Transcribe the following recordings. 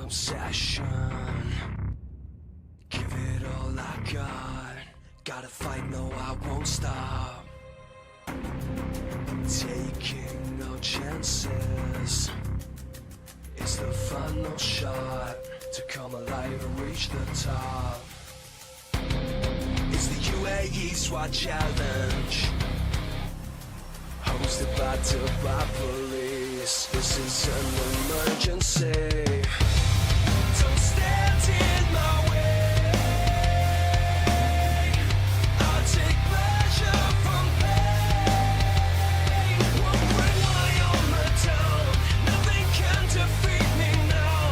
obsession. Give it all I got. Gotta fight, no, I won't stop. Taking no chances. It's the final shot to come alive and reach the top. It's the Uae Swat challenge, hosted by Dubai police. This is an emergency. Don't stand in my way. I take pleasure from pain. Won't bring my armor down. Nothing can defeat me now.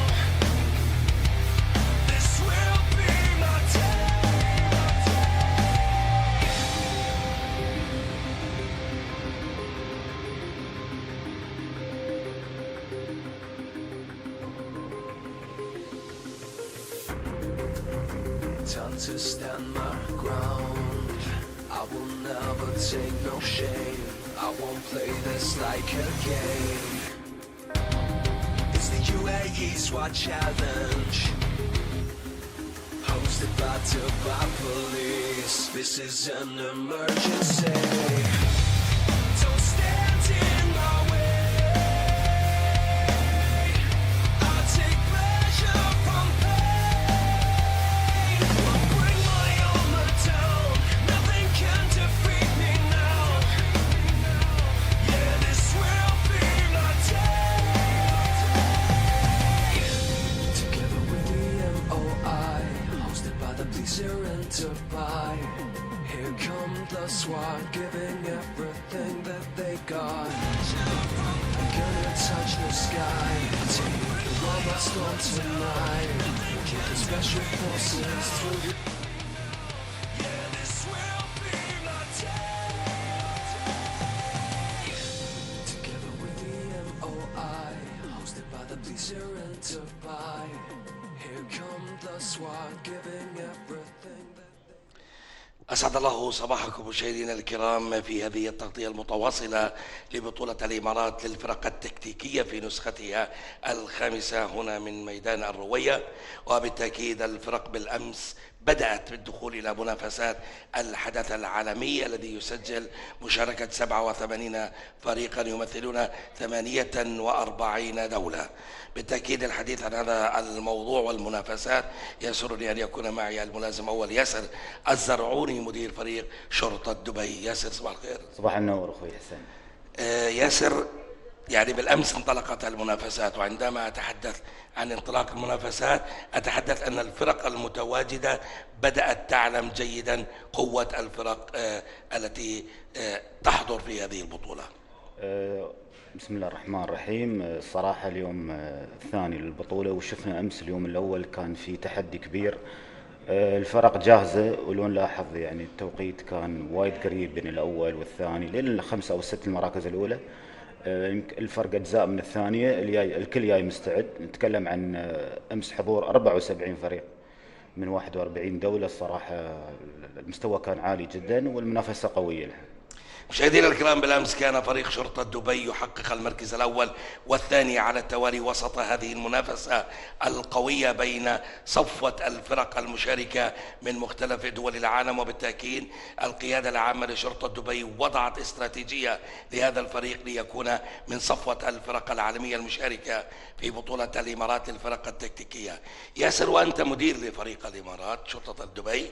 This will be my day. Time to stand my ground. I will never take no shame. I won't play this like a game. It's the Uae Swat challenge, hosted by Dubai police. This is an emergency. Don't stand in my way. I take pleasure from pain. Won't bring my armor down. Nothing can defeat me now. Yeah, this will be my day. Together with the MOI, hosted by the police here in Dubai. Here come the SWAT, giving everything that they got. I'm gonna touch the sky, take the world by storm tonight. The special forces through. Yeah, this will be my day. Together with the MOI, hosted by the police here in Dubai. Here come the SWAT, giving everything that. أسعد الله صباحكم مشاهدينا الكرام في هذه التغطية المتواصلة لبطولة الامارات للفرق التكتيكية في نسختها الخامسة هنا من ميدان الروية. وبالتأكيد الفرق بالأمس بدأت بالدخول إلى منافسات الحدث العالمي الذي يسجل مشاركة 87 فريقا يمثلون 48 دولة. بالتأكيد الحديث عن هذا الموضوع والمنافسات يسرني أن يكون معي الملازم أول ياسر الزرعوني مدير فريق شرطة دبي. ياسر صباح الخير. صباح النور أخوي حسين. ياسر، يعني بالأمس انطلقت المنافسات، وعندما أتحدث عن انطلاق المنافسات أتحدث أن الفرق المتواجدة بدأت تعلم جيدا قوة الفرق التي تحضر في هذه البطولة. بسم الله الرحمن الرحيم. الصراحة اليوم الثاني للبطولة، وشفنا أمس اليوم الأول كان في تحدي كبير. الفرق جاهزة، ولو نلاحظ يعني التوقيت كان وايد قريب بين الأول والثاني لين ال5 أو 6 المراكز الأولى. الفرق أجزاء من الثانية، الكل جاي مستعد. نتكلم عن أمس حضور 74 فريق من 41 دولة. الصراحة المستوى كان عالي جدا والمنافسة قوية لها. مشاهدينا الكرام، بالامس كان فريق شرطة دبي يحقق المركز الاول والثاني على التوالي وسط هذه المنافسة القوية بين صفوة الفرق المشاركة من مختلف دول العالم. وبالتأكيد القيادة العامة لشرطة دبي وضعت استراتيجية لهذا الفريق ليكون من صفوة الفرق العالمية المشاركة في بطولة الامارات للفرق التكتيكية. ياسر، وانت مدير لفريق الامارات شرطة دبي،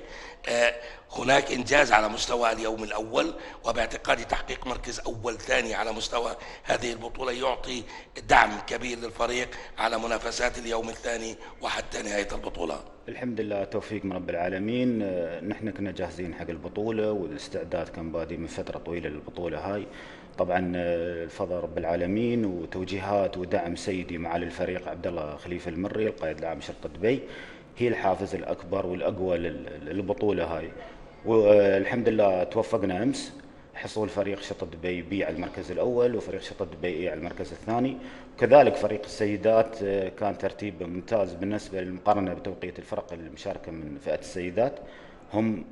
هناك انجاز على مستوى اليوم الاول، وباعتقادي تحقيق مركز اول ثاني على مستوى هذه البطولة يعطي دعم كبير للفريق على منافسات اليوم الثاني وحتى نهاية البطولة. الحمد لله، توفيق من رب العالمين. نحن كنا جاهزين حق البطولة، والاستعداد كان بادي من فترة طويلة للبطولة هاي. طبعا الفضل رب العالمين وتوجيهات ودعم سيدي معالي الفريق عبد الله خليفة المري القائد العام شرطة دبي هي الحافز الأكبر والأقوى للبطولة هاي. والحمد لله توفقنا أمس حصول فريق شرطة دبي بي على المركز الأول وفريق شرطة دبي على المركز الثاني. وكذلك فريق السيدات كان ترتيب ممتاز بالنسبة للمقارنة بتوقيت الفرق المشاركة من فئة السيدات. هم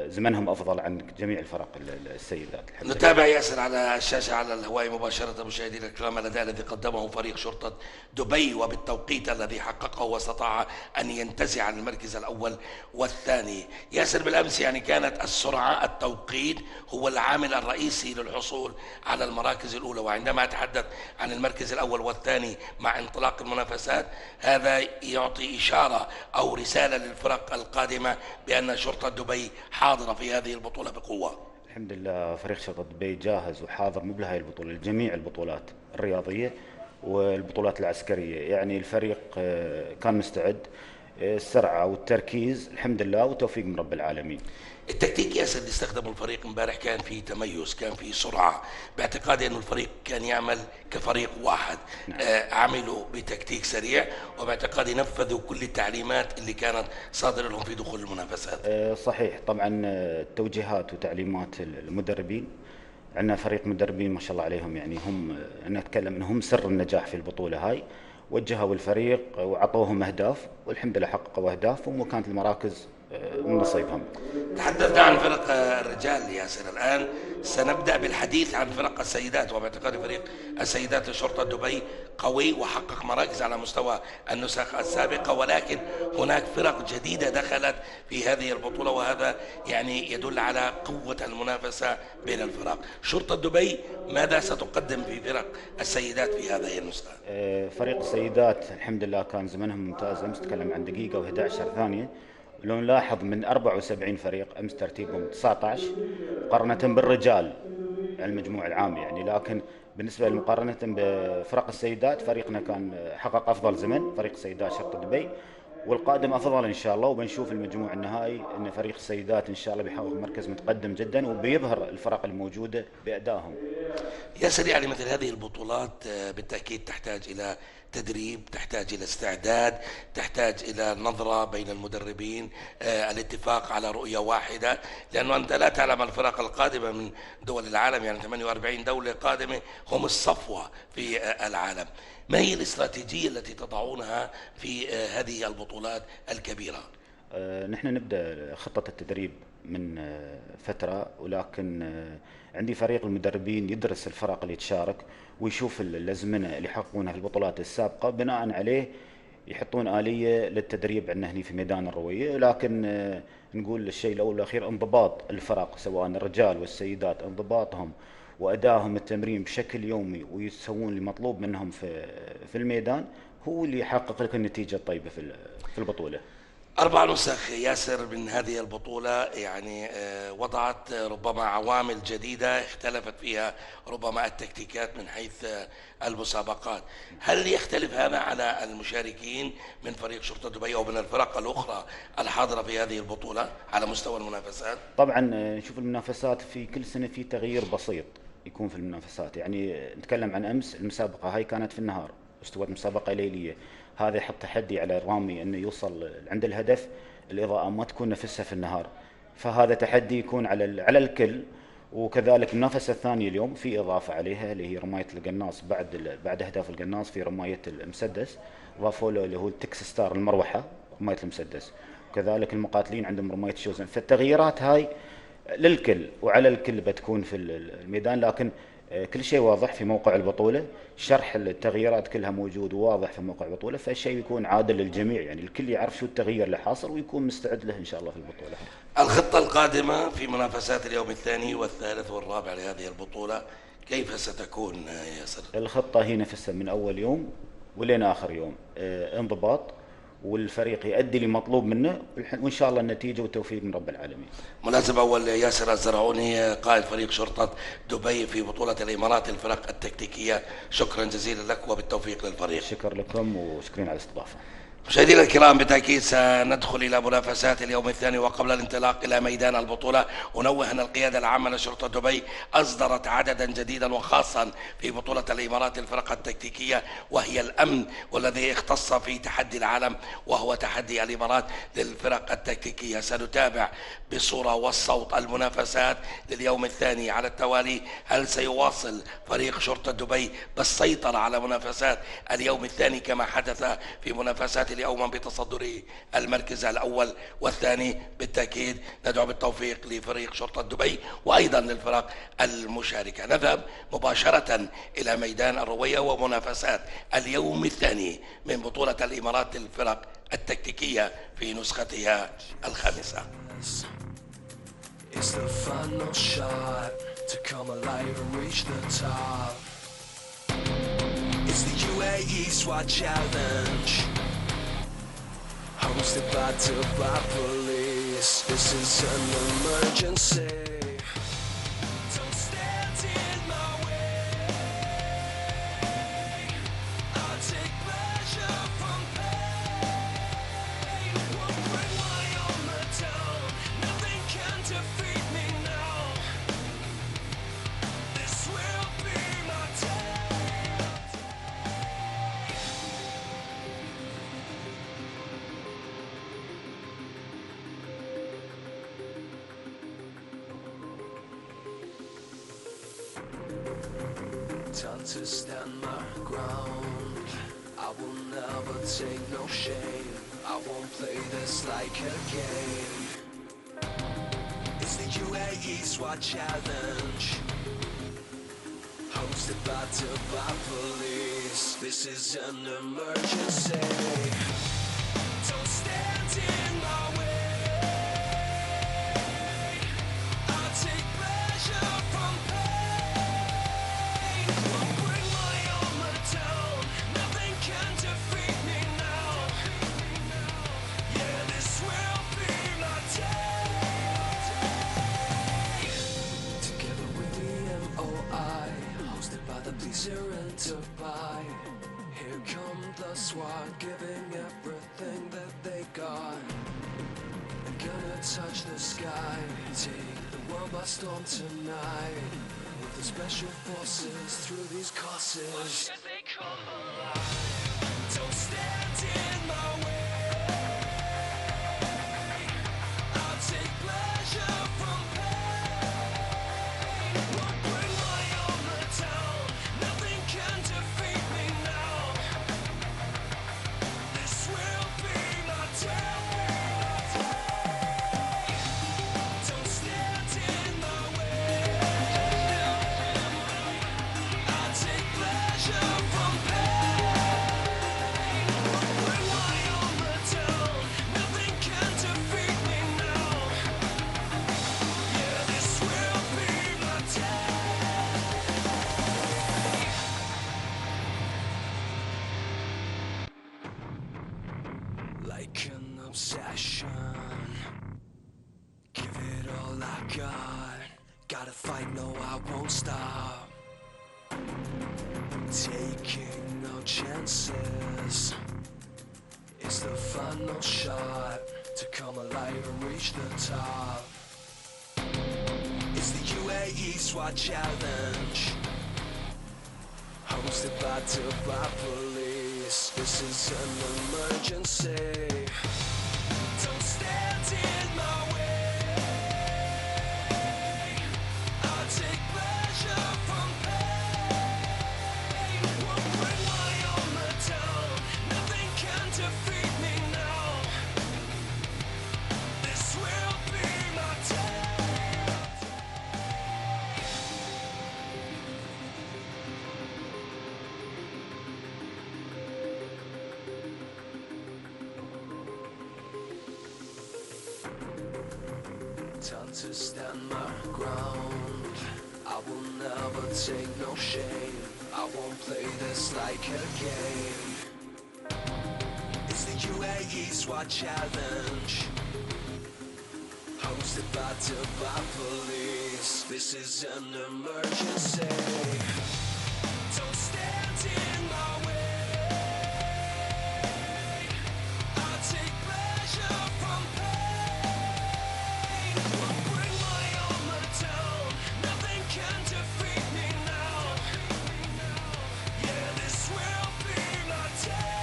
زمنهم افضل عن جميع الفرق السيدات. نتابع ياسر على الشاشة على الهواء مباشرة مشاهدينا الكرام الأداء الذي قدمه فريق شرطة دبي وبالتوقيت الذي حققه واستطاع أن ينتزع المركز الأول والثاني. ياسر، بالأمس يعني كانت السرعة، التوقيت هو العامل الرئيسي للحصول على المراكز الأولى، وعندما أتحدث عن المركز الأول والثاني مع انطلاق المنافسات هذا يعطي إشارة أو رسالة للفرق القادمة بأن شرطة دبي حاضرة في هذه البطولة بقوة. الحمد لله فريق شرطة دبي جاهز وحاضر مو بهاي البطولة، لجميع البطولات الرياضية والبطولات العسكرية. يعني الفريق كان مستعد، السرعة والتركيز الحمد لله وتوفيق من رب العالمين. التكتيك ياسر اللي استخدمه الفريق امبارح كان في تميز، كان في سرعة، باعتقادي انه الفريق كان يعمل كفريق واحد. نعم. عملوا بتكتيك سريع وباعتقادي نفذوا كل التعليمات اللي كانت صادرة لهم في دخول المنافسات. صحيح، طبعا التوجيهات وتعليمات المدربين، عندنا فريق مدربين ما شاء الله عليهم، يعني هم نتكلم انهم سر النجاح في البطولة هاي. وجهوا الفريق وعطوهم اهداف والحمد لله حققوا اهدافهم وكانت المراكز من نصيبهم. تحدثنا عن فرق الرجال ياسر، الآن سنبدأ بالحديث عن فرق السيدات، وباعتقاد فريق السيدات لشرطة دبي قوي وحقق مراكز على مستوى النسخ السابقة، ولكن هناك فرق جديدة دخلت في هذه البطولة وهذا يعني يدل على قوة المنافسة بين الفرق. شرطة دبي ماذا ستقدم في فرق السيدات في هذه النسخة؟ فريق السيدات الحمد لله كان زمنهم ممتاز، امس تكلم عن دقيقة و11 ثانية. لو نلاحظ من 74 فريق امس ترتيبهم 19 مقارنة بالرجال على المجموع العام يعني، لكن بالنسبة مقارنة بفرق السيدات فريقنا كان حقق افضل زمن، فريق السيدات شرطة دبي، والقادم افضل ان شاء الله. وبنشوف المجموع النهائي ان فريق السيدات ان شاء الله بيحقق مركز متقدم جدا وبيظهر الفرق الموجودة بأدائهم. ياسر، يعني مثل هذه البطولات بالتأكيد تحتاج إلى تدريب، تحتاج إلى استعداد، تحتاج إلى نظرة بين المدربين، الاتفاق على رؤية واحدة، لأنه أنت لا تعلم الفرق القادمة من دول العالم، يعني 48 دولة قادمة هم الصفوة في العالم. ما هي الاستراتيجية التي تضعونها في هذه البطولات الكبيرة؟ نحن نبدأ خطة التدريب من فترة، ولكن عندي فريق المدربين يدرس الفرق اللي تشارك ويشوف الأزمنة اللي يحققونها في البطولات السابقة، بناء عليه يحطون آلية للتدريب عندنا هنا في ميدان الروية. لكن نقول الشيء الأول والأخير انضباط الفرق سواء الرجال والسيدات، انضباطهم وأدائهم التمرين بشكل يومي ويسوون المطلوب منهم في الميدان هو اللي يحقق لك النتيجة الطيبة في البطولة. 4 نسخ ياسر من هذه البطولة، يعني وضعت ربما عوامل جديدة اختلفت فيها ربما التكتيكات من حيث المسابقات. هل يختلف هذا على المشاركين من فريق شرطة دبي أو من الفرق الأخرى الحاضرة في هذه البطولة على مستوى المنافسات؟ طبعا نشوف المنافسات في كل سنة في تغيير بسيط يكون في المنافسات. يعني نتكلم عن أمس، المسابقة هاي كانت في النهار واستوت مسابقة ليلية، هذا يحط تحدي على الرامي انه يوصل عند الهدف الاضاءة ما تكون نفسها في النهار، فهذا تحدي يكون على الكل. وكذلك المنافسة الثانية اليوم في اضافة عليها اللي هي رماية القناص، بعد اهداف القناص في رماية المسدس، ضافوا له اللي هو التكس ستار المروحة رماية المسدس، وكذلك المقاتلين عندهم رماية الشوزن. فالتغييرات هاي للكل وعلى الكل بتكون في الميدان، لكن كل شيء واضح في موقع البطولة، شرح التغييرات كلها موجود وواضح في موقع البطولة، فالشيء يكون عادل للجميع، يعني الكل يعرف شو التغيير اللي حاصل ويكون مستعد له إن شاء الله في البطولة. الخطة القادمة في منافسات اليوم الثاني والثالث والرابع لهذه البطولة كيف ستكون ياسر؟ الخطة هي نفسها من أول يوم ولين آخر يوم، انضباط والفريق يؤدي اللي مطلوب منه وإن شاء الله النتيجة والتوفيق من رب العالمين. ملازم أول ياسر الزرعوني قائد فريق شرطة دبي في بطولة الإمارات الفرق التكتيكية، شكرا جزيلا لك وبالتوفيق للفريق. شكرا لكم وشكرا على الاستضافة. مشاهدينا الكرام، بالتأكيد سندخل إلى منافسات اليوم الثاني، وقبل الانطلاق إلى ميدان البطولة أنوه أن القيادة العامة لشرطة دبي أصدرت عددا جديدا وخاصا في بطولة الإمارات الفرق التكتيكية، وهي الأمن، والذي اختص في تحدي العالم وهو تحدي الإمارات للفرق التكتيكية. سنتابع بصورة والصوت المنافسات لليوم الثاني على التوالي. هل سيواصل فريق شرطة دبي بالسيطرة على منافسات اليوم الثاني كما حدث في منافسات الآتي اليوم بتصدر المركز الأول والثاني. بالتأكيد ندعو بالتوفيق لفريق شرطة دبي وأيضا للفرق المشاركة. نذهب مباشرة إلى ميدان الروية ومنافسات اليوم الثاني من بطولة الإمارات للفرق التكتيكية في نسختها الخامسة. It's the final shot to come alive and reach the top. It's the Uae Swat challenge, hosted by Dubai police. This is an emergency. Don't stand in my way. I'll take pleasure from pain. Won't bring my armor down. Nothing can defeat me now. This will be my day. Time to stand my ground. I will never take no shame. I won't play this like a game. It's the Uae Swat challenge, hosted by Dubai police. This is an emergency. Don't stand in my way. I'll take pleasure from pain. Won't bring my armor down. Nothing can defeat me now. Yeah, this will be my day. Together with the MOI, hosted by the police here in Dubai. Here come the SWAT, giving everything that they got. They're gonna touch the sky, take the world by storm tonight. With the special forces through these courses. Watch as they come alive. Don't stand in my way. I'll take pleasure from pain. Won't bring my armor down. Nothing can defeat me now. This will be my day. Don't stand in my way. I'll take pleasure from pain. Won't bring my armor down. Nothing can defeat me now. Yeah, this will be my day. Like an obsession, give it all I got. Gotta fight, no, I won't stop. Taking no chances. It's the final shot to come alive and reach the top. It's the Uae Swat challenge, hosted by Dubai police. This is an emergency. Don't stand in my way. I'll take pleasure from pain. Won't bring my armor down. Nothing can defeat me now. This will be my day. Time to stand my ground. I will never take no shame. I won't play this like a game. It's the Uae Swat challenge, hosted by Dubai police. This is an emergency. Don't stand in my way. I'll take pleasure from pain. Won't bring my armor down. Nothing can defeat me now. Yeah, this will be my day.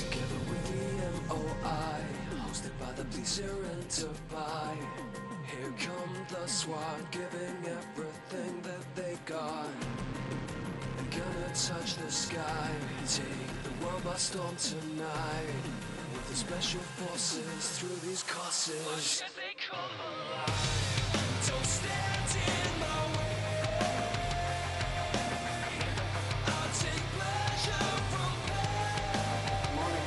Together with the MOI, hosted by the police here in Dubai. Here come the SWAT, giving everything touch the sky. Take the world by storm tonight. With the special forces through these courses. Why should they come alive? Don't stand in my way. I'll take pleasure from pain. Won't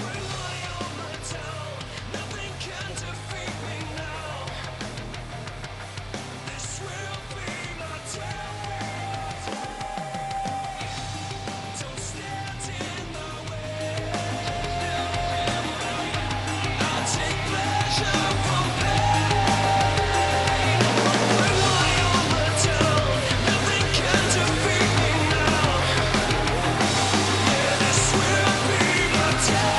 rely on my town. Nothing can defeat me now. This will be my day. Don't stand in my way. I'll take pleasure from pain. Won't rely on my town. Nothing can defeat me now. Yeah, this will be my day.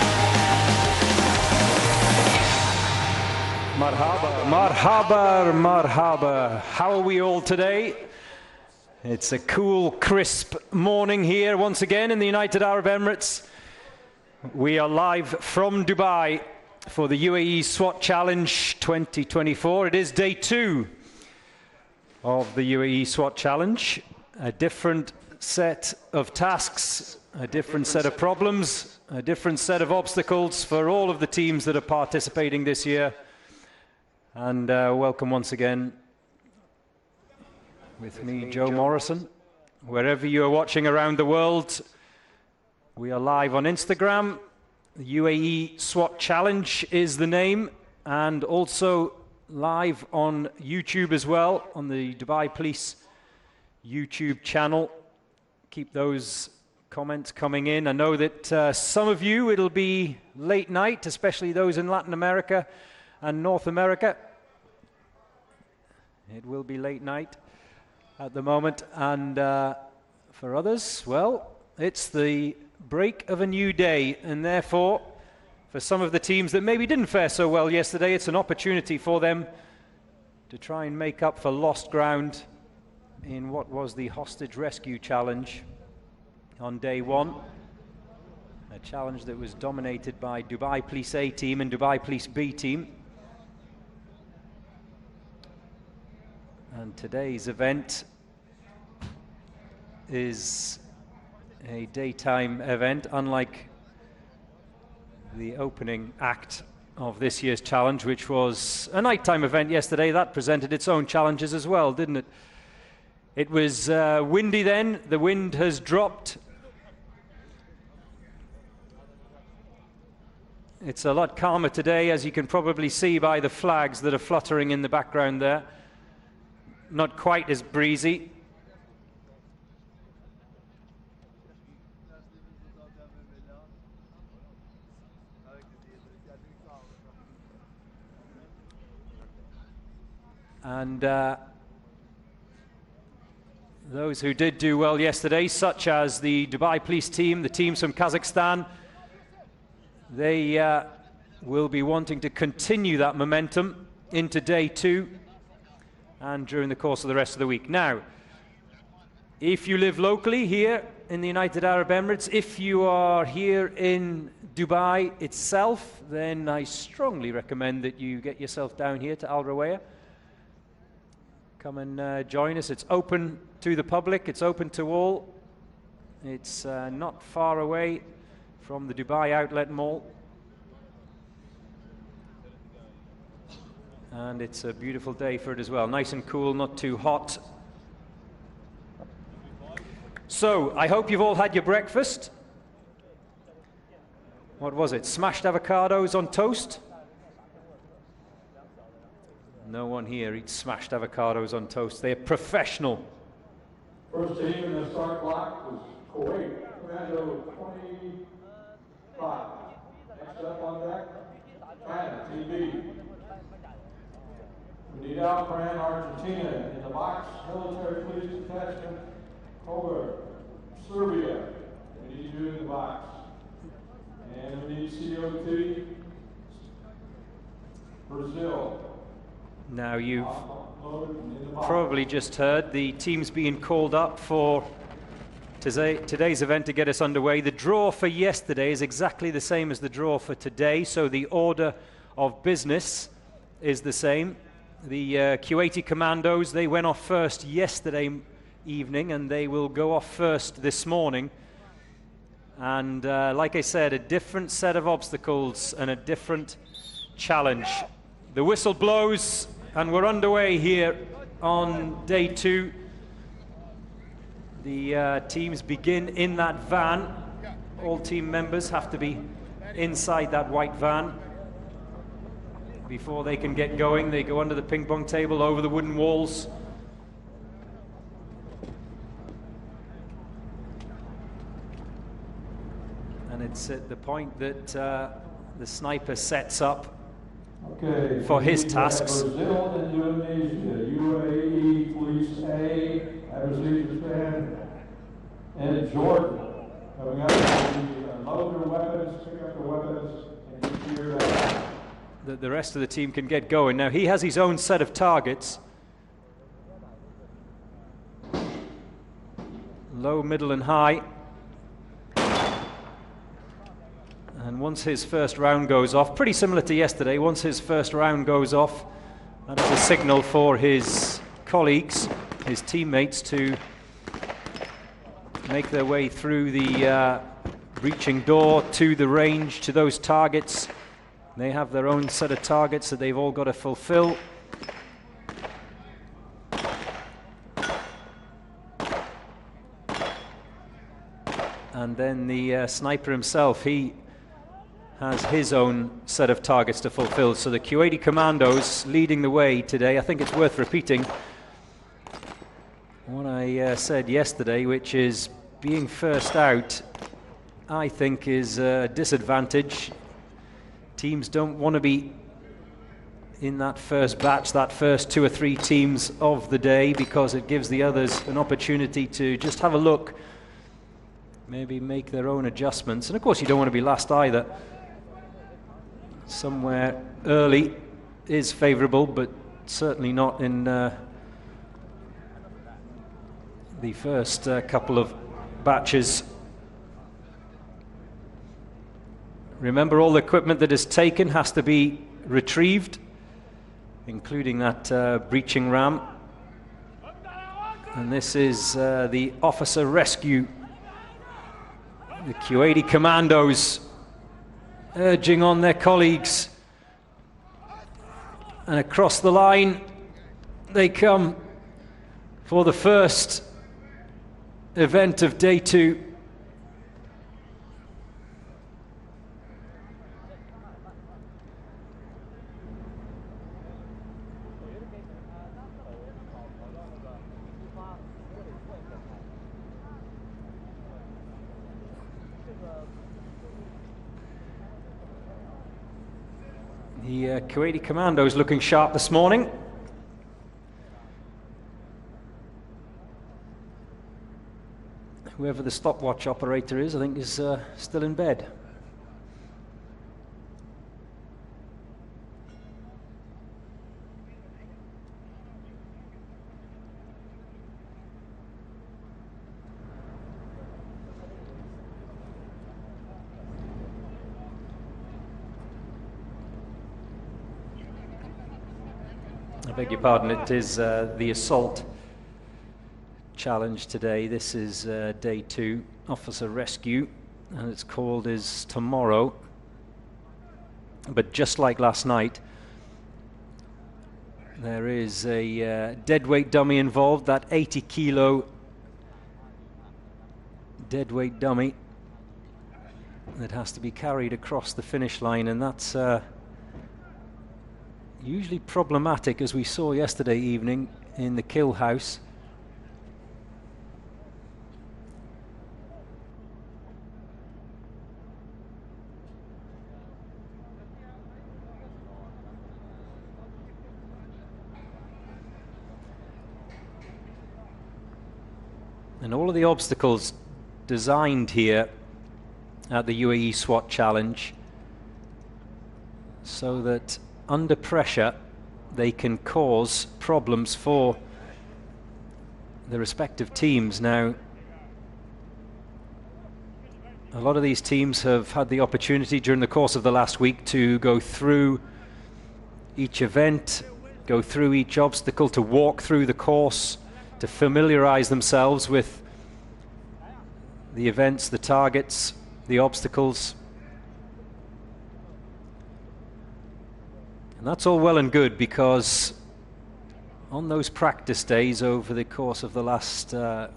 Marhaba, marhaba, marhaba. How are we all today? It's a cool, crisp morning here once again in the United Arab Emirates. We are live from Dubai for the UAE SWAT Challenge 2024. It is day 2 of the UAE SWAT Challenge. A different set of tasks, a different set of problems, a different set of obstacles for all of the teams that are participating this year. And welcome once again with me, Joe Morrison. Wherever you are watching around the world, we are live on Instagram. The UAE SWAT Challenge is the name, and also live on YouTube as well, on the Dubai Police YouTube channel. Keep those comments coming in. I know that some of you, it'll be late night, especially those in Latin America and North America. It will be late night at the moment, and for others, well, it's the break of a new day, and therefore, for some of the teams that maybe didn't fare so well yesterday, it's an opportunity for them to try and make up for lost ground in what was the hostage rescue challenge on day 1. A challenge that was dominated by Dubai Police A team and Dubai Police B team. And today's event is a daytime event, unlike the opening act of this year's challenge, which was a nighttime event yesterday. That presented its own challenges as well, didn't it? It was windy then. The wind has dropped. It's a lot calmer today, as you can probably see by the flags that are fluttering in the background there. Not quite as breezy. And those who did do well yesterday, such as the Dubai Police team, the teams from Kazakhstan, they will be wanting to continue that momentum into day 2 and during the course of the rest of the week. Now, if you live locally here in the United Arab Emirates, if you are here in Dubai itself, then I strongly recommend that you get yourself down here to Al Rawaya. Come and join us. It's open to the public, it's open to all. It's not far away from the Dubai Outlet Mall. And it's a beautiful day for it as well. Nice and cool, not too hot. So, I hope you've all had your breakfast. What was it? Smashed avocados on toast? No one here eats smashed avocados on toast. They're professional. First team in the start block was Kuwait, Commando 25. Next up on deck, China, TB. We need Alpran, Argentina in the box, military police detachment, Kovar, Serbia. We need you in the box. And we need COT, Brazil. Now you've probably just heard the teams being called up for today's event to get us underway. The draw for yesterday is exactly the same as the draw for today, so the order of business is the same. The Kuwaiti Commandos, they went off first yesterday evening, and they will go off first this morning. And like I said, a different set of obstacles and a different challenge. The whistle blows and we're underway here on day 2. The teams begin in that van. All team members have to be inside that white van before they can get going. They go under the ping pong table, over the wooden walls. And it's at the point that the sniper sets up for his tasks. Brazil, Indonesia, UAE, Police A, Azerbaijan, and Jordan. Coming up, load their weapons, pick up their weapons, and get geared up. The rest of the team can get going. Now he has his own set of targets. Low, middle and high. And once his first round goes off, pretty similar to yesterday, once his first round goes off, that is a signal for his colleagues, his teammates, to make their way through the breaching door to the range, to those targets. They have their own set of targets that they've all got to fulfill. And then the sniper himself, he has his own set of targets to fulfill. So the Kuwaiti commandos leading the way today. I think it's worth repeating what I said yesterday, which is being first out, I think, is a disadvantage. Teams don't want to be in that first batch, that first 2 or 3 teams of the day, because it gives the others an opportunity to just have a look, maybe make their own adjustments. And of course you don't want to be last either. Somewhere early is favourable, but certainly not in the first couple of batches. Remember, all the equipment that is taken has to be retrieved, including that breaching ram. And this is the officer rescue. The Kuwaiti commandos urging on their colleagues, and across the line they come for the first event of day 2. The Kuwaiti commandos looking sharp this morning. Whoever the stopwatch operator is, I think, is still in bed. I beg your pardon, it is the assault challenge today. This is day 2, officer rescue, and it's called is tomorrow. But just like last night, there is a deadweight dummy involved, that 80-kilo deadweight dummy that has to be carried across the finish line, and that's usually problematic, as we saw yesterday evening in the kill house. And all of the obstacles designed here at the Uae Swat challenge so that under pressure they can cause problems for the respective teams. Now, a lot of these teams have had the opportunity during the course of the last week to go through each event, go through each obstacle, to walk through the course, to familiarize themselves with the events, the targets, the obstacles. And that's all well and good, because on those practice days over the course of the last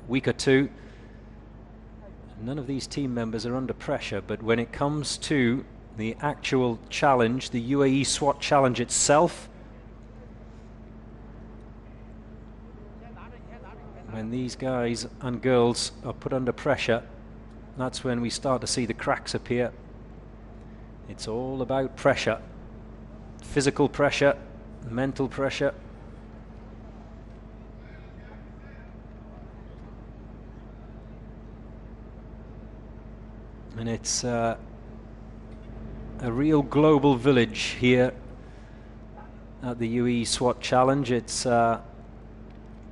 week or two, none of these team members are under pressure. But when it comes to the actual challenge, the UAE SWAT challenge itself, when these guys and girls are put under pressure, that's when we start to see the cracks appear. It's all about pressure. Physical pressure, mental pressure. And it's a real global village here at the UAE SWAT Challenge. It's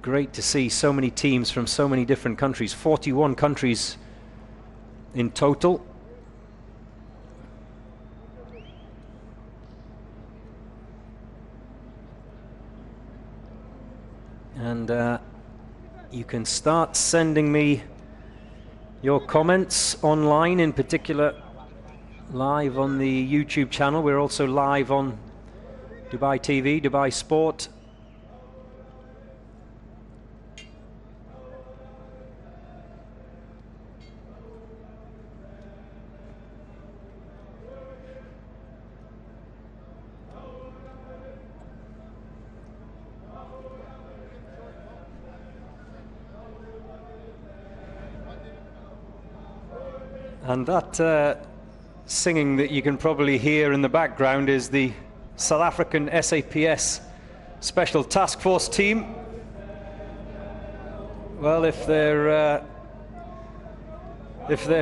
great to see so many teams from so many different countries, 41 countries in total. And you can start sending me your comments online, in particular live on the YouTube channel. We're also live on Dubai TV, Dubai Sport. And that singing that you can probably hear in the background is the South African SAPS Special Task Force team. Well, if their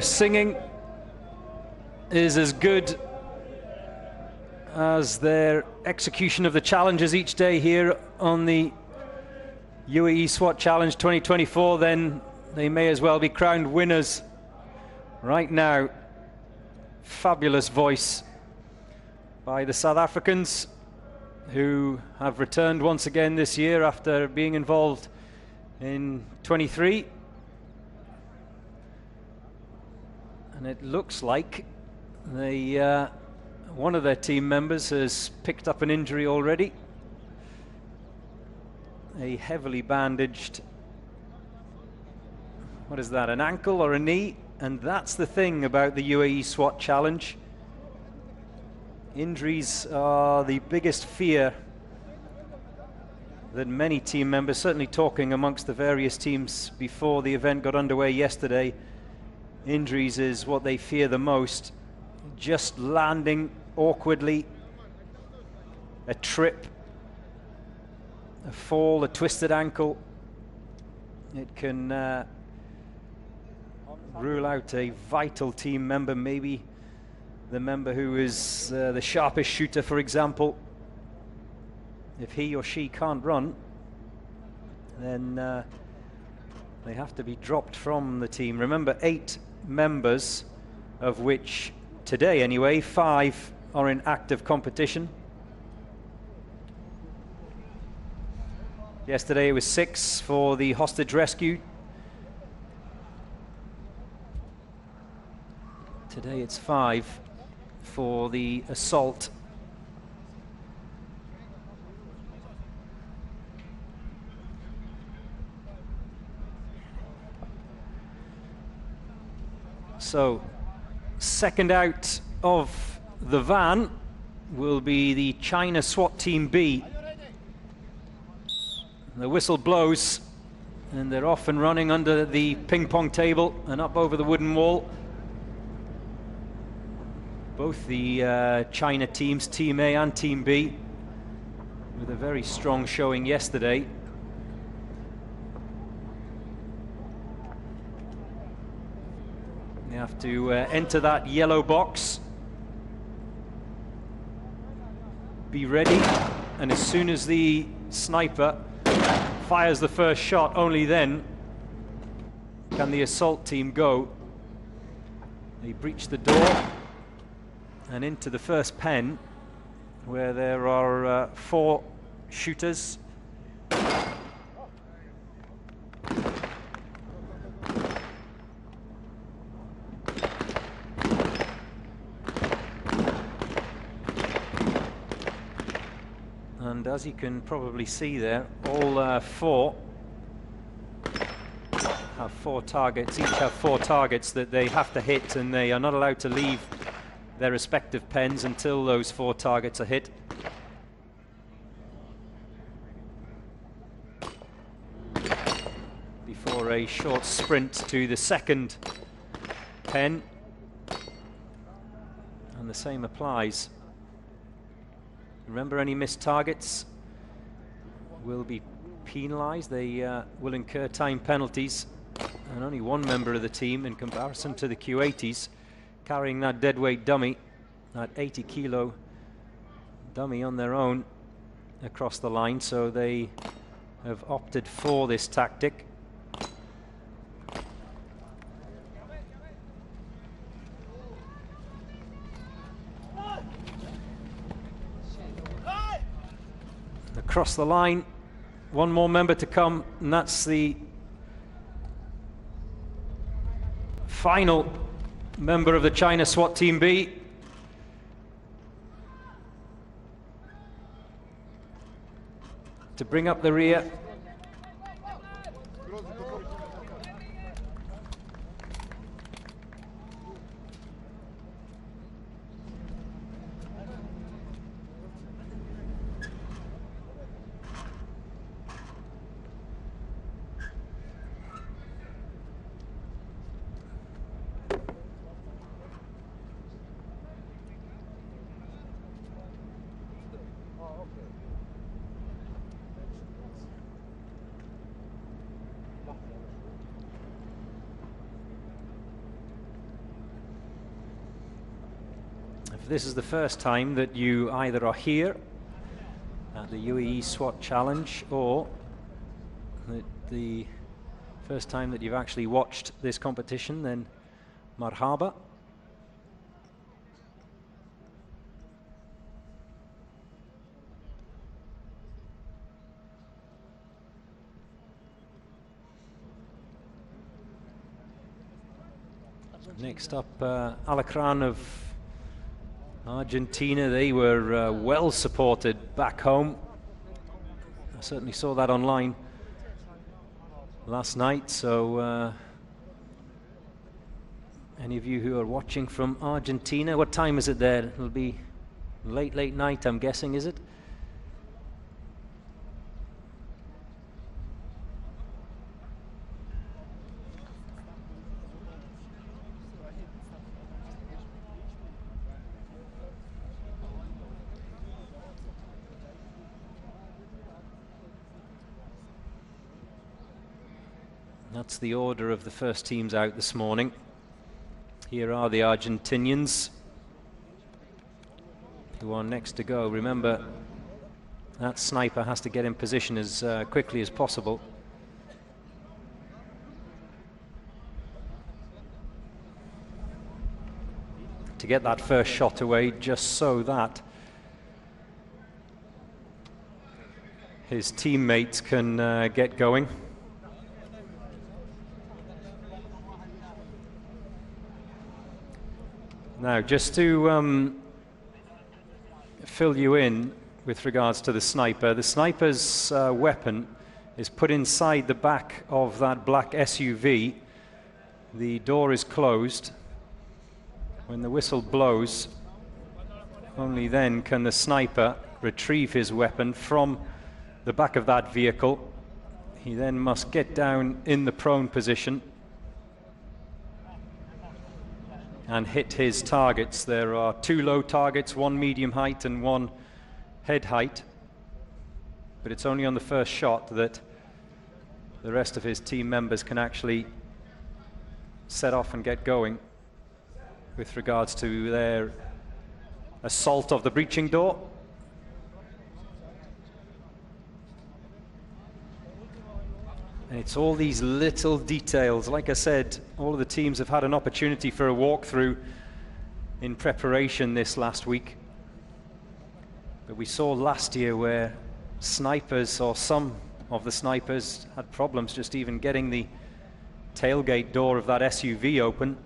singing is as good as their execution of the challenges each day here on the UAE SWAT Challenge 2024, then they may as well be crowned winners right now. Fabulous voice by the South Africans, who have returned once again this year after being involved in 23. And it looks like they, one of their team members has picked up an injury already. A heavily bandaged, what is that, an ankle or a knee? And that's the thing about the UAE SWAT Challenge. Injuries are the biggest fear that many team members, certainly talking amongst the various teams before the event got underway yesterday, injuries is what they fear the most. Just landing awkwardly, a trip, a fall, a twisted ankle, it can rule out a vital team member, maybe the member who is the sharpest shooter, for example. If he or she can't run, then they have to be dropped from the team. Remember, 8 members, of which today anyway 5 are in active competition. Yesterday it was 6 for the hostage rescue. Today it's 5 for the assault. So, second out of the van will be the China SWAT Team B. The whistle blows and they're off and running under the ping pong table and up over the wooden wall. Both the China teams, Team A and Team B, with a very strong showing yesterday. You have to enter that yellow box, be ready, and as soon as the sniper fires the first shot, only then can the assault team go. They breach the door and into the first pen, where there are 4 shooters. And as you can probably see there, all four have 4 targets, each have 4 targets that they have to hit, and they are not allowed to leave their respective pens until those 4 targets are hit. Before a short sprint to the second pen, and the same applies. Remember, any missed targets will be penalised. They will incur time penalties, and only one member of the team, in comparison to the Q80s, carrying that deadweight dummy, that 80-kilo dummy on their own across the line, so they have opted for this tactic. Across the line, one more member to come, and that's the final member of the China SWAT Team B. To bring up the rear. If this is the first time that you either are here at the Uae Swat Challenge, or the first time that you've actually watched this competition, then marhaba. Next up, Alacran of Argentina. They were well supported back home. I certainly saw that online last night, so any of you who are watching from Argentina, what time is it there? It'll be late night, I'm guessing, is it? That's the order of the first teams out this morning. Here are the Argentinians who are next to go. Remember, that sniper has to get in position as quickly as possible. To get that first shot away, just so that his teammates can get going. Now, just to fill you in with regards to the sniper's weapon is put inside the back of that black SUV. The door is closed. When the whistle blows, only then can the sniper retrieve his weapon from the back of that vehicle. He then must get down in the prone position and hit his targets. There are 2 low targets, 1 medium height and 1 head height. But it's only on the first shot that the rest of his team members can actually set off and get going with regards to their assault of the breaching door. And it's all these little details. Like I said, all of the teams have had an opportunity for a walkthrough in preparation this last week. But we saw last year where snipers, or some of the snipers, had problems just even getting the tailgate door of that SUV open.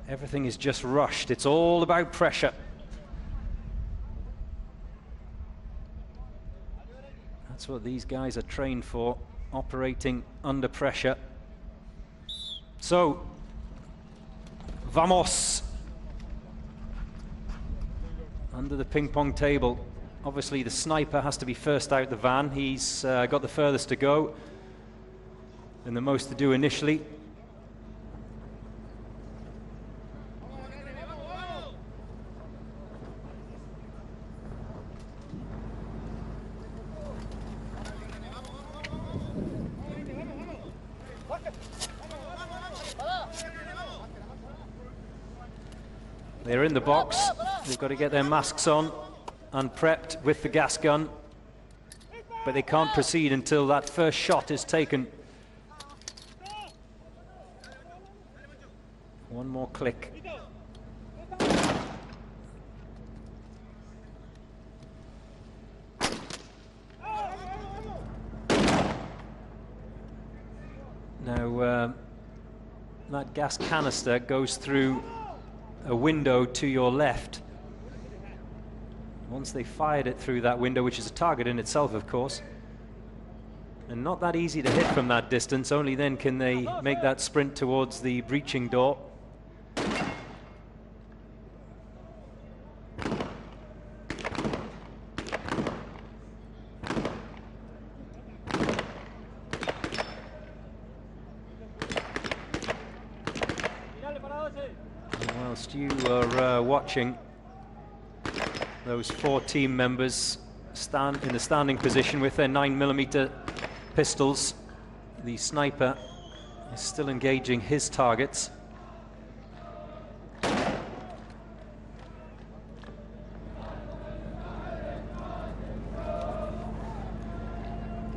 Everything is just rushed. It's all about pressure. That's what these guys are trained for, operating under pressure. So, vamos! Under the ping pong table. Obviously the sniper has to be first out the van. He's got the furthest to go and the most to do initially. They're in the box. They've got to get their masks on and prepped with the gas gun, but they can't proceed until that first shot is taken. One more click. Now, that gas canister goes through a window to your left. Once they fired it through that window, which is a target in itself, of course, and not that easy to hit from that distance, only then can they make that sprint towards the breaching door. Whilst you are watching, those 4 team members stand in the standing position with their 9mm pistols. The sniper is still engaging his targets.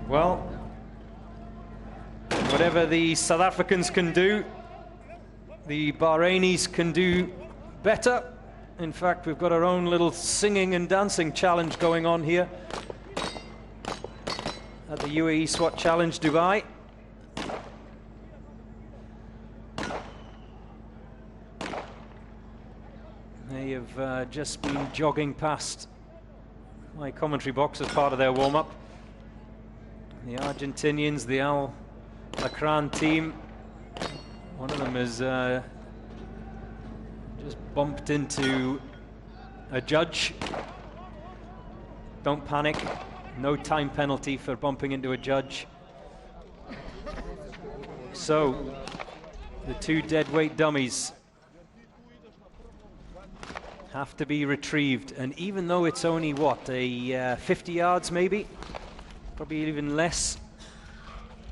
Well, whatever the South Africans can do, the Bahrainis can do better. In fact, we've got our own little singing and dancing challenge going on here at the Uae Swat Challenge Dubai. They have just been jogging past my commentary box as part of their warm-up. The Argentinians, the Al Akran team, one of them has just bumped into a judge. Don't panic, no time penalty for bumping into a judge. So, the 2 deadweight dummies have to be retrieved, and even though it's only, what, 50 yards maybe? Probably even less.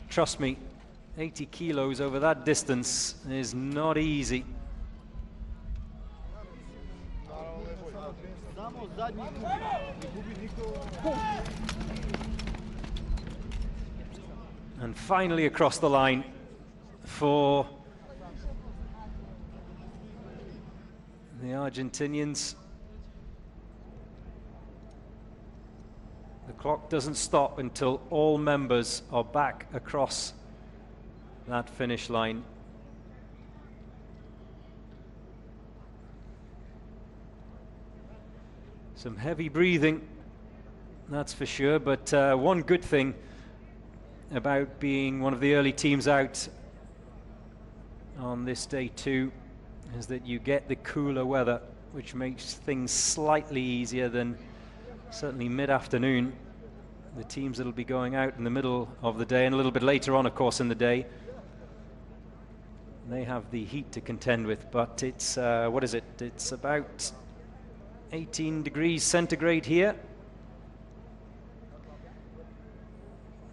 Trust me, 80 kilos over that distance is not easy. And finally across the line for the Argentinians. The clock doesn't stop until all members are back across that finish line. Some heavy breathing, that's for sure, but one good thing about being one of the early teams out on this day 2 is that you get the cooler weather, which makes things slightly easier than certainly mid-afternoon. The teams that'll be going out in the middle of the day and a little bit later on, of course, in the day, they have the heat to contend with, but it's, what is it? It's about 18 degrees centigrade here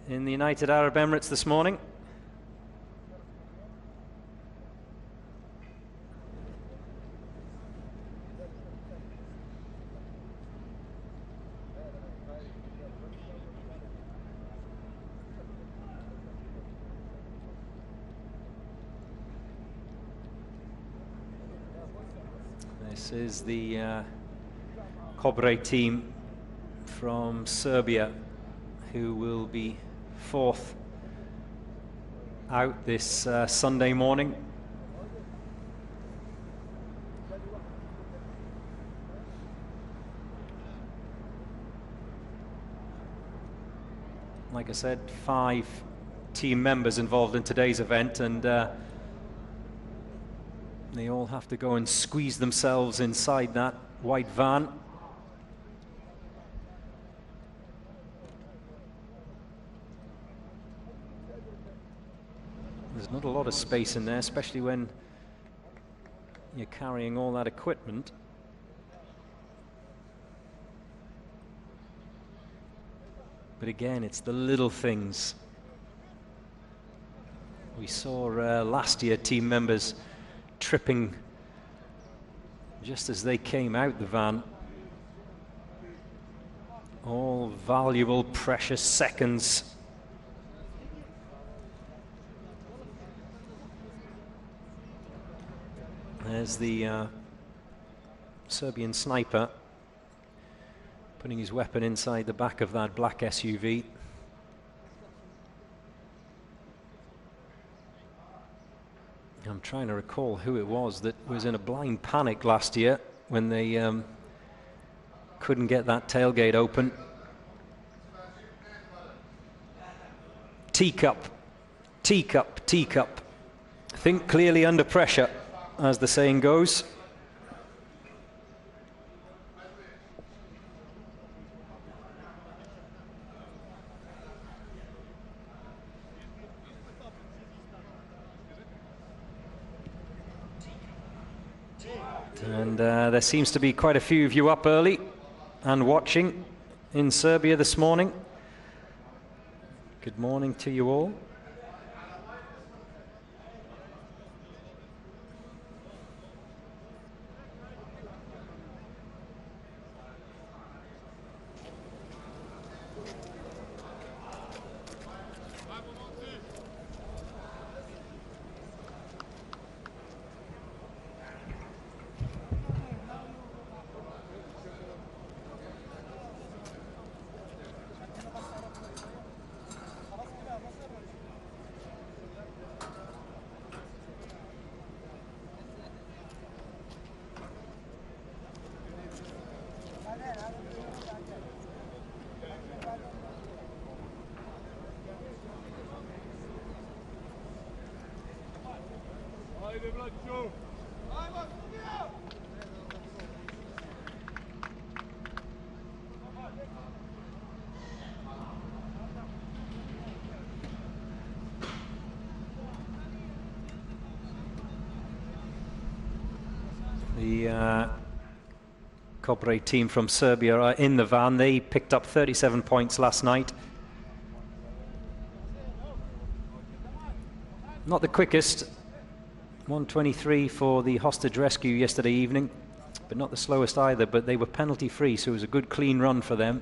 in the United Arab Emirates this morning. This is the Cobre team from Serbia, who will be 4th out this Sunday morning. like I said, 5 team members involved in today's event, and they all have to go and squeeze themselves inside that white van. There's not a lot of space in there, especially when you're carrying all that equipment. But again, it's the little things. We saw last year team members tripping just as they came out the van. All valuable, precious seconds. There's the Serbian sniper putting his weapon inside the back of that black SUV. I'm trying to recall who it was that was in a blind panic last year when they couldn't get that tailgate open. Teacup, teacup, teacup. Think clearly under pressure, as the saying goes. And there seems to be quite a few of you up early and watching in Serbia this morning. Good morning to you all. The Kobre team from Serbia are in the van. They picked up 37 points last night. Not the quickest. 123 for the hostage rescue yesterday evening, but not the slowest either, but they were penalty free, so it was a good clean run for them.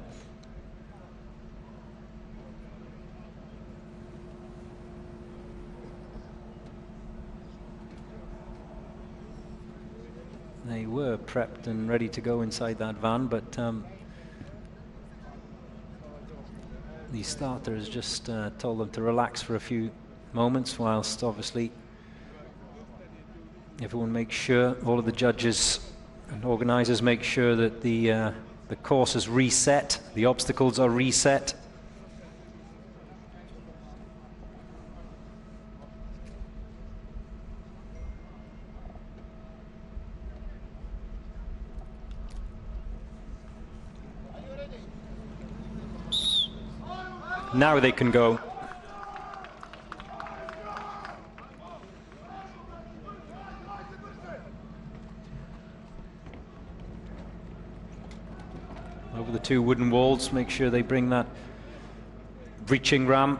They were prepped and ready to go inside that van, but the starter has just told them to relax for a few moments, whilst obviously everyone makes sure, all of the judges and organisers make sure that the course is reset, the obstacles are reset. Now they can go. Over the 2 wooden walls, make sure they bring that breaching ram.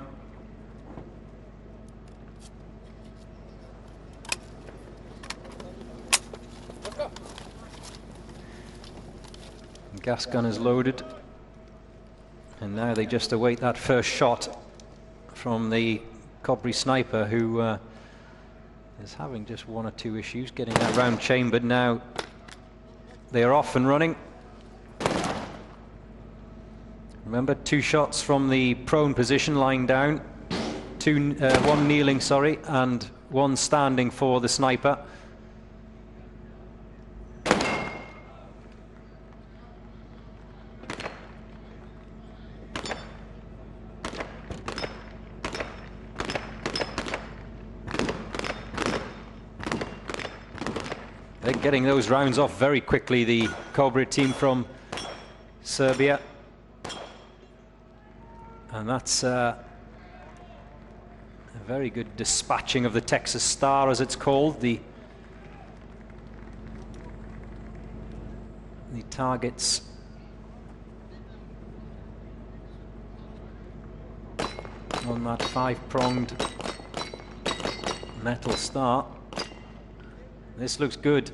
The gas gun is loaded. And now they just await that first shot from the Kobre sniper, who is having just 1 or 2 issues getting that round chambered. Now they are off and running. Remember, 2 shots from the prone position, lying down, 1 kneeling, sorry, and 1 standing for the sniper. they're getting those rounds off very quickly, the Cobra team from Serbia. And that's a very good dispatching of the Texas Star, as it's called. The targets on that 5-pronged metal star. This looks good.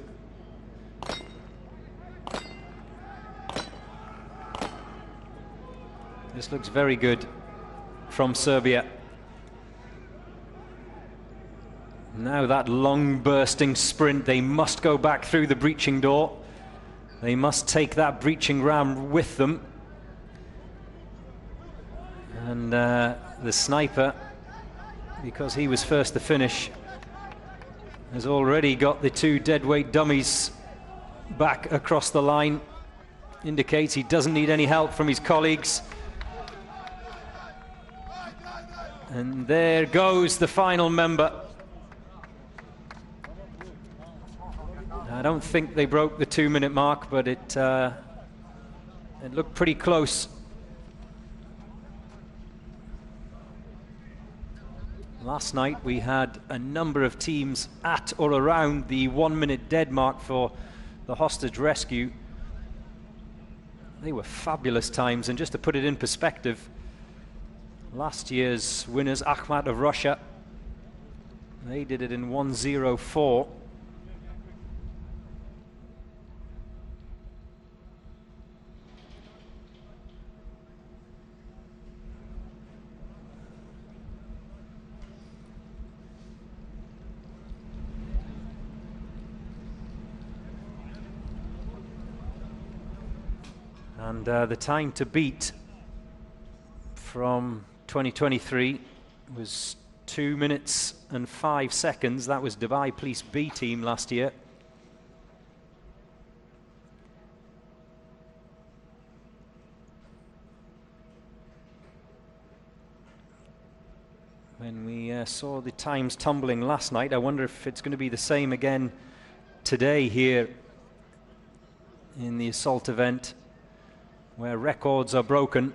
This looks very good from Serbia. Now that long bursting sprint, they must go back through the breaching door. They must take that breaching ram with them. And the sniper, because he was first to finish, has already got the 2 deadweight dummies back across the line. Indicates he doesn't need any help from his colleagues. And there goes the final member. I don't think they broke the 2-minute mark, but it looked pretty close. Last night we had a number of teams at or around the 1-minute dead mark for the hostage rescue. They were fabulous times, and just to put it in perspective, last year's winners, Ahmad of Russia, they did it in 1:04. And the time to beat from 2023 was 2 minutes and 5 seconds. That was Dubai Police B team last year. When we saw the times tumbling last night, I wonder if it's going to be the same again today here in the assault event, where records are broken.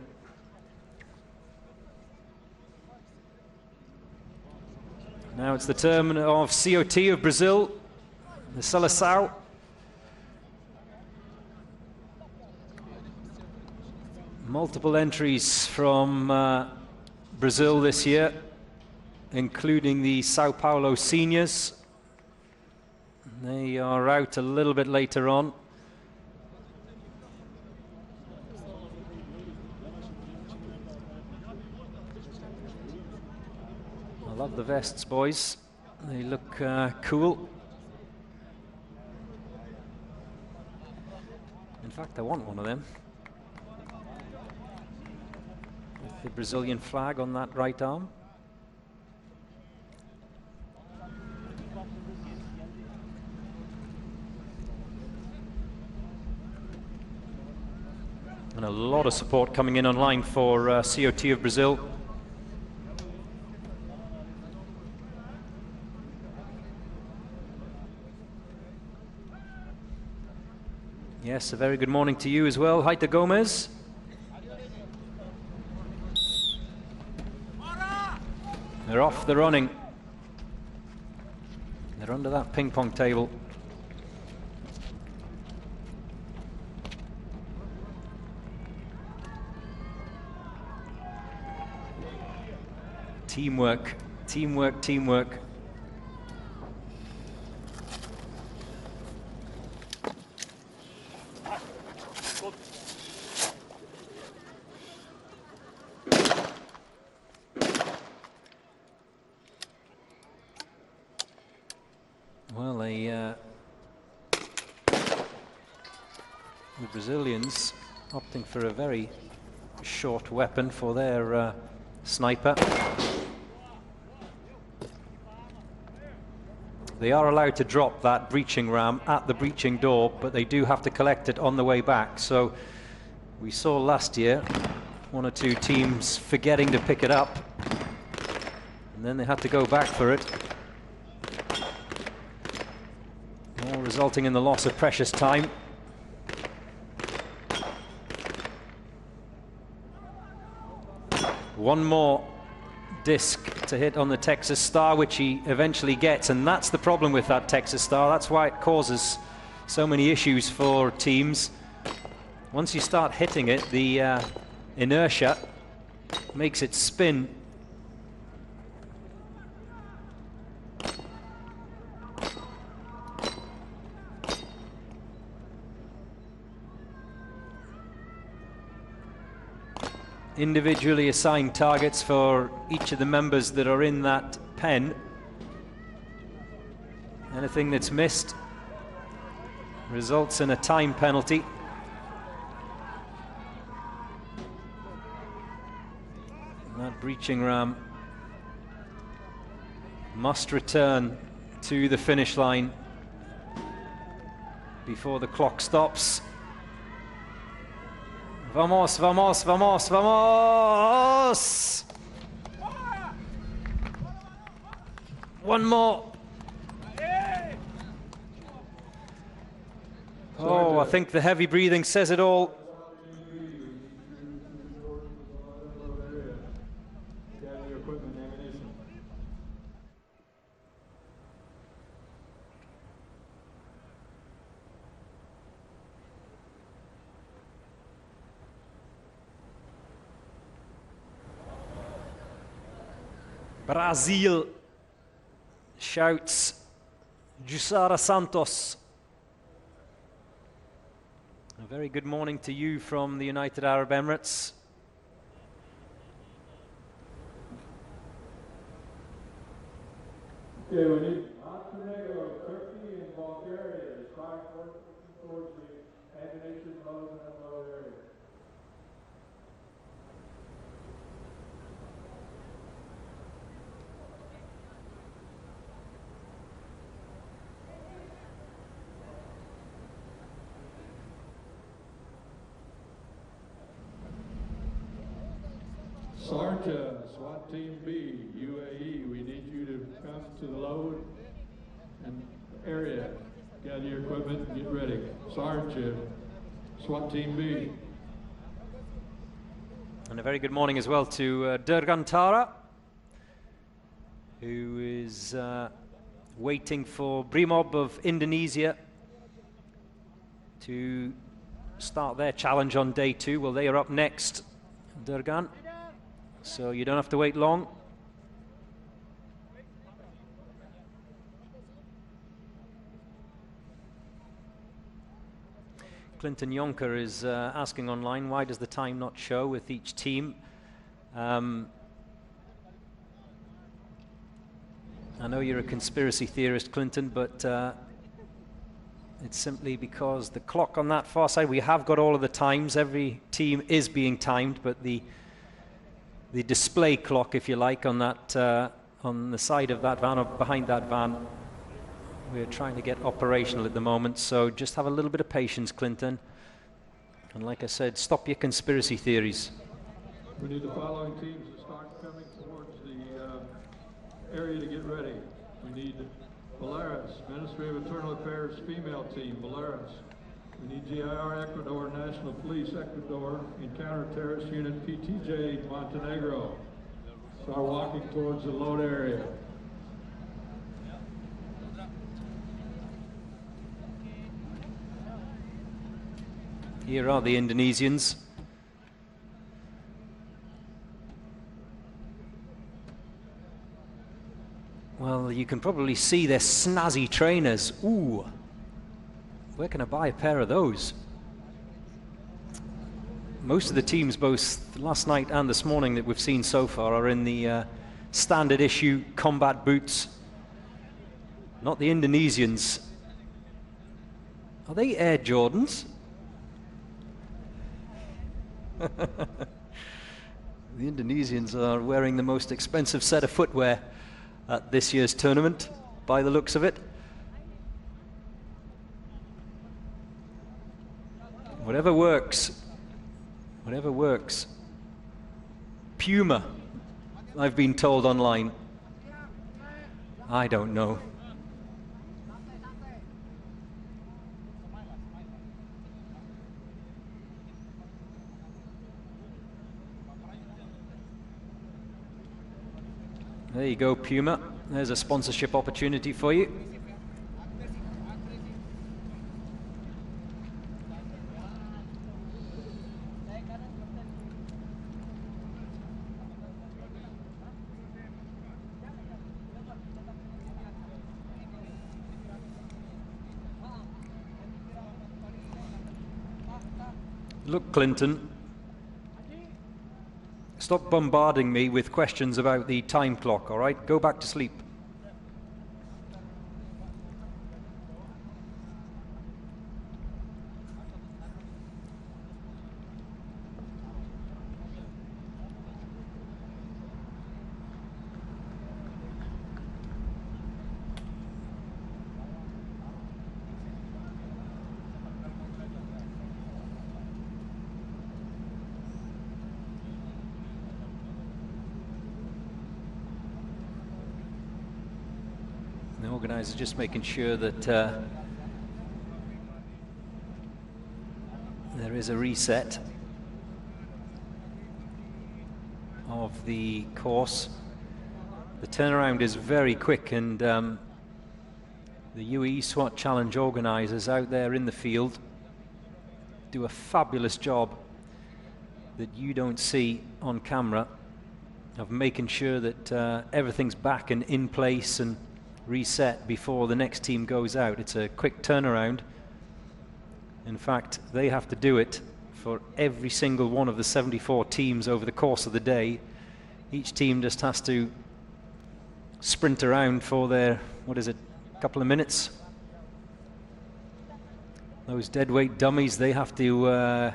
Now it's the turn of COT of Brazil, the Seleção. Multiple entries from Brazil this year, including the Sao Paulo seniors. They are out a little bit later on. I love the vests, boys. They look cool. In fact, I want one of them. With the Brazilian flag on that right arm. And a lot of support coming in online for COT of Brazil. Yes, a very good morning to you as well. Hi to Gomez. They're off the running. They're under that ping pong table. Teamwork, teamwork, teamwork. Well, the Brazilians opting for a very short weapon for their sniper. They are allowed to drop that breaching ram at the breaching door, but they do have to collect it on the way back. So we saw last year one or two teams forgetting to pick it up, and then they had to go back for it. all resulting in the loss of precious time. One more disc to hit on the Texas Star, which he eventually gets, and that's the problem with that Texas Star. That's why it causes so many issues for teams. Once you start hitting it, the inertia makes it spin. Individually assigned targets for each of the members that are in that pen. Anything that's missed results in a time penalty. And that breaching ram must return to the finish line before the clock stops. Vamos, vamos, vamos, vamos! One more. Oh, I think the heavy breathing says it all. Brazil shouts Jussara Santos. A very good morning to you from the United Arab Emirates. Okay, we need Montenegro, Turkey, and Bulgaria to strike towards the ammunition load in that low area. Sarja, SWAT Team B, UAE, we need you to come to the load and area. Gather your equipment and get ready. Sarja, SWAT Team B. And a very good morning as well to Dirgantara, who is waiting for Brimob of Indonesia to start their challenge on day 2. Well, they are up next, Durgan. So you don't have to wait long. Clinton Yonker is asking online, why does the time not show with each team? I know you're a conspiracy theorist, Clinton, but it's simply because the clock on that far side, we have got all of the times. Every team is being timed, but the display clock, if you like, on that on the side of that van or behind that van, we're trying to get operational at the moment. So just have a little bit of patience, Clinton. And like I said, stop your conspiracy theories. We need the following teams to start coming towards the area to get ready. We need Belarus, Ministry of Internal Affairs female team, Belarus. We need GIR Ecuador, National Police Ecuador, and Counter-Terrorist Unit PTJ Montenegro. Start walking towards the load area. Here are the Indonesians. Well, you can probably see their snazzy trainers. Ooh. Where can I buy a pair of those? Most of the teams, both last night and this morning, that we've seen so far are in the standard issue combat boots. Not the Indonesians. Are they Air Jordans? The Indonesians are wearing the most expensive set of footwear at this year's tournament, by the looks of it. Whatever works. Whatever works. Puma, I've been told online. I don't know. There you go, Puma. There's a sponsorship opportunity for you. Look, Clinton, stop bombarding me with questions about the time clock, all right? Go back to sleep. The organizer just making sure that there is a reset of the course. The turnaround is very quick, and the Uae Swat Challenge organizers out there in the field do a fabulous job that you don't see on camera of making sure that everything's back and in place and reset before the next team goes out. It's a quick turnaround. In fact, they have to do it for every single one of the 74 teams over the course of the day. Each team just has to sprint around for their, what is it, couple of minutes. Those deadweight dummies, they have to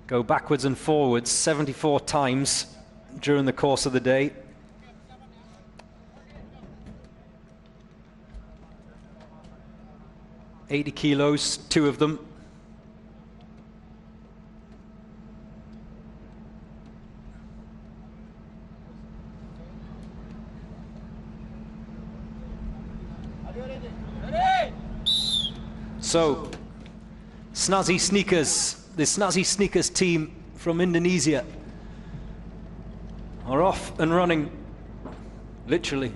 go backwards and forwards 74 times during the course of the day. $80 kilos, 2 of them. So, Snazzy Sneakers, the Snazzy Sneakers team from Indonesia are off and running, literally.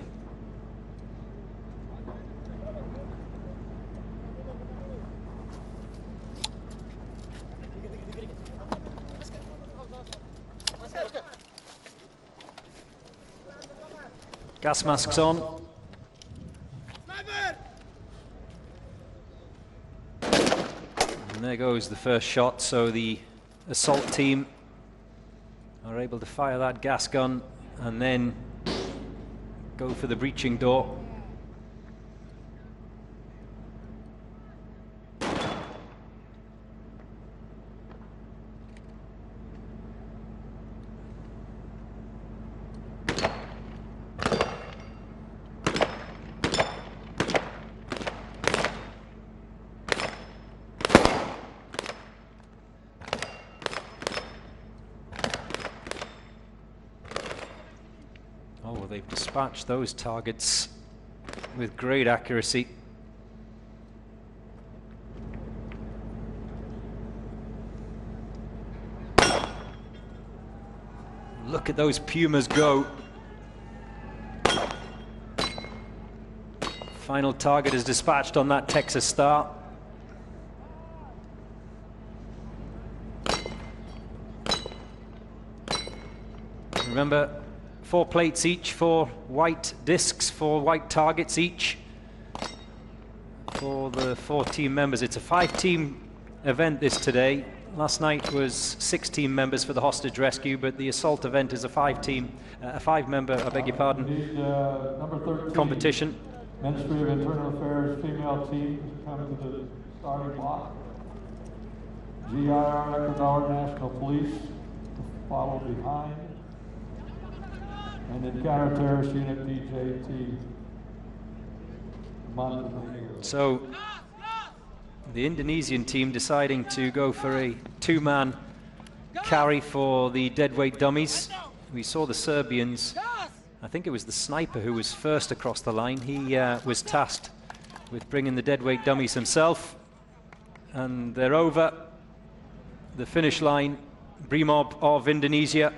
Gas masks on. And there goes the first shot. So the assault team are able to fire that gas gun and then go for the breaching door. Oh, they've dispatched those targets with great accuracy. Look at those Pumas go. Final target is dispatched on that Texas Star. Remember, 4 plates each, 4 white discs, 4 white targets each for the 4 team members. It's a 5-team event this today. Last night was 6 team members for the hostage rescue, but the assault event is a 5-member, I beg your pardon, Number 13, competition. Ministry of Internal Affairs female team to come to the starting block. GIR Ecuador National Police to follow behind. And then counter-terrorist unit DJT. Montenegro. So the Indonesian team deciding to go for a 2-man carry for the deadweight dummies. We saw the Serbians, I think it was the sniper who was first across the line. He was tasked with bringing the deadweight dummies himself. And they're over the finish line. Brimob of Indonesia.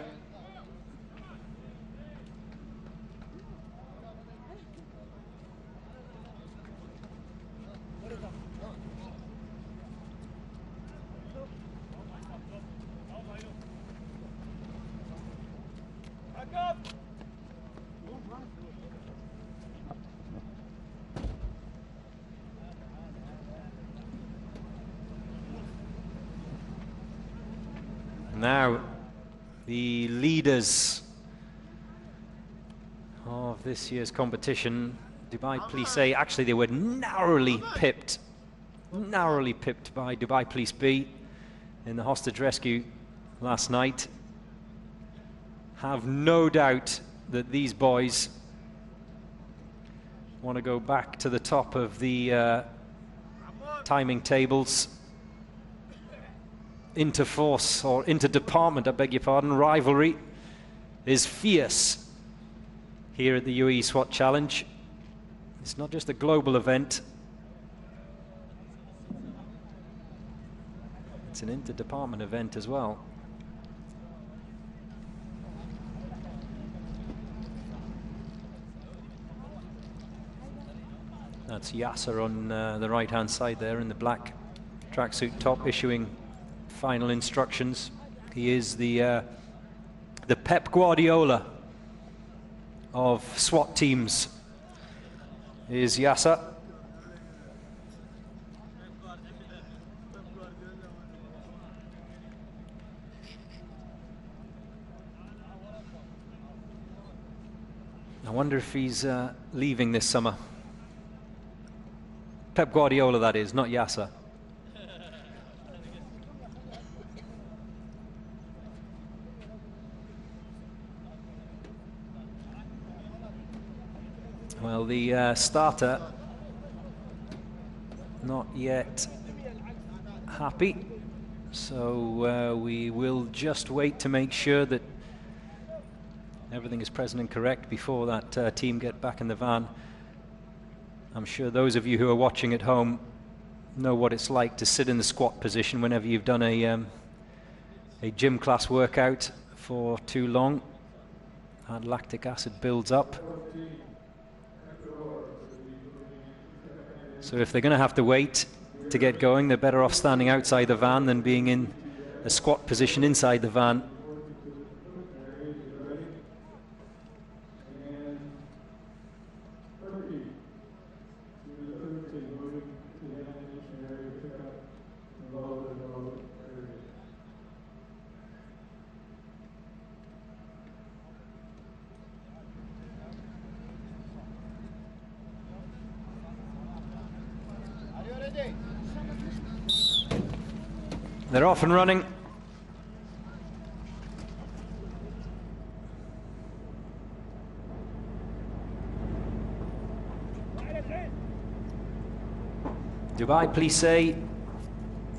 Now, the leaders of this year's competition, Dubai Police A, actually they were narrowly pipped by Dubai Police B in the hostage rescue last night. Have no doubt that these boys want to go back to the top of the timing tables. Inter-force, or inter-department, I beg your pardon, rivalry is fierce here at the Uae Swat Challenge. It's not just a global event, it's an inter-department event as well. That's Yasser on the right-hand side there in the black tracksuit top, issuing final instructions. He is the Pep Guardiola of SWAT teams, is Yasser. I wonder if he's leaving this summer. Pep Guardiola, that is, not Yasser. Well, the starter not yet happy, so we will just wait to make sure that everything is present and correct before that team get back in the van. I'm sure those of you who are watching at home know what it's like to sit in the squat position whenever you've done a gym class workout for too long. And lactic acid builds up. So if they're going to have to wait to get going, they're better off standing outside the van than being in a squat position inside the van. They're off and running. Dubai Police A,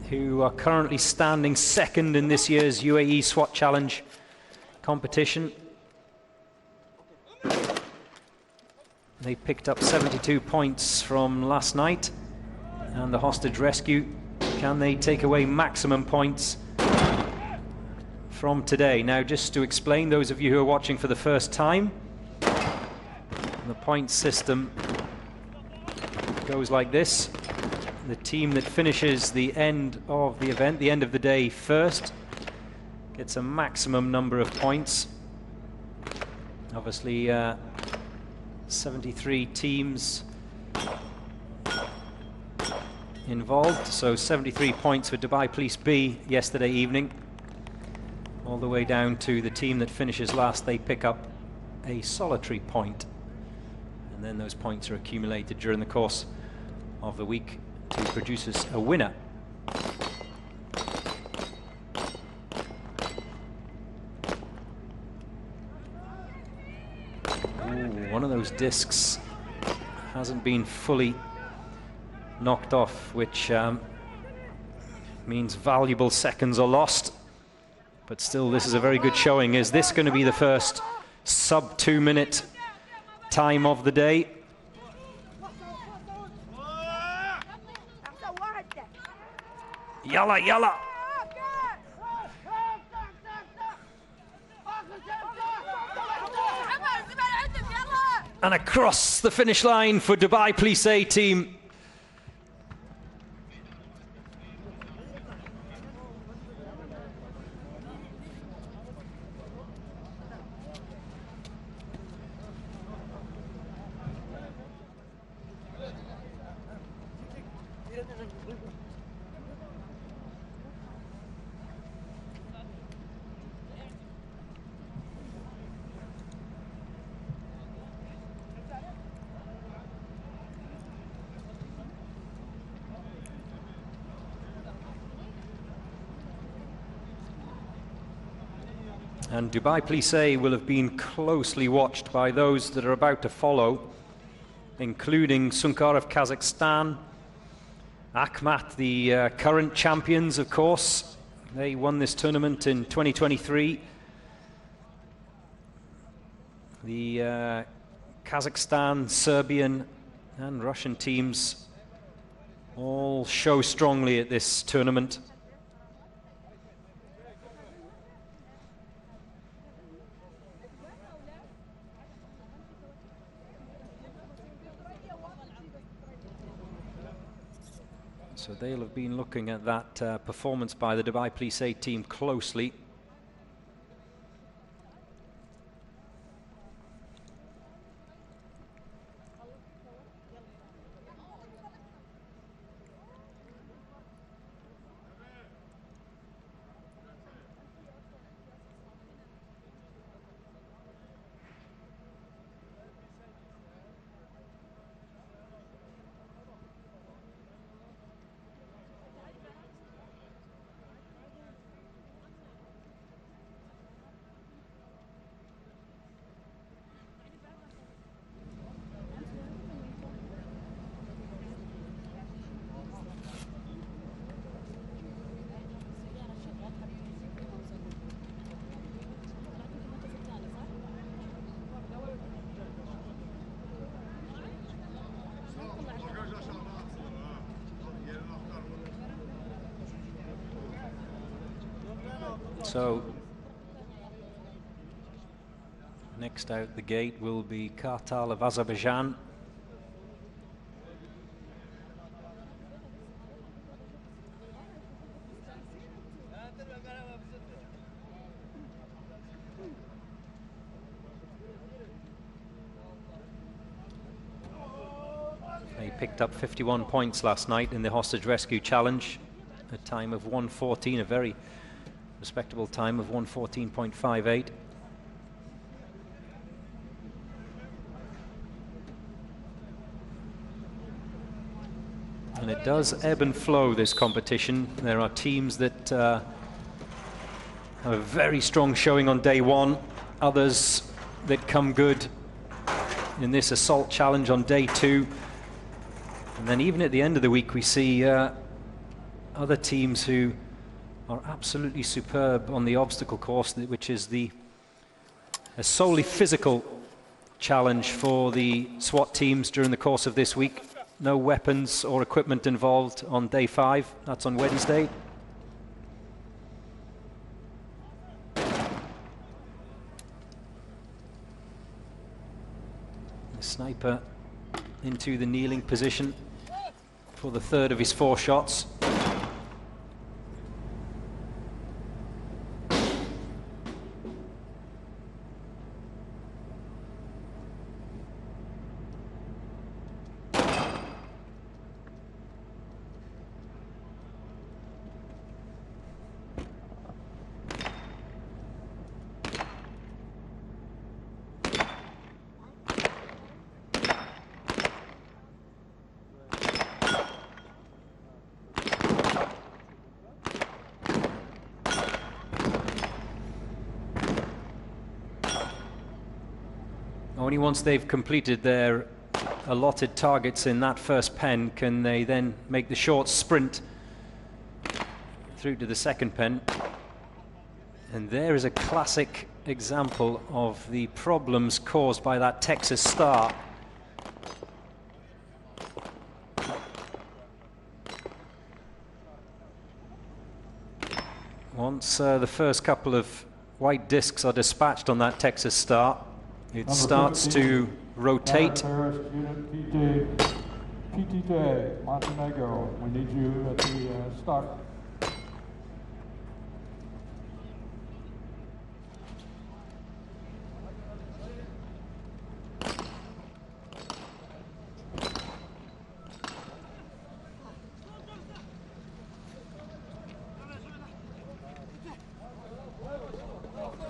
who are currently standing second in this year's UAE SWAT Challenge competition. They picked up 72 points from last night and the hostage rescue. Can they take away maximum points from today? Now, just to explain, those of you who are watching for the first time, the point system goes like this. The team that finishes the end of the event, the end of the day first, gets a maximum number of points. Obviously, 73 teams involved, so 73 points for Dubai Police B yesterday evening, all the way down to the team that finishes last. They pick up a solitary point, and then those points are accumulated during the course of the week to produce us a winner. Ooh, one of those discs hasn't been fully knocked off, which means valuable seconds are lost. But still, this is a very good showing. Is this going to be the first sub 2 minute time of the day? Yalla, yalla. And across the finish line for Dubai Police A team. And Dubai Plissé will have been closely watched by those that are about to follow, including Sunkar of Kazakhstan, Akhmat, the current champions, of course. They won this tournament in 2023. The Kazakhstan, Serbian and Russian teams all show strongly at this tournament. So they'll have been looking at that performance by the Dubai Plissé team closely. So next out the gate will be Kartal of Azerbaijan. They picked up 51 points last night in the hostage rescue challenge, a time of 1:14, a very respectable time of 1:14.58. And it does ebb and flow, this competition. There are teams that have a very strong showing on day one, others that come good in this assault challenge on day two. And then even at the end of the week we see other teams who are absolutely superb on the obstacle course, which is a solely physical challenge for the SWAT teams during the course of this week. No weapons or equipment involved on day 5. That's on Wednesday. The sniper into the kneeling position for the third of his 4 shots. Only once they've completed their allotted targets in that first pen can they then make the short sprint through to the second pen. And there is a classic example of the problems caused by that Texas star. Once the first couple of white discs are dispatched on that Texas star, it starts to rotate. PTJ, Montenegro, we need you at the start.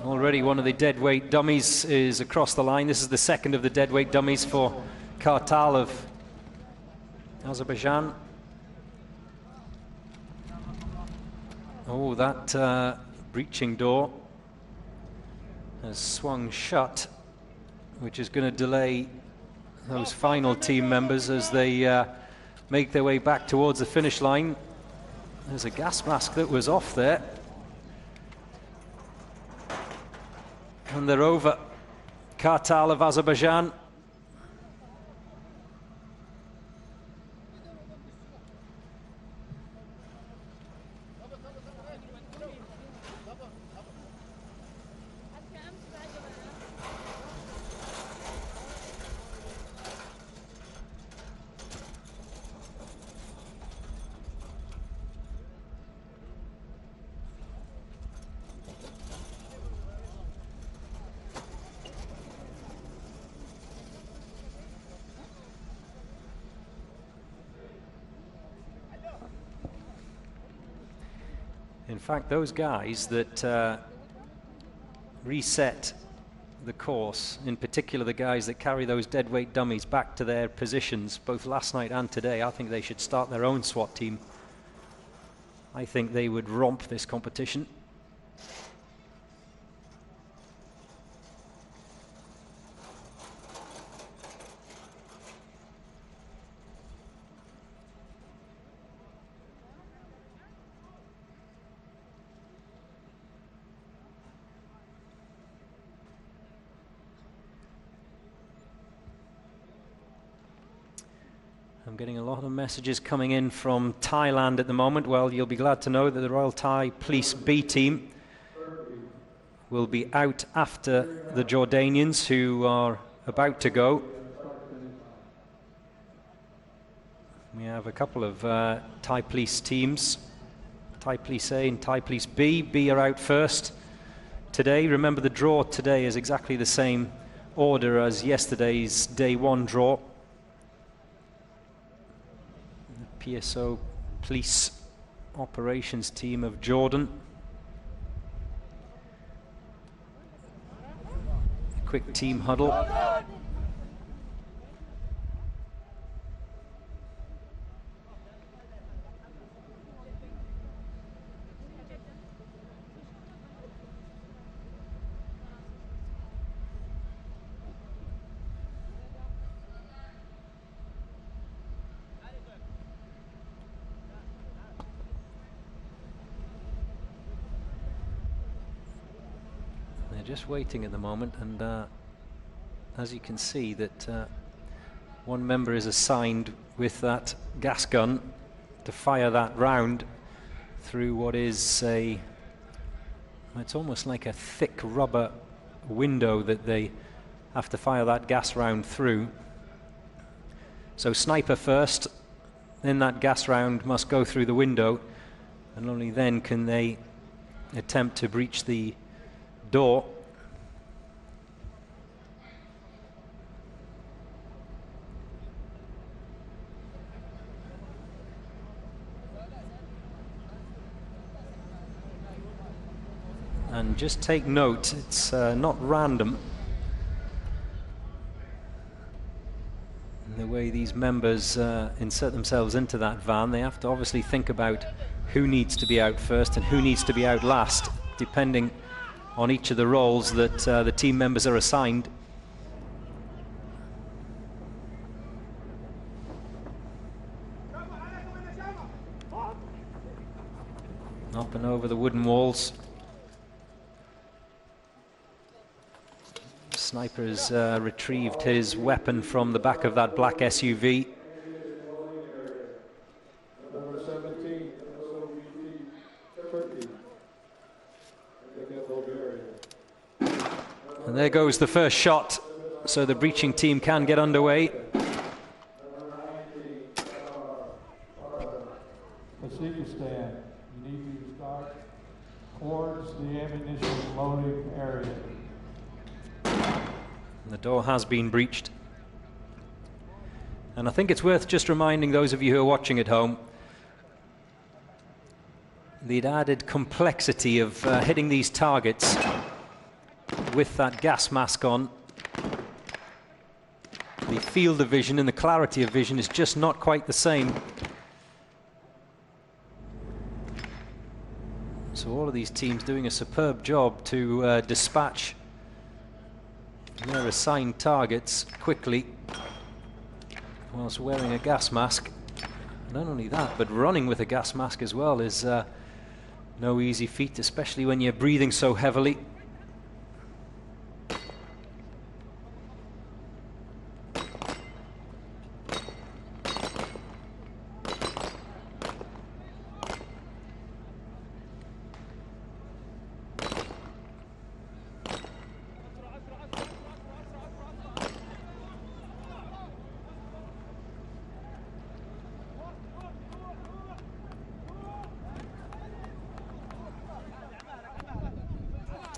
Already one of the deadweight dummies is across the line. This is the second of the deadweight dummies for Kartal of Azerbaijan. Oh, that breaching door has swung shut, which is going to delay those final team members as they make their way back towards the finish line. There's a gas mask that was off there. And they're over. Kartal of Azerbaijan. In fact, those guys that reset the course, in particular the guys that carry those deadweight dummies back to their positions, both last night and today, I think they should start their own SWAT team. I think they would romp this competition. I'm getting a lot of messages coming in from Thailand at the moment. Well, you'll be glad to know that the Royal Thai Police B team will be out after the Jordanians, who are about to go. We have a couple of Thai Police teams, Thai Police A and Thai Police B. B are out first today. Remember, the draw today is exactly the same order as yesterday's day one draw. PSO Police Operations Team of Jordan. A quick team huddle. Just waiting at the moment, and as you can see that one member is assigned with that gas gun to fire that round through what is it's almost like a thick rubber window that they have to fire that gas round through. So sniper first, then that gas round must go through the window, and only then can they attempt to breach the door. And just take note, it's not random in the way these members insert themselves into that van. They have to obviously think about who needs to be out first and who needs to be out last, depending on each of the roles that the team members are assigned. Up and over the wooden walls. Sniper has retrieved his weapon from the back of that black SUV. Number 17, Turkey. And there goes the first shot, so the breaching team can get underway. Tajikistan, you need to start towards the ammunition loading area. The door has been breached. And I think it's worth just reminding those of you who are watching at home the added complexity of hitting these targets with that gas mask on. The field of vision and the clarity of vision is just not quite the same. So all of these teams doing a superb job to dispatch They're assigned targets quickly whilst wearing a gas mask. Not only that, but running with a gas mask as well is no easy feat, especially when you're breathing so heavily.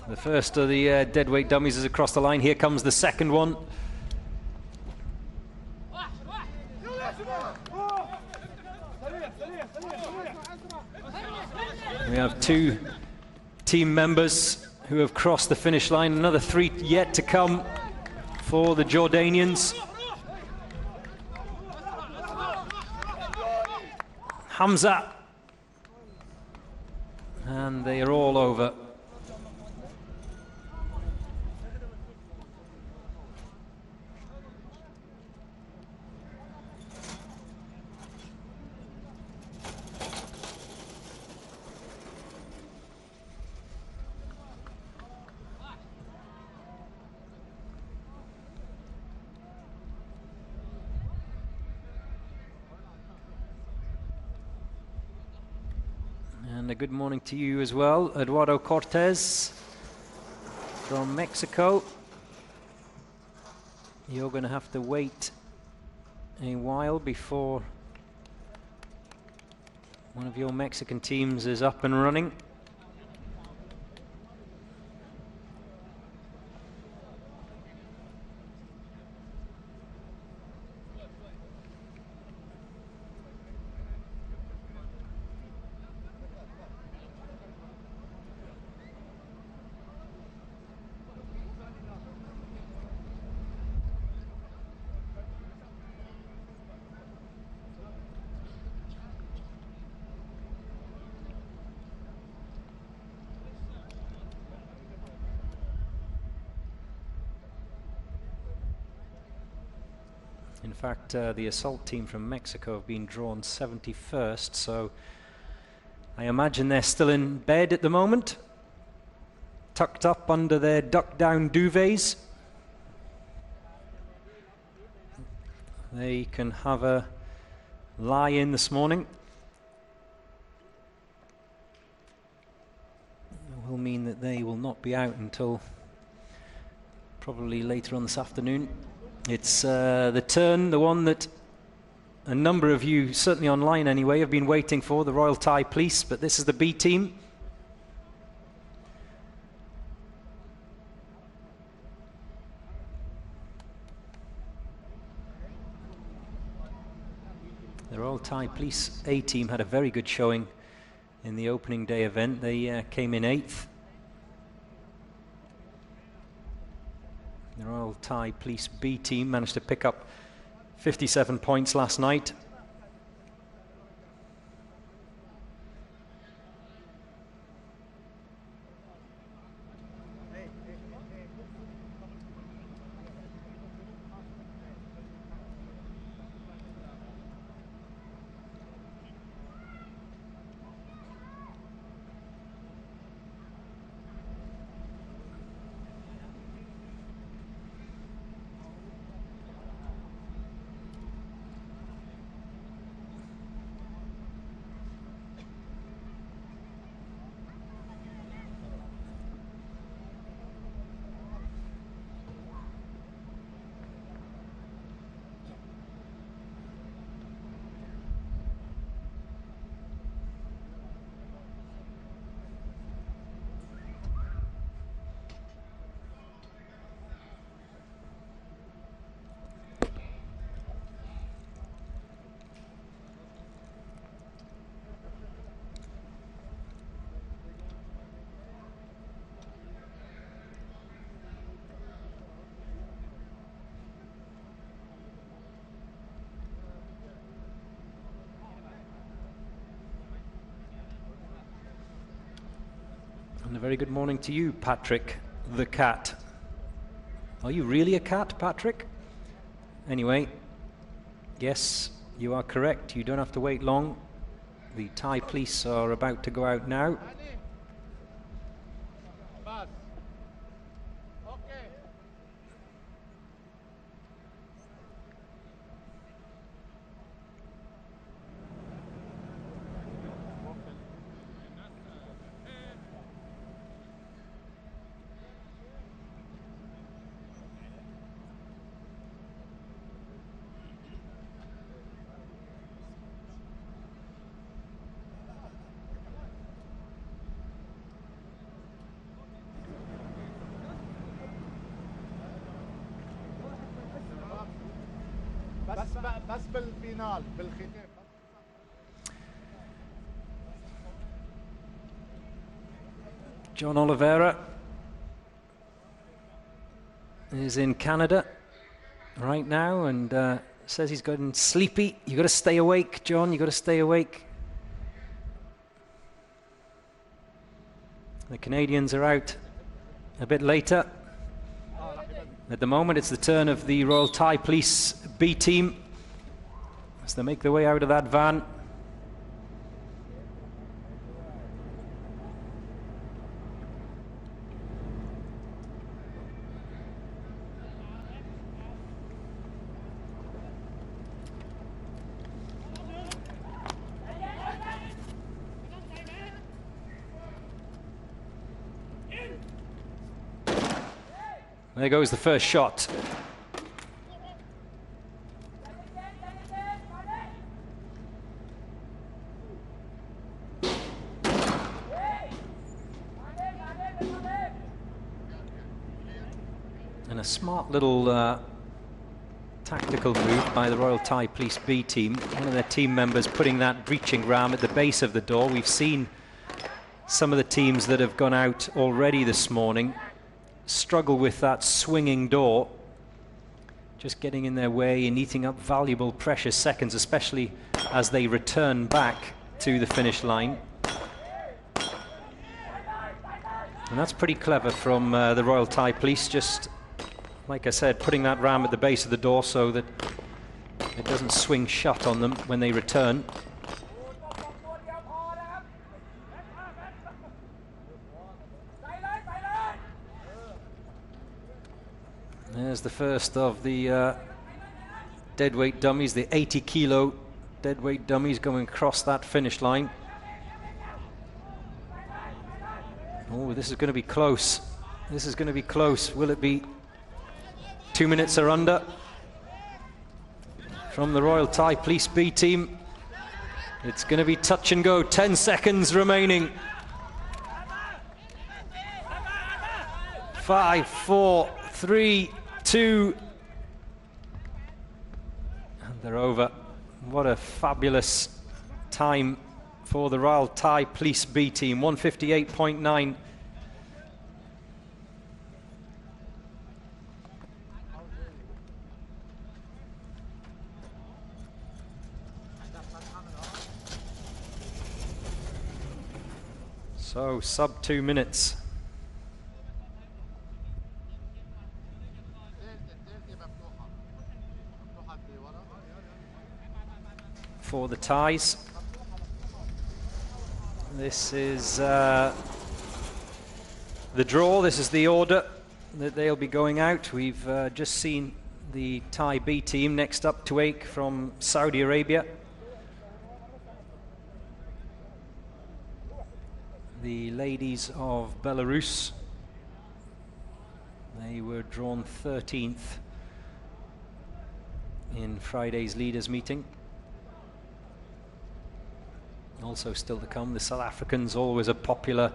The first of the deadweight dummies is across the line. Here comes the second one. We have 2 team members who have crossed the finish line. Another 3 yet to come for the Jordanians. Hamza. And they are all over. And a good morning to you as well, Eduardo Cortez from Mexico. You're going to have to wait a while before one of your Mexican teams is up and running. In fact, the assault team from Mexico have been drawn 71st, so I imagine they're still in bed at the moment, tucked up under their duck-down duvets. They can have a lie-in this morning. It will mean that they will not be out until probably later on this afternoon. It's the turn, the one that a number of you, certainly online anyway, have been waiting for, the Royal Thai Police, but this is the B team. The Royal Thai Police A team had a very good showing in the opening day event. They came in 8th. The Royal Thai Police B team managed to pick up 57 points last night. And a very good morning to you, Patrick the Cat. Are you really a cat, Patrick? Anyway, yes, you are correct. You don't have to wait long. The Thai police are about to go out now. بس بالفينال بالختام. John Oliveira is in Canada right now and says he's gotten sleepy. You've got to stay awake, John. You've got to stay awake. The Canadians are out a bit later. At the moment, it's the turn of the Royal Thai Police B team as they make their way out of that van. There goes the first shot. And a smart little tactical move by the Royal Thai Police B team. One of their team members putting that breaching ram at the base of the door. We've seen some of the teams that have gone out already this morning struggle with that swinging door, just getting in their way and eating up valuable precious seconds, especially as they return back to the finish line. And that's pretty clever from the Royal Thai Police, just like I said, putting that ram at the base of the door so that it doesn't swing shut on them when they return. There's the first of the deadweight dummies, the 80-kilo deadweight dummies going across that finish line. Oh, this is going to be close. This is going to be close. Will it be 2 minutes or under from the Royal Thai Police B team? It's going to be touch and go. 10 seconds remaining. 5, 4, 3, 2, and they're over. What a fabulous time for the Royal Thai Police B team, 158.9. So sub 2 minutes. For the Thais. This is the draw. This is the order that they'll be going out. We've just seen the Thai B team next up to Uae from Saudi Arabia. The ladies of Belarus, they were drawn 13th in Friday's leaders meeting. Also still to come, the South Africans, always a popular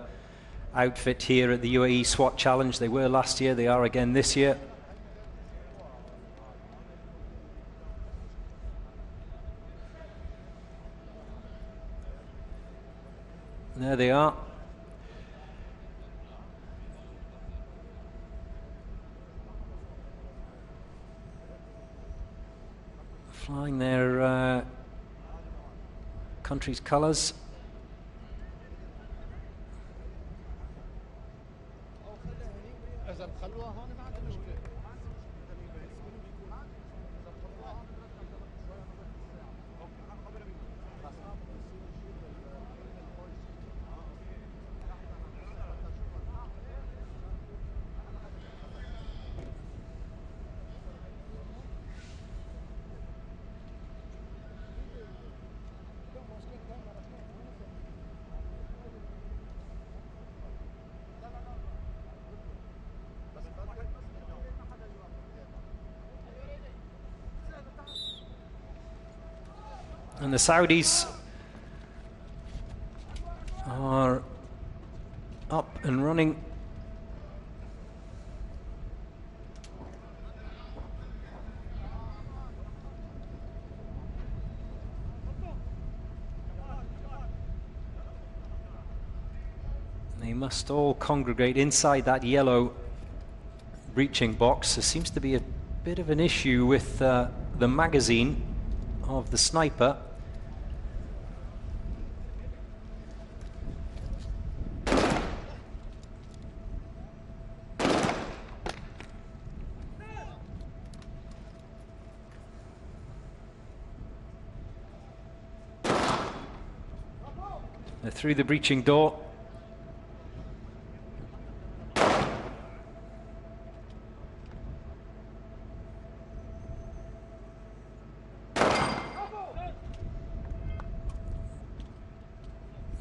outfit here at the Uae Swat Challenge. They were last year, they are again this year. There they are. Flying their country's colours. And the Saudis are up and running. They must all congregate inside that yellow breaching box. There seems to be a bit of an issue with the magazine of the sniper. They're through the breaching door.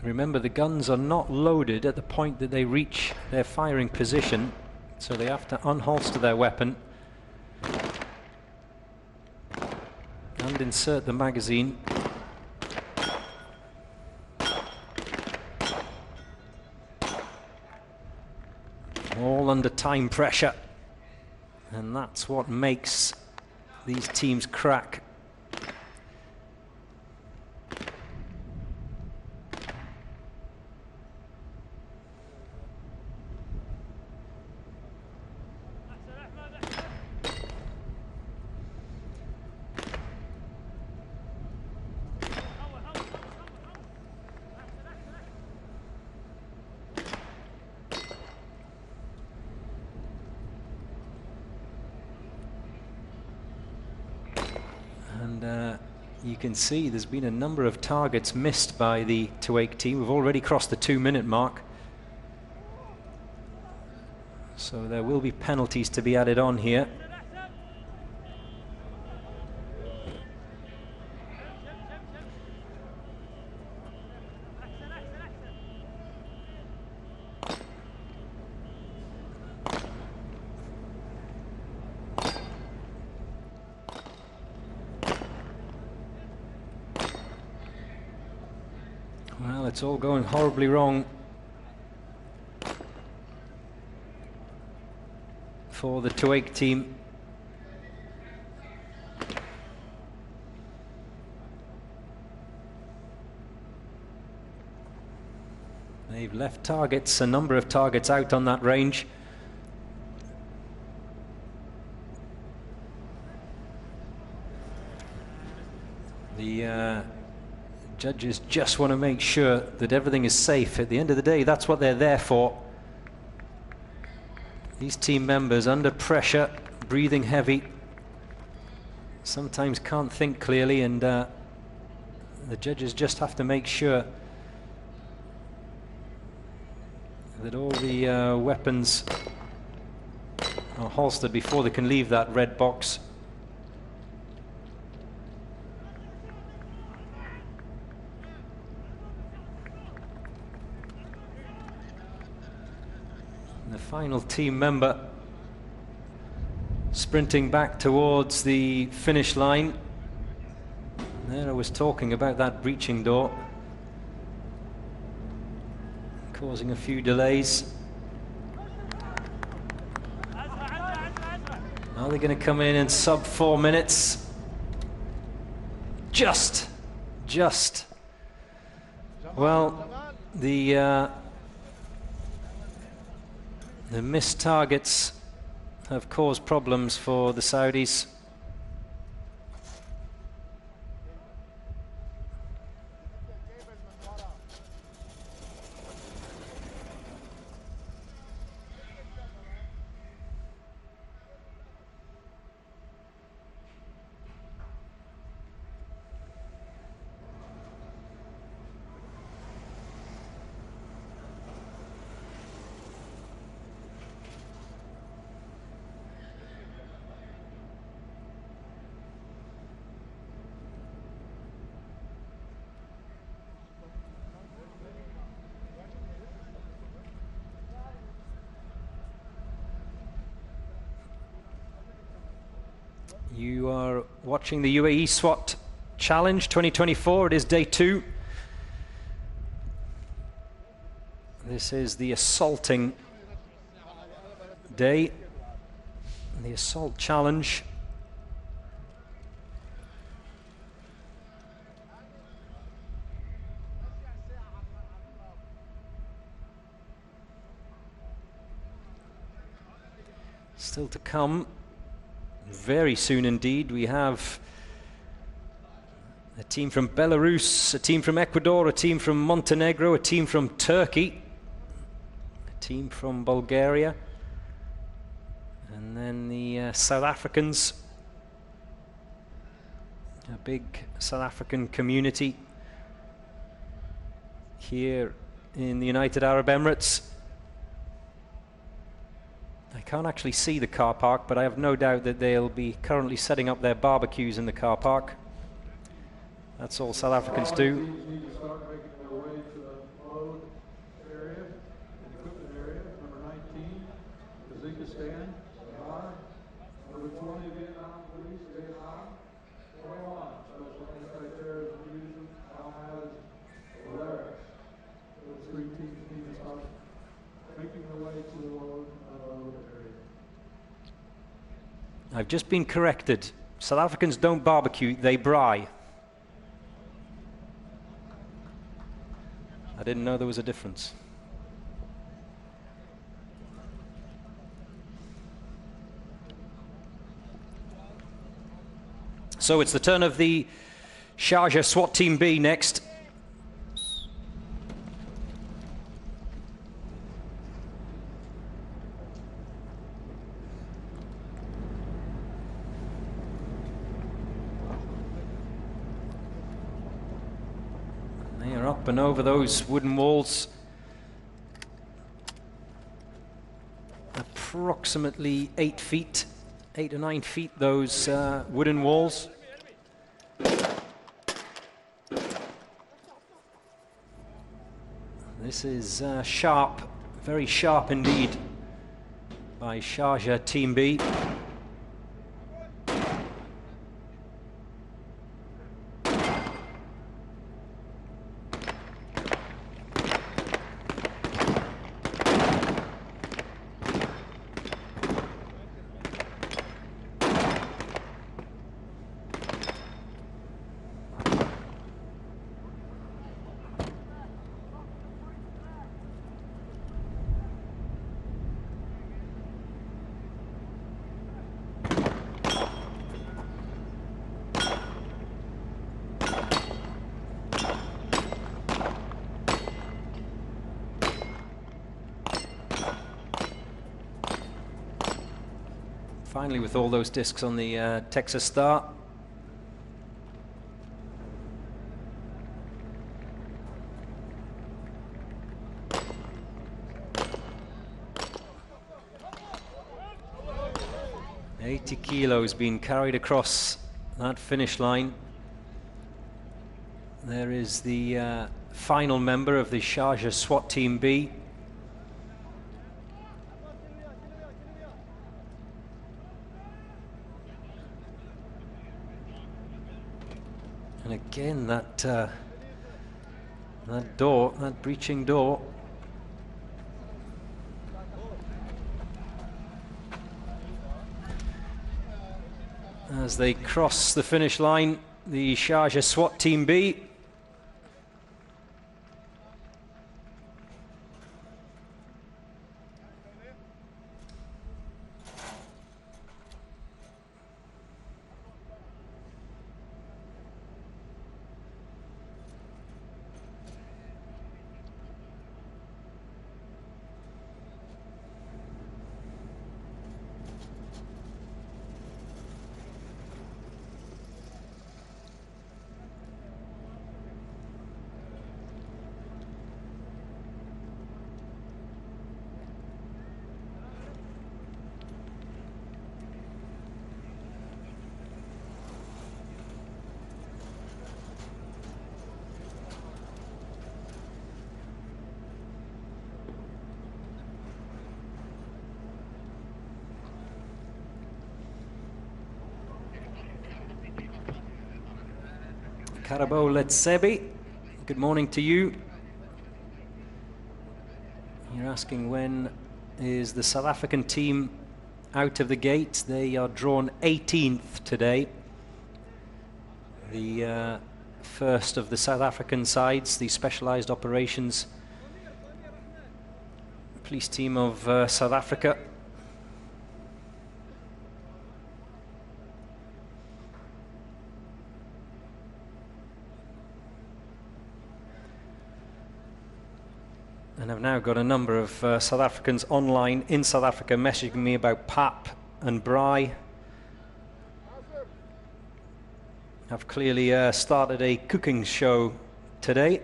Remember, the guns are not loaded at the point that they reach their firing position, so they have to unholster their weapon and insert the magazine. All under time pressure, and that's what makes these teams crack. You can see there's been a number of targets missed by the Uae team. We've already crossed the 2-minute mark, so there will be penalties to be added on here. Well, it's all going horribly wrong for the Uae team. They've left targets, a number of targets out on that range. The judges just want to make sure that everything is safe. At the end of the day, that's what they're there for. These team members under pressure, breathing heavy, sometimes can't think clearly, and the judges just have to make sure that all the weapons are holstered before they can leave that red box. The final team member sprinting back towards the finish line. There I was talking about that breaching door causing a few delays. Are they going to come in sub 4 minutes? Just. Well, the missed targets have caused problems for the Saudis. You are watching the Uae Swat Challenge 2024. It is day 2. This is the assaulting day, the assault challenge. Still to come, very soon indeed. We have a team from Belarus, a team from Ecuador, a team from Montenegro, a team from Turkey, a team from Bulgaria, and then the South Africans, a big South African community here in the United Arab Emirates. I can't actually see the car park, but I have no doubt that they'll be currently setting up their barbecues in the car park. That's all South Africans do. I've just been corrected. South Africans don't barbecue, they braai. I didn't know there was a difference. So it's the turn of the Sharjah SWAT Team B next. Up and over those wooden walls, approximately 8 feet, 8 or 9 feet, those wooden walls. This is sharp, very sharp indeed by Sharjah Team B. Finally, with all those discs on the Texas Star. $80 kilos being carried across that finish line. There is the final member of the Sharjah SWAT Team B. And again, that door, that breaching door. As they cross the finish line, the Sharjah SWAT Team B. Karabo Letsebi, good morning to you. You're asking when is the South African team out of the gate. They are drawn 18th today. The first of the South African sides, the Specialized Operations Police Team of South Africa. And I've now got a number of South Africans online in South Africa messaging me about Pap and Bry. I've clearly started a cooking show today.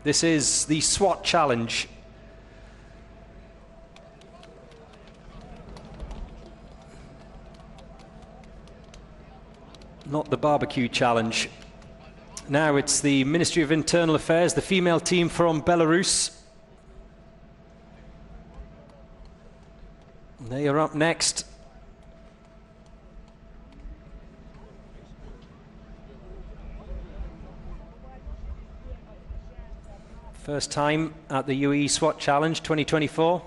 This is the SWAT challenge. Not the barbecue challenge. Now it's the Ministry of Internal Affairs, the female team from Belarus. They are up next. First time at the Uae Swat Challenge 2024.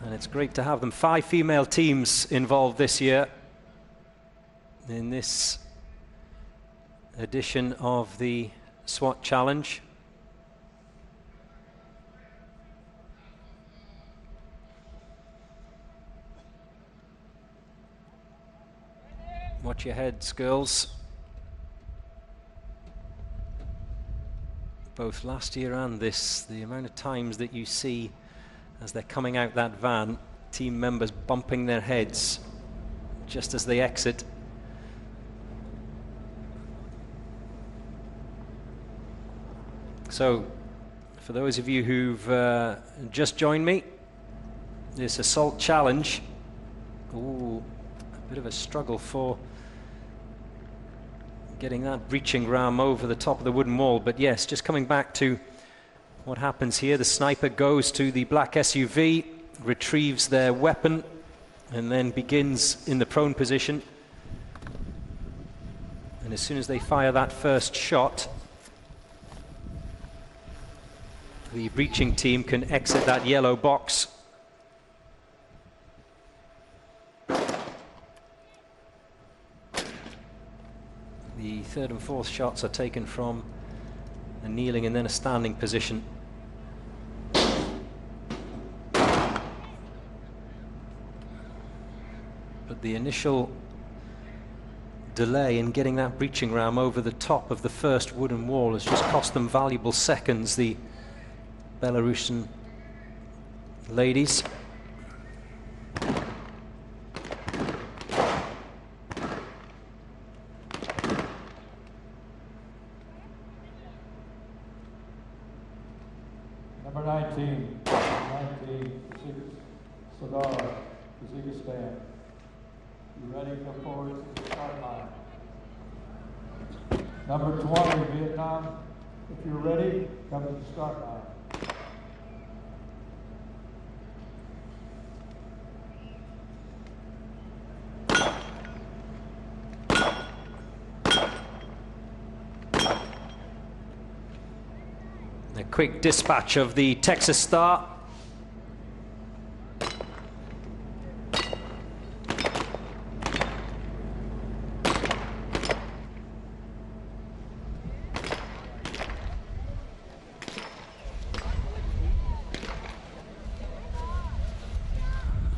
And it's great to have them. 5 female teams involved this year in this edition of the SWAT Challenge. Watch your heads, girls. Both last year and this, the amount of times that you see as they're coming out that van, team members bumping their heads just as they exit. So, for those of you who've just joined me, this assault challenge, ooh, a bit of a struggle for getting that breaching ram over the top of the wooden wall, but yes, just coming back to what happens here, the sniper goes to the black SUV, retrieves their weapon, and then begins in the prone position. And as soon as they fire that first shot, the breaching team can exit that yellow box. The third and fourth shots are taken from a kneeling and then a standing position. But the initial delay in getting that breaching ram over the top of the first wooden wall has just cost them valuable seconds, the Belarusian ladies. Number 19, Sadar, Kazakhstan. You ready? Come forward to the start line. Number 20, Vietnam. If you're ready, come to the start line. A quick dispatch of the Texas Star.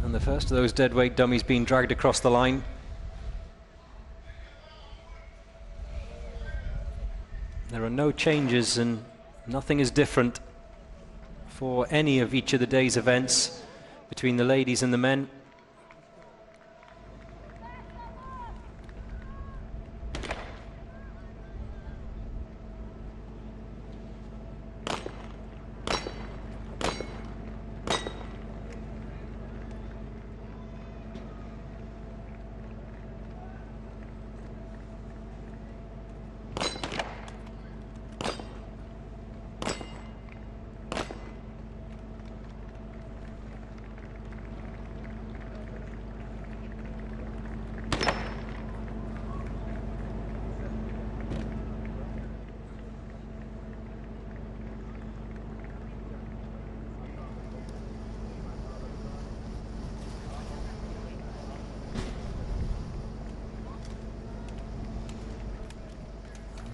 And the first of those deadweight dummies being dragged across the line. There are no changes and nothing is different for any of each of the day's events between the ladies and the men.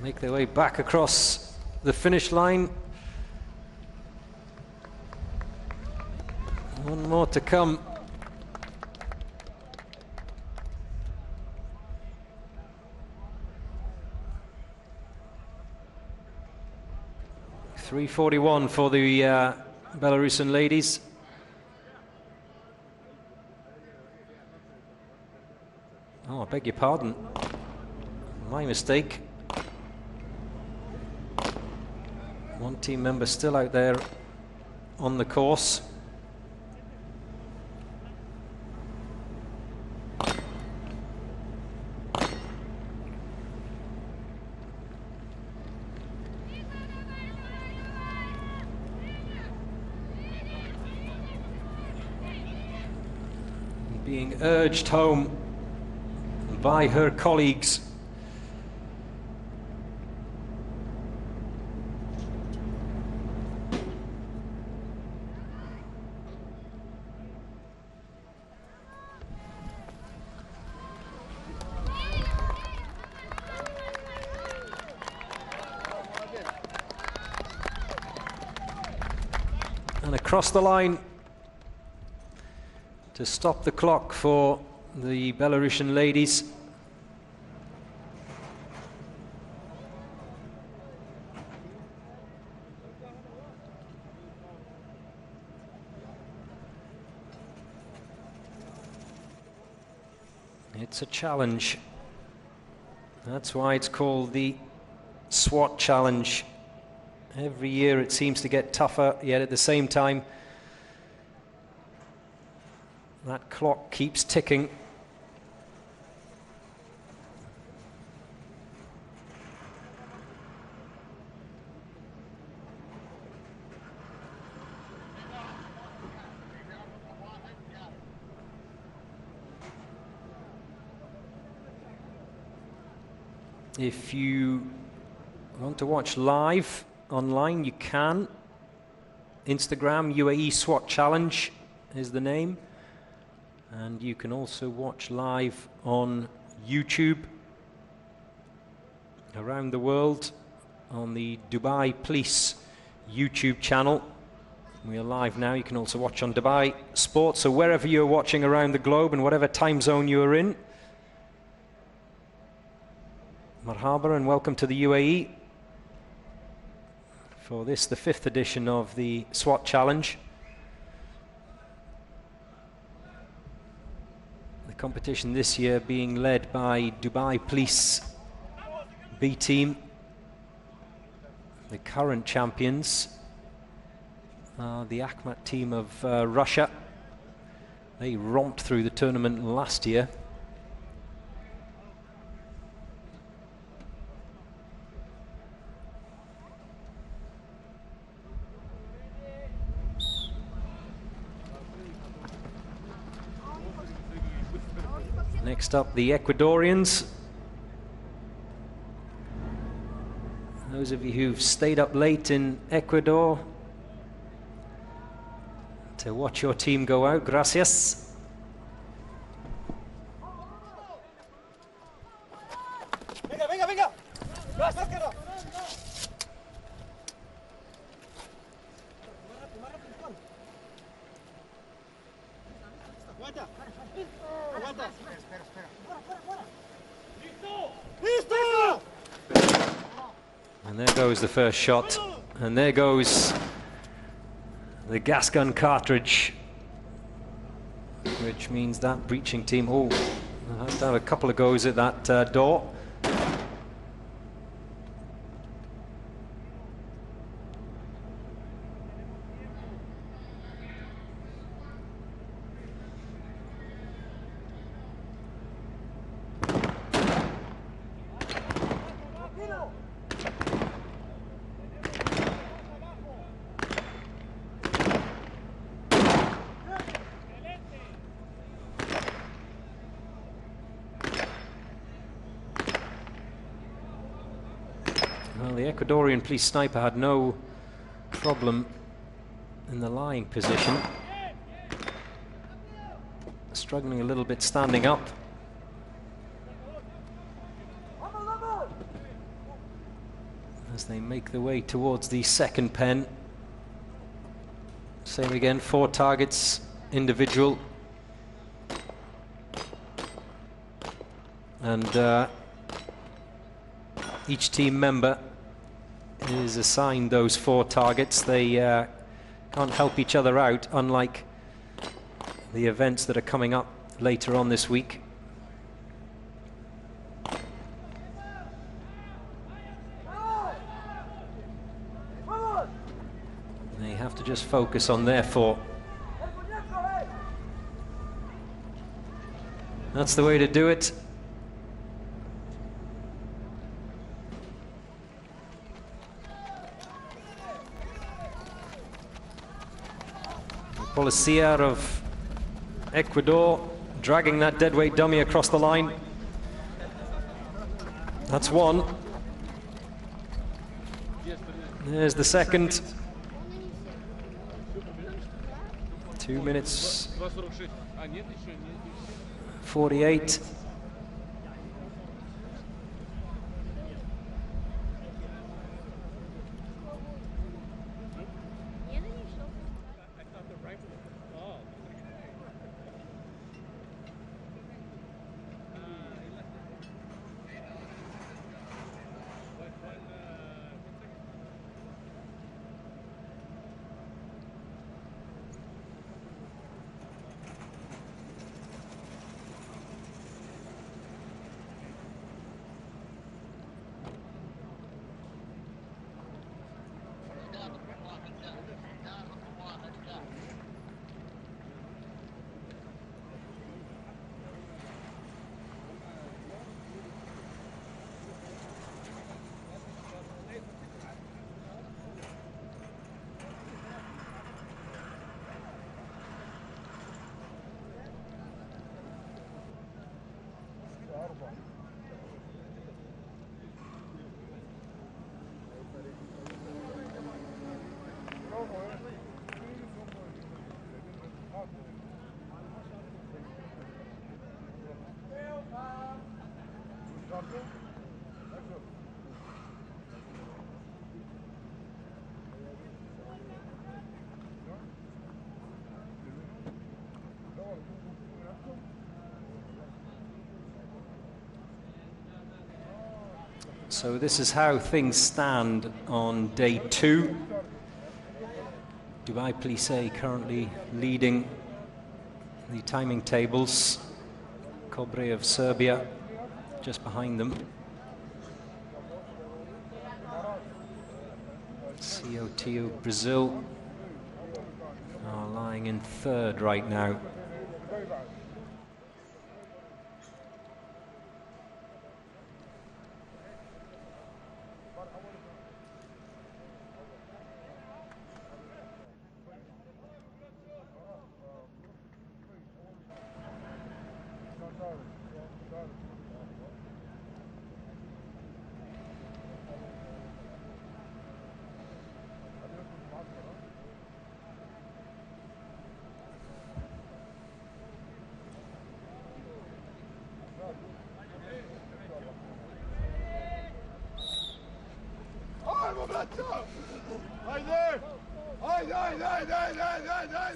make their way back across the finish line. One more to come. .341 for the Belarusian ladies. Oh, I beg your pardon. My mistake. One team member still out there on the course. Being urged home by her colleagues. And across the line to stop the clock for the Belarusian ladies. It's a challenge. That's why it's called the SWAT challenge. Every year it seems to get tougher, yet at the same time that clock keeps ticking. If you want to watch live online, you can. Instagram, Uae Swat Challenge is the name. And you can also watch live on YouTube around the world on the Dubai Police YouTube channel. We are live now. You can also watch on Dubai Sports. So wherever you're watching around the globe and whatever time zone you're in, marhaba and welcome to the UAE for this, the 5th edition of the SWAT Challenge. The competition this year being led by Dubai Police B team. The current champions are the Akhmat team of Russia. They romped through the tournament last year. Next up, the Ecuadorians. Those of you who've stayed up late in Ecuador to watch your team go out, gracias. Venga, venga, venga. Aguanta. Aguanta. Listo. And there goes the first shot. And there goes the gas gun cartridge, which means that breaching team, oh, has to have a couple of goes at that door. Well, the Ecuadorian police sniper had no problem in the lying position. Struggling a little bit standing up. as they make their way towards the second pen. Same again, 4 targets individual. And each team member is assigned those 4 targets. They can't help each other out, unlike the events that are coming up later on this week. They have to just focus on their 4. That's the way to do it. Policía of Ecuador dragging that deadweight dummy across the line. That's 1. There's the second. 2 minutes 48. So this is how things stand on day 2. Dubai Plissé currently leading the timing tables. Cobre of Serbia just behind them. COT of Brazil are lying in 3rd right now.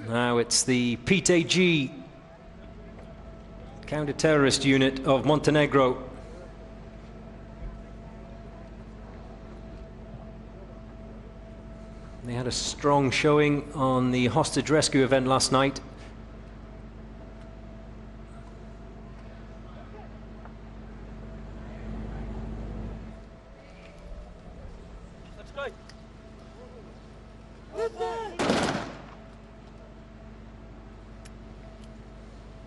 Now it's the PTG counter-terrorist unit of Montenegro. They had a strong showing on the hostage rescue event last night.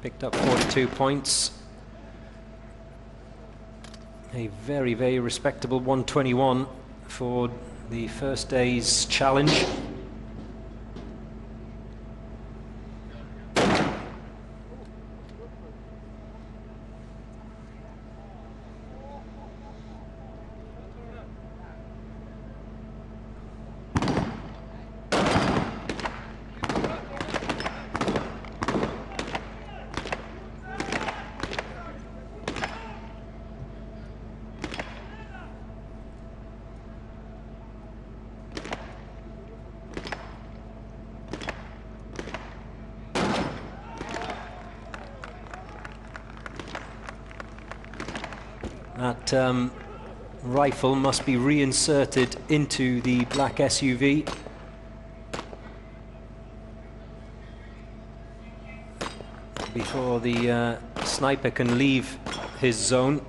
Picked up 42 points. A very, very respectable 121 for the first day's challenge. That rifle must be reinserted into the black SUV. Before the sniper can leave his zone.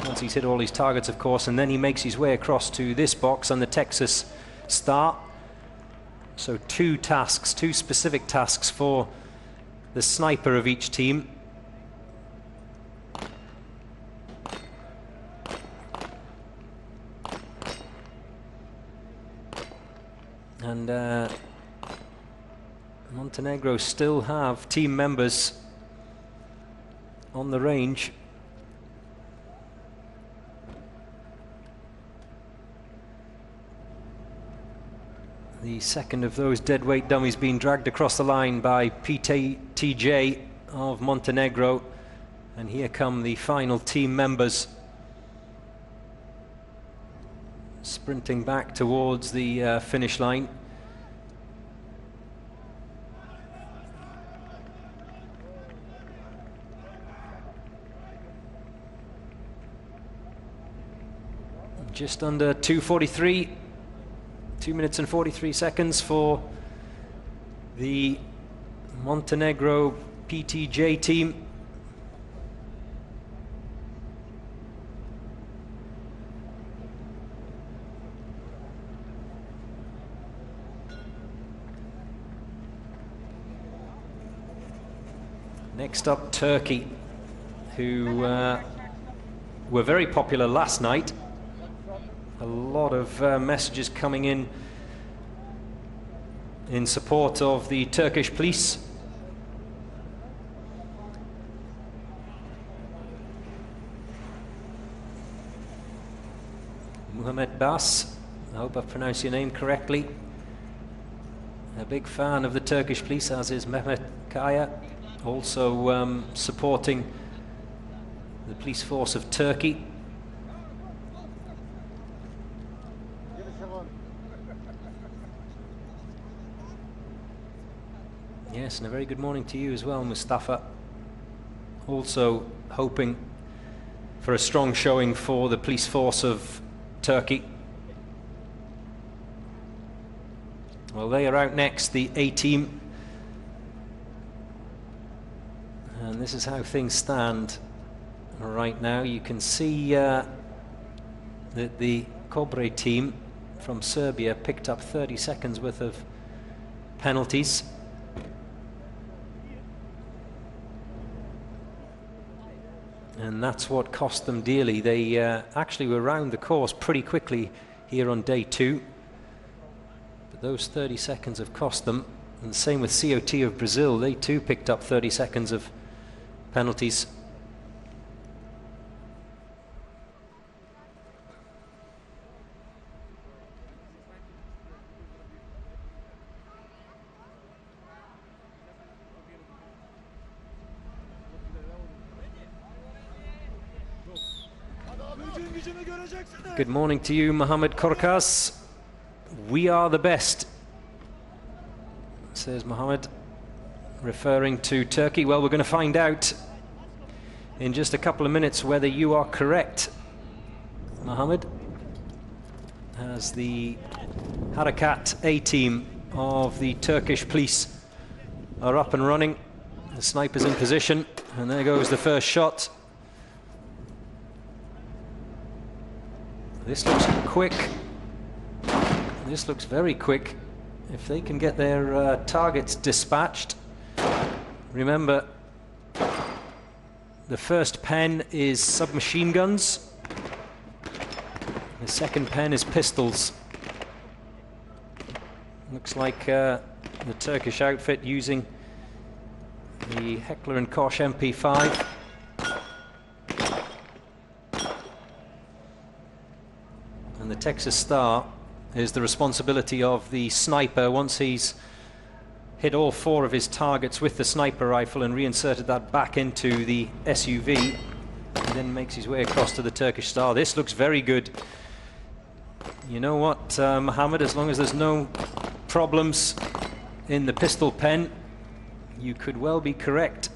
Once he's hit all his targets, of course, and then he makes his way across to this box on the Texas Star. So two specific tasks for the sniper of each team. And Montenegro still have team members on the range. The second of those deadweight dummies being dragged across the line by PTJ of Montenegro. And here come the final team members sprinting back towards the finish line. Just under 2:43. 2 minutes and 43 seconds for the Montenegro PTJ team. Next up, Turkey, who were very popular last night. A lot of messages coming in support of the Turkish police. Muhammed Bas, I hope I've pronounced your name correctly. A big fan of the Turkish police, as is Mehmet Kaya, also supporting the police force of Turkey. Yes, and a very good morning to you as well, Mustafa. Also hoping for a strong showing for the police force of Turkey. Well, they are out next, the A team. And this is how things stand right now. You can see that the Kobre team from Serbia picked up 30 seconds worth of penalties. And that's what cost them dearly. They actually were round the course pretty quickly here on day 2. But those 30 seconds have cost them. And the same with COT of Brazil. They too picked up 30 seconds of penalties. Good morning to you, Mohammed Korkas. We are the best, says Mohammed, referring to Turkey. Well, we're going to find out in just a couple of minutes whether you are correct, Mohammed, as the Harakat A team of the Turkish police are up and running. The sniper's in position, and there goes the first shot. This looks quick. This looks very quick. If they can get their targets dispatched. Remember, the first pen is submachine guns. The second pen is pistols. Looks like the Turkish outfit using the Heckler & Koch MP5. And the Texas Star is the responsibility of the sniper. Once he's hit all 4 of his targets with the sniper rifle and reinserted that back into the SUV, he then makes his way across to the Turkish Star. This looks very good. You know what, Mohammed, as long as there's no problems in the pistol pen, you could well be correct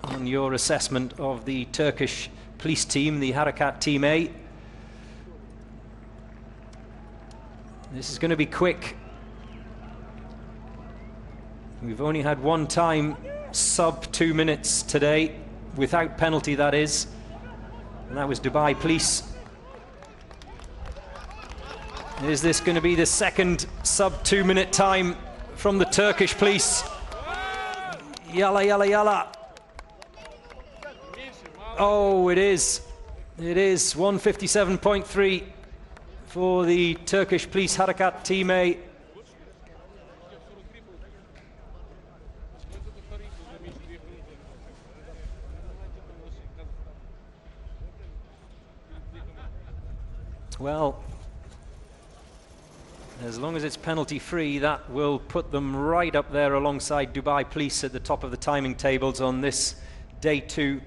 on your assessment of the Turkish police team, the Harakat Team A. This is going to be quick. We've only had one time sub 2 minutes today, without penalty that is, and that was Dubai Police. Is this going to be the second sub 2 minute time from the Turkish police? Yalla, yalla, yalla. Oh, it is. It is 157.3 for the Turkish police Harakat Team A. Well, as long as it's penalty free, that will put them right up there alongside Dubai Police at the top of the timing tables on this day 2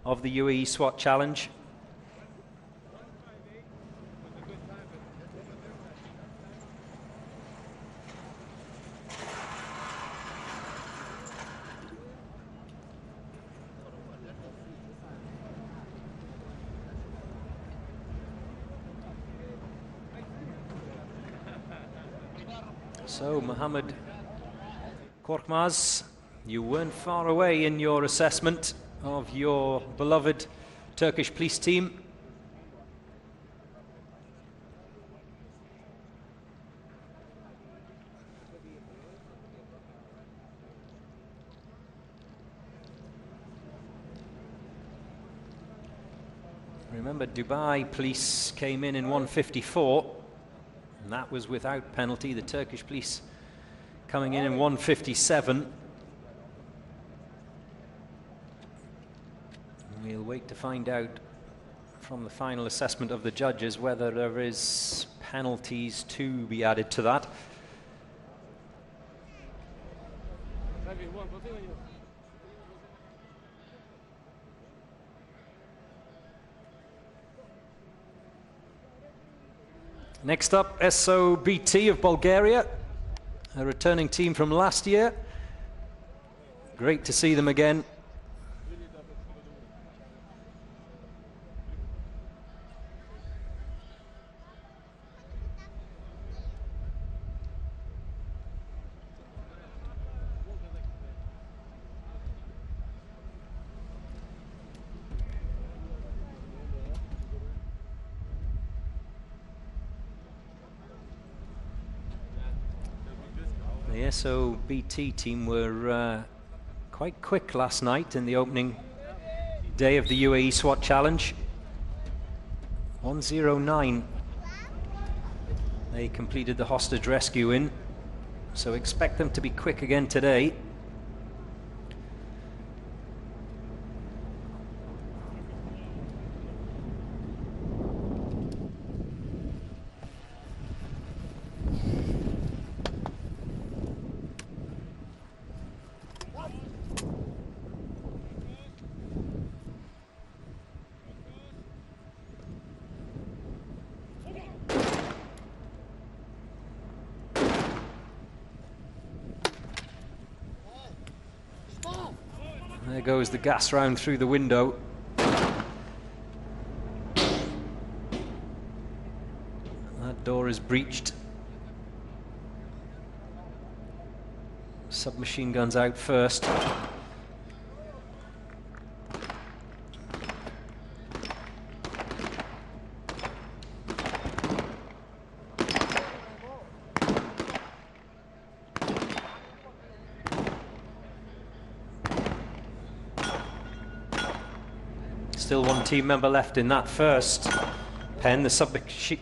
of the Uae Swat Challenge. So, Mohammed Korkmaz, you weren't far away in your assessment of your beloved Turkish police team. Remember, Dubai Police came in 154. And that was without penalty. The Turkish police coming in 157. We'll wait to find out from the final assessment of the judges whether there is penalties to be added to that. Next up, SOBT of Bulgaria, a returning team from last year. Great to see them again. The SOBT team were quite quick last night in the opening day of the Uae Swat Challenge. 109 they completed the hostage rescue in, so expect them to be quick again today. There goes the gas round through the window. That door is breached. Submachine guns out first. Still one team member left in that first pen, the submachine...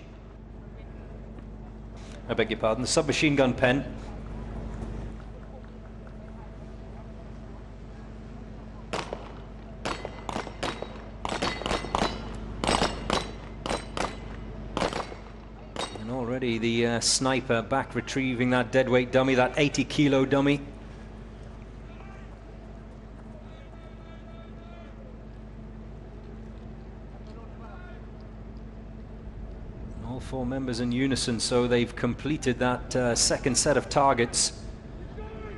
I beg your pardon, the submachine gun pen. And already the sniper back retrieving that deadweight dummy, that 80-kilo dummy. All four members in unison, so they've completed that second set of targets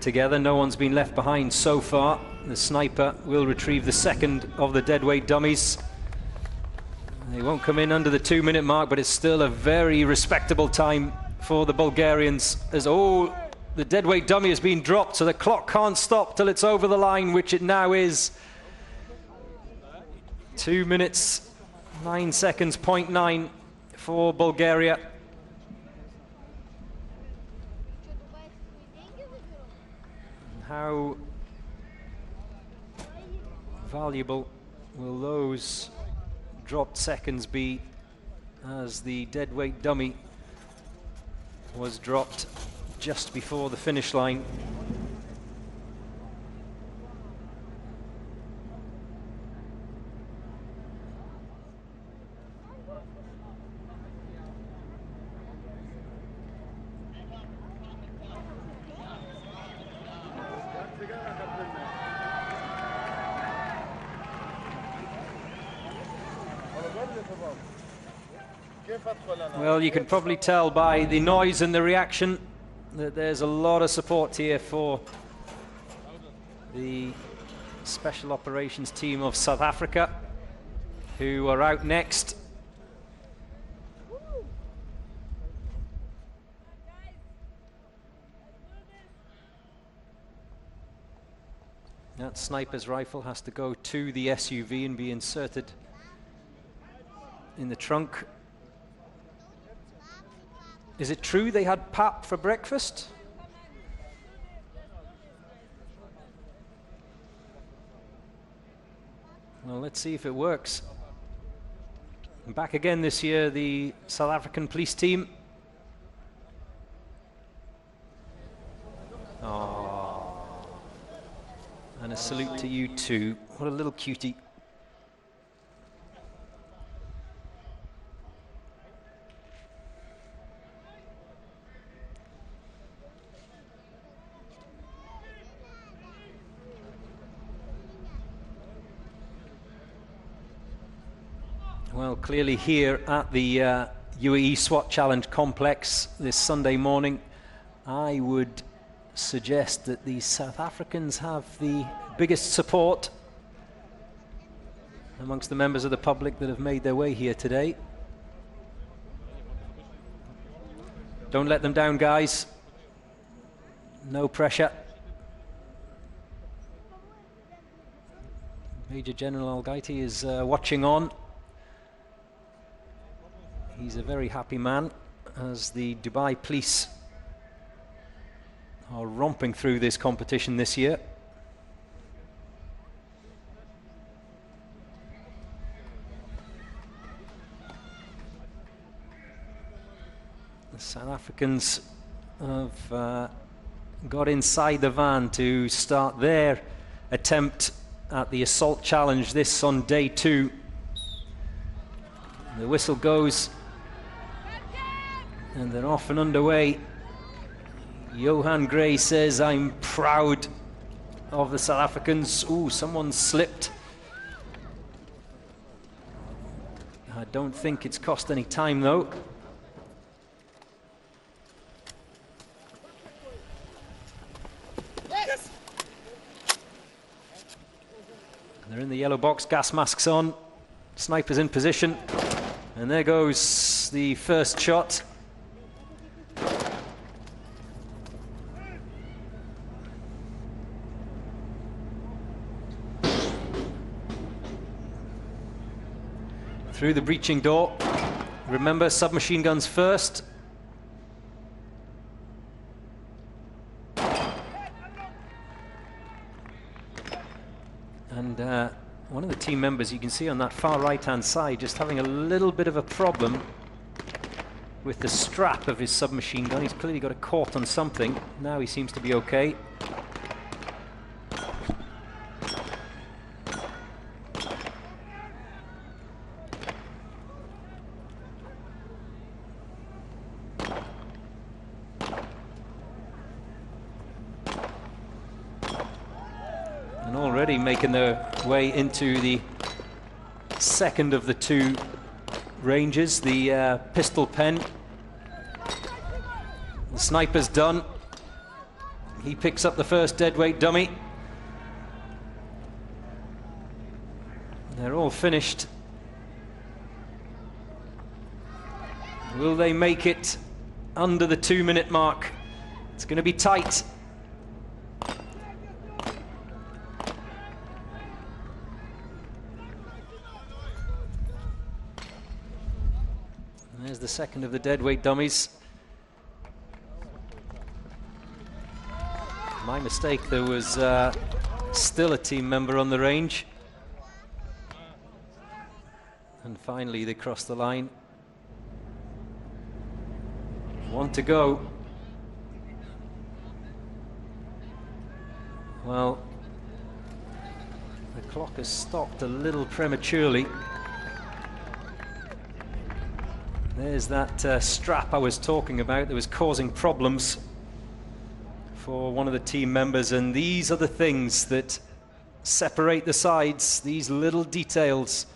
together. No one's been left behind so far. The sniper will retrieve the second of the deadweight dummies. They won't come in under the 2-minute mark, but it's still a very respectable time for the Bulgarians, as the deadweight dummy has been dropped, so the clock can't stop till it's over the line, which it now is. 2 minutes, 9 seconds, 0.9 for Bulgaria. How valuable will those dropped seconds be, as the deadweight dummy was dropped just before the finish line. Well, you can probably tell by the noise and the reaction that there's a lot of support here for the Special Operations team of South Africa, who are out next. That sniper's rifle has to go to the SUV and be inserted in the trunk. Is it true they had pap for breakfast? Well, let's see if it works. And back again this year, the South African police team. Oh, and a salute to you too. What a little cutie. Well, clearly here at the Uae Swat Challenge complex this Sunday morning, I would suggest that the South Africans have the biggest support amongst the members of the public that have made their way here today. Don't let them down, guys. No pressure. Major General Al-Gaiti is watching on. He's a very happy man, as the Dubai police are romping through this competition this year. The South Africans have got inside the van to start their attempt at the assault challenge, this on day 2. The whistle goes, and they're off and underway. Johan Gray says, "I'm proud of the South Africans." Ooh, someone slipped. I don't think it's cost any time though. Yes. They're in the yellow box, gas masks on, snipers in position, and there goes the first shot. Through the breaching door. Remember, submachine guns first. And one of the team members, you can see on that far right-hand side, just having a little bit of a problem with the strap of his submachine gun. He's clearly got a caught on something. Now he seems to be okay. Making their way into the second of the 2 ranges, the pistol pen. The sniper's done. He picks up the first deadweight dummy. They're all finished. Will they make it under the 2-minute mark? It's going to be tight. And there's the second of the deadweight dummies. My mistake, there was still a team member on the range. And finally they crossed the line. 1 to go. Well, the clock has stopped a little prematurely. There's that strap I was talking about that was causing problems for one of the team members, and these are the things that separate the sides, these little details.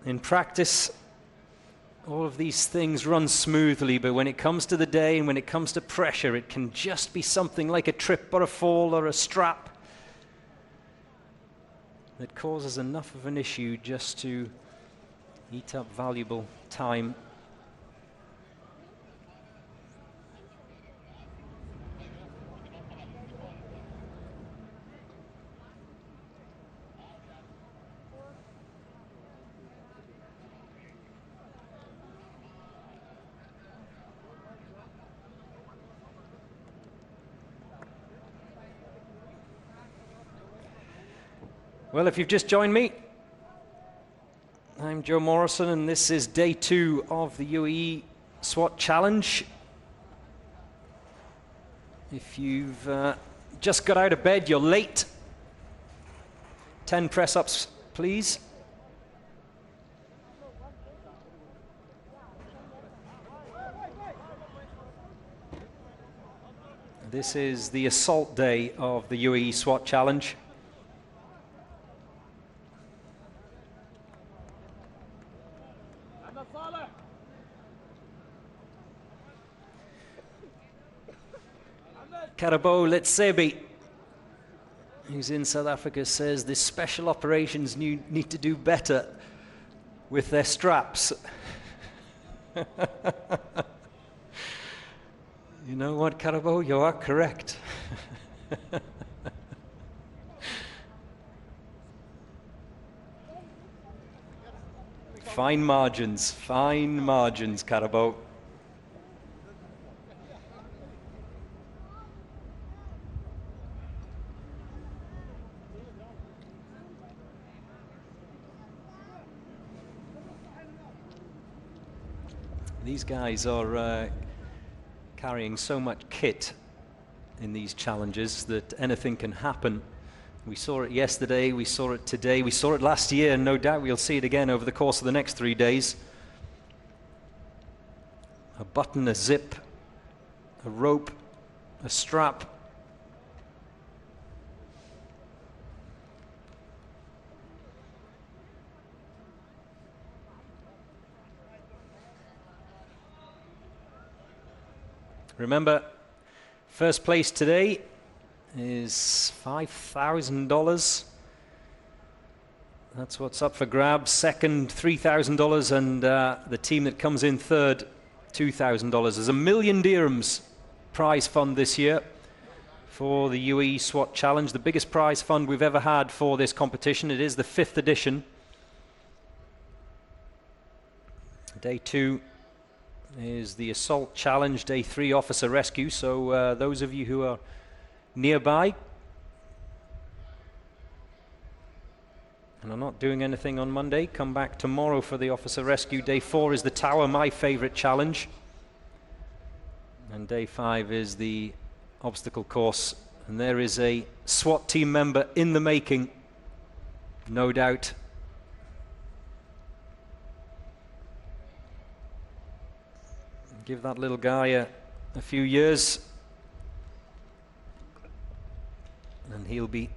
In practice, all of these things run smoothly, but when it comes to the day and when it comes to pressure, it can just be something like a trip or a fall or a strap that causes enough of an issue just to eat up valuable time. Well, if you've just joined me, I'm Joe Morrison, and this is day 2 of the Uae Swat Challenge. If you've just got out of bed, you're late. 10 press-ups, please. This is the assault day of the Uae Swat Challenge. Karabo Letsebi, who's in South Africa, says the special operations need to do better with their straps. You know what, Karabo? You are correct. Fine margins, Karabo. These guys are carrying so much kit in these challenges that anything can happen. We saw it yesterday, we saw it today, we saw it last year, and no doubt we'll see it again over the course of the next 3 days. A button, a zip, a rope, a strap. Remember, first place today is $5,000. That's what's up for grabs. Second, $3,000, and the team that comes in third, $2,000. There's $1 million dirhams prize fund this year for the Uae Swat Challenge, the biggest prize fund we've ever had for this competition. It is the 5th edition. Day 2 is the Assault Challenge, Day 3 Officer Rescue. So those of you who are nearby and are not doing anything on Monday, come back tomorrow for the Officer Rescue. Day 4 is the Tower, my favorite challenge. And Day 5 is the obstacle course. And there is a SWAT team member in the making, no doubt. Give that little guy a few years and he'll be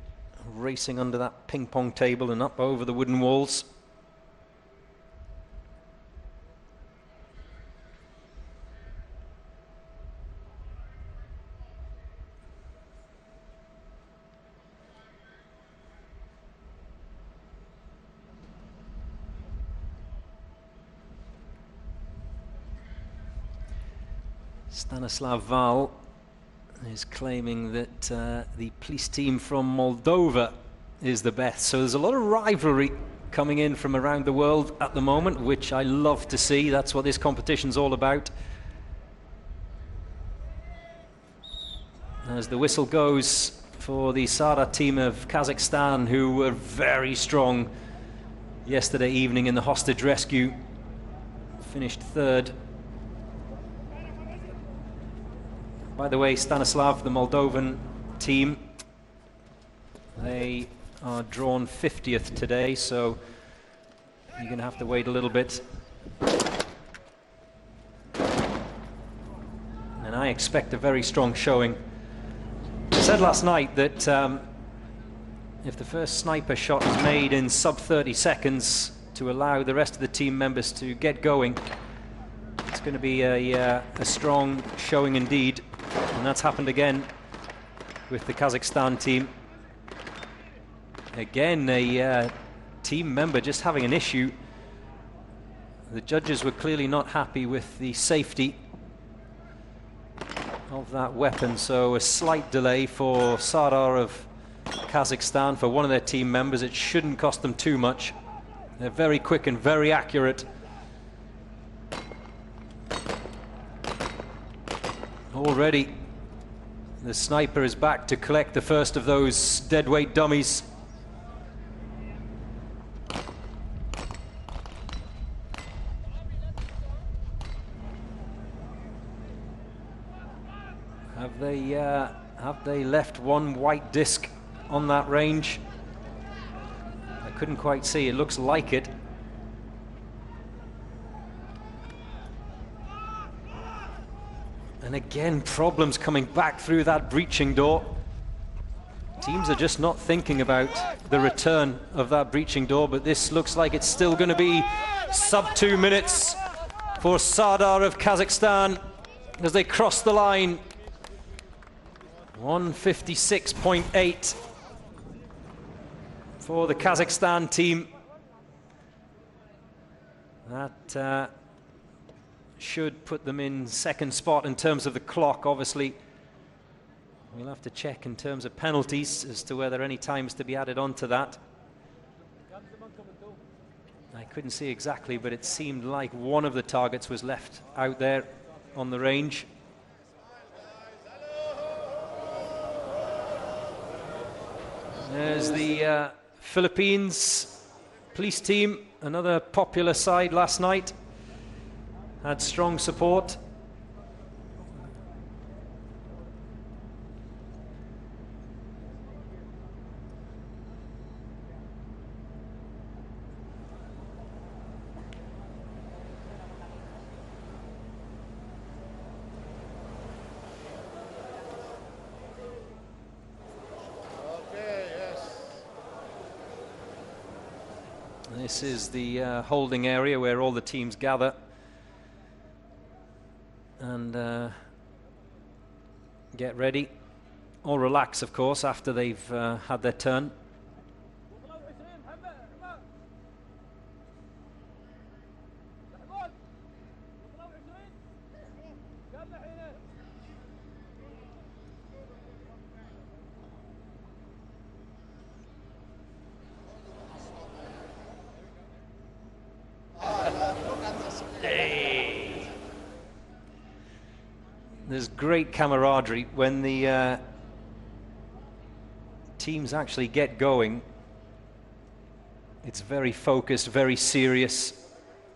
racing under that ping pong table and up over the wooden walls. Stanislav Val is claiming that the police team from Moldova is the best. So there's a lot of rivalry coming in from around the world at the moment, which I love to see. That's what this competition's all about. As the whistle goes for the Sada team of Kazakhstan, who were very strong yesterday evening in the hostage rescue, finished third. By the way, Stanislav, the Moldovan team, they are drawn 50th today, so you're going to have to wait a little bit. And I expect a very strong showing. I said last night that if the first sniper shot is made in sub 30 seconds to allow the rest of the team members to get going, it's going to be a strong showing indeed. And that's happened again with the Kazakhstan team. Again, a team member just having an issue. The judges were clearly not happy with the safety of that weapon, so a slight delay for Sardar of Kazakhstan, for one of their team members. It shouldn't cost them too much. They're very quick and very accurate. Already the sniper is back to collect the first of those deadweight dummies. Have they left one white disc on that range? I couldn't quite see. It looks like it. And again, problems coming back through that breaching door. Teams are just not thinking about the return of that breaching door, but this looks like it's still going to be sub 2 minutes for Sardar of Kazakhstan as they cross the line. 156.8 for the Kazakhstan team. That should put them in second spot in terms of the clock. Obviously, we'll have to check in terms of penalties as to whether any time is to be added on to that. I couldn't see exactly, but it seemed like one of the targets was left out there on the range. There's the Philippines police team, another popular side last night. Had strong support. This is the holding area where all the teams gather and get ready, or relax, of course, after they've had their turn. There's great camaraderie when the teams actually get going. It's very focused, very serious.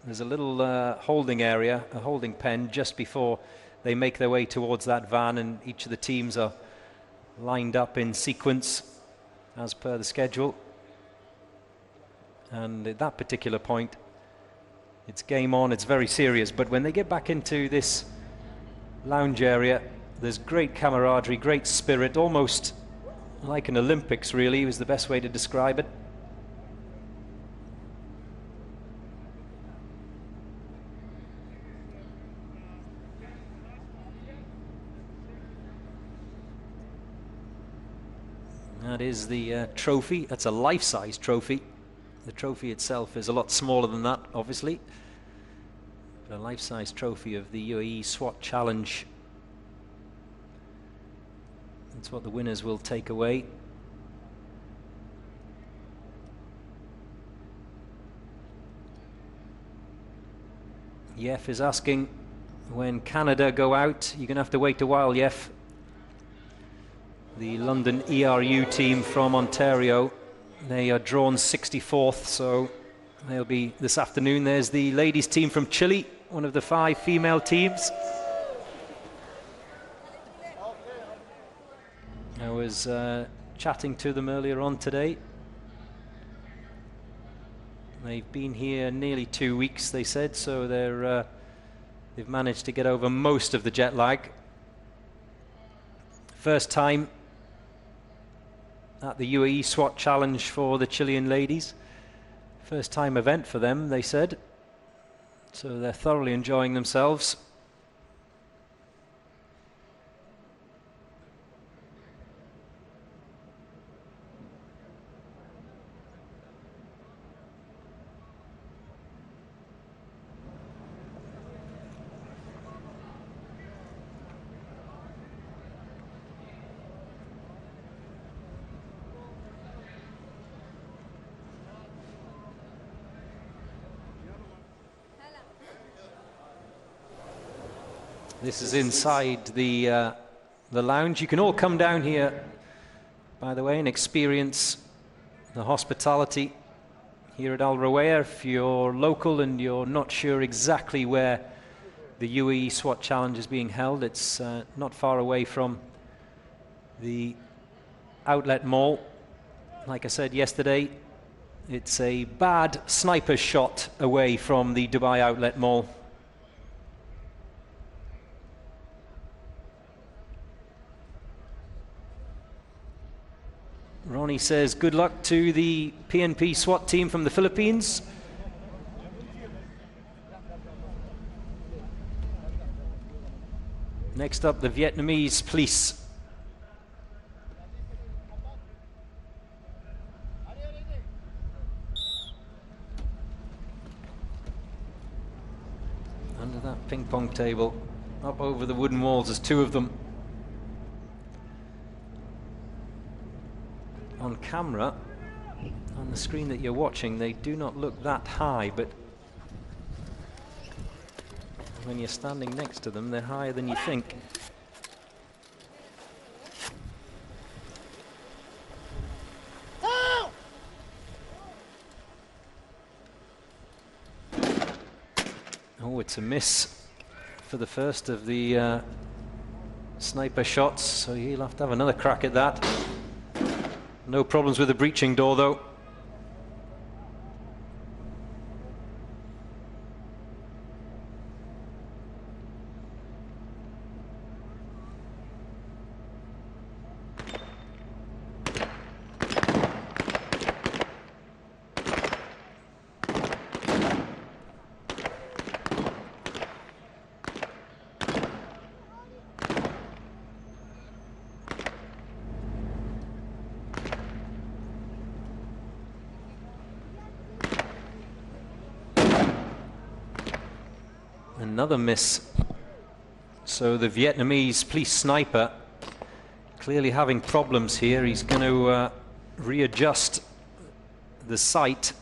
There's a little holding area, a holding pen, just before they make their way towards that van, and each of the teams are lined up in sequence as per the schedule. And at that particular point, it's game on, it's very serious. But when they get back into this lounge area, there's great camaraderie, great spirit, almost like an Olympics, really, was the best way to describe it. That is the trophy. That's a life-size trophy. The trophy itself is a lot smaller than that, obviously. A life-size trophy of the Uae Swat Challenge That's what the winners will take away. Yef is asking, when Canada go out, you're going to have to wait a while, Yef. The London ERU team from Ontario, they are drawn 64th, so they'll be this afternoon. There's the ladies team from Chile, one of the 5 female teams. I was chatting to them earlier on today. They've been here nearly 2 weeks, they said, so they've managed to get over most of the jet lag. First time at the Uae Swat Challenge for the Chilean ladies. First time event for them, they said. So they're thoroughly enjoying themselves. This is inside the lounge. You can all come down here, by the way, and experience the hospitality here at Al Rawaya. If you're local and you're not sure exactly where the Uae Swat Challenge is being held, it's not far away from the outlet mall. Like I said yesterday, it's a bad sniper shot away from the Dubai outlet mall. Ronnie says good luck to the PNP SWAT team from the Philippines. Next up, the Vietnamese police. Under that ping pong table, up over the wooden walls, there's 2 of them. On camera, on the screen that you're watching, they do not look that high, but when you're standing next to them, they're higher than you think. Oh, it's a miss for the first of the sniper shots, so he'll have to have another crack at that. No problems with the breaching door, though. Another miss. So the Vietnamese police sniper clearly having problems here. He's going to readjust the sight.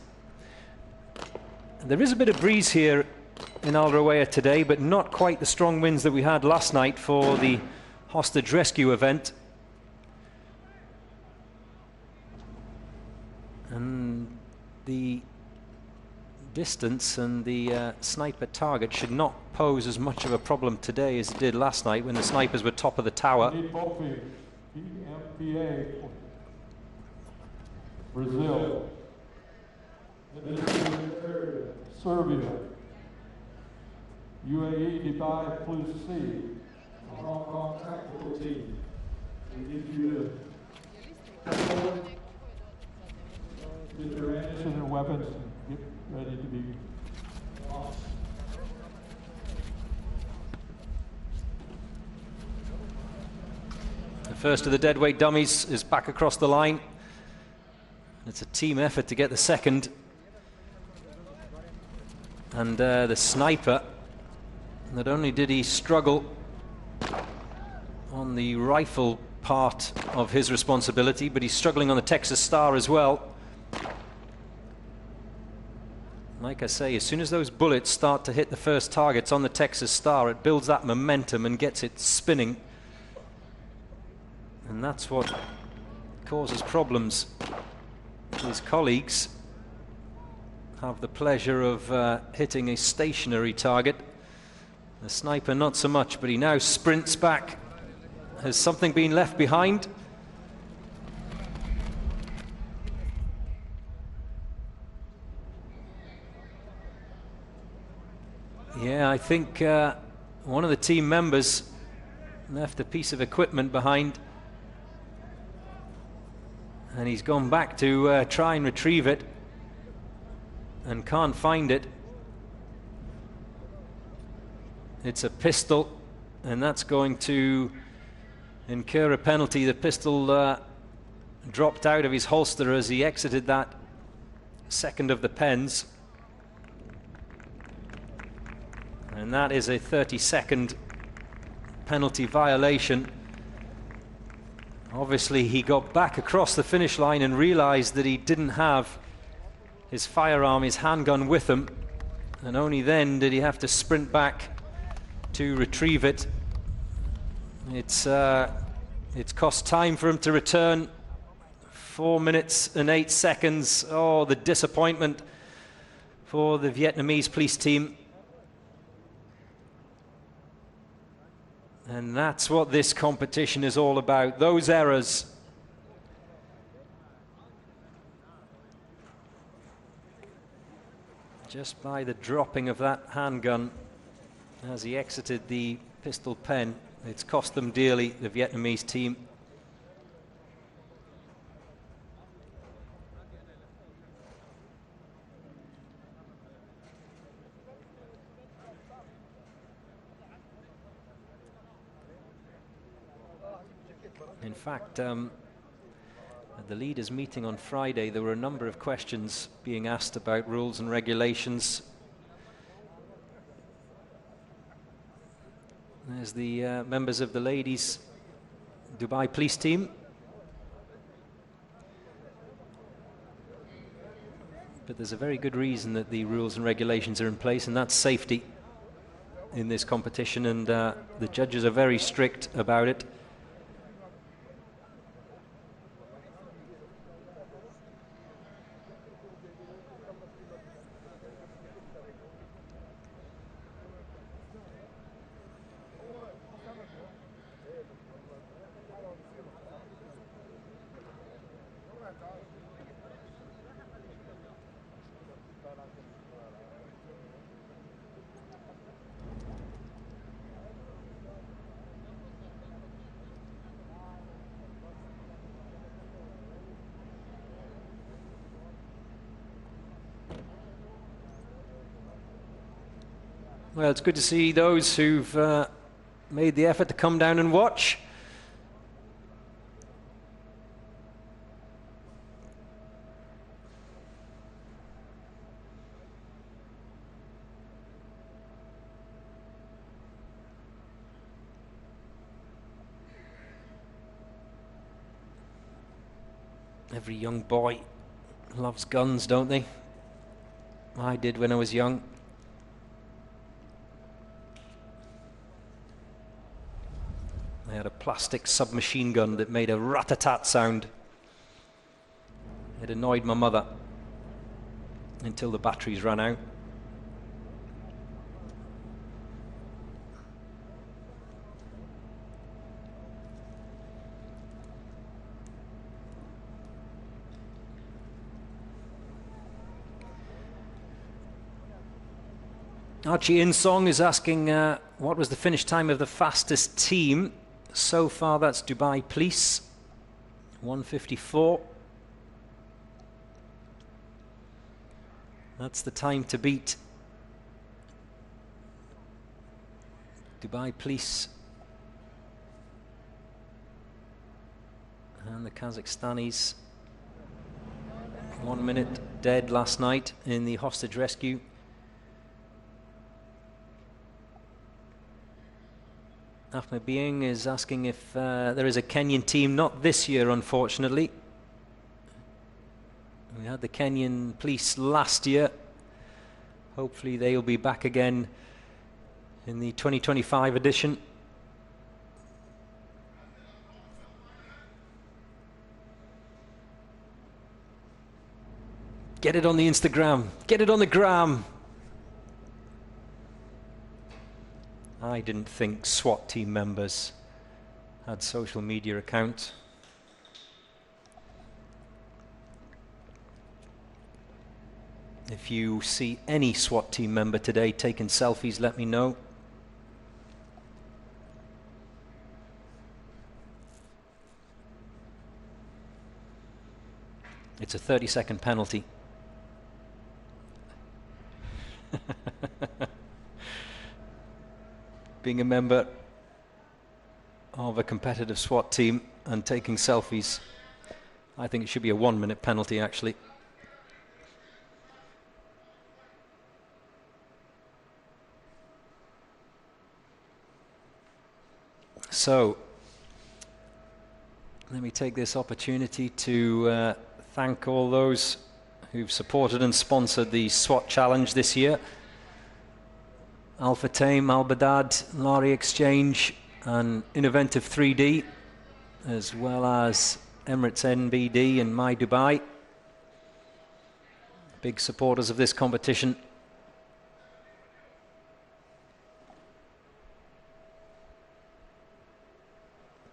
There is a bit of breeze here in Al Rawaya today, but not quite the strong winds that we had last night for the hostage rescue event. And the distance and the sniper target should not pose as much of a problem today as it did last night when the snipers were top of the tower. Brazil, Serbia, UAE, Dubai, Plus C, Hong Kong tactical team. We need you to get your ammunition and weapons and get ready to be launched. The first of the deadweight dummies is back across the line. It's a team effort to get the second. And the sniper, not only did he struggle on the rifle part of his responsibility, but he's struggling on the Texas Star as well. Like I say, as soon as those bullets start to hit the first targets on the Texas Star, it builds that momentum and gets it spinning. And that's what causes problems. His colleagues have the pleasure of hitting a stationary target. The sniper not so much, but he now sprints back. Has something been left behind? Yeah, I think one of the team members left a piece of equipment behind, and he's gone back to try and retrieve it and can't find it. It's a pistol, and that's going to incur a penalty. The pistol dropped out of his holster as he exited that second of the pens. And that is a 30-second penalty violation. Obviously, he got back across the finish line and realized that he didn't have his firearm, his handgun with him. And only then did he have to sprint back to retrieve it. It's cost time for him to return. 4 minutes and 8 seconds. Oh, the disappointment for the Vietnamese police team. And that's what this competition is all about, those errors. Just by the dropping of that handgun as he exited the pistol pen, it's cost them dearly, the Vietnamese team. In fact, at the leaders' meeting on Friday, there were a number of questions being asked about rules and regulations. There's the members of the ladies' Dubai police team. But there's a very good reason that the rules and regulations are in place, and that's safety in this competition, and the judges are very strict about it. Well, it's good to see those who've made the effort to come down and watch. Every young boy loves guns, don't they? I did when I was young. I had a plastic submachine gun that made a rat-a-tat sound. It annoyed my mother until the batteries ran out. Archie Insong is asking what was the finish time of the fastest team. So far, that's Dubai Police, 1:54. That's the time to beat. Dubai Police and the Kazakhstanis. 1 minute dead last night in the hostage rescue. Ahmed Bieng is asking if there is a Kenyan team. Not this year, unfortunately. We had the Kenyan police last year. Hopefully they will be back again in the 2025 edition. Get it on the Instagram. Get it on the gram. I didn't think SWAT team members had social media accounts. If you see any SWAT team member today taking selfies, let me know. It's a 30-second penalty. Being a member of a competitive SWAT team and taking selfies, I think it should be a 1-minute penalty, actually. So, let me take this opportunity to thank all those who've supported and sponsored the SWAT Challenge this year. Alpha Tame, Al Badad, Lari Exchange and Innoventive 3D, as well as Emirates NBD and My Dubai. Big supporters of this competition.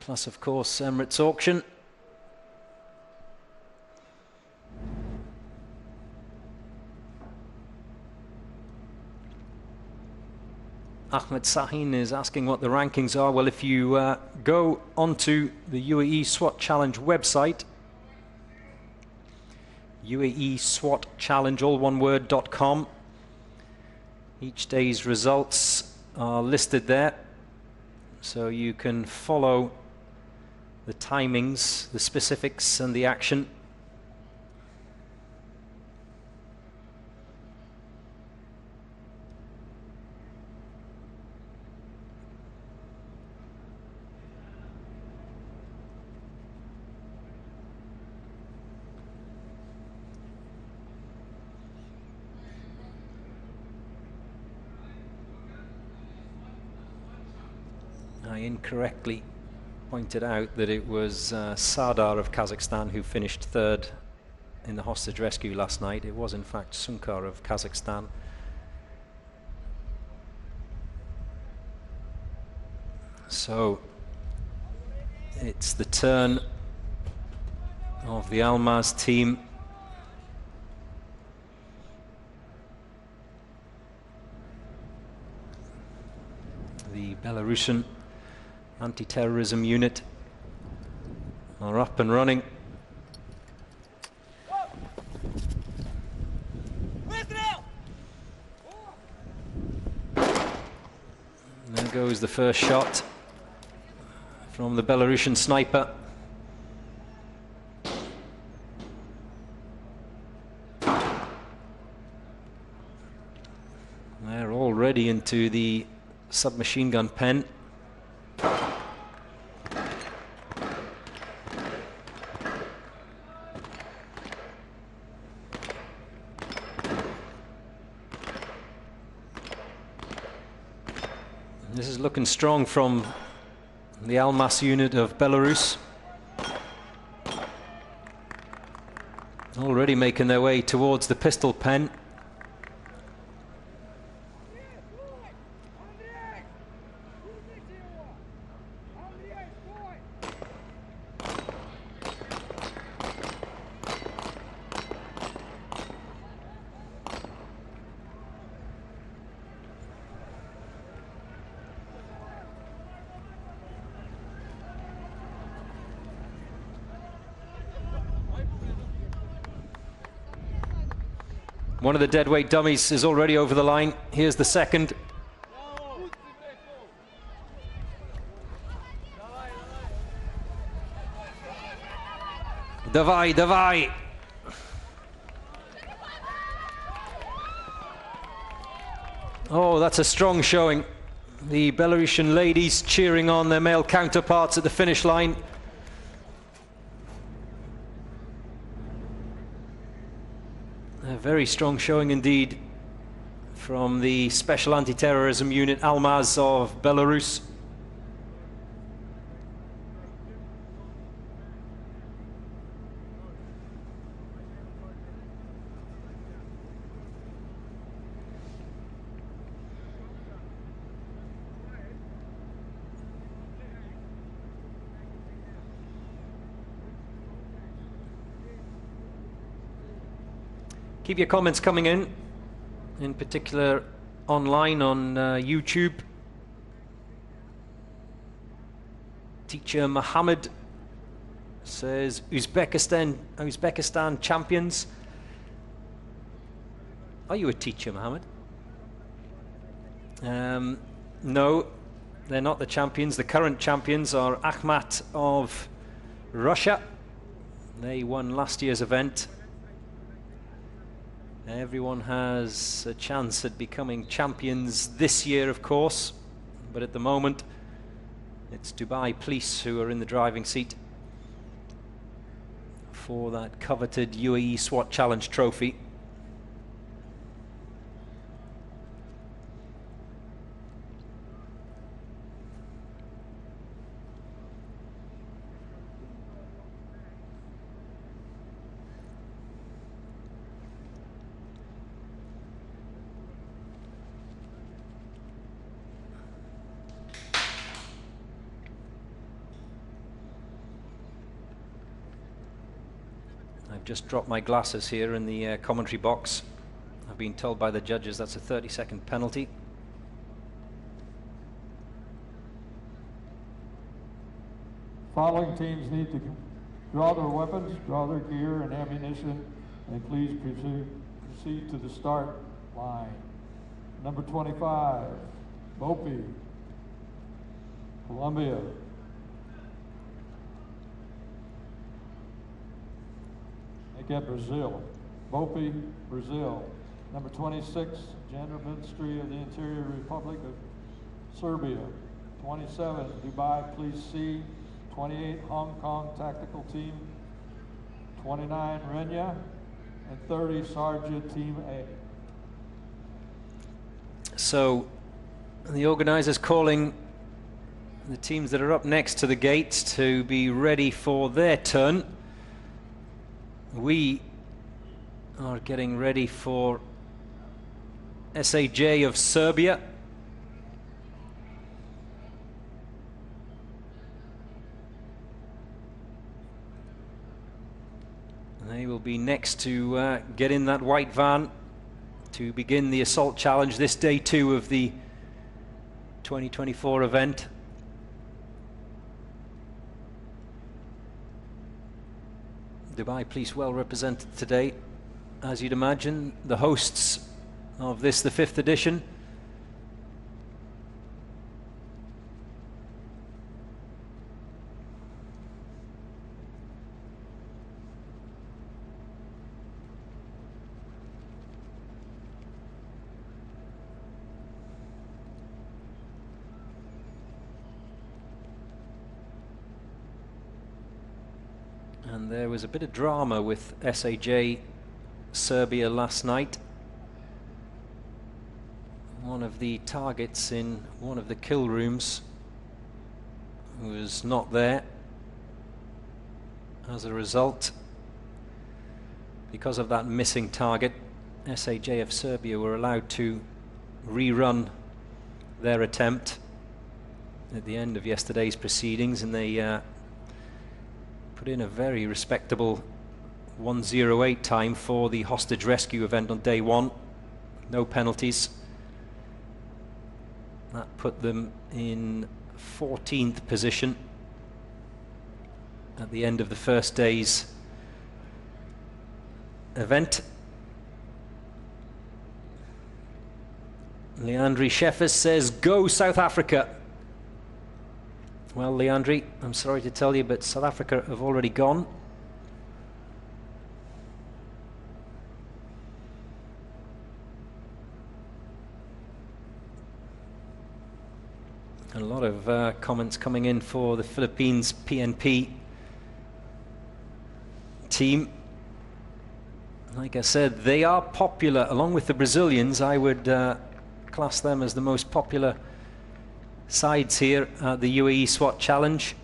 Plus, of course, Emirates Auction. Ahmed Sahin is asking what the rankings are. Well, if you go onto the UAE SWAT Challenge website, UAE SWAT Challenge, all one word.com, each day's results are listed there, so you can follow the timings, the specifics and the action. I incorrectly pointed out that it was Sardar of Kazakhstan who finished third in the hostage rescue last night. It was in fact Sunkar of Kazakhstan. So it's the turn of the Almaz team. The Belarusian anti-terrorism unit are up and running. And there goes the first shot from the Belarusian sniper. They're already into the submachine gun pen. This is looking strong from the Almas unit of Belarus. Already making their way towards the pistol pen. One of the deadweight dummies is already over the line. Here's the second. Davai, davai. Oh, that's a strong showing The Belarusian ladies cheering on their male counterparts at the finish line. A very strong showing indeed from the Special Anti-Terrorism Unit Almaz of Belarus. Keep your comments coming in particular online on YouTube. Teacher Mohammed says Uzbekistan champions. Are you a teacher, Mohammed? No, they're not the champions. The current champions are Akhmat of Russia. They won last year's event. Everyone has a chance at becoming champions this year, of course, but at the moment it's Dubai Police who are in the driving seat for that coveted Uae Swat Challenge trophy. I've just dropped my glasses here in the commentary box. I've been told by the judges that's a 30-second penalty. Following teams need to draw their weapons, draw their gear and ammunition, and please proceed to the start line. Number 25, Bopi, Colombia. Make Brazil. Bopi, Brazil. Number 26, Gender Ministry of the Interior Republic of Serbia. 27, Dubai Police C. 28, Hong Kong Tactical Team. 29, Renya. And 30, Sergeant Team A. So the organisers calling the teams that are up next to the gates to be ready for their turn. We are getting ready for SAJ of Serbia. They will be next to get in that white van to begin the assault challenge, this day 2 of the 2024 event. Dubai Police well represented today, as you'd imagine, the hosts of this, the 5th edition. And there was a bit of drama with SAJ Serbia last night. One of the targets in one of the kill rooms was not there. As a result, because of that missing target, SAJ of Serbia were allowed to rerun their attempt at the end of yesterday's proceedings, and they put in a very respectable 1:08 time for the hostage rescue event on day 1. No penalties. That put them in 14th position at the end of the first day's event. Leandri Sheffers says, "Go South Africa." Well, Leandri, I'm sorry to tell you, but South Africa have already gone. A lot of comments coming in for the Philippines PNP team. Like I said, they are popular, along with the Brazilians. I would class them as the most popular sides here at the Uae Swat Challenge.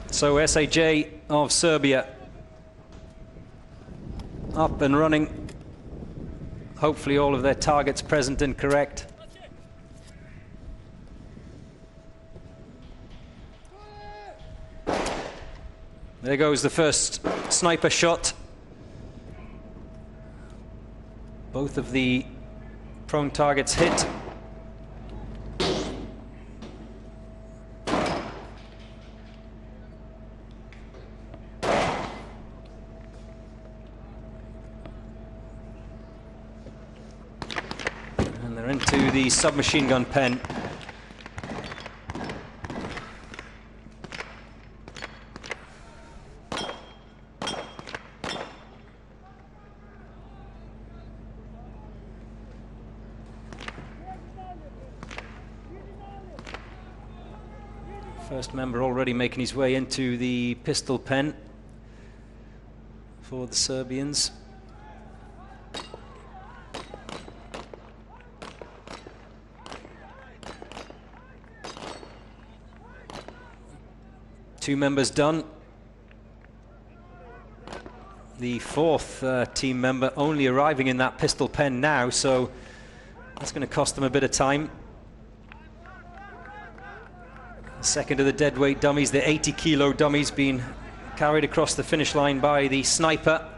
So SAJ of Serbia up and running. Hopefully all of their targets present and correct. There goes the first sniper shot. Both of the prone targets hit. Into the submachine gun pen. First member already making his way into the pistol pen for the Serbians. Two members done. The fourth team member only arriving in that pistol pen now, so that's going to cost them a bit of time. Second of the deadweight dummies, the 80-kilo dummies, being carried across the finish line by the sniper.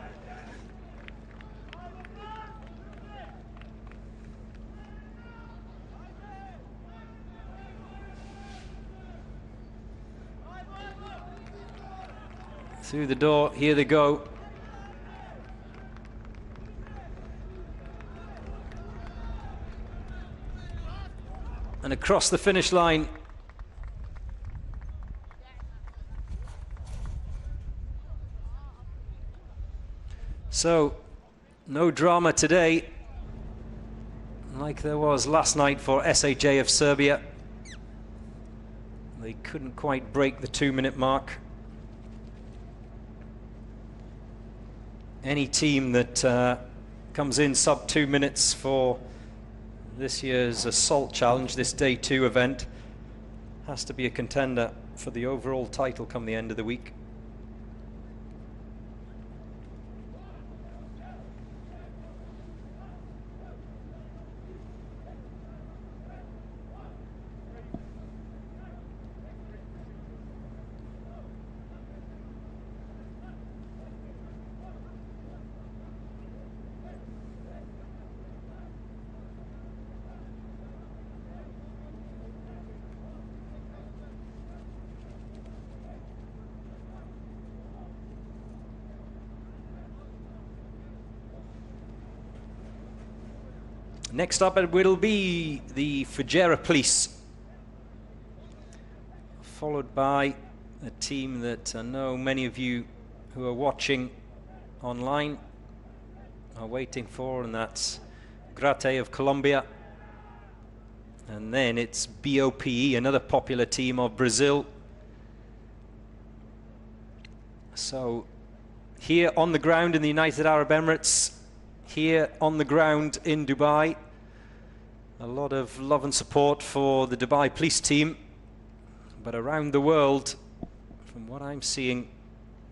Through the door, here they go. And across the finish line. So, no drama today, like there was last night for SAJ of Serbia. They couldn't quite break the 2-minute mark. Any team that comes in sub 2 minutes for this year's Assault Challenge, this Day 2 event, has to be a contender for the overall title come the end of the week. Next up it will be the Fujairah Police, followed by a team that I know many of you who are watching online are waiting for, and that's Grate of Colombia. And then it's BOPE, another popular team of Brazil. So here on the ground in the United Arab Emirates, here on the ground in Dubai, a lot of love and support for the Dubai police team, but around the world, from what I'm seeing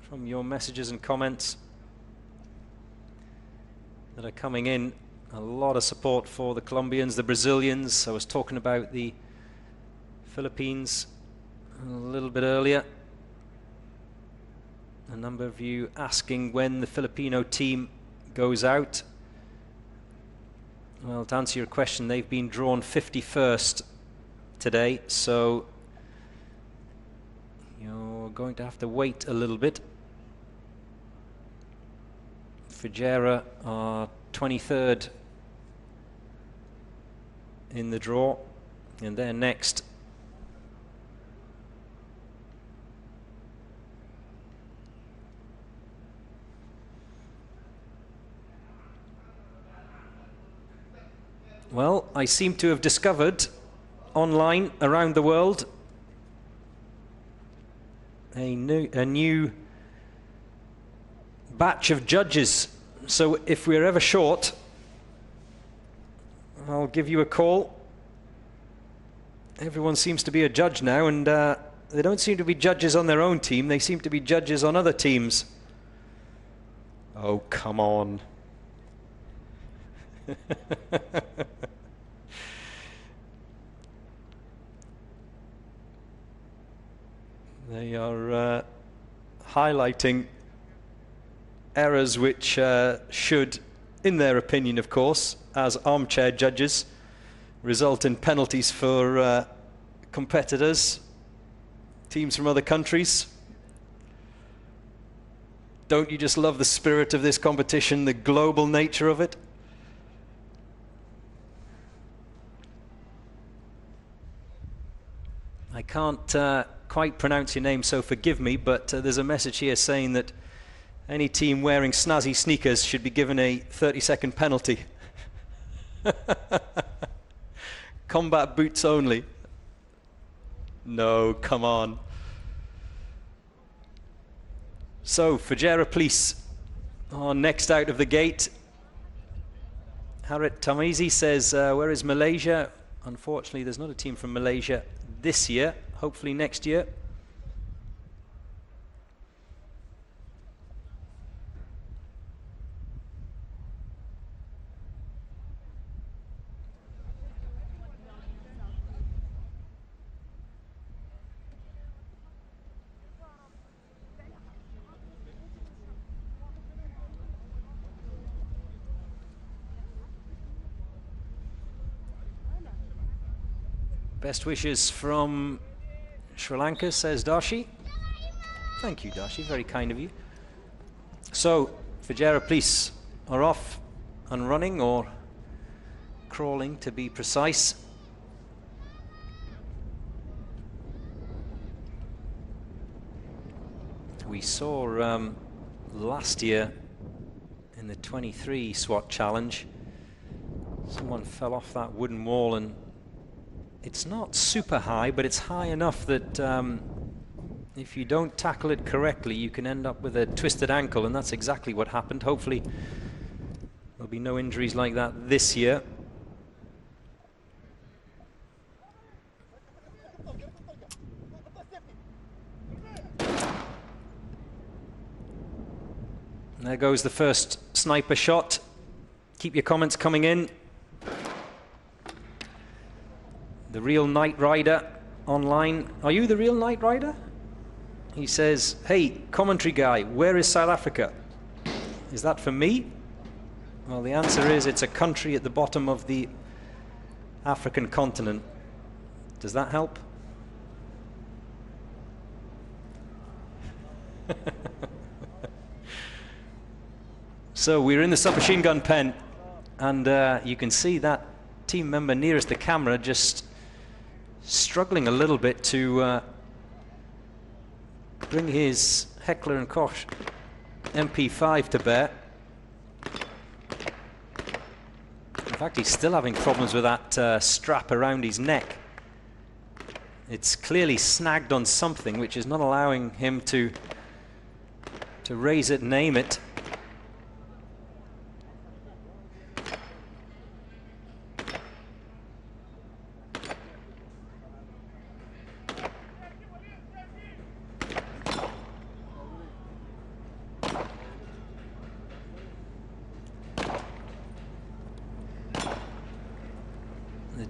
from your messages and comments, that are coming in. A lot of support for the Colombians, the Brazilians. I was talking about the Philippines a little bit earlier. A number of you asking when the Filipino team goes out. Well, to answer your question, they've been drawn 51st today, so you're going to have to wait a little bit. Fijera are 23rd in the draw, and they're next. Well, I seem to have discovered online around the world a new batch of judges. So if we're ever short, I'll give you a call. Everyone seems to be a judge now, and they don't seem to be judges on their own team, they seem to be judges on other teams. Oh, come on. They are highlighting errors which should, in their opinion of course, as armchair judges, result in penalties for competitors, teams from other countries. Don't you just love the spirit of this competition, the global nature of it? I can't quite pronounce your name, so forgive me, but there's a message here saying that any team wearing snazzy sneakers should be given a 30-second penalty. Combat boots only. No, come on. So, Fijera Police are next out of the gate. Harit Tamizi says, where is Malaysia? Unfortunately, there's not a team from Malaysia this year. Hopefully next year. Best wishes from Sri Lanka, says Darshi. Thank you, Darshi, very kind of you. So, Fijera Police are off and running, or crawling to be precise. We saw last year in the 23 SWAT challenge, someone fell off that wooden wall, and it's not super high, but it's high enough that if you don't tackle it correctly, you can end up with a twisted ankle, and that's exactly what happened. Hopefully there'll be no injuries like that this year. And there goes the first sniper shot. Keep your comments coming in. The real Knight Rider online. Are you the real Knight Rider? He says, hey, commentary guy, where is South Africa? Is that for me? Well, the answer is it's a country at the bottom of the African continent. Does that help? So we're in the submachine gun pen, and you can see that team member nearest the camera just struggling a little bit to bring his Heckler & Koch MP5 to bear. In fact, he's still having problems with that strap around his neck. It's clearly snagged on something which is not allowing him to raise it and aim it.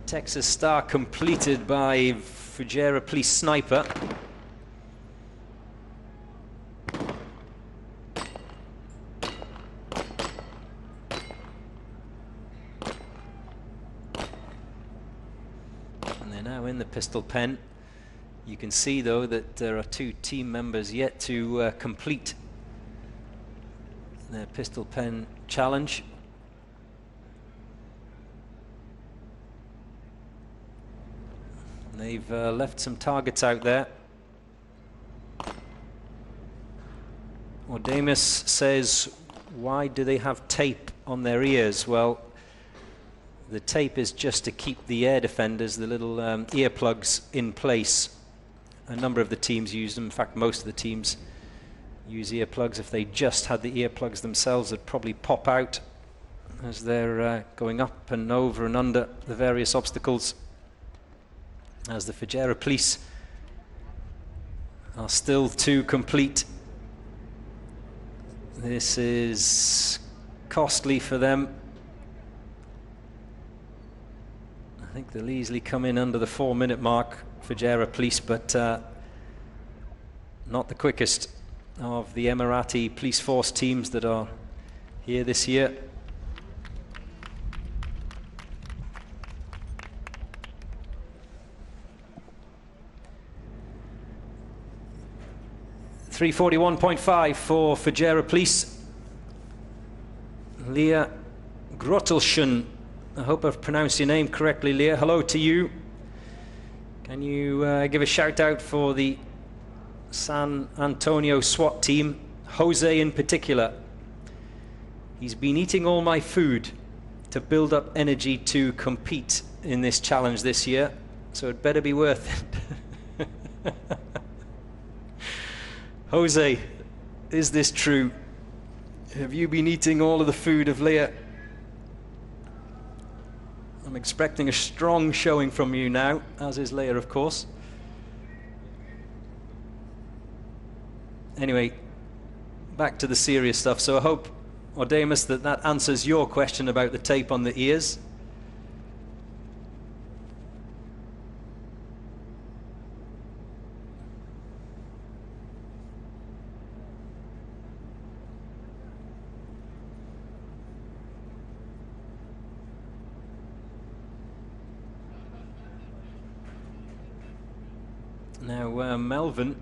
Texas Star completed by Fujairah Police Sniper. And they're now in the pistol pen. You can see though that there are 2 team members yet to complete their pistol pen challenge. They've left some targets out there. Ordemus says, why do they have tape on their ears? Well, the tape is just to keep the air defenders, the little earplugs, in place. A number of the teams use them. In fact, most of the teams use earplugs. If they just had the earplugs themselves, they'd probably pop out as they're going up and over and under the various obstacles. As the Fujairah Police are still to complete. This is costly for them. I think they'll easily come in under the 4-minute mark, Fujairah Police, but not the quickest of the Emirati police force teams that are here this year. .341.5 for Fujairah Police. Leah Grottelschen, I hope I've pronounced your name correctly, Leah. Hello to you. Can you give a shout out for the San Antonio SWAT team, Jose in particular? He's been eating all my food to build up energy to compete in this challenge this year, so it better be worth it. Jose, is this true? Have you been eating all of the food of Leah? I'm expecting a strong showing from you now, as is Leah, of course. Anyway, back to the serious stuff. So I hope, Ordemus, that answers your question about the tape on the ears. Now, Melvin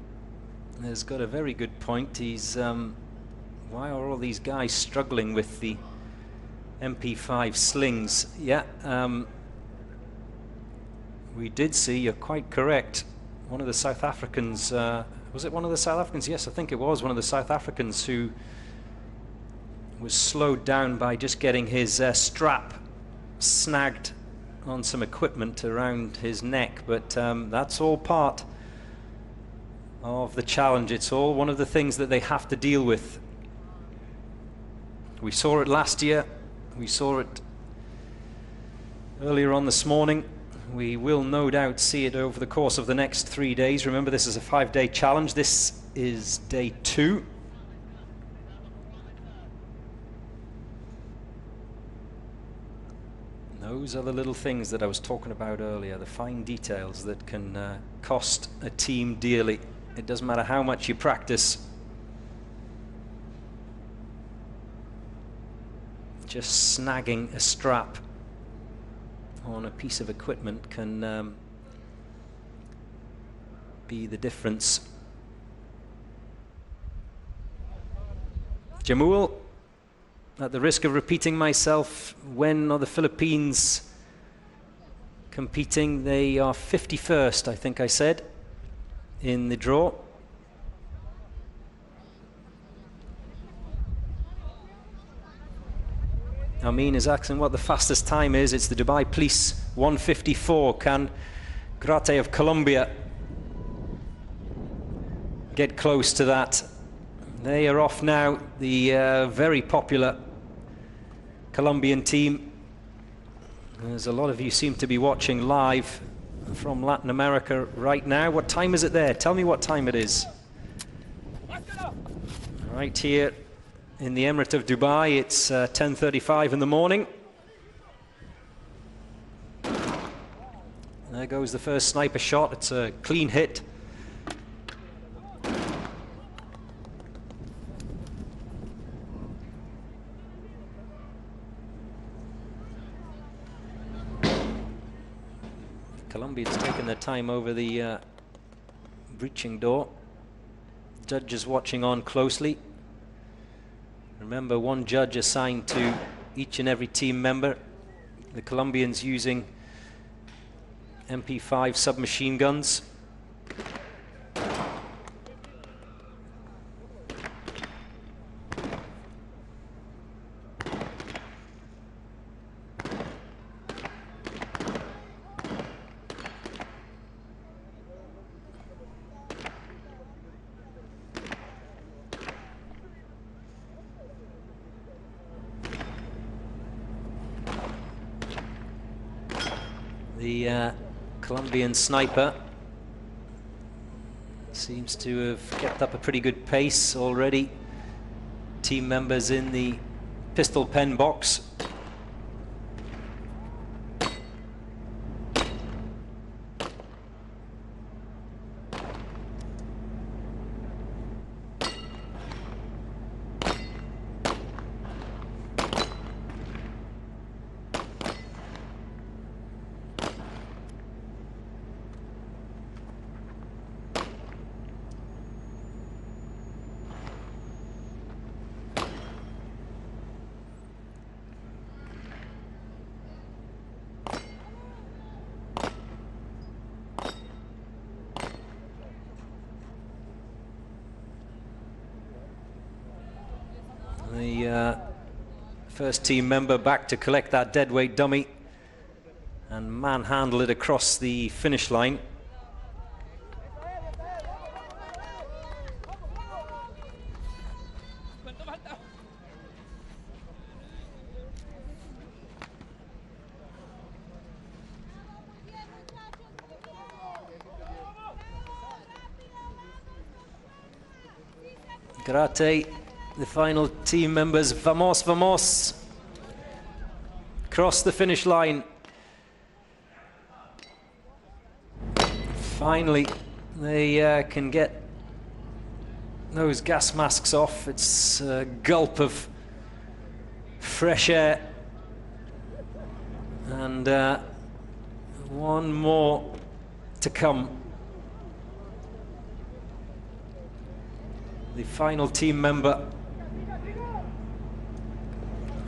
has got a very good point. He's, why are all these guys struggling with the MP5 slings? Yeah, we did see, you're quite correct, one of the South Africans, was it one of the South Africans? Yes, I think it was one of the South Africans who was slowed down by just getting his strap snagged on some equipment around his neck, but that's all part of the challenge. It's all one of the things that they have to deal with. We saw it last year, we saw it earlier on this morning. We will no doubt see it over the course of the next 3 days. Remember, this is a 5-day challenge. This is day 2. Those are the little things that I was talking about earlier, the fine details that can cost a team dearly. It doesn't matter how much you practice. Just snagging a strap on a piece of equipment can be the difference. Jamul, at the risk of repeating myself, when are the Philippines competing? They are 51st, I think I said, in the draw. Amin is asking what the fastest time is. It's the Dubai Police 1:54. Can Grate of Colombia get close to that? They are off now, the very popular Colombian team. There's a lot of you seem to be watching live from Latin America right now. What time is it there? Tell me what time it is. Right here in the Emirate of Dubai, it's 10:35 in the morning. There goes the first sniper shot. It's a clean hit. Colombia's taken their time over the breaching door. Judges watching on closely. Remember, one judge assigned to each and every team member. The Colombians using MP5 submachine guns. The Colombian sniper seems to have kept up a pretty good pace already. Team members in the pistol pen box. The first team member back to collect that deadweight dummy and manhandle it across the finish line. Karate. The final team members, vamos, vamos. Cross the finish line. Finally, they can get those gas masks off. It's a gulp of fresh air. And one more to come. The final team member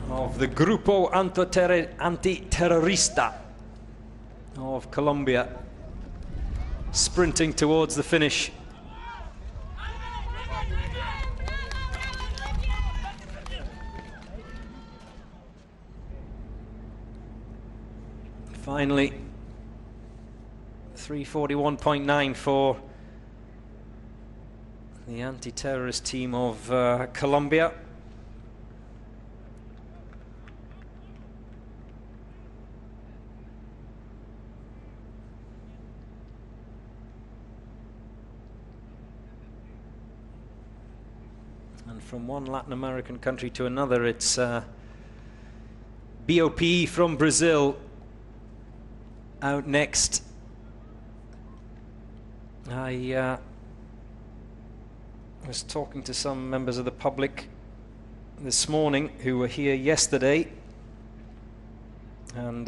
of the Grupo Antiterrorista of Colombia, sprinting towards the finish. Finally, 341.9 for the anti-terrorist team of Colombia. And from one Latin American country to another, it's BOP from Brazil out next. I was talking to some members of the public this morning who were here yesterday, and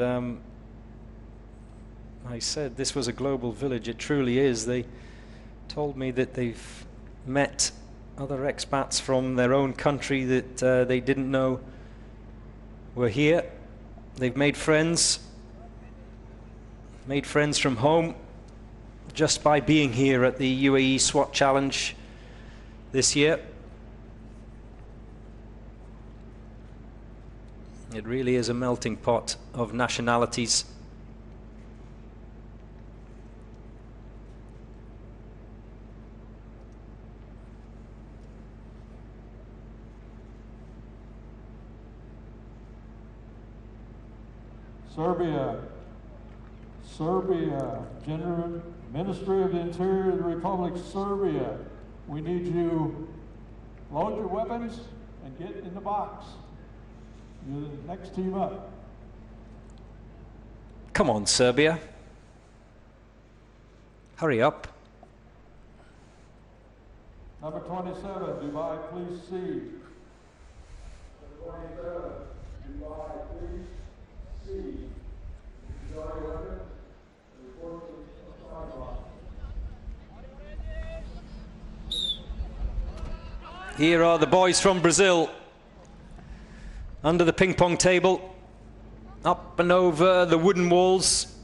I said this was a global village. It truly is. They told me that they've met other expats from their own country that they didn't know were here. They've made friends from home just by being here at the UAE SWAT Challenge this year. It really is a melting pot of nationalities. Serbia, General Ministry of the Interior of the Republic of Serbia. We need you load your weapons and get in the box. You're the next team up. Come on, Serbia. Hurry up. Number 27, Dubai, please C. Number 27, Dubai, please C. Enjoy your weapon. Report to the sideline. Here are the boys from Brazil under the ping pong table, up and over the wooden walls.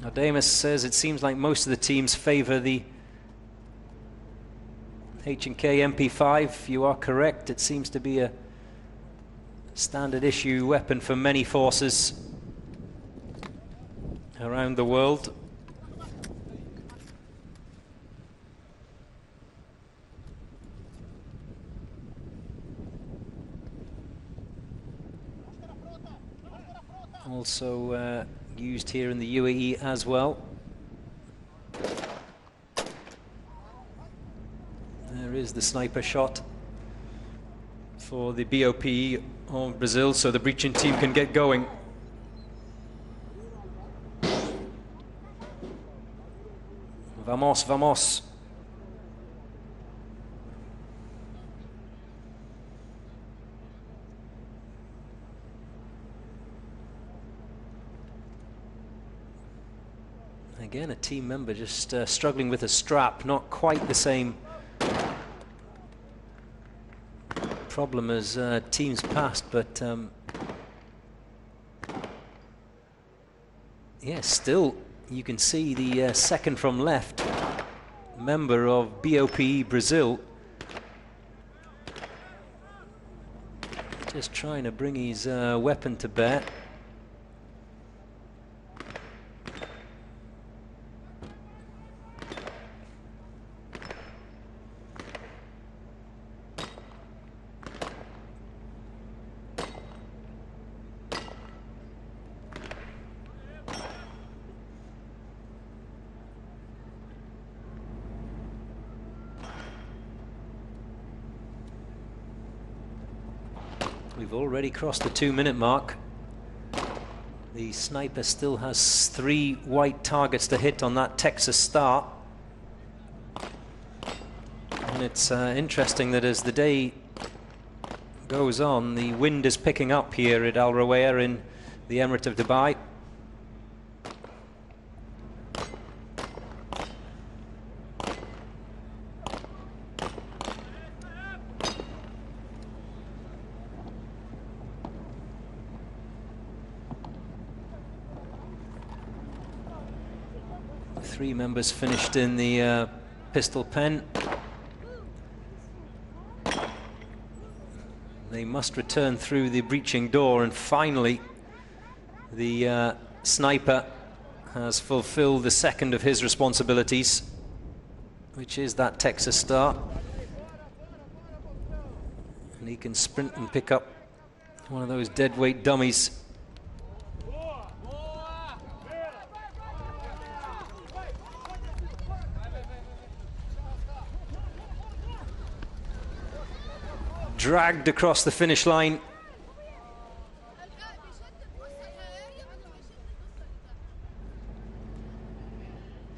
Now Damus says it seems like most of the teams favour the H&K MP5. You are correct, it seems to be a standard issue weapon for many forces around the world. Also used here in the UAE as well. There is the sniper shot for the BOP of Brazil, so the breaching team can get going. Vamos, vamos. Again, a team member just struggling with a strap, not quite the same problem as teams past, but yeah, still you can see the second from left member of BOP Brazil just trying to bring his weapon to bear. We've already crossed the 2-minute mark. The sniper still has 3 white targets to hit on that Texas Star. And it's interesting that as the day goes on, the wind is picking up here at Al Rawaya in the Emirate of Dubai. Three members finished in the pistol pen. They must return through the breaching door, and finally the sniper has fulfilled the second of his responsibilities, which is that Texas Star. And he can sprint and pick up one of those deadweight dummies. Dragged across the finish line.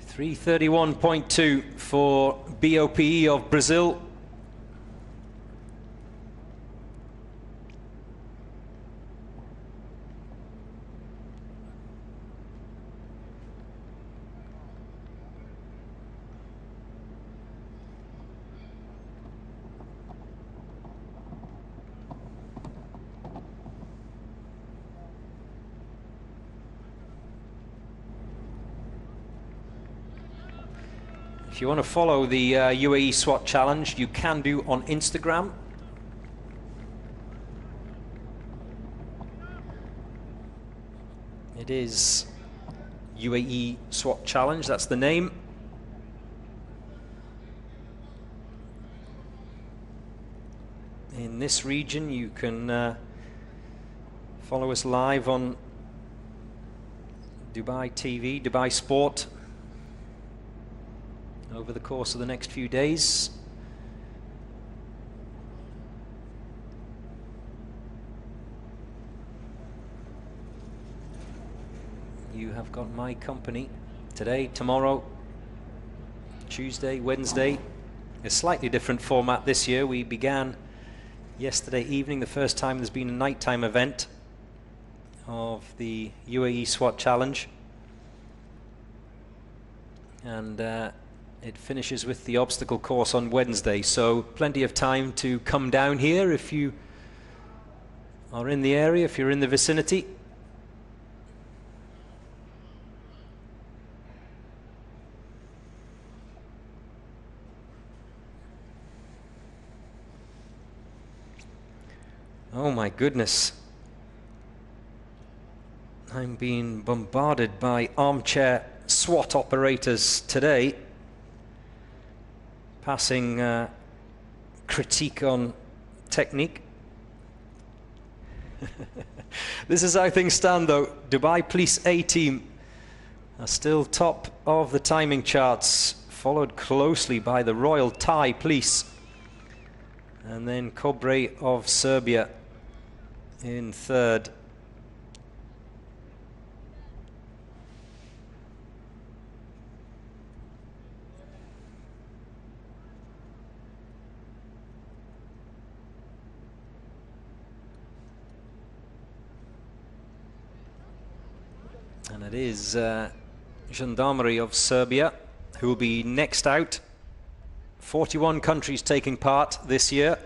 .331.2 for BOPE of Brazil. If you want to follow the UAE SWAT challenge, you can do on Instagram. It is UAE SWAT challenge, that's the name. In this region, you can follow us live on Dubai TV, Dubai Sport, over the course of the next few days. you have got my company today, tomorrow, Tuesday, Wednesday. A slightly different format this year. We began yesterday evening, the first time there's been a nighttime event of the Uae Swat Challenge. And it finishes with the obstacle course on Wednesday, so plenty of time to come down here if you are in the area, if you're in the vicinity. Oh my goodness. I'm being bombarded by armchair SWAT operators today, passing critique on technique. This is how things stand though. Dubai Police A team are still top of the timing charts, followed closely by the Royal Thai Police, and then Cobre of Serbia in third. And it is Gendarmerie of Serbia who will be next out. 41 countries taking part this year.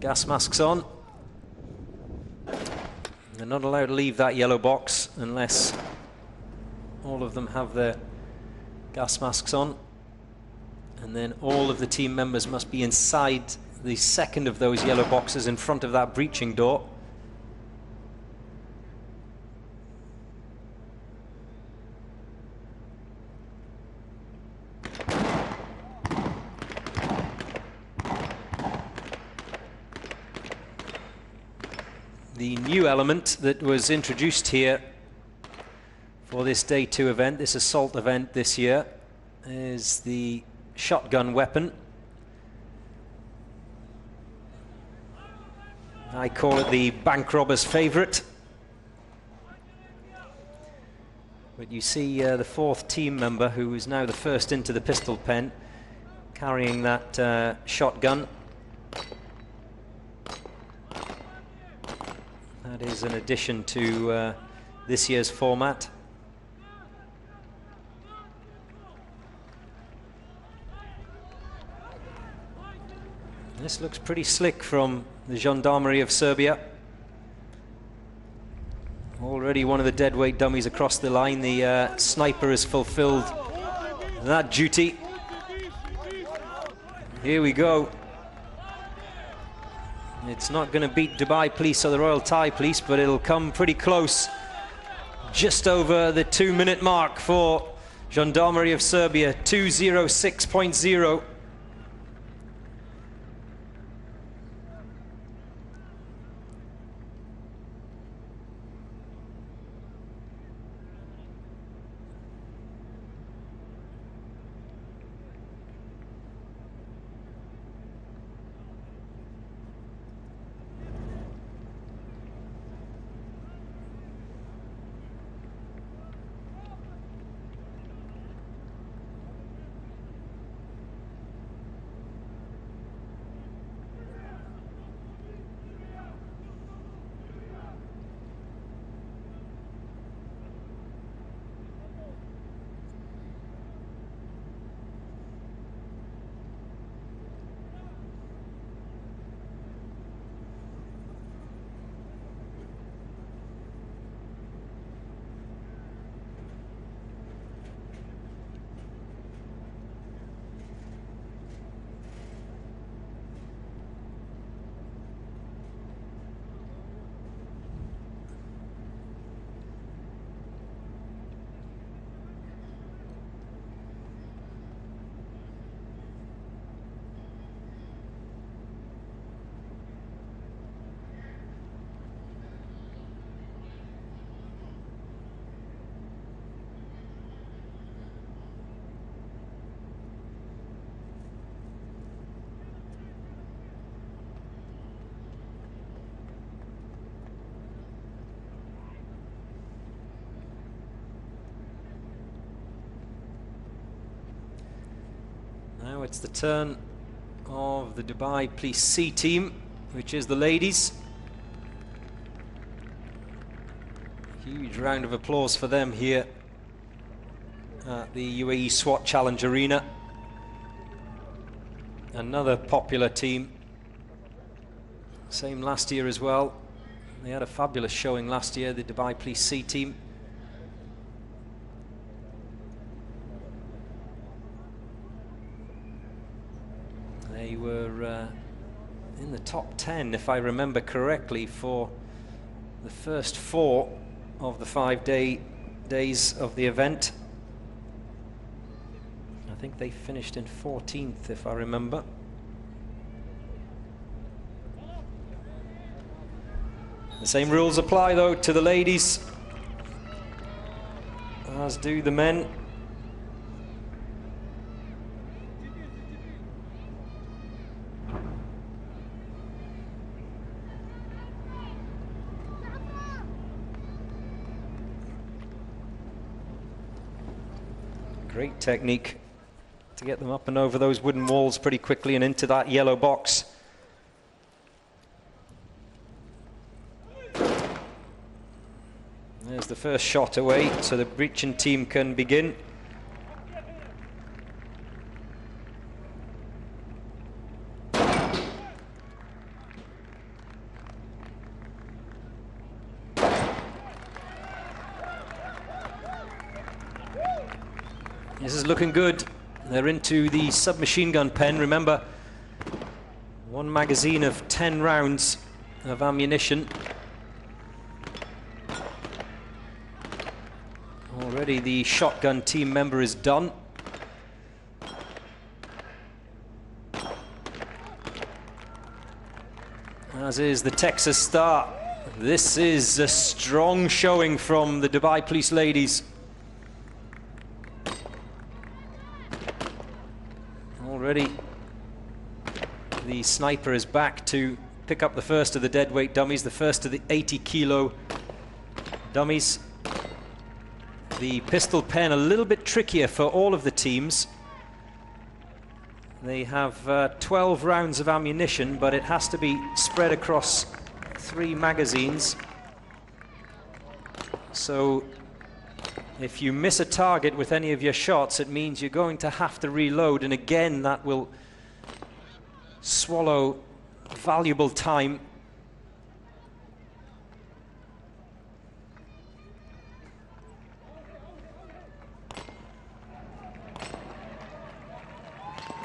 Gas masks on. They're not allowed to leave that yellow box unless all of them have their gas masks on. And then all of the team members must be inside the second of those yellow boxes in front of that breaching door. The new element that was introduced here for this day 2 event, this assault event this year, is the shotgun weapon. I call it the bank robber's favorite. But you see the 4th team member, who is now the first into the pistol pen, carrying that shotgun. That is an addition to this year's format. This looks pretty slick from the Gendarmerie of Serbia. Already one of the deadweight dummies across the line. The sniper has fulfilled that duty. Here we go. It's not going to beat Dubai Police or the Royal Thai Police, but it'll come pretty close. Just over the 2-minute mark for Gendarmerie of Serbia, 2:06.0. Now it's the turn of the Dubai Police C team, which is the ladies. Huge round of applause for them here at the UAE SWAT Challenge Arena. Another popular team. Same last year as well. They had a fabulous showing last year, the Dubai Police C team. They were in the top 10, if I remember correctly, for the first 4 of the 5 days of the event. I think they finished in 14th, if I remember. The same rules apply, though, to the ladies, as do the men. Great technique to get them up and over those wooden walls pretty quickly and into that yellow box. There's the first shot away, so the breaching team can begin. This is looking good. They're into the submachine gun pen. Remember, 1 magazine of 10 rounds of ammunition. Already the shotgun team member is done. As is the Texas Star. This is a strong showing from the Dubai Police ladies. Already the sniper is back to pick up the first of the deadweight dummies, the first of the 80-kilo dummies. The pistol pen a little bit trickier for all of the teams. They have 12 rounds of ammunition, but it has to be spread across 3 magazines. So if you miss a target with any of your shots, it means you're going to have to reload, and again that will swallow valuable time.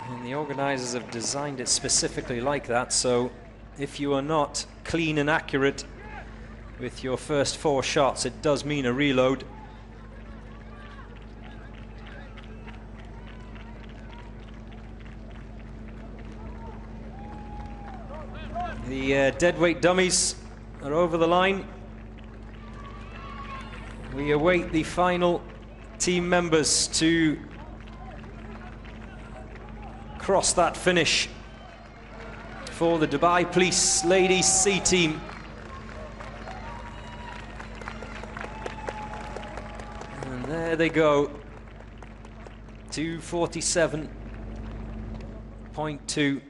And the organizers have designed it specifically like that, so if you are not clean and accurate with your first 4 shots, it does mean a reload. The deadweight dummies are over the line. We await the final team members to cross that finish for the Dubai Police Ladies C team. And there they go, 247.2.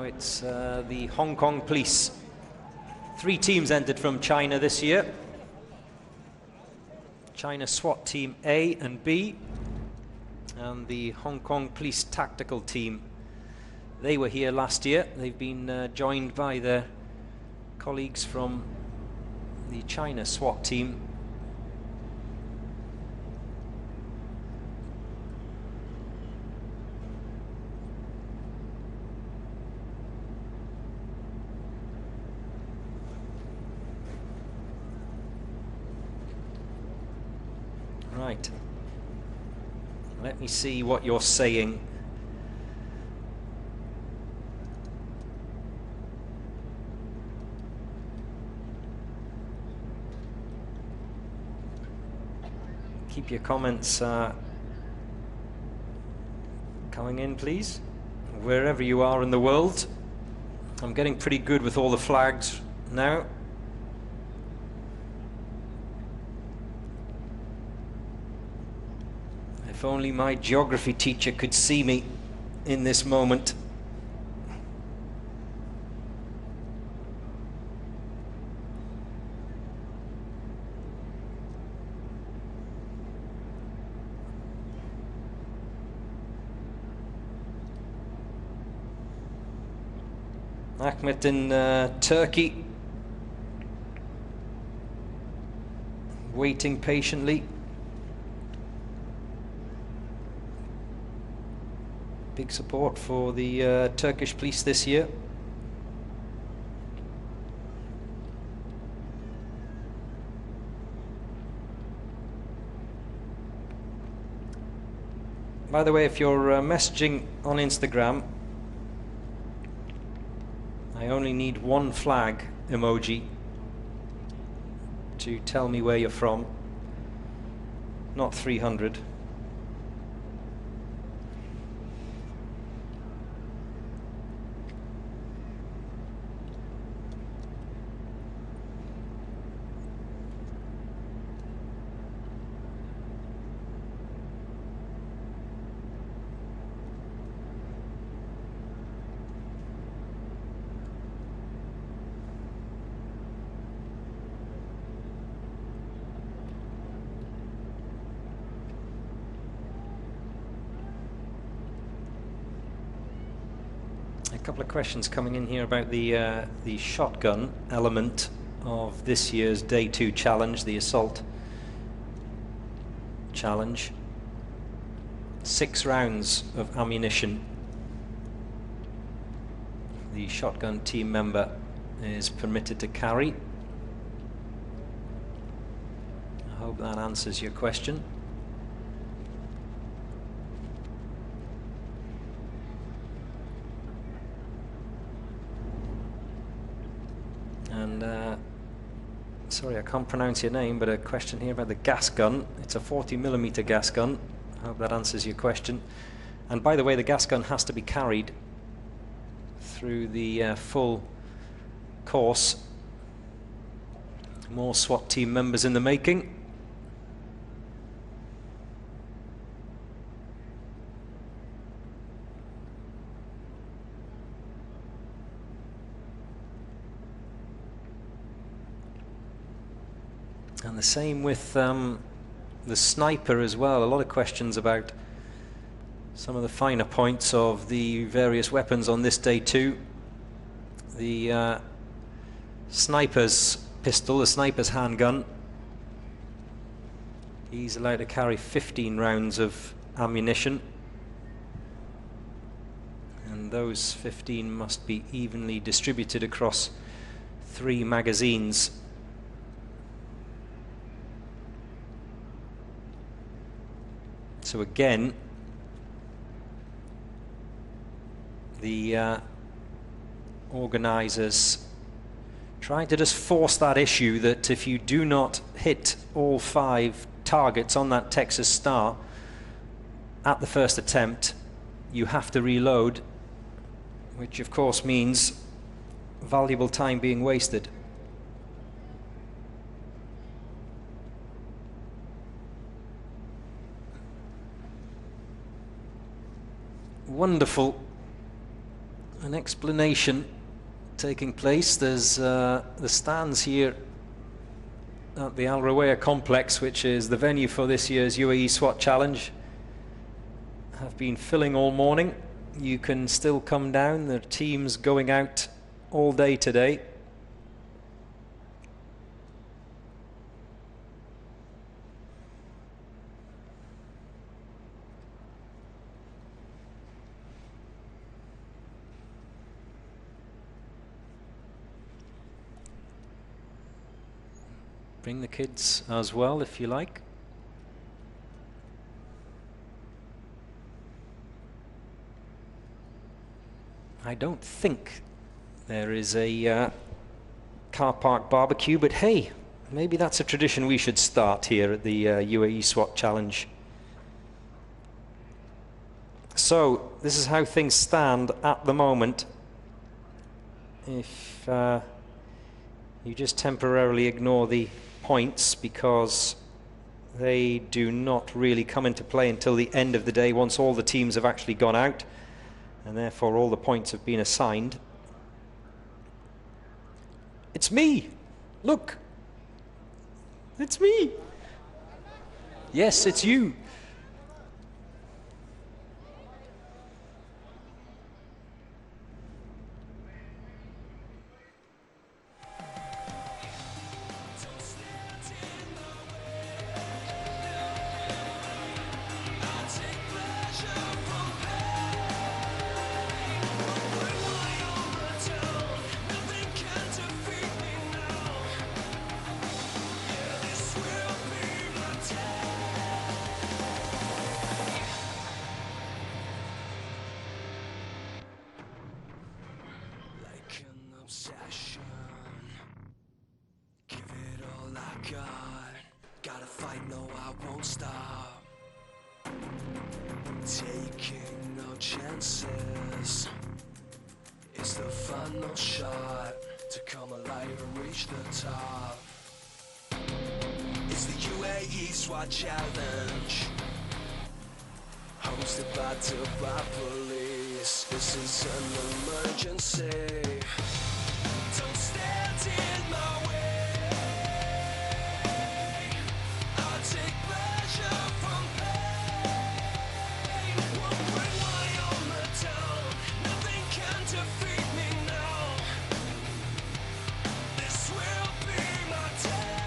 It's the Hong Kong Police. 3 teams entered from China this year. China SWAT Team A and B, and the Hong Kong Police Tactical Team. They were here last year. They've been joined by their colleagues from the China SWAT Team. Right. Let me see what you're saying. Keep your comments coming in, please, wherever you are in the world. I'm getting pretty good with all the flags now. If only my geography teacher could see me in this moment. Ahmet in Turkey, waiting patiently. Big support for the Turkish police this year. By the way, if you're messaging on Instagram, I only need one flag emoji to tell me where you're from, not 300. A couple of questions coming in here about the shotgun element of this year's Day 2 challenge, the assault challenge. 6 rounds of ammunition the shotgun team member is permitted to carry. I hope that answers your question. And sorry, I can't pronounce your name, but a question here about the gas gun. It's a 40mm gas gun. I hope that answers your question. And by the way, the gas gun has to be carried through the full course. More SWAT team members in the making. And the same with the sniper as well. A lot of questions about some of the finer points of the various weapons on this Day 2. The sniper's pistol, the sniper's handgun, he's allowed to carry 15 rounds of ammunition. And those 15 must be evenly distributed across 3 magazines. So again, the organisers trying to just force that issue that if you do not hit all 5 targets on that Texas Star at the first attempt, you have to reload, which of course means valuable time being wasted. Wonderful, an explanation taking place. There's the stands here at the Al Rawaya complex, which is the venue for this year's UAE SWAT challenge, have been filling all morning. You can still come down. There are teams going out all day today. Bring the kids as well if you like. I don't think there is a car park barbecue, but hey, Maybe that's a tradition we should start here at the Uae Swat Challenge. So, this is how things stand at the moment. If you just temporarily ignore the points, because they do not really come into play until the end of the day, once all the teams have actually gone out, and therefore all the points have been assigned. It's me! Look! It's me! Yes, it's you! Gotta fight, no, I won't stop. Taking no chances. It's the final shot to come alive and reach the top. It's the Uae Swat Challenge, hosted by Dubai Police. This is an emergency. Don't stand in my way. Take pleasure from pain. Won't rely on the town. Nothing can defeat me now. This will be my day.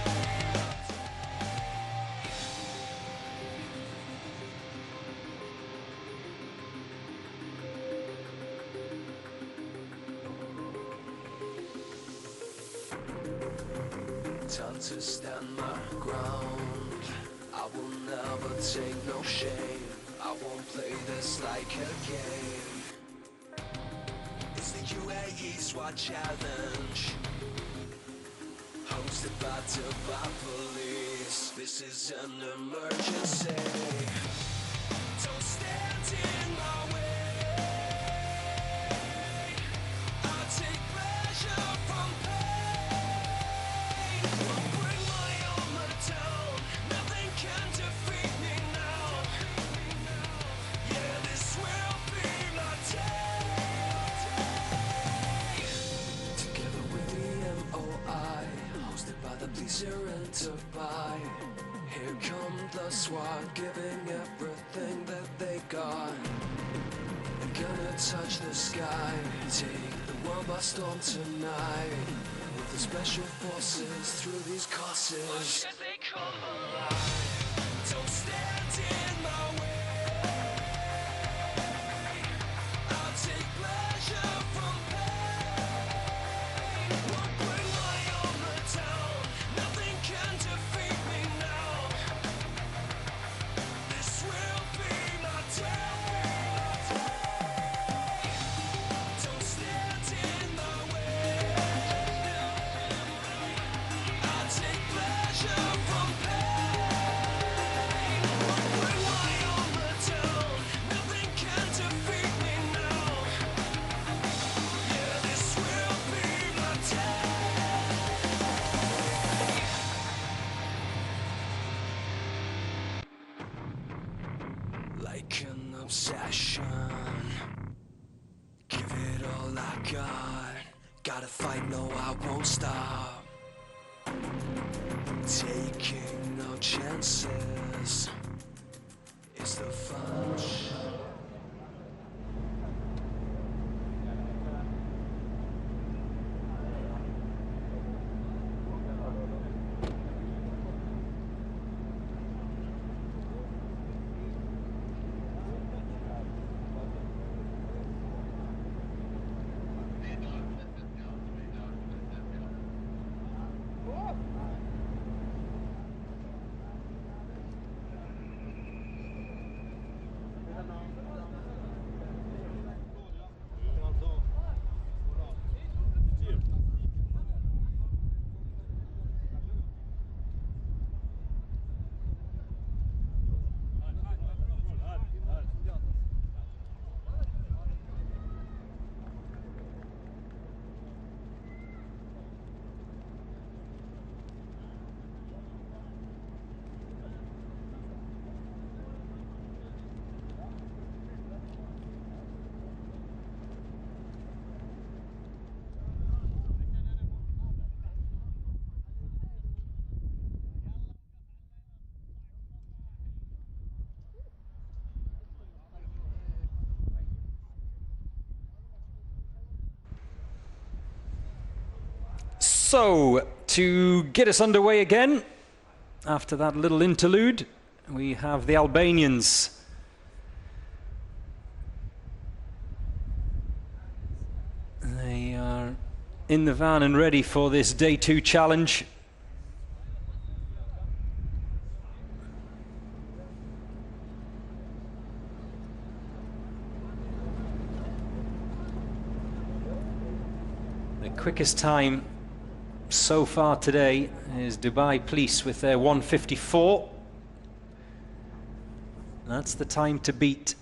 Time to stand my ground. I will never take no shame. I won't play this like a game. It's the Uae Swat Challenge, hosted by Dubai Police. This is an emergency. Don't stand in my way. I take pleasure from pain. Won't bring my armor down. Nothing can defeat me now. Yeah, this will be my day. Together with the MOI, hosted by the police here in Dubai. Here come the SWAT, giving everything that they got. They're gonna touch the sky, take the world by storm tonight. With the special forces through these courses. Why should they come alive? Don't stand in my way. I'll take pleasure from pain. Won't bring my armor down. Nothing can defeat me now. This will be my day. Don't stand in my way. I'll take pleasure from pain. Won't bring my armor down. Nothing can defeat me now. Yeah, this will be my day. Like an obsession, give it all I got. Gotta fight, no, I won't stop. Taking no chances. It's the final shot. So, to get us underway again, after that little interlude, we have the Albanians. They are in the van and ready for this day 2 challenge. The quickest time so far today is Dubai Police with their 1:54. That's the time to beat.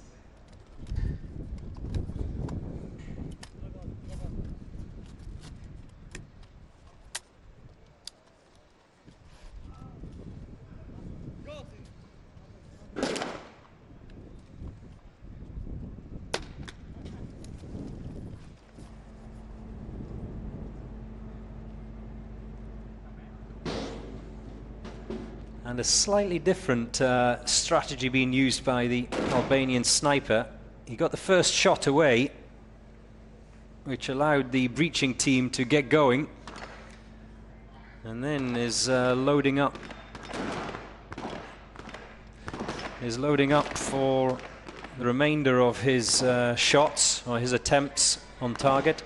And a slightly different strategy being used by the Albanian sniper. He got the first shot away, which allowed the breaching team to get going, and then is loading up for the remainder of his shots, or his attempts on target.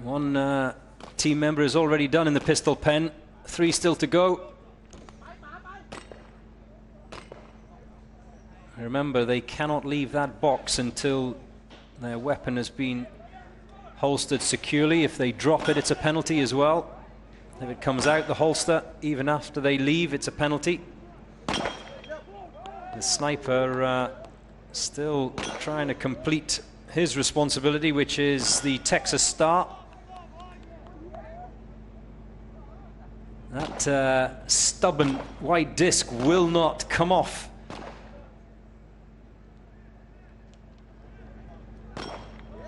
One team member is already done in the pistol pen. 3 still to go. Remember, they cannot leave that box until their weapon has been holstered securely. If they drop it, it's a penalty as well. If it comes out the holster, even after they leave, it's a penalty. The sniper still trying to complete his responsibility, which is the Texas Star. That stubborn white disc will not come off.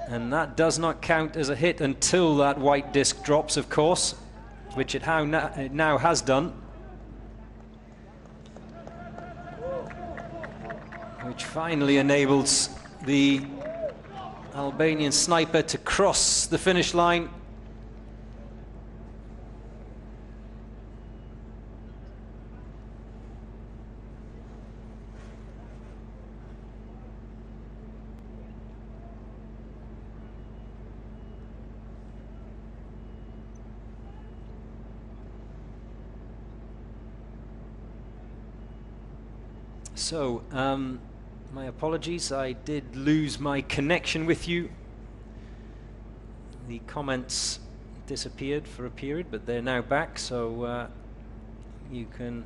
And that does not count as a hit until that white disc drops, of course, which it now has done. Which finally enables the Albanian sniper to cross the finish line. So, my apologies, I did lose my connection with you. The comments disappeared for a period, but they're now back, so you can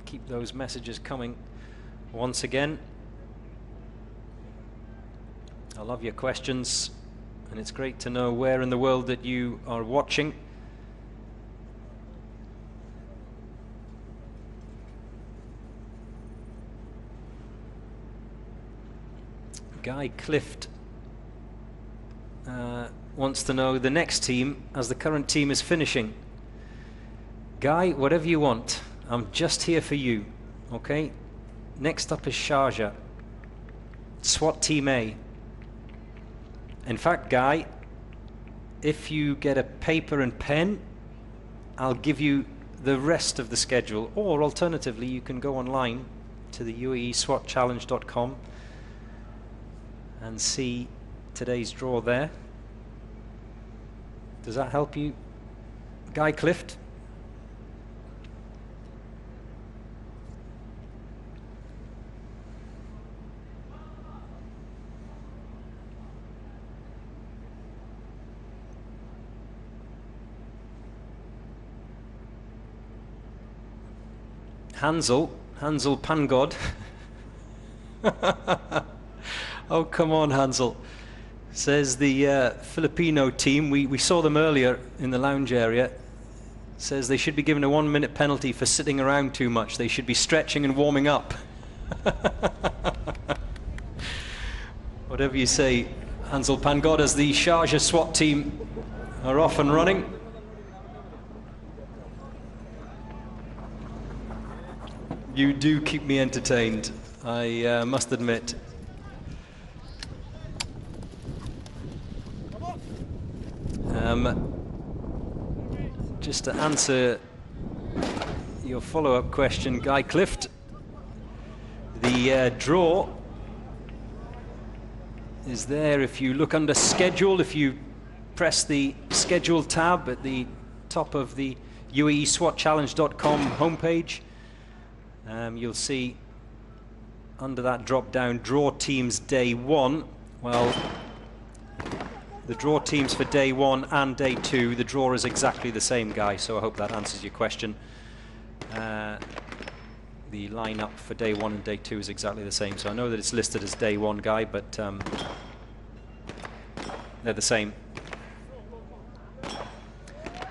keep those messages coming once again. I love your questions, and it's great to know where in the world that you are watching. Guy Clift wants to know the next team as the current team is finishing. Guy, whatever you want, I'm just here for you, okay? Next up is Sharjah, SWAT Team A. In fact, Guy, if you get a paper and pen, I'll give you the rest of the schedule, or alternatively you can go online to the uaeswatchallenge.com and see today's draw there. Does that help you, Guy Clift? Hansel Pangod. Oh, come on, Hansel. Says the Filipino team, we saw them earlier in the lounge area. says they should be given a 1-minute penalty for sitting around too much. They should be stretching and warming up. Whatever you say, Hansel Pangod, as the Sharjah SWAT team are off and running. You do keep me entertained, I must admit. Just to answer your follow-up question, Guy Clift, the draw is there. If you look under schedule, if you press the schedule tab at the top of the UAESWATchallenge.com homepage, you'll see under that drop-down draw teams day 1. Well, the draw teams for day 1 and day 2, the draw is exactly the same, Guy, so I hope that answers your question. The lineup for day 1 and day 2 is exactly the same, so I know that it's listed as day 1, Guy, but they're the same.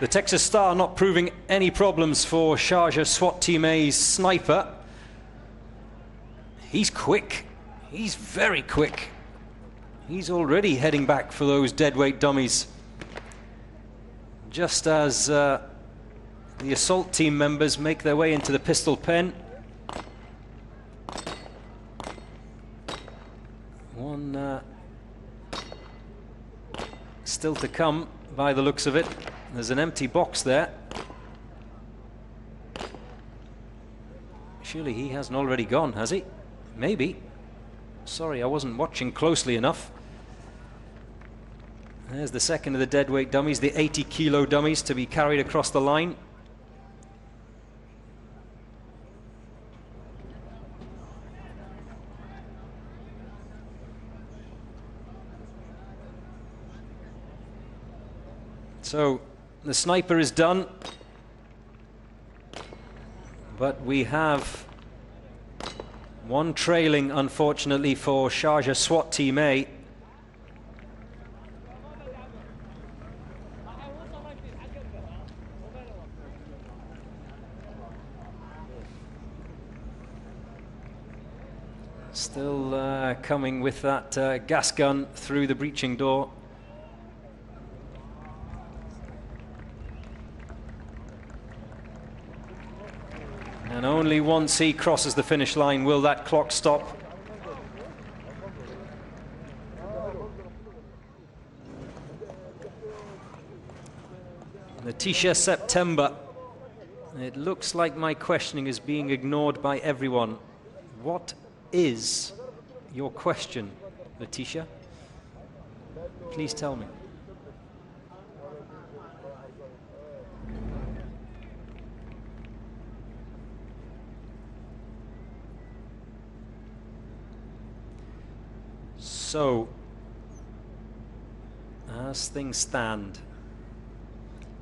The Texas Star not proving any problems for Sharjah SWAT Team A's sniper. He's quick, he's very quick. He's already heading back for those deadweight dummies. Just as the assault team members make their way into the pistol pen. One still to come by the looks of it. There's an empty box there. Surely he hasn't already gone, has he? Maybe. Sorry, I wasn't watching closely enough. There's the second of the deadweight dummies, the 80-kilo dummies to be carried across the line. So the sniper is done, but we have one trailing, unfortunately, for Sharjah SWAT Team A. Still coming with that gas gun through the breaching door. And only once he crosses the finish line will that clock stop. Letitia September. It looks like my questioning is being ignored by everyone. What is your question, Letitia? Please tell me. So, as things stand,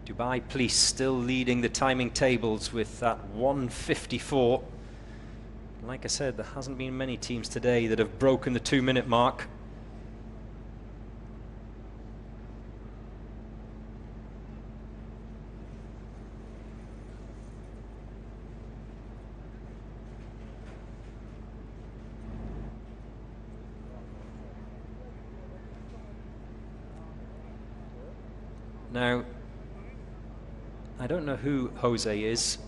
Dubai Police still leading the timing tables with that 1:54. Like I said, there hasn't been many teams today that have broken the 2-minute mark. Now, I don't know who Jose is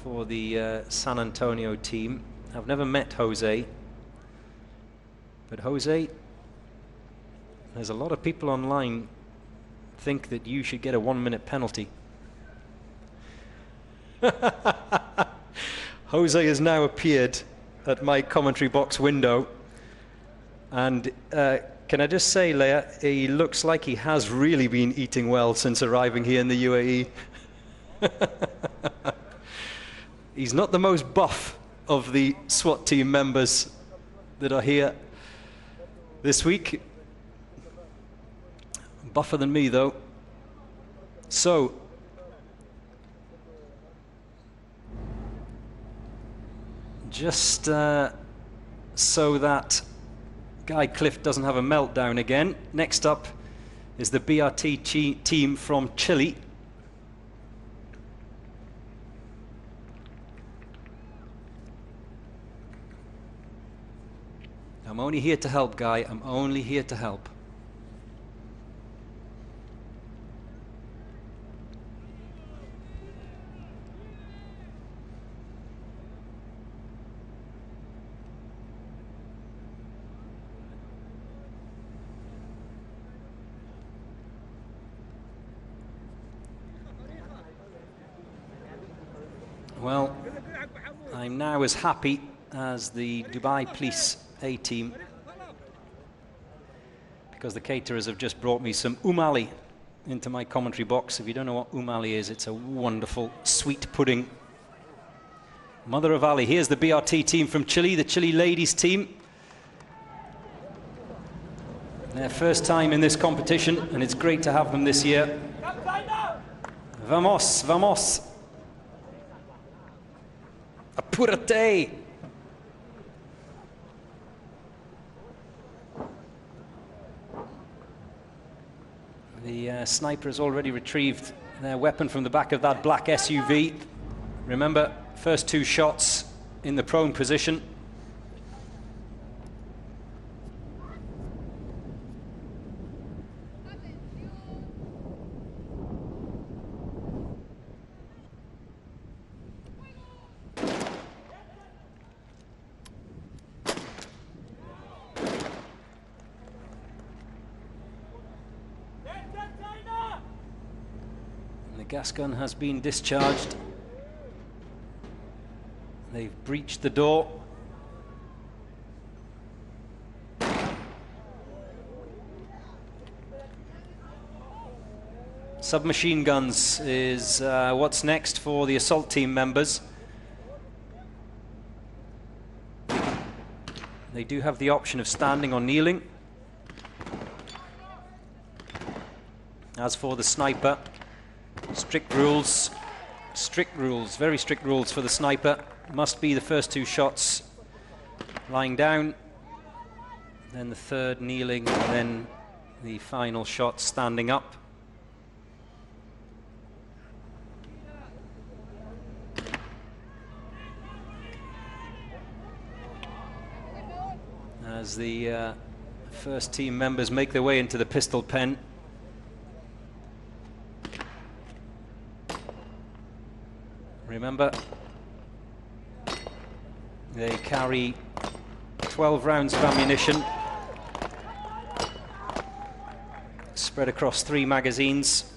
for the San Antonio team. I've never met Jose. But Jose, there's a lot of people online think that you should get a 1-minute penalty. Jose has now appeared at my commentary box window. And can I just say, Leah, he looks like he has really been eating well since arriving here in the UAE. He's not the most buff of the SWAT team members that are here this week. Buffer than me, though. So, just so that Guy Clift doesn't have a meltdown again, next up is the BRT team from Chile. I'm only here to help, Guy. I'm only here to help. Well, I'm now as happy as the Dubai Police A team because the caterers have just brought me some umali into my commentary box. If you don't know what umali is, it's a wonderful sweet pudding. Mother of Ali. Here's the BRT team from Chile, the Chile ladies team. Their first time in this competition, and it's great to have them this year. Vamos, vamos. Apurate! The sniper has already retrieved their weapon from the back of that black SUV. Remember, first two shots in the prone position. Gas gun has been discharged. They've breached the door. Submachine guns is what's next for the assault team members. They do have the option of standing or kneeling. As for the sniper, strict rules, very strict rules for the sniper. Must be the first two shots lying down, then the third kneeling, and then the final shot standing up. As the first team members make their way into the pistol pen. Remember, they carry 12 rounds of ammunition spread across 3 magazines.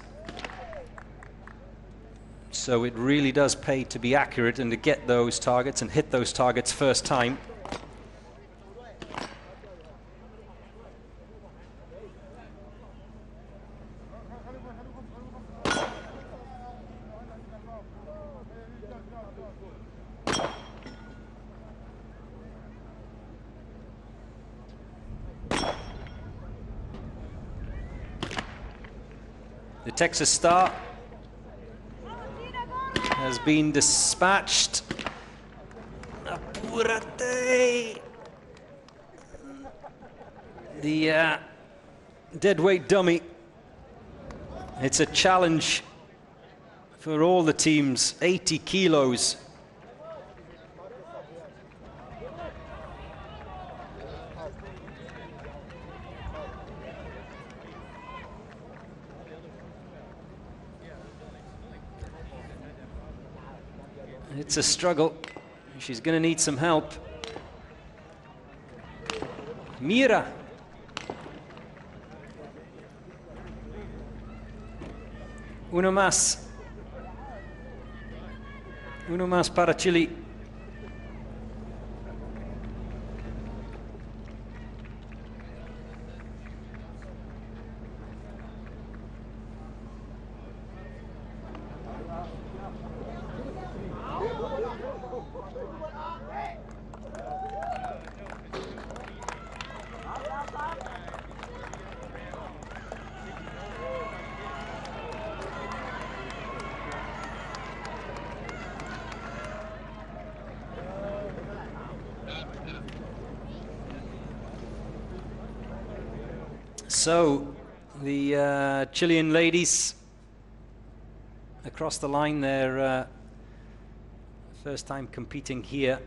So it really does pay to be accurate and to get those targets and hit those targets first time. The Texas Star has been dispatched. Apurate! The deadweight dummy. It's a challenge for all the teams, 80 kilos. It's a struggle. She's going to need some help. Mira. Uno más. Uno más para Chile. So, the Chilean ladies across the line, their first time competing here.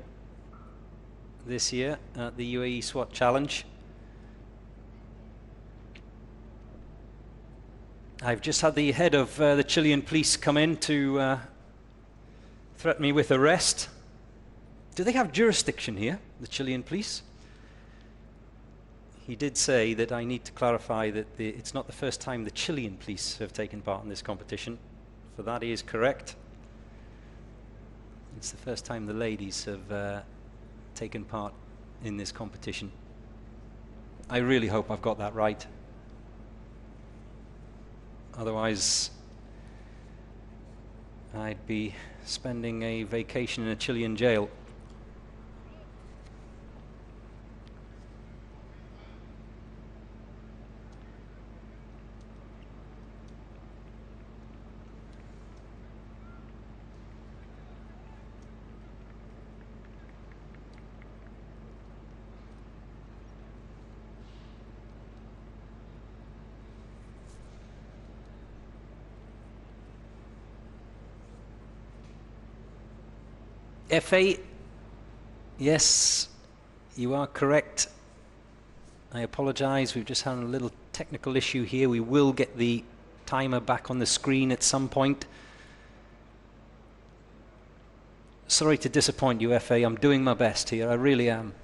this year at the Uae Swat Challenge. I've just had the head of the Chilean police come in to threaten me with arrest. Do they have jurisdiction here, the Chilean police? He did say that I need to clarify that it's not the first time the Chilean police have taken part in this competition. For that he is correct. It's the first time the ladies have taken part in this competition. I really hope I've got that right. Otherwise, I'd be spending a vacation in a Chilean jail. FA, yes, you are correct. I apologize, we've just had a little technical issue here. We will get the timer back on the screen at some point. Sorry to disappoint you, FA. I'm doing my best here, I really am.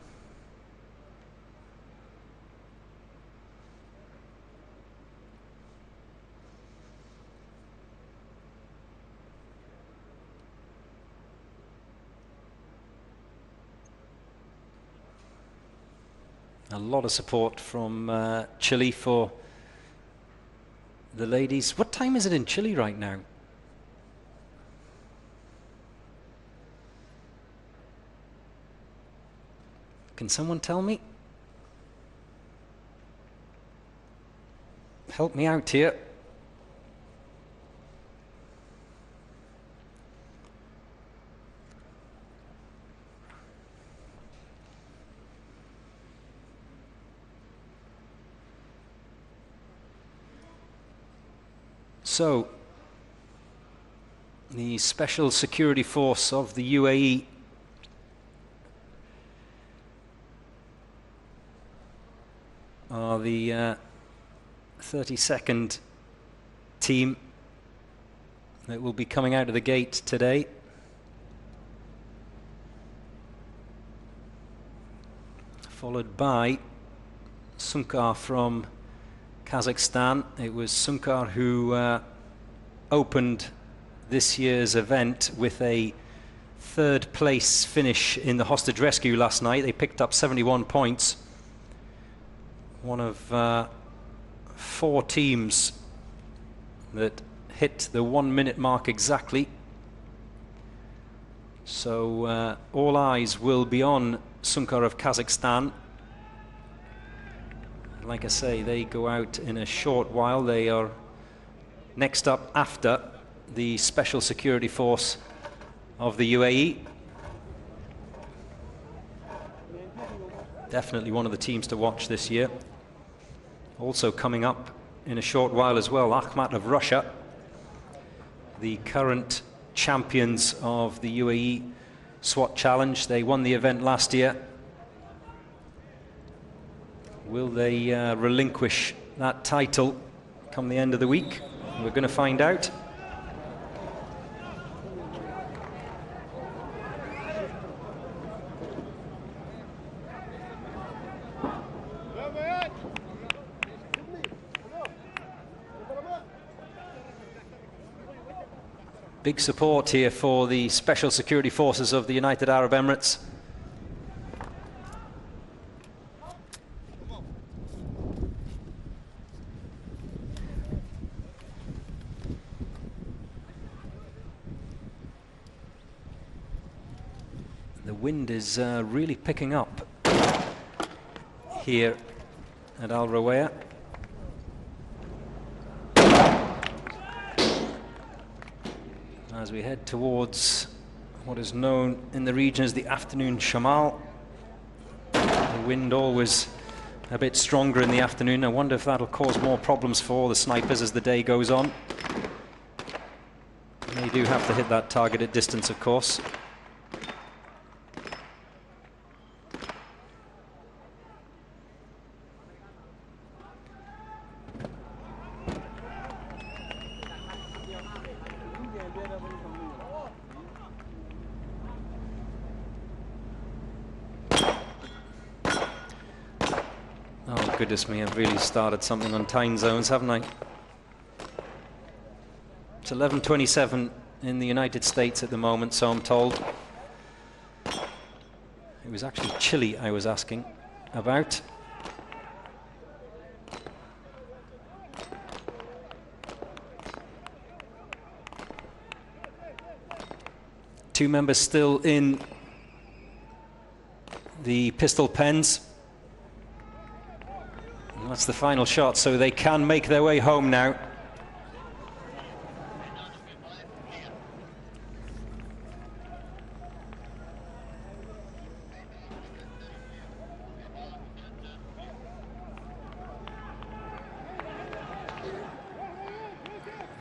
A lot of support from Chile for the ladies. What time is it in Chile right now? Can someone tell me? Help me out here. So, the Special Security Force of the UAE are the 32nd team that will be coming out of the gate today. Followed by Sunkar from Kazakhstan. It was Sunkar who opened this year's event with a third place finish in the hostage rescue last night. They picked up 71 points. One of 4 teams that hit the 1 minute mark exactly. So all eyes will be on Sunkar of Kazakhstan. Like I say, they go out in a short while. They are next up after the Special Security Force of the UAE. Definitely one of the teams to watch this year. Also coming up in a short while as well, Akhmat of Russia, the current champions of the UAE SWAT Challenge. They won the event last year. Will they relinquish that title come the end of the week? We're going to find out. Big support here for the Special Security Forces of the United Arab Emirates. The wind is really picking up here at Al Rawaya. As we head towards what is known in the region as the afternoon shamal. The wind always a bit stronger in the afternoon. I wonder if that'll cause more problems for the snipers as the day goes on. They do have to hit that targeted distance, of course. goodness me, I've really started something on time zones, haven't I? It's 11:27 in the United States at the moment, so I'm told. It was actually Chile I was asking about. Two members still in the pistol pens. And that's the final shot, so they can make their way home now.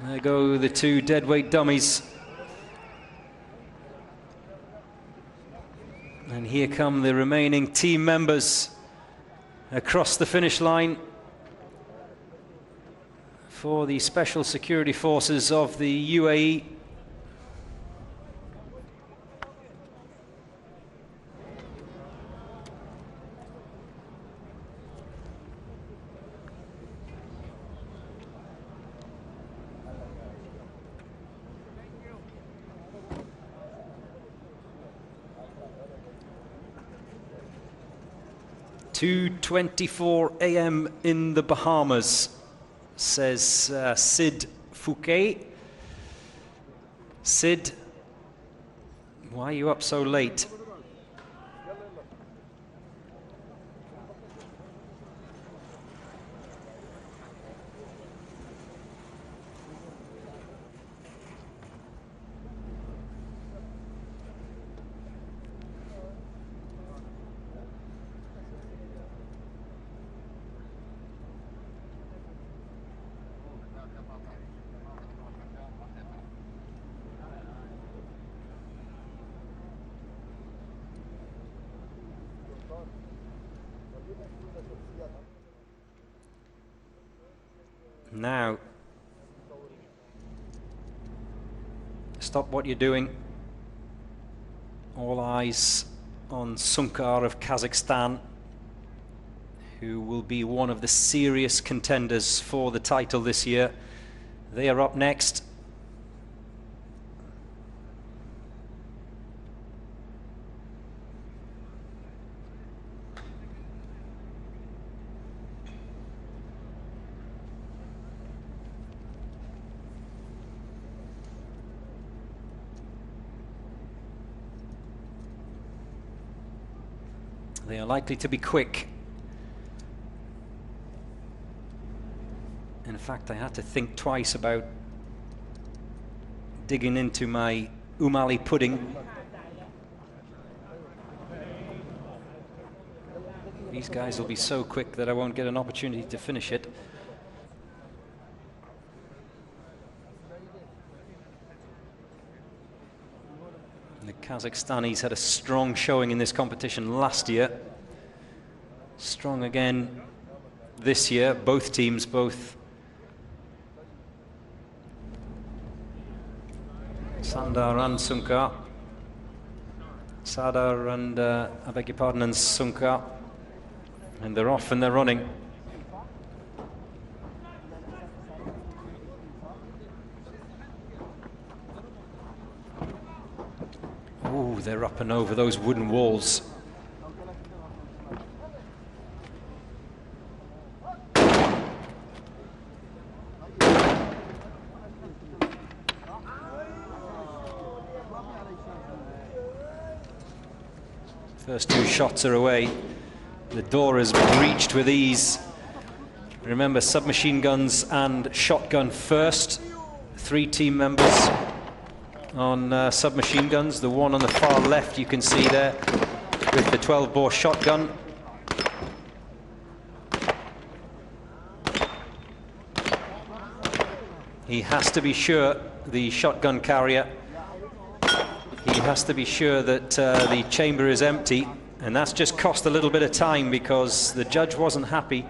There go the two deadweight dummies. And here come the remaining team members across the finish line for the Special Security Forces of the UAE. "2:24 a.m. in the Bahamas," says Sid Fouquet. Sid, why are you up so late? Now, stop what you're doing. All eyes on Sunkar of Kazakhstan, who will be one of the serious contenders for the title this year. They are up next. They are likely to be quick. In fact, I had to think twice about digging into my umali pudding. These guys will be so quick that I won't get an opportunity to finish it. The Kazakhstanis had a strong showing in this competition last year. Strong again this year, both teams, both Sandar and Sunkar. Sadar and, I beg your pardon, and Sunkar. And they're off and they're running. Ooh, they're up and over those wooden walls. First two shots are away. The door is breached with ease. Remember, submachine guns and shotgun first. 3 team members on submachine guns. The one on the far left you can see there with the 12-bore shotgun. He has to be sure, the shotgun carrier, he has to be sure that the chamber is empty, and that's just cost a little bit of time because the judge wasn't happy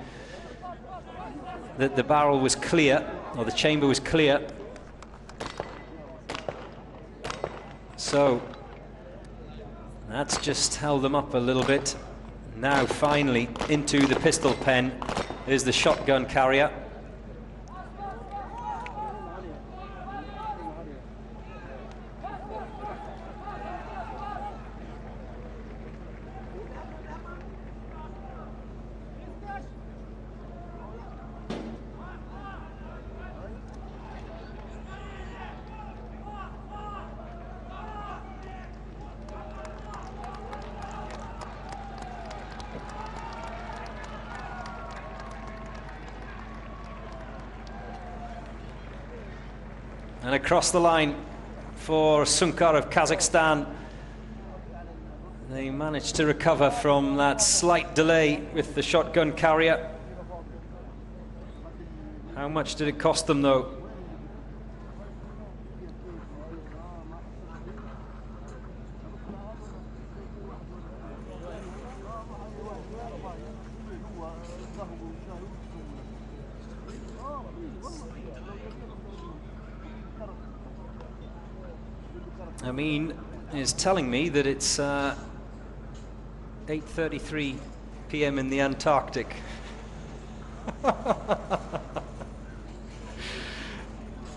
that the barrel was clear, or the chamber was clear. So that's just held them up a little bit. Now finally into the pistol pen is the shotgun carrier. And across the line for Sunkar of Kazakhstan. They managed to recover from that slight delay with the shotgun carrier. How much did it cost them, though? Amin is telling me that it's 8:33 p.m. in the Antarctic.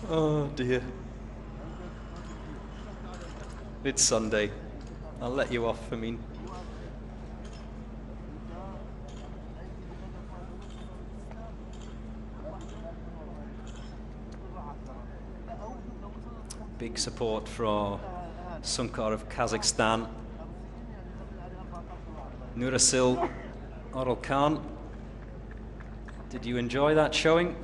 Oh dear. It's Sunday. I'll let you off, Amin. Big support for Sunkar of Kazakhstan. Nurasil Oral Khan, did you enjoy that showing?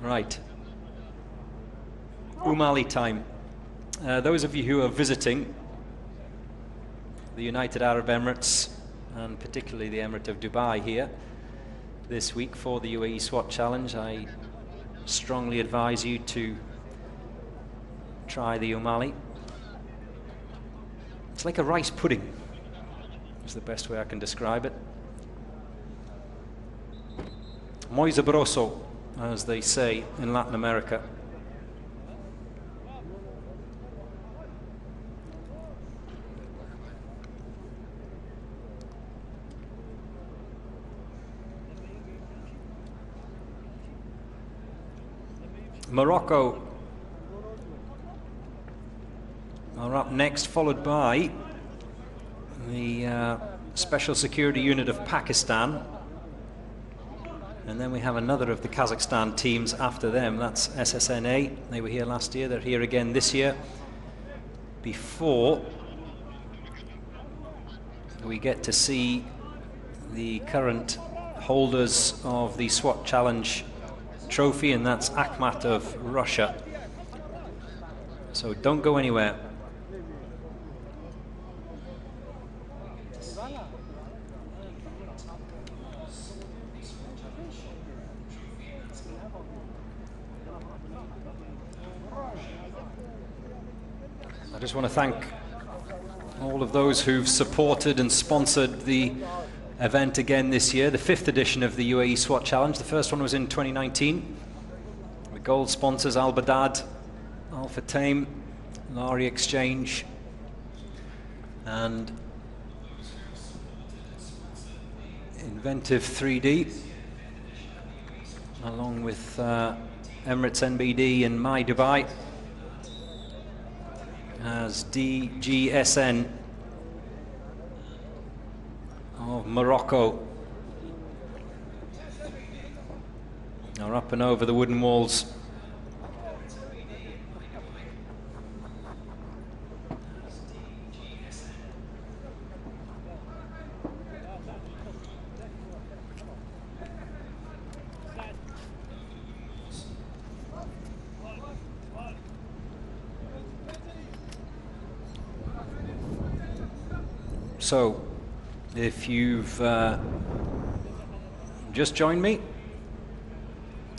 Right. Umali time. Those of you who are visiting the United Arab Emirates, and particularly the Emirate of Dubai here this week for the Uae Swat Challenge, I strongly advise you to try the Umali. It's like a rice pudding, is the best way I can describe it. Muy sabroso, as they say in Latin America. Morocco are up next, followed by the Special Security Unit of Pakistan. And then we have another of the Kazakhstan teams after them. That's SSNA. They were here last year. They're here again this year. Before we get to see the current holders of the SWAT Challenge trophy, and that's Akhmat of Russia. So don't go anywhere. I just want to thank all of those who've supported and sponsored the event again this year, the 5th edition of the UAE SWAT Challenge. The first one was in 2019. The gold sponsors Al Badad, Al Fatame, Lari Exchange, and Inventive 3D, along with Emirates NBD and My Dubai, as DGSN of Morocco are up and over the wooden walls. So, if you've just joined me,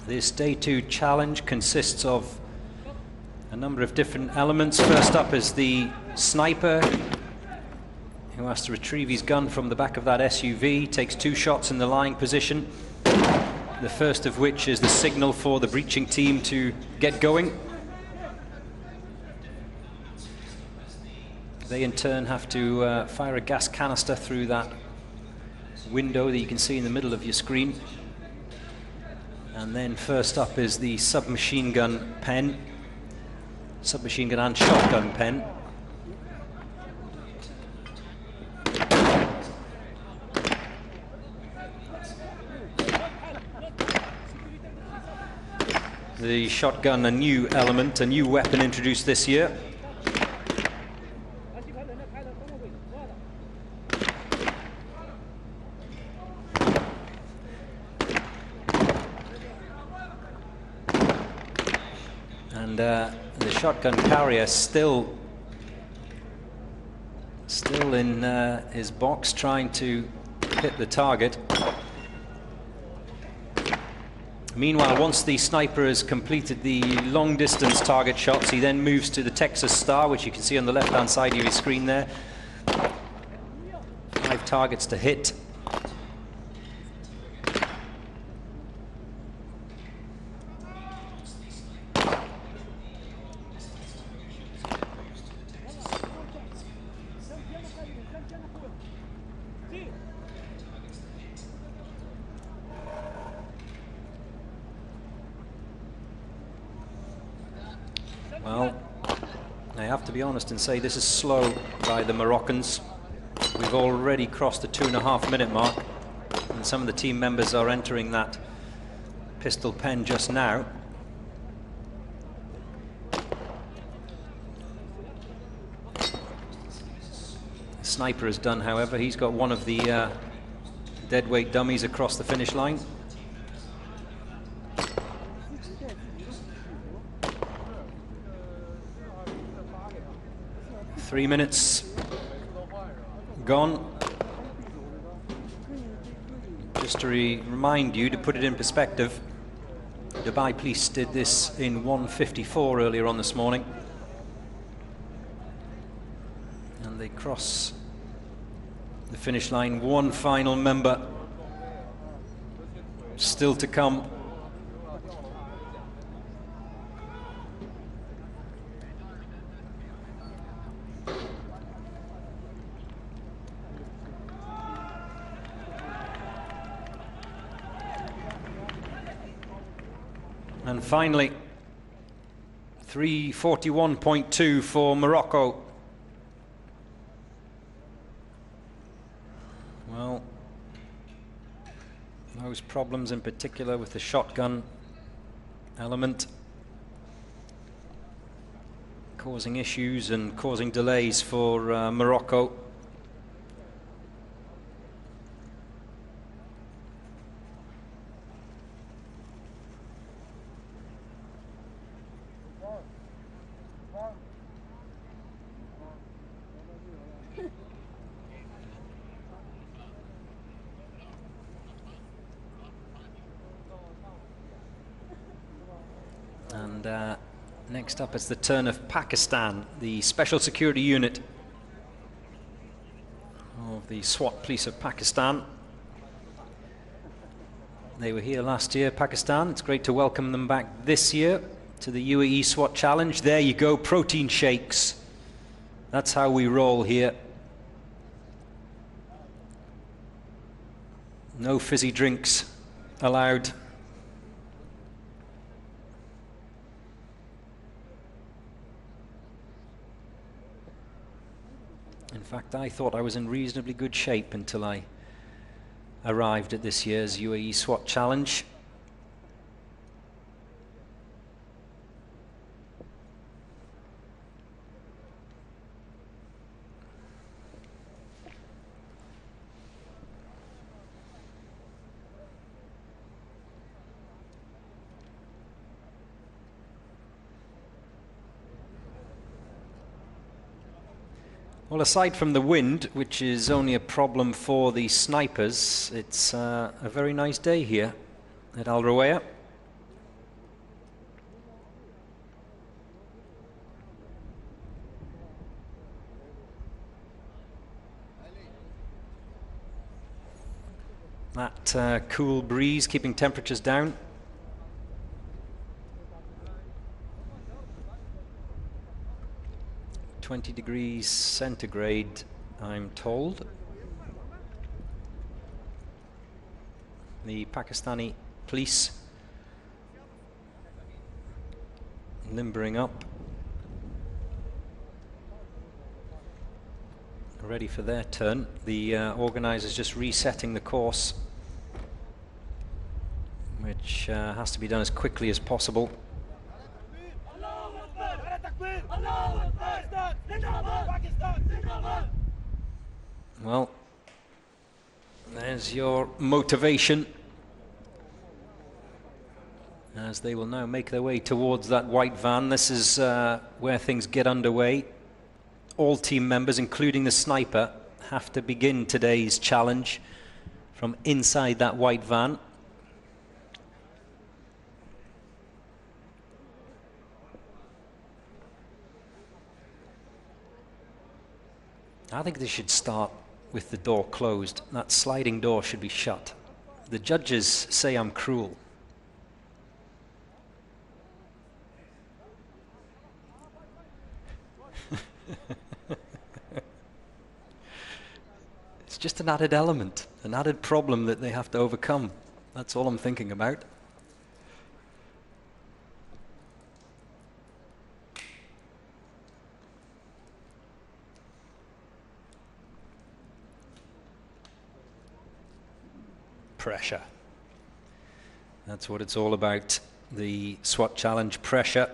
this Day 2 challenge consists of a number of different elements. First up is the sniper who has to retrieve his gun from the back of that SUV, takes 2 shots in the lying position, the first of which is the signal for the breaching team to get going. They in turn have to fire a gas canister through that window that you can see in the middle of your screen. And then first up is the submachine gun pen, submachine gun and shotgun pen. The shotgun, a new element, a new weapon introduced this year. And the shotgun carrier still in his box, trying to hit the target. Meanwhile, once the sniper has completed the long-distance target shots, he then moves to the Texas Star, which you can see on the left-hand side of your screen there. 5 targets to hit. Well, I have to be honest and say this is slow by the Moroccans. We've already crossed the 2.5 minute mark, and some of the team members are entering that pistol pen just now. The sniper is done, however. He's got one of the deadweight dummies across the finish line. 3 minutes gone. Just to remind you, to put it in perspective, Dubai Police did this in 1:54 earlier on this morning. And they cross the finish line. One final member still to come. And finally, 3:41.2 for Morocco. Well, those problems in particular with the shotgun element causing issues and causing delays for Morocco. And next up is the turn of Pakistan, the Special Security Unit of the SWAT Police of Pakistan. They were here last year, Pakistan. It's great to welcome them back this year to the Uae Swat Challenge. There you go, protein shakes. That's how we roll here. No fizzy drinks allowed. In fact, I thought I was in reasonably good shape until I arrived at this year's Uae SWAT Challenge. Well, aside from the wind, which is only a problem for the snipers, it's a very nice day here at Al Ruwaya. That cool breeze keeping temperatures down. -20 degrees centigrade, I'm told. The Pakistani police limbering up, ready for their turn. The organisers just resetting the course, which has to be done as quickly as possible. Well, there's your motivation, as they will now make their way towards that white van. This is where things get underway. All team members, including the sniper, have to begin today's challenge from inside that white van. I think they should start with the door closed. That sliding door should be shut. The judges say I'm cruel. It's just an added element, an added problem that they have to overcome. That's all I'm thinking about. Pressure. That's what it's all about. The SWAT challenge: pressure,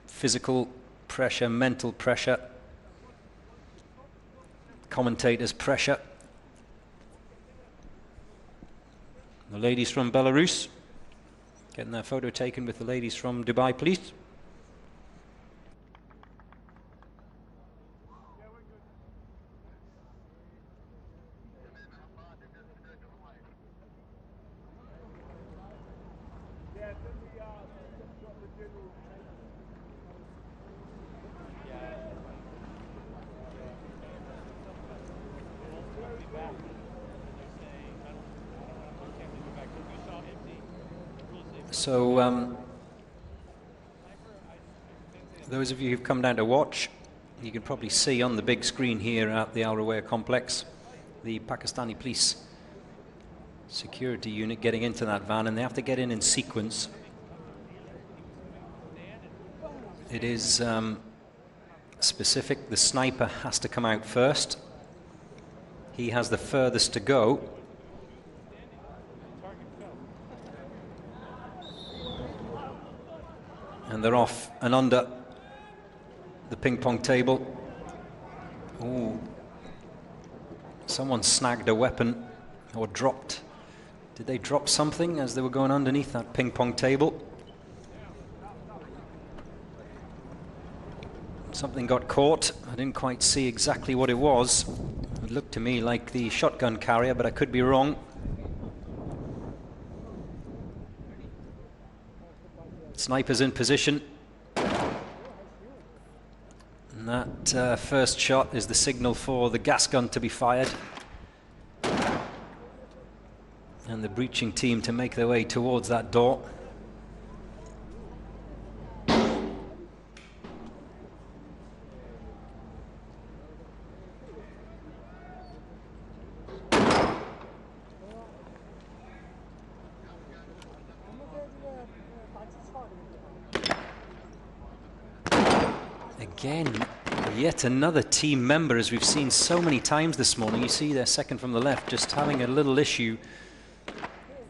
physical pressure, mental pressure, commentators' pressure. The ladies from Belarus getting their photo taken with the ladies from Dubai Police. So, those of you who've come down to watch, you can probably see on the big screen here at the Al Rawaya complex the Pakistani police security unit getting into that van, and they have to get in sequence. It is specific. The sniper has to come out first. He has the furthest to go. And they're off and under the ping pong table. Ooh. Someone snagged a weapon or dropped. Did they drop something as they were going underneath that ping pong table? Something got caught. I didn't quite see exactly what it was. It looked to me like the shotgun carrier, but I could be wrong. Snipers in position. And that first shot is the signal for the gas gun to be fired. And the breaching team to make their way towards that door. Again, yet another team member, as we've seen so many times this morning. You see their second from the left just having a little issue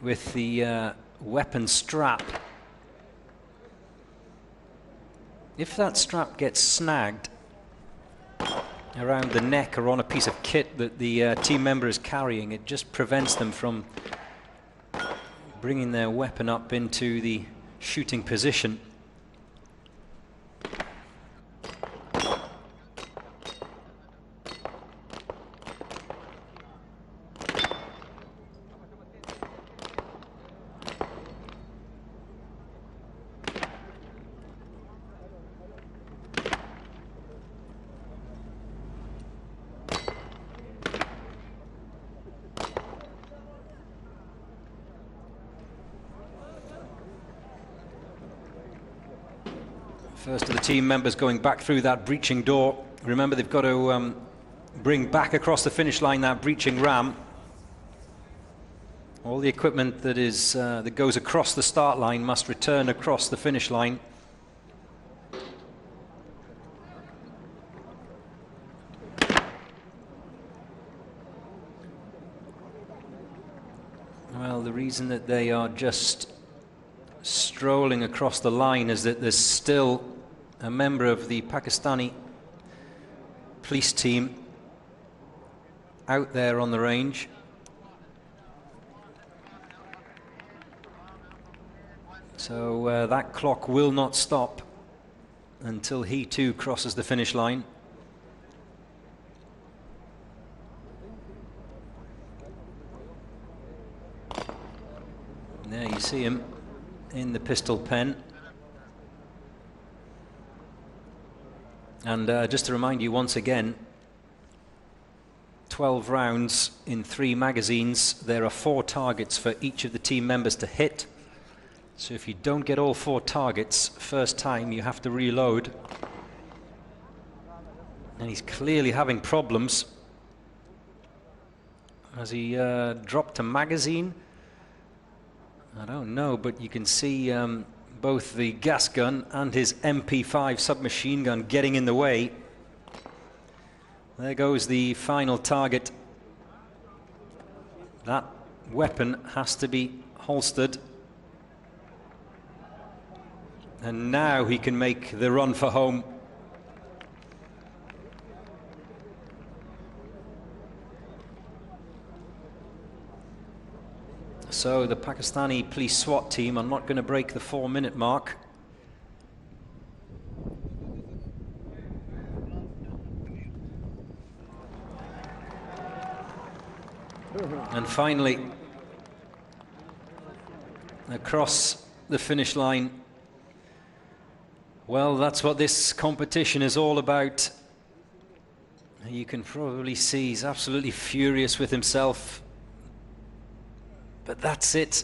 with the weapon strap. If that strap gets snagged around the neck or on a piece of kit that the team member is carrying, it just prevents them from bringing their weapon up into the shooting position. First of the team members going back through that breaching door. Remember, they've got to bring back across the finish line that breaching ram. All the equipment that goes across the start line must return across the finish line. Well, the reason that they are just strolling across the line is that there's still a member of the Pakistani police team out there on the range. So that clock will not stop until he too crosses the finish line. There you see him in the pistol pen. And just to remind you once again, 12 rounds in 3 magazines. There are 4 targets for each of the team members to hit. So if you don't get all 4 targets first time, you have to reload. And he's clearly having problems. Has he dropped a magazine? I don't know, but you can see both the gas gun and his MP5 submachine gun getting in the way. There goes the final target. That weapon has to be holstered. And now he can make the run for home. So the Pakistani police SWAT team are not going to break the 4-minute mark. And finally, across the finish line. Well, that's what this competition is all about. You can probably see he's absolutely furious with himself. But that's it.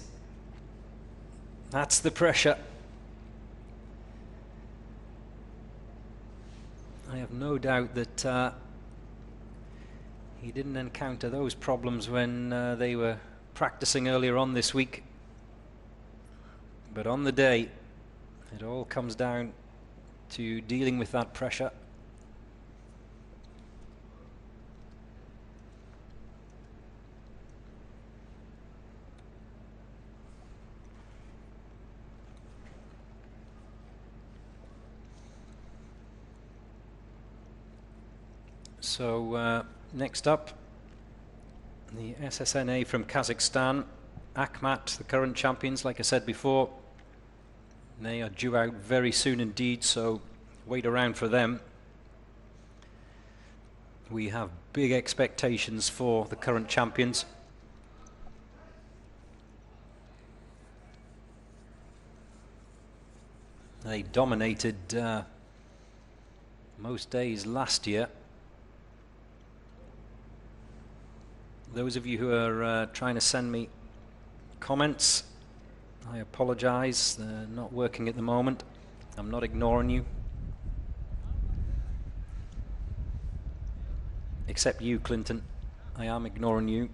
That's the pressure. I have no doubt that he didn't encounter those problems when they were practicing earlier on this week. But on the day, it all comes down to dealing with that pressure. So next up, the SSNA from Kazakhstan, Akhmat, the current champions, like I said before. They are due out very soon indeed, so wait around for them. We have big expectations for the current champions. They dominated most days last year. Those of you who are trying to send me comments, I apologize, they're not working at the moment. I'm not ignoring you. Except you, Clinton. I am ignoring you.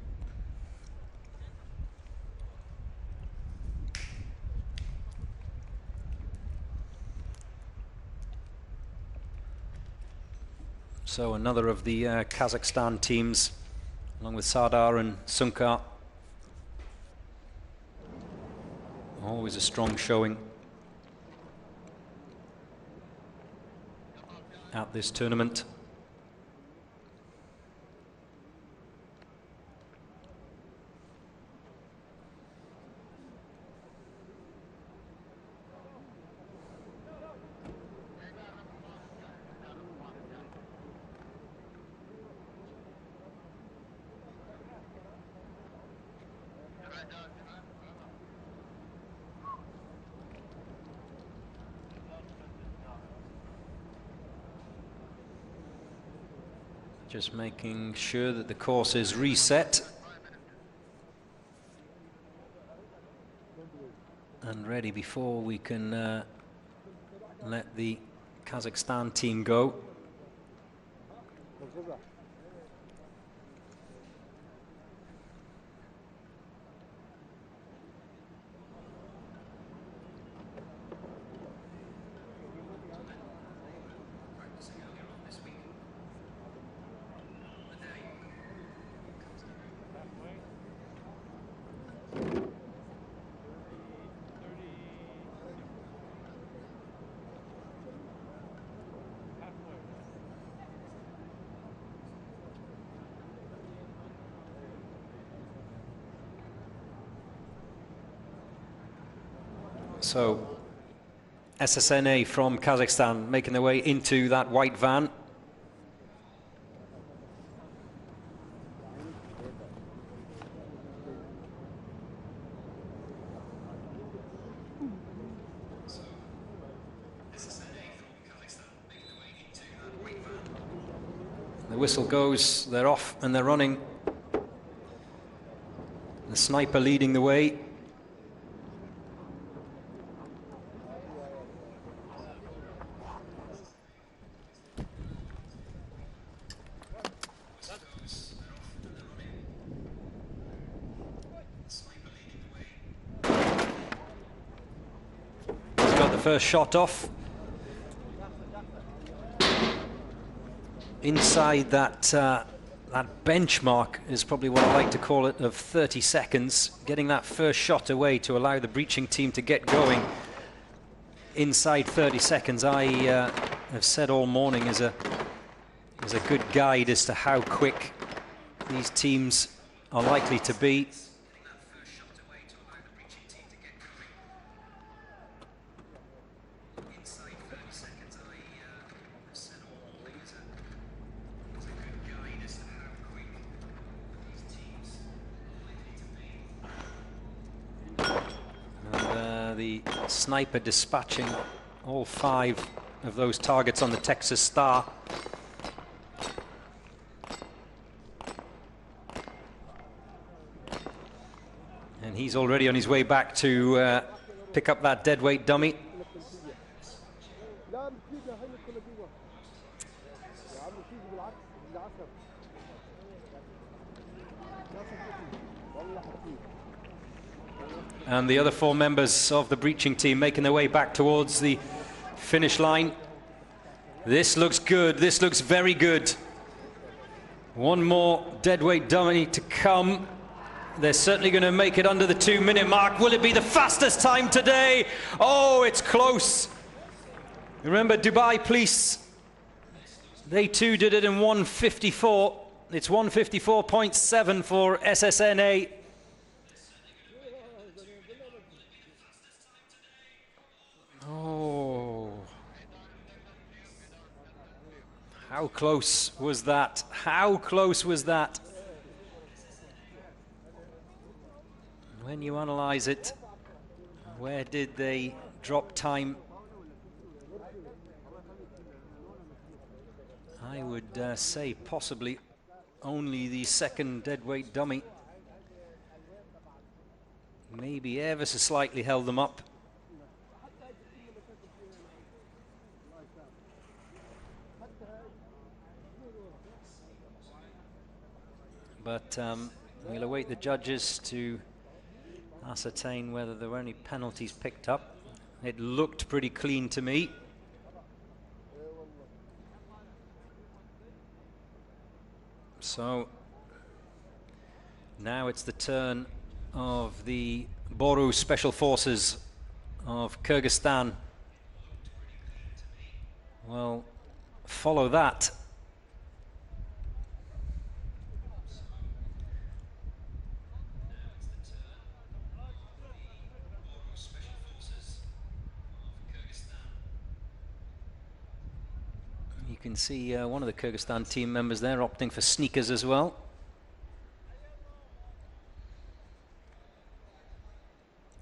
So another of the Kazakhstan teams, along with Sardar and Sunkar. Always a strong showing at this tournament. Just making sure that the course is reset and ready before we can let the Kazakhstan team go. So, SSNA from Kazakhstan making their way into that white van. The whistle goes, they're off and they're running. The sniper leading the way. First shot off. Inside that that benchmark is probably what I like to call it, of 30 seconds. Getting that first shot away to allow the breaching team to get going inside 30 seconds, I have said all morning, is a good guide as to how quick these teams are likely to be. The sniper dispatching all 5 of those targets on the Texas Star. And he's already on his way back to pick up that deadweight dummy. And the other 4 members of the breaching team making their way back towards the finish line. This looks good. This looks very good. One more deadweight dummy to come. They're certainly going to make it under the 2-minute mark. Will it be the fastest time today? Oh, it's close. Remember, Dubai Police, they too did it in 1:54. It's 1:54.7 for SSNA. Oh, how close was that? How close was that? When you analyze it, where did they drop time? I would say possibly only the second deadweight dummy. Maybe ever so slightly held them up. But we'll await the judges to ascertain whether there were any penalties picked up. It looked pretty clean to me. So now it's the turn of the Boru Special Forces of Kyrgyzstan. Well, follow that. You can see one of the Kyrgyzstan team members there opting for sneakers as well.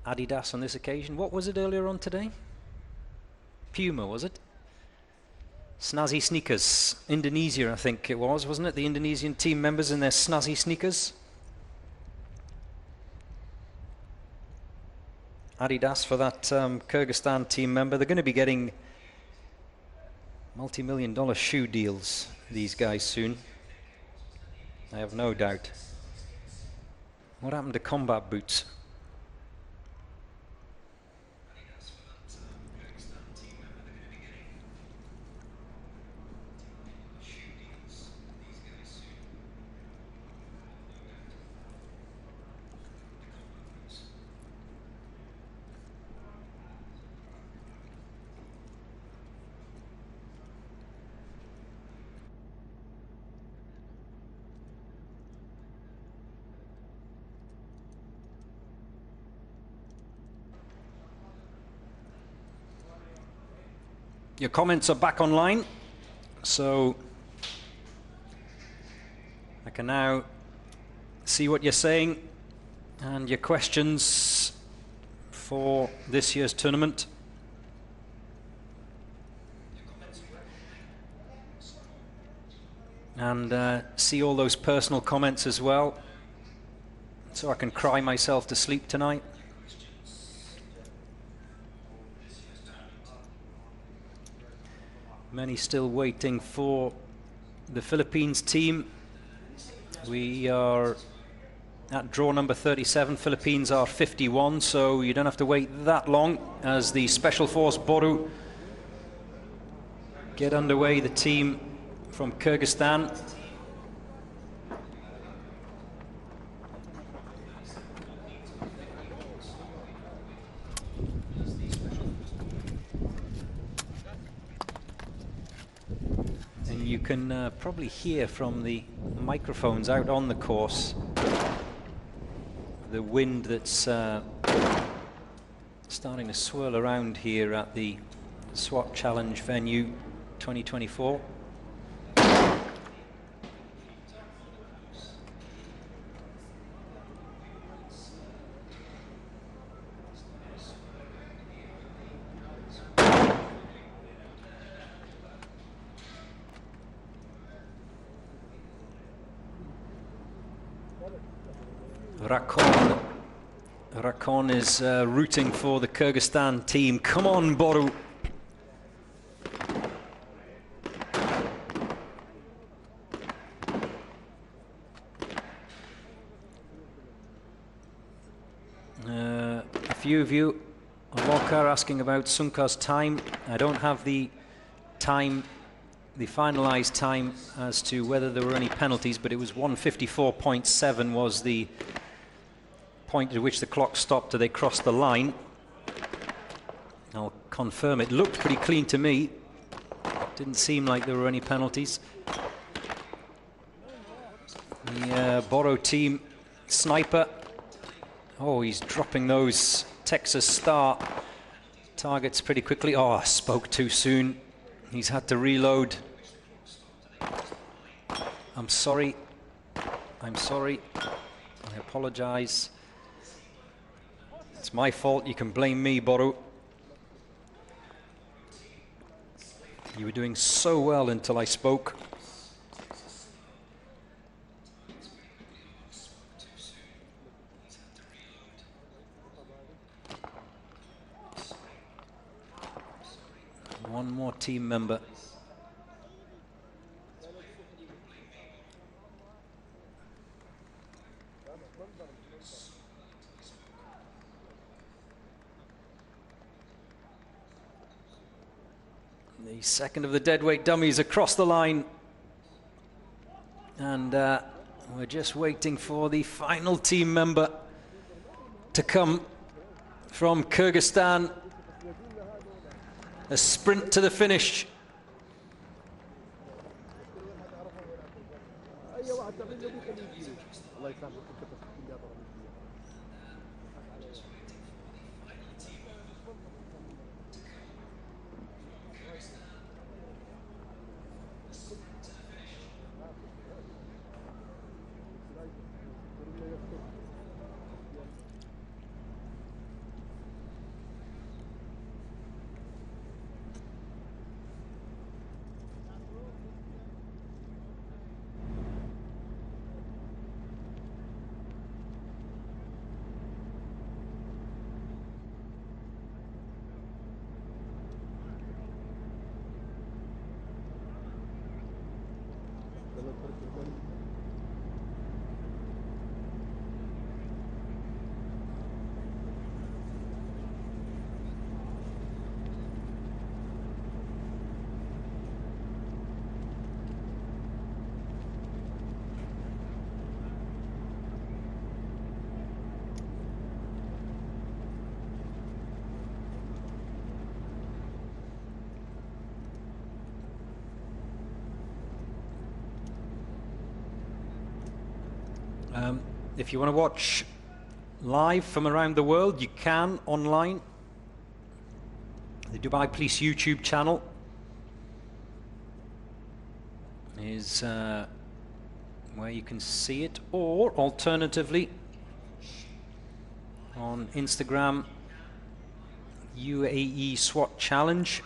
Adidas on this occasion. What was it earlier on today? Puma, was it? Snazzy sneakers. Indonesia, I think it was, wasn't it? The Indonesian team members in their snazzy sneakers. Adidas for that Kyrgyzstan team member. They're going to be getting Multi-million-dollar shoe deals, these guys soon. I have no doubt. What happened to combat boots? Your comments are back online, so I can now see what you're saying and your questions for this year's tournament. And see all those personal comments as well, so I can cry myself to sleep tonight. Many still waiting for the Philippines team. We are at draw number 37. Philippines are 51, so you don't have to wait that long as the Special Force Boru get underway. The team from Kyrgyzstan. You can probably hear from the microphones out on the course the wind that's starting to swirl around here at the SWAT Challenge venue 2024. Rakon is rooting for the Kyrgyzstan team. Come on, Boru. A few of you, Walker, asking about Sunkar's time. I don't have the time, the finalized time as to whether there were any penalties, but it was 154.7 was the point at which the clock stopped till they crossed the line. I'll confirm. It looked pretty clean to me. Didn't seem like there were any penalties. The Boro team sniper. Oh, he's dropping those Texas Star targets pretty quickly. Oh, I spoke too soon. He's had to reload. I'm sorry. I'm sorry. I apologize. It's my fault. You can blame me, Boru. You were doing so well until I spoke. One more team member. The second of the deadweight dummies across the line. And we're just waiting for the final team member to come from Kyrgyzstan. A sprint to the finish. If you want to watch live from around the world, you can online. The Dubai Police YouTube channel is where you can see it, or alternatively on Instagram, Uae Swat Challenge.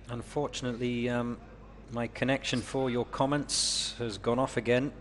Unfortunately, my connection for your comments has gone off again.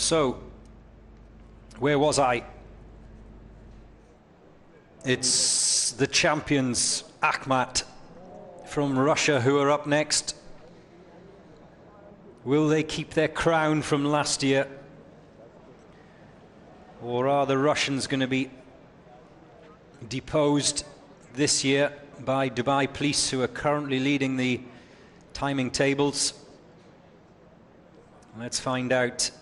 So, where was I? It's the champions, Akhmat, from Russia, who are up next. Will they keep their crown from last year? Or are the Russians going to be deposed this year by Dubai Police, who are currently leading the timing tables? Let's find out.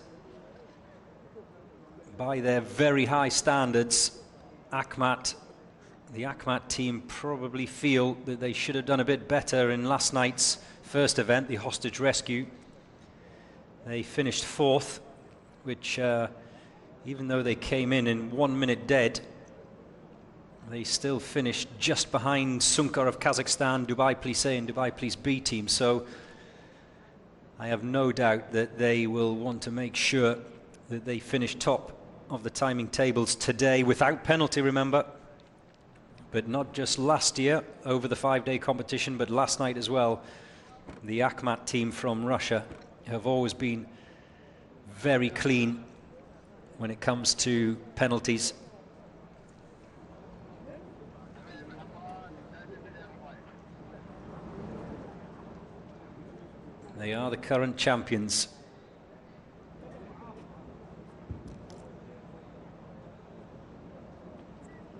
By their very high standards, Akhmat, the Akhmat team probably feel that they should have done a bit better in last night's first event, the hostage rescue. They finished fourth, which even though they came in 1 minute dead, they still finished just behind Sunkar of Kazakhstan, Dubai Police A and Dubai Police B team. So I have no doubt that they will want to make sure that they finish top of the timing tables today without penalty, remember. But not just last year over the 5-day competition, but last night as well. The Akhmat team from Russia have always been very clean when it comes to penalties. They are the current champions.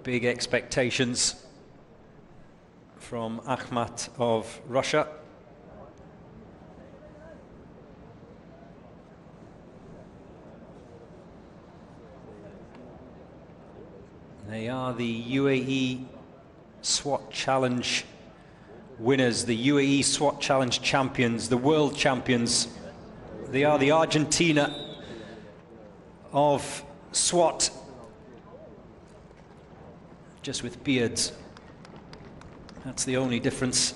Big expectations from Akhmat of Russia. They are the Uae Swat Challenge winners, the Uae Swat Challenge champions, the world champions. They are the Argentina of SWAT, just with beards. That's the only difference.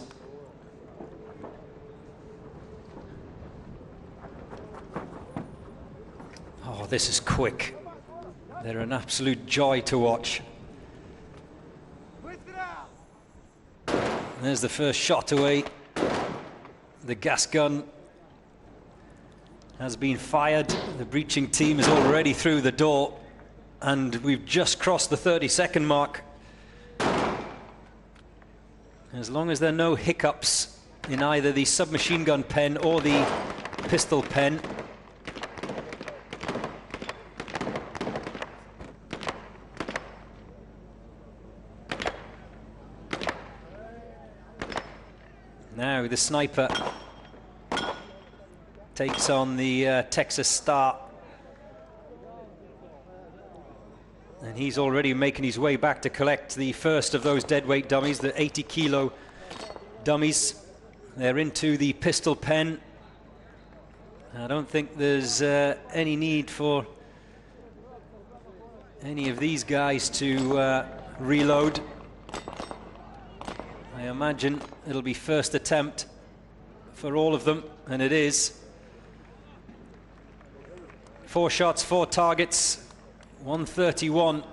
Oh, this is quick. They're an absolute joy to watch. And there's the first shot away. The gas gun has been fired. The breaching team is already through the door, and we've just crossed the 30-second mark. As long as there are no hiccups in either the submachine gun pen or the pistol pen. Now the sniper takes on the Texas Star. And he's already making his way back to collect the first of those deadweight dummies, the 80-kilo dummies. They're into the pistol pen. I don't think there's any need for any of these guys to reload. I imagine it'll be first attempt for all of them, and it is. 4 shots, 4 targets, 131.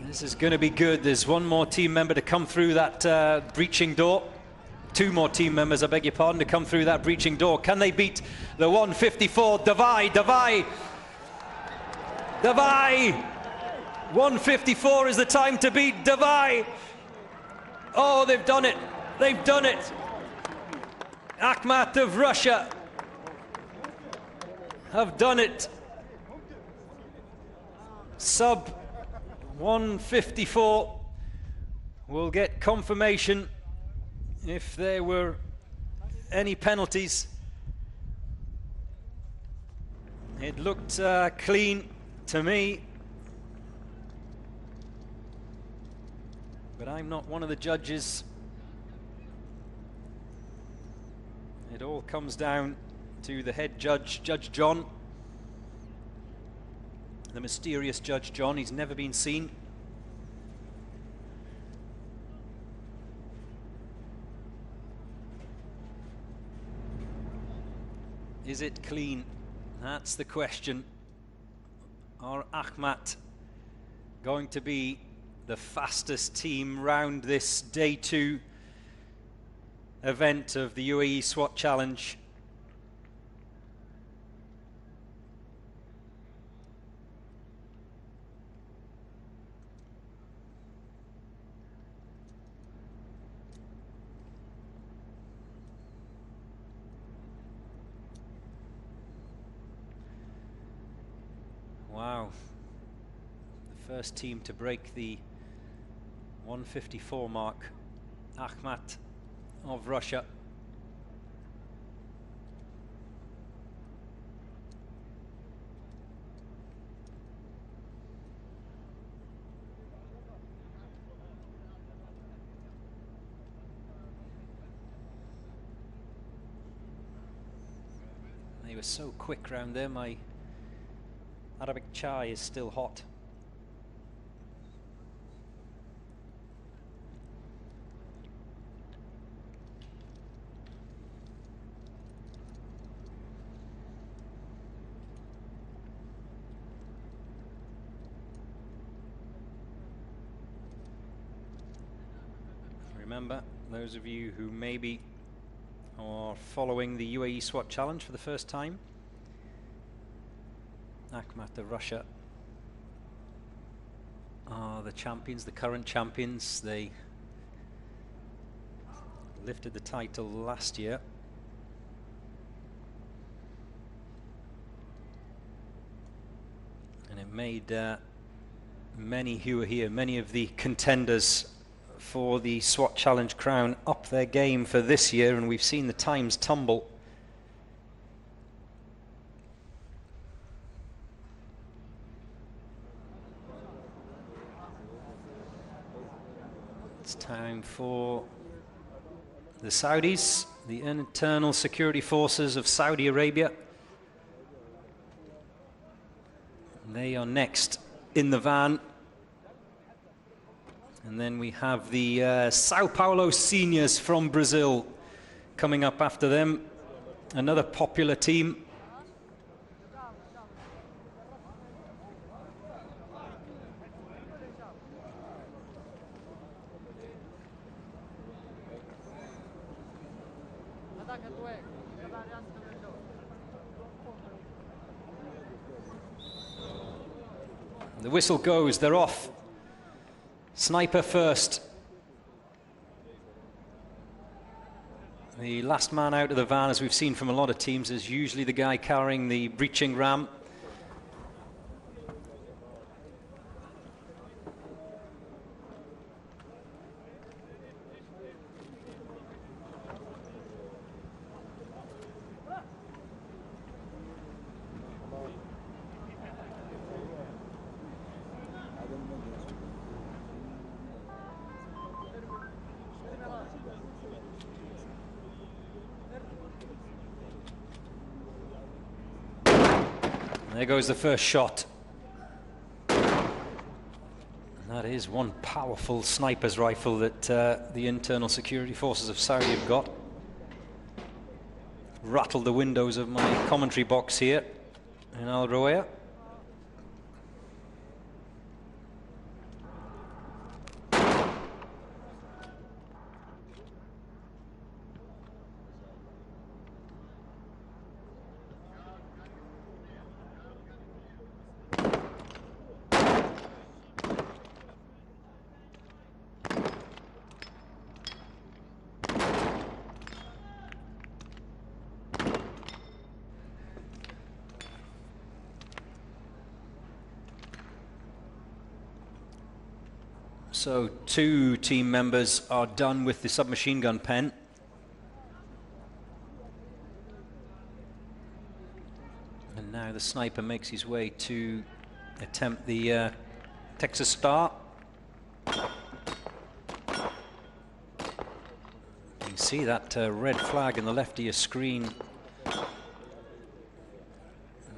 This is going to be good. There's one more team member to come through that breaching door. 2 more team members, I beg your pardon, to come through that breaching door. Can they beat the 154? Davai! 154 is the time to beat Davai. Oh, they've done it. They've done it. Akhmat of Russia have done it. Sub 154 will get confirmation if there were any penalties. It looked clean to me, but I'm not one of the judges. It all comes down to the head judge, Judge John. The mysterious Judge John. He's never been seen. Is it clean? That's the question. Are Akhmat going to be the fastest team round this day 2 event of the Uae Swat Challenge? Wow. The first team to break the 154 mark, Akhmat of Russia. They were so quick round there, my Arabic chai is still hot. Remember, those of you who maybe are following the Uae Swat Challenge for the first time, Akhmat of Russia are the champions, the current champions. They lifted the title last year. And it made many who are here, many of the contenders for the SWAT Challenge crown up their game for this year, and we've seen the times tumble. It's time for the Saudis, the internal security forces of Saudi Arabia. They are next in the van. And then we have the Sao Paulo Seniors from Brazil coming up after them. Another popular team. The whistle goes, they're off. Sniper first. The last man out of the van, as we've seen from a lot of teams, is usually the guy carrying the breaching ram. There goes the first shot. And that is one powerful sniper's rifle that the internal security forces of Saudi have got. Rattled the windows of my commentary box here in Al Rawaya. So 2 team members are done with the submachine gun pen. And now the sniper makes his way to attempt the Texas Star. You can see that red flag in the left of your screen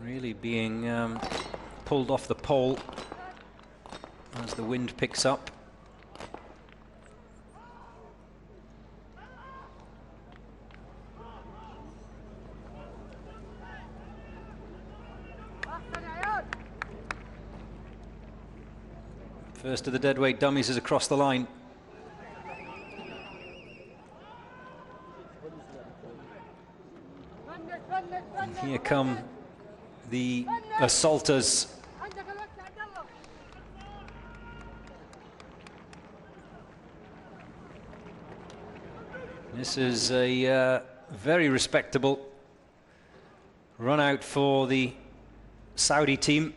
really being pulled off the pole as the wind picks up. First of the deadweight dummies is across the line. And here come the assaulters. This is a very respectable run out for the Saudi team.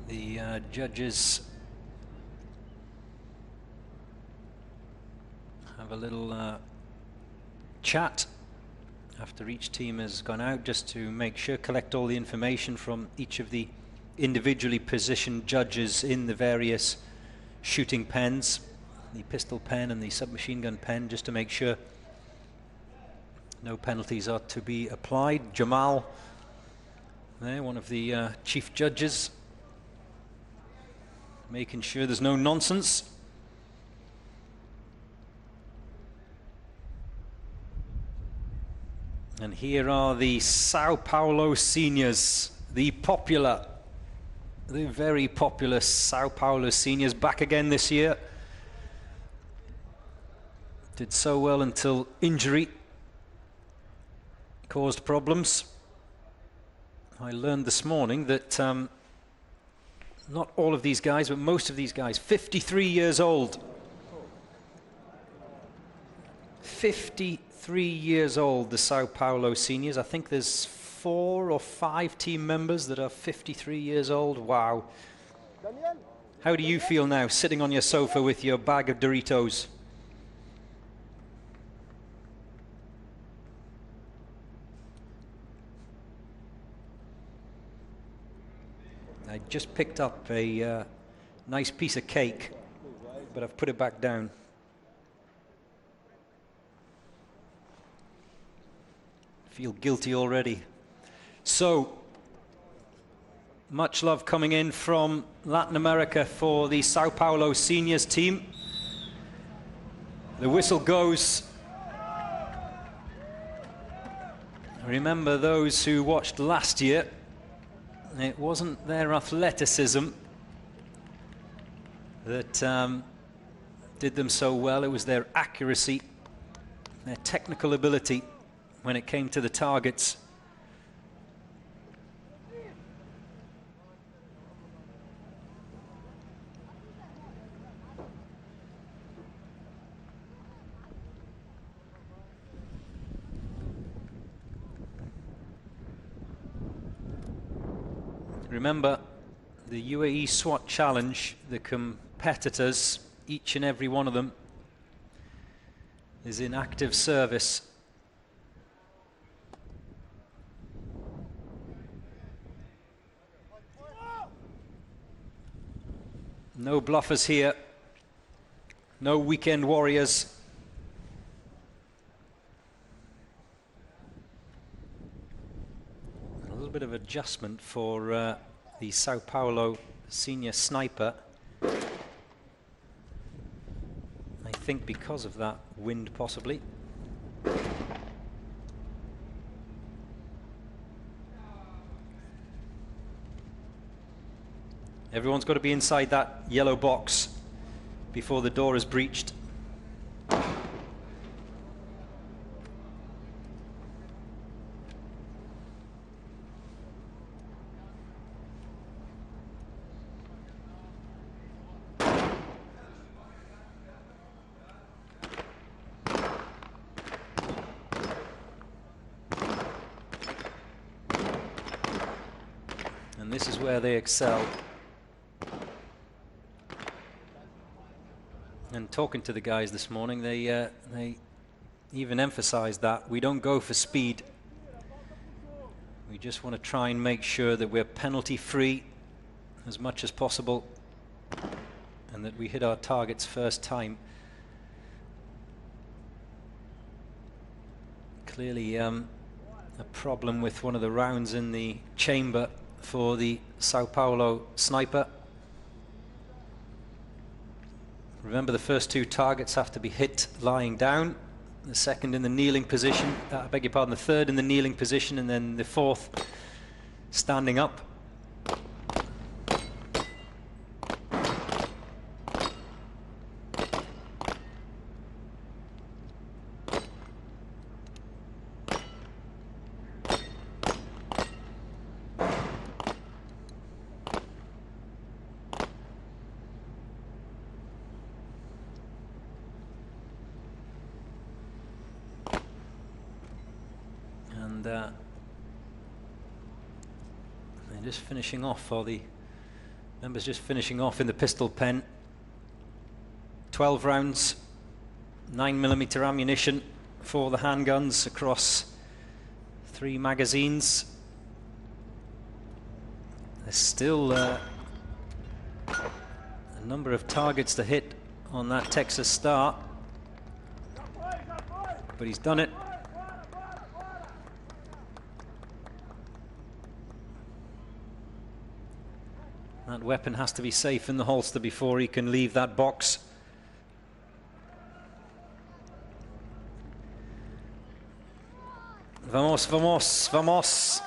The judges have a little chat after each team has gone out, just to make sure, collect all the information from each of the individually positioned judges in the various shooting pens, the pistol pen and the submachine gun pen, just to make sure no penalties are to be applied. Jamal there, one of the chief judges, making sure there's no nonsense. And here are the Sao Paulo seniors, the very popular Sao Paulo seniors, back again this year. Did so well until injury caused problems. I learned this morning that not all of these guys, but most of these guys, 53 years old. 53 years old, the Sao Paulo seniors. I think there's 4 or 5 team members that are 53 years old. Wow. How do you feel now, sitting on your sofa with your bag of Doritos? I just picked up a nice piece of cake, but I've put it back down. Feel guilty already. So, much love coming in from Latin America for the Sao Paulo seniors team. The whistle goes. Remember those who watched last year, it wasn't their athleticism that did them so well, it was their accuracy, their technical ability when it came to the targets. Remember, the Uae Swat challenge, the competitors, each and every one of them, is in active service. No bluffers here, no weekend warriors. A little bit of adjustment for the Sao Paulo senior sniper. I think because of that wind, possibly. Everyone's got to be inside that yellow box before the door is breached. And this is where they excel. And talking to the guys this morning, they even emphasized that we don't go for speed. We just want to try and make sure that we're penalty free as much as possible and that we hit our targets first time. Clearly a problem with one of the rounds in the chamber for the Sao Paulo sniper. Remember, the first 2 targets have to be hit lying down, the second in the kneeling position, I beg your pardon, the third in the kneeling position, and then the 4th standing up. They're just finishing off, or the members just finishing off in the pistol pen. 12 rounds, 9mm ammunition for the handguns across 3 magazines. There's still a number of targets to hit on that Texas Star, but he's done it. That weapon has to be safe in the holster before he can leave that box. Vamos, vamos, vamos.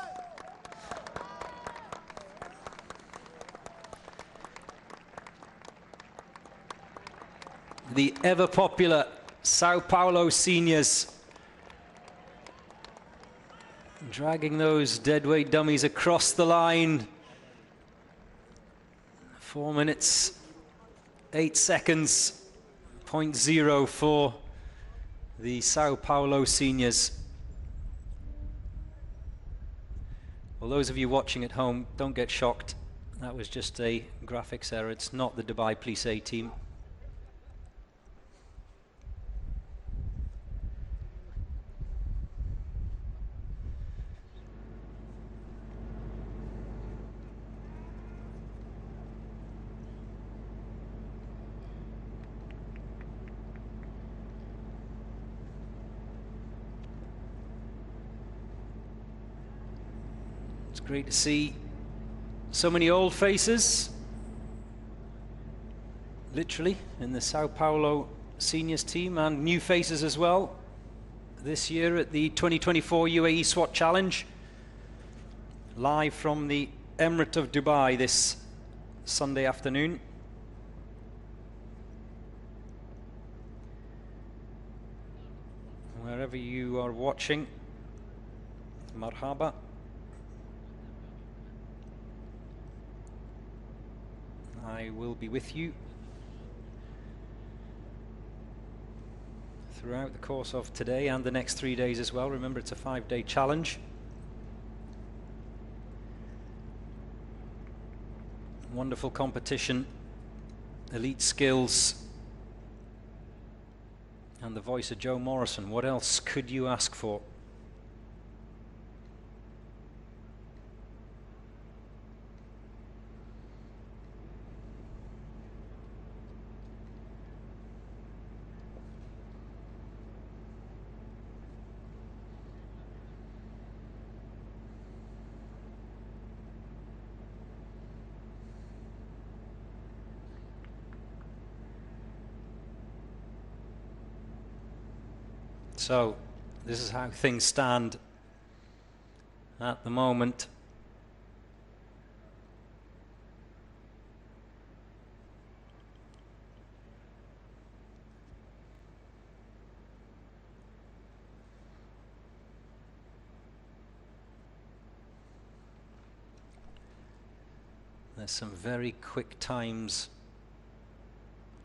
The ever popular Sao Paulo seniors dragging those deadweight dummies across the line 4 minutes, 8 seconds, 0.0 for the Sao Paulo seniors. Well, those of you watching at home, don't get shocked. That was just a graphics error. It's not the Dubai Police A team. It's great to see so many old faces, literally, in the Sao Paulo seniors team, and new faces as well this year at the 2024 Uae Swat Challenge, live from the Emirate of Dubai this Sunday afternoon. Wherever you are watching, marhaba. I will be with you throughout the course of today and the next 3 days as well. Remember, it's a 5-day challenge. Wonderful competition, elite skills, and the voice of Joe Morrison. What else could you ask for? So, this is how things stand at the moment. There's some very quick times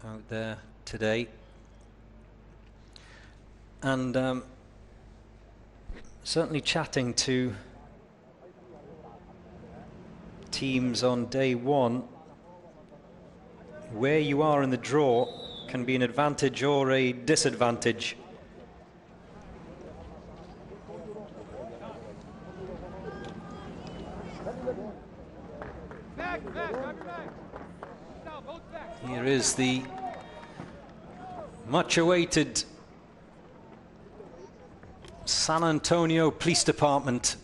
out there today. And certainly chatting to teams on day one, where you are in the draw can be an advantage or a disadvantage. Here is the much awaited San Antonio Police Department.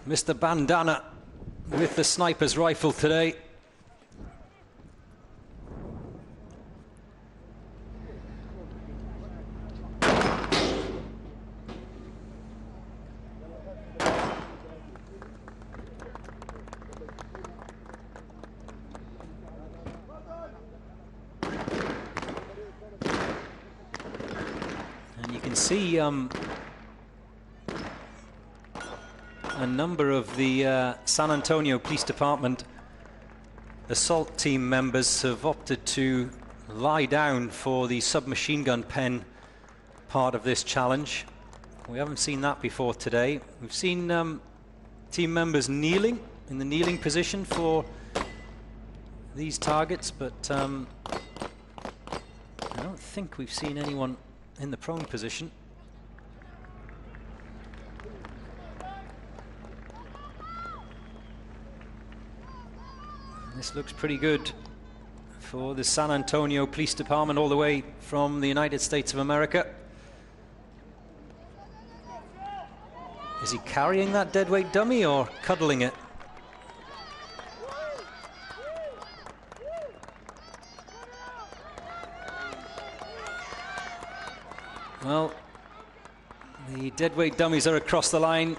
Mr. Bandana with the sniper's rifle today. See a number of the San Antonio Police Department assault team members have opted to lie down for the submachine gun pen part of this challenge. We haven't seen that before today. We've seen team members kneeling, in the kneeling position for these targets, but I don't think we've seen anyone in the prone position. This looks pretty good for the San Antonio Police Department, all the way from the United States of America. Is he carrying that deadweight dummy or cuddling it? Well, the deadweight dummies are across the line,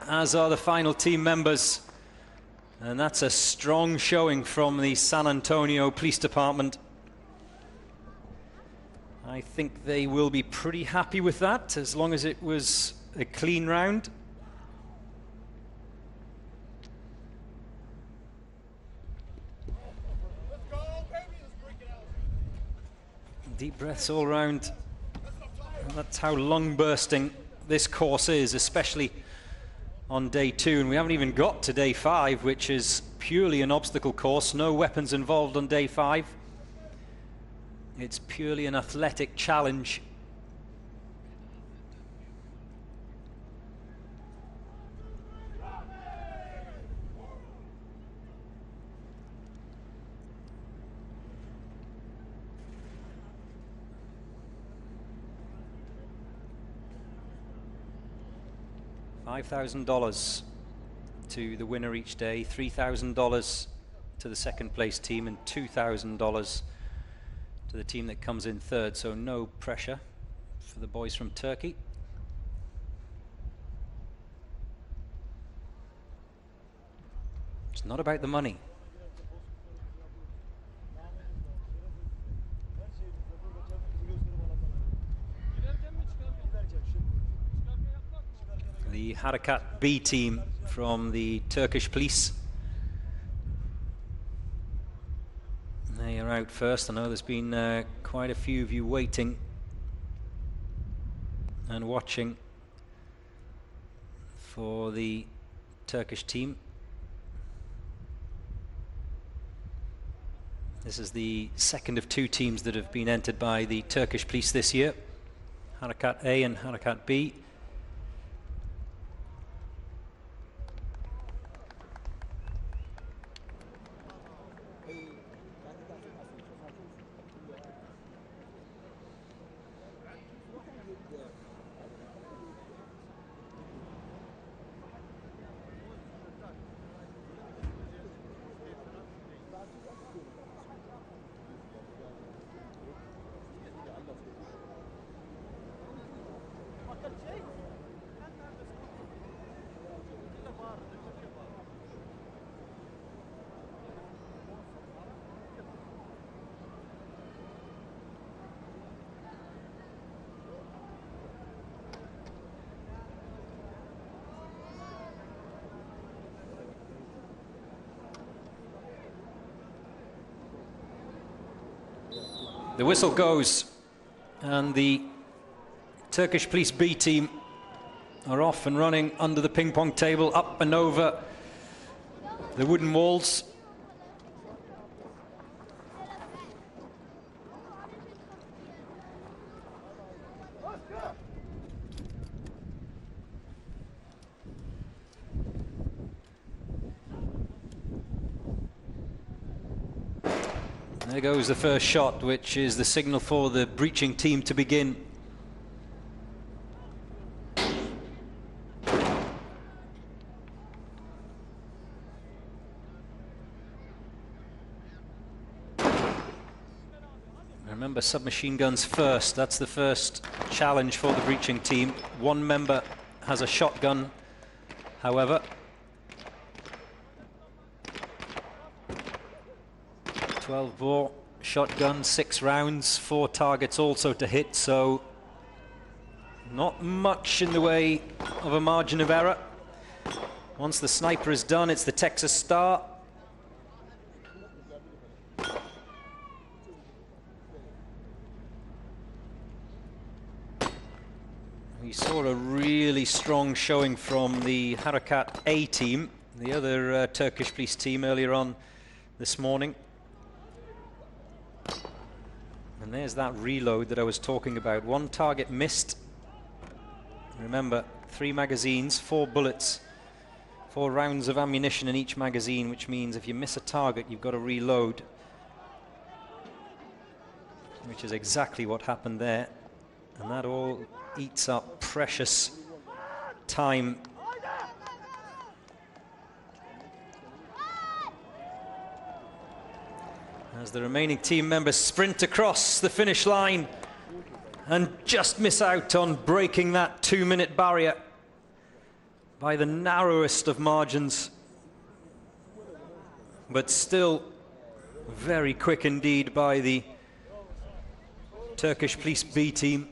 as are the final team members. And that's a strong showing from the San Antonio Police Department. I think they will be pretty happy with that, as long as it was a clean round. Deep breaths all round. And that's how lung bursting this course is, especially on day 2. And we haven't even got to day 5, which is purely an obstacle course. No weapons involved on day 5. It's purely an athletic challenge. $5,000 to the winner each day, $3,000 to the second place team, and $2,000 to the team that comes in third. So no pressure for the boys from Turkey. It's not about the money. The Harekat B team from the Turkish police. They are out first. I know there's been quite a few of you waiting and watching for the Turkish team. This is the second of 2 teams that have been entered by the Turkish police this year, Harekat A and Harekat B. The whistle goes, and the Turkish police B team are off and running under the ping pong table, up and over the wooden walls. There goes the first shot, which is the signal for the breaching team to begin. Remember, submachine guns first. That's the first challenge for the breaching team. One member has a shotgun, however. 12 bore shotgun, 6 rounds, 4 targets also to hit, so not much in the way of a margin of error. Once the sniper is done, it's the Texas Star. We saw a really strong showing from the Harekat A team, the other Turkish police team, earlier on this morning. And there's that reload that I was talking about. 1 target missed. Remember, 3 magazines, 4 bullets, 4 rounds of ammunition in each magazine, which means if you miss a target, you've got to reload, which is exactly what happened there. And that all eats up precious time. As the remaining team members sprint across the finish line and just miss out on breaking that 2-minute barrier by the narrowest of margins, but still very quick indeed by the Turkish police B team.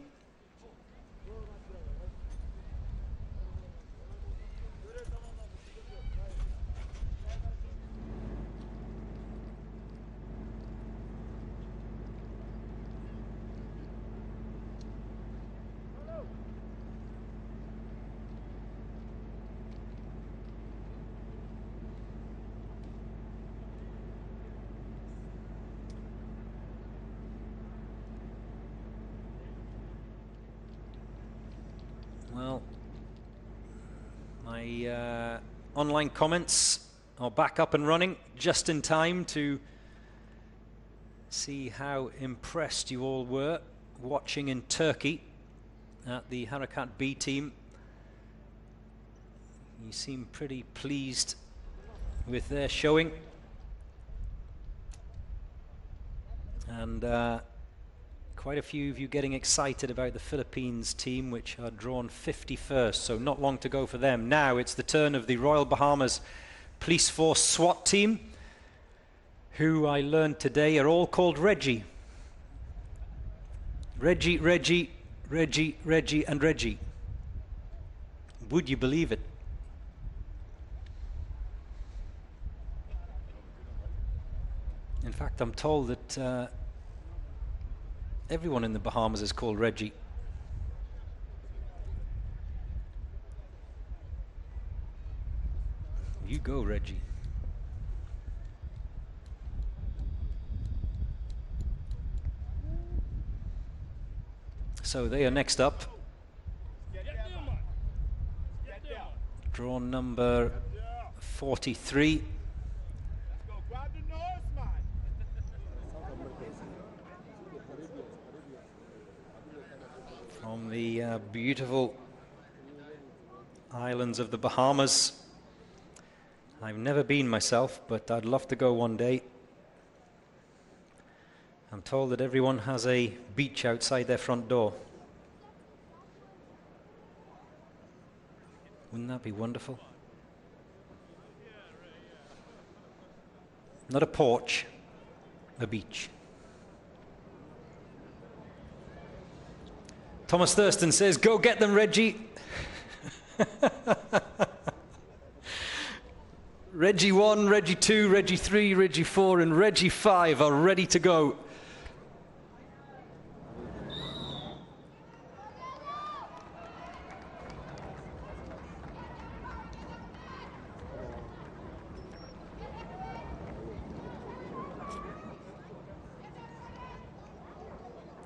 My online comments are back up and running just in time to see how impressed you all were watching in Turkey at the Harakat B team. You seem pretty pleased with their showing. And quite a few of you getting excited about the Philippines team, which are drawn 51st, so not long to go for them. Now it's the turn of the Royal Bahamas Police Force SWAT team, who I learned today are all called Reggie. Reggie, Reggie, Reggie, Reggie, and Reggie. Would you believe it? In fact, I'm told that everyone in the Bahamas is called Reggie. You go, Reggie. So they are next up. Draw number 43. From the beautiful islands of the Bahamas. I've never been myself, but I'd love to go one day. I'm told that everyone has a beach outside their front door. Wouldn't that be wonderful? Not a porch, a beach. Thomas Thurston says, go get them, Reggie. Reggie 1, Reggie 2, Reggie 3, Reggie 4, and Reggie 5 are ready to go.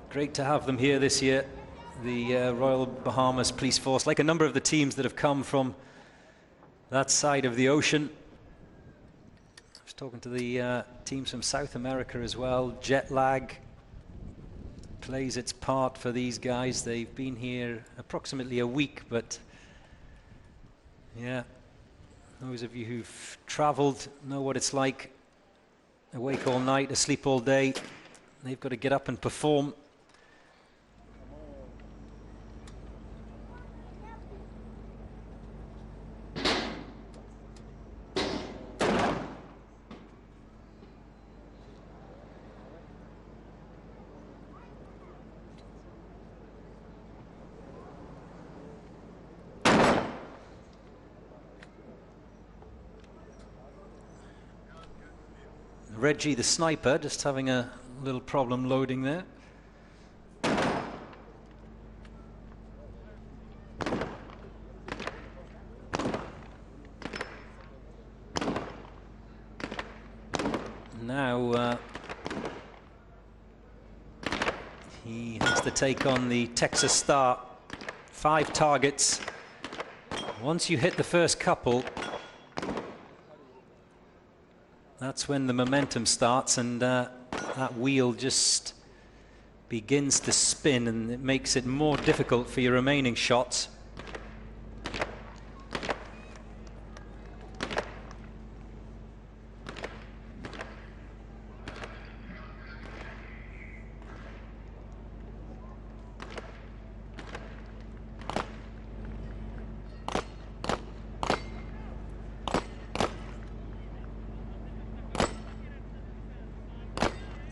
Great to have them here this year. The Royal Bahamas Police Force, like a number of the teams that have come from that side of the ocean. I was talking to the teams from South America as well. Jet lag plays its part for these guys. They've been here approximately a week, but yeah, those of you who've traveled know what it's like. Awake all night, asleep all day. They've got to get up and perform. Reggie the sniper just having a little problem loading there. Now he has to take on the Texas Star. 5 targets. Once you hit the first couple, that's when the momentum starts, and that wheel just begins to spin, and it makes it more difficult for your remaining shots.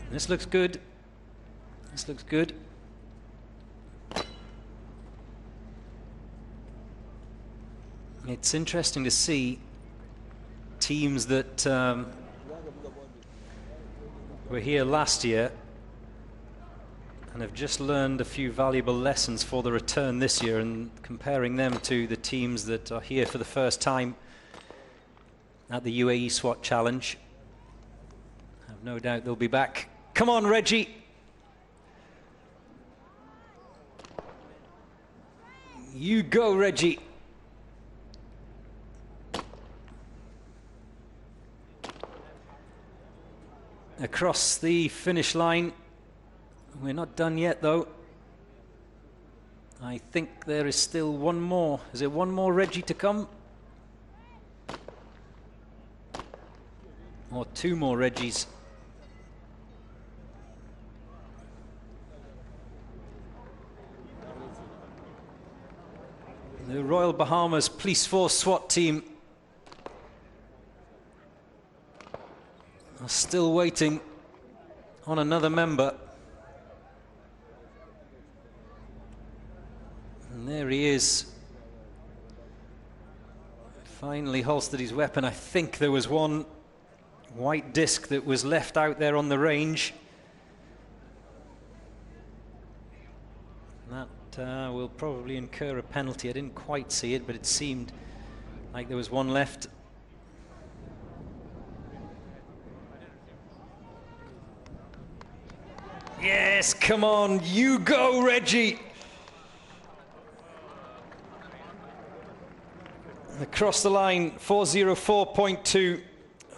This looks good. This looks good. It's interesting to see teams that were here last year and have just learned a few valuable lessons for the return this year, and comparing them to the teams that are here for the first time at the Uae Swat Challenge. I have no doubt they'll be back. Come on, Reggie. You go, Reggie. across the finish line. We're not done yet, though. I think there is still one more. Is there one more Reggie to come? Or two more Reggies? The Royal Bahamas Police Force SWAT team are still waiting on another member. And there he is. Finally holstered his weapon. I think there was one white disc that was left out there on the range. That will probably incur a penalty. I didn't quite see it, but it seemed like there was one left. Yes, come on, you go, Reggie. Across the line, 404.2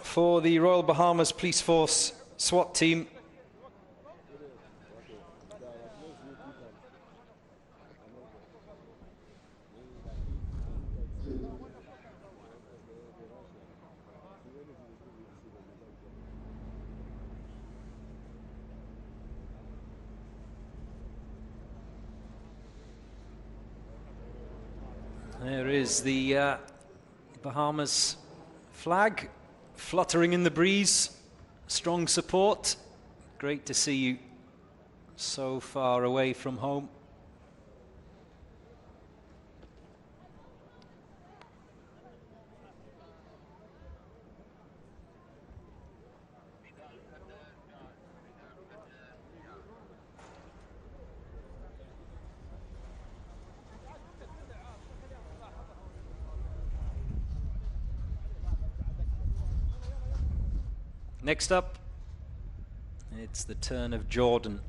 for the Royal Bahamas Police Force SWAT team. There is the Bahamas flag fluttering in the breeze. Strong support. Great to see you so far away from home. Next up, it's the turn of Jordan.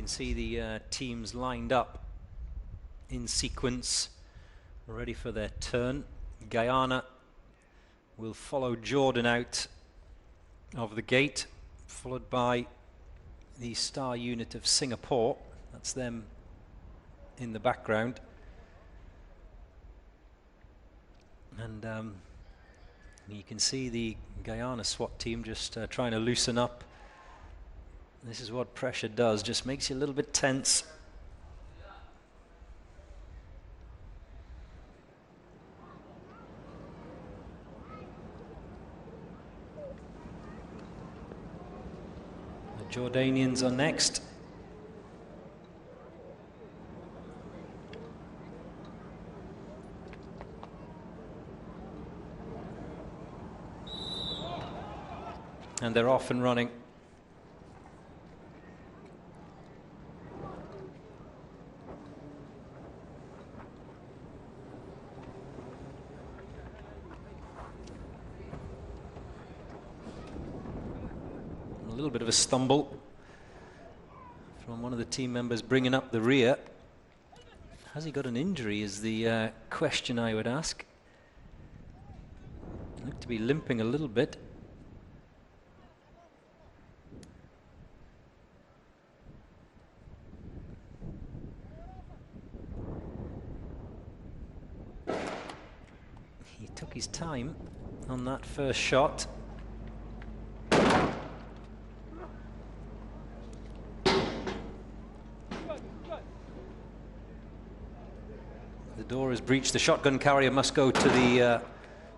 See the teams lined up in sequence, ready for their turn. Guyana will follow Jordan out of the gate, followed by the star unit of Singapore. That's them in the background. And you can see the Guyana SWAT team just trying to loosen up. This is what pressure does, just makes you a little bit tense. The Jordanians are next. And they're off and running. A little bit of a stumble from one of the team members bringing up the rear. Has he got an injury is the question I would ask. Looked to be limping a little bit. He took his time on that first shot. The door is breached. The shotgun carrier must go to the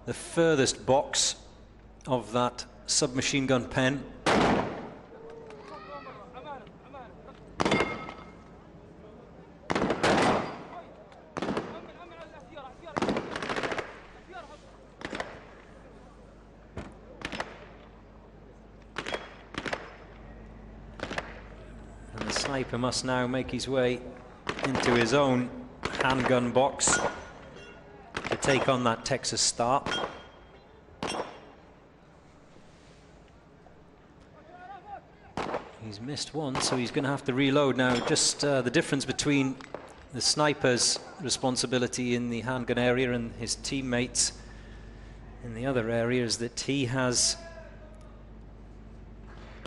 the furthest box of that submachine gun pen. And the sniper must now make his way into his own handgun box to take on that Texas start. He's missed one, so he's going to have to reload now. Just the difference between the sniper's responsibility in the handgun area and his teammates in the other area is that he has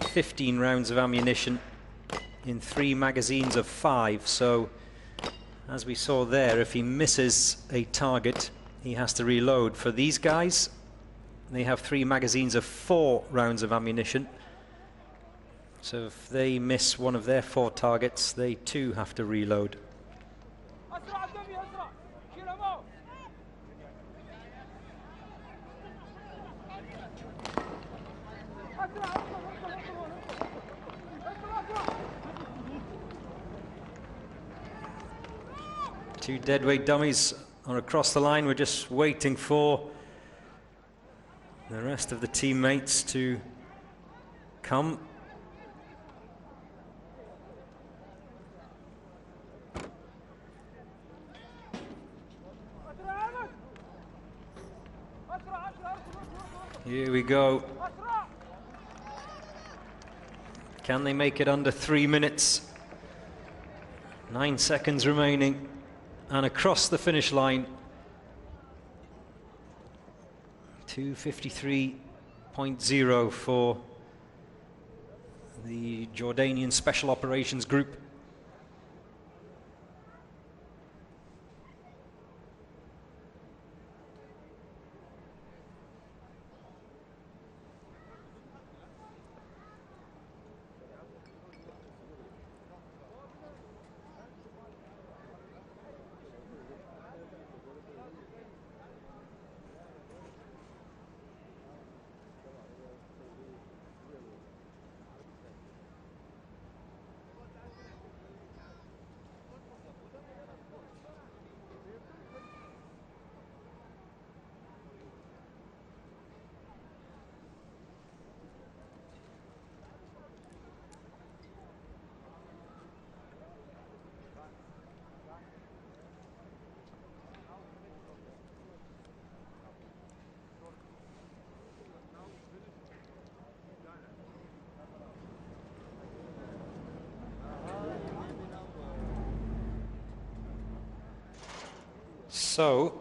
15 rounds of ammunition in 3 magazines of 5. So, as we saw there, if he misses a target, he has to reload. For these guys, they have 3 magazines of 4 rounds of ammunition. So if they miss one of their 4 targets, they too have to reload. Two deadweight dummies are across the line. We're just waiting for the rest of the teammates to come. Here we go. Can they make it under 3 minutes? 9 seconds remaining. And across the finish line, 2:53.0 for the Jordanian Special Operations Group. So,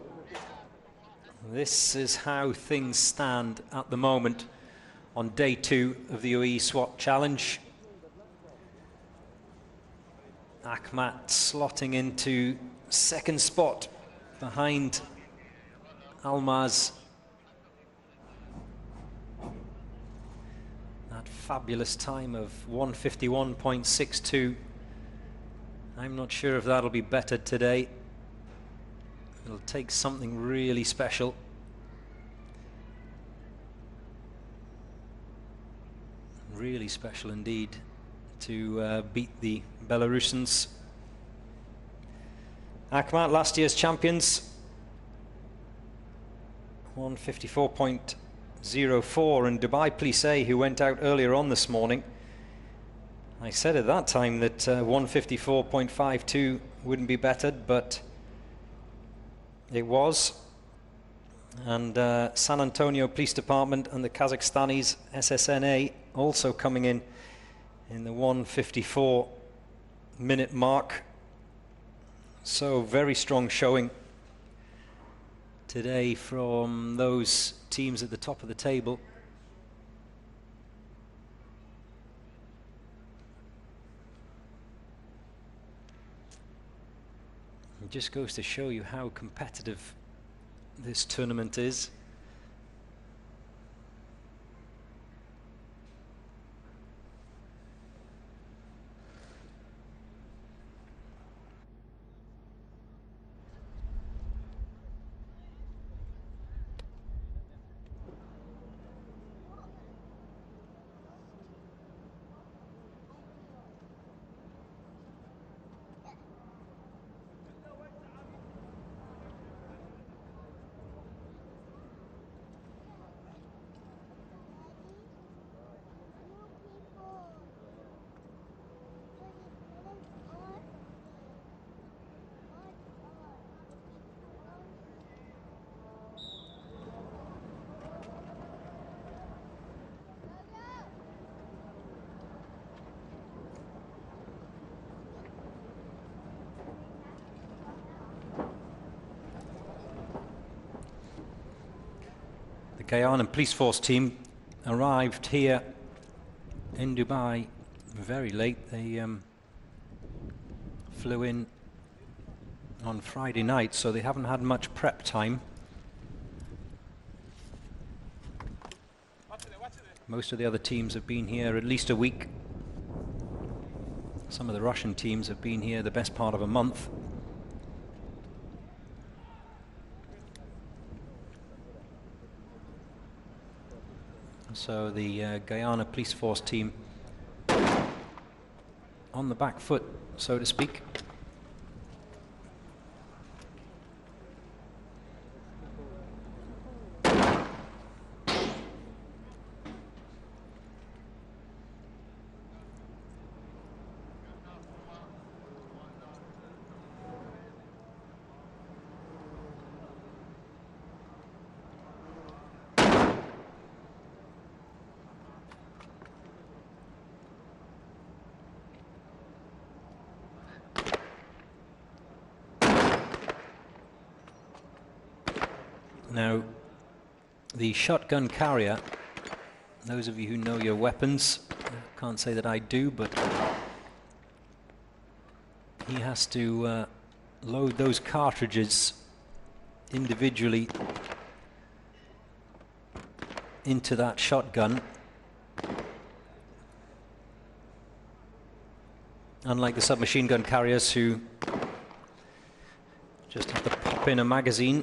this is how things stand at the moment on day 2 of the Uae Swat Challenge. Akhmat slotting into 2nd spot behind Almaz. That fabulous time of 1:51.62. I'm not sure if that'll be bettered today. It'll take something really special. Really special indeed to beat the Belarusians. Akhmat, last year's champions, 1:54.04, and Dubai Plissé, who went out earlier on this morning, I said at that time that 1:54.52 wouldn't be bettered, but it was. And San Antonio Police Department and the Kazakhstanis SSNA also coming in the 1:54 minute mark. So very strong showing today from those teams at the top of the table. It just goes to show you how competitive this tournament is. The Guyana Police Force team arrived here in Dubai very late. They flew in on Friday night, so they haven't had much prep time. Most of the other teams have been here at least a week. Some of the Russian teams have been here the best part of a month. So the Guyana Police Force team on the back foot, so to speak. Now, the shotgun carrier, those of you who know your weapons, can't say that I do, but he has to load those cartridges individually into that shotgun. Unlike the submachine gun carriers who just have to pop in a magazine.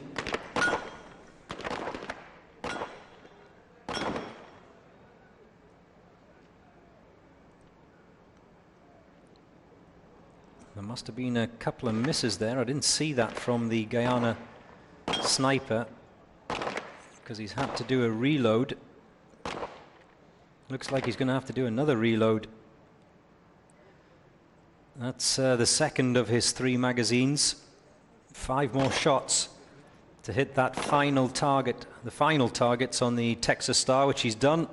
There must have been a couple of misses there. I didn't see that from the Guyana sniper because he's had to do a reload. Looks like he's going to have to do another reload. That's the second of his 3 magazines. 5 more shots to hit that final target, the final targets on the Texas Star, which he's done.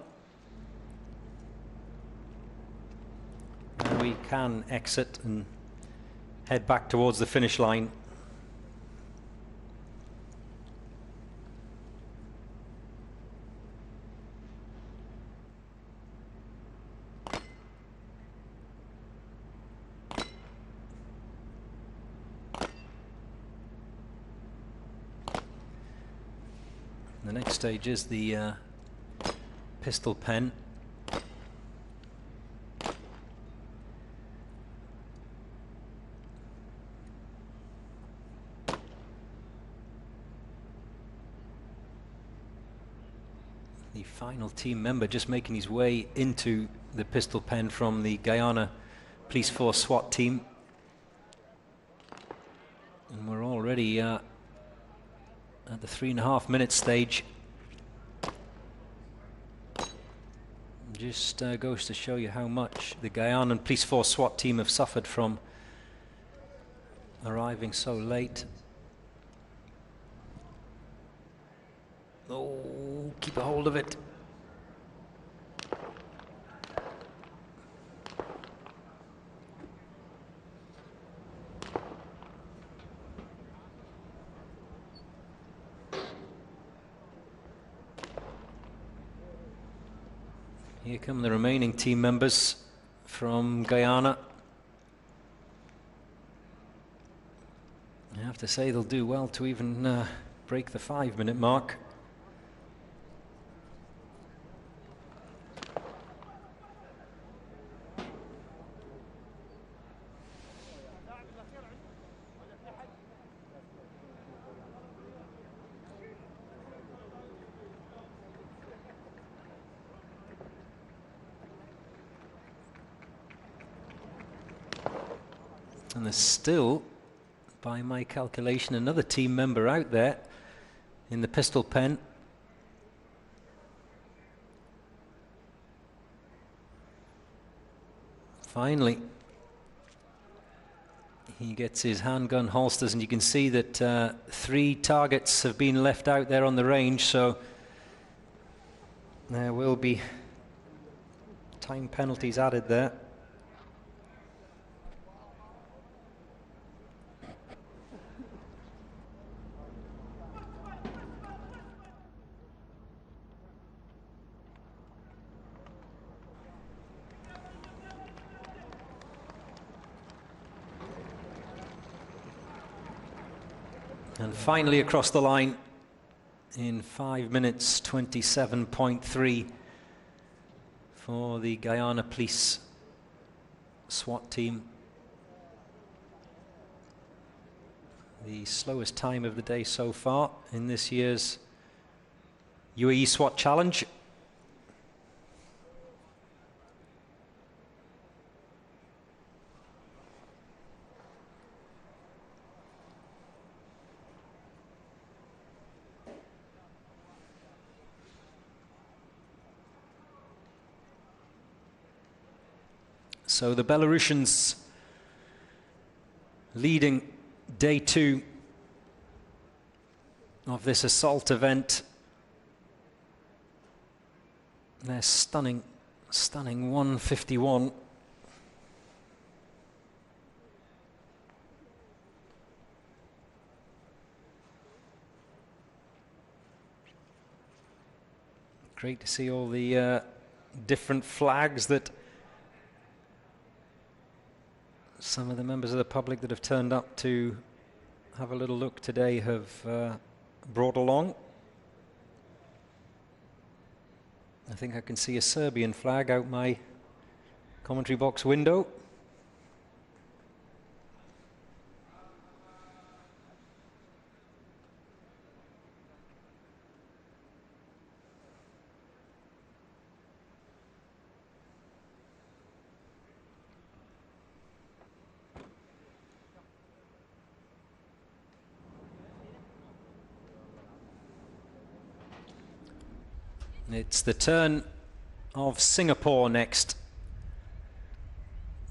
Now we can exit and head back towards the finish line. The next stage is the pistol pen. The final team member just making his way into the pistol pen from the Guyana Police Force SWAT team. And we're already at the 3.5 minute stage. Just goes to show you how much the Guyana Police Force SWAT team have suffered from arriving so late. Oh, keep a hold of it. Here come the remaining team members from Guyana. I have to say they'll do well to even break the 5-minute mark. And there's still, by my calculation, another team member out there in the pistol pen. Finally, he gets his handgun holsters, and you can see that 3 targets have been left out there on the range, so there will be time penalties added there. And finally across the line in 5 minutes 27.3 for the Guyana Police SWAT team. The slowest time of the day so far in this year's UAE SWAT Challenge. So the Belarusians leading day 2 of this assault event. They're stunning 151. Great to see all the different flags that some of the members of the public that have turned up to have a little look today have brought along. I think I can see a Serbian flag out my commentary box window. It's the turn of Singapore next.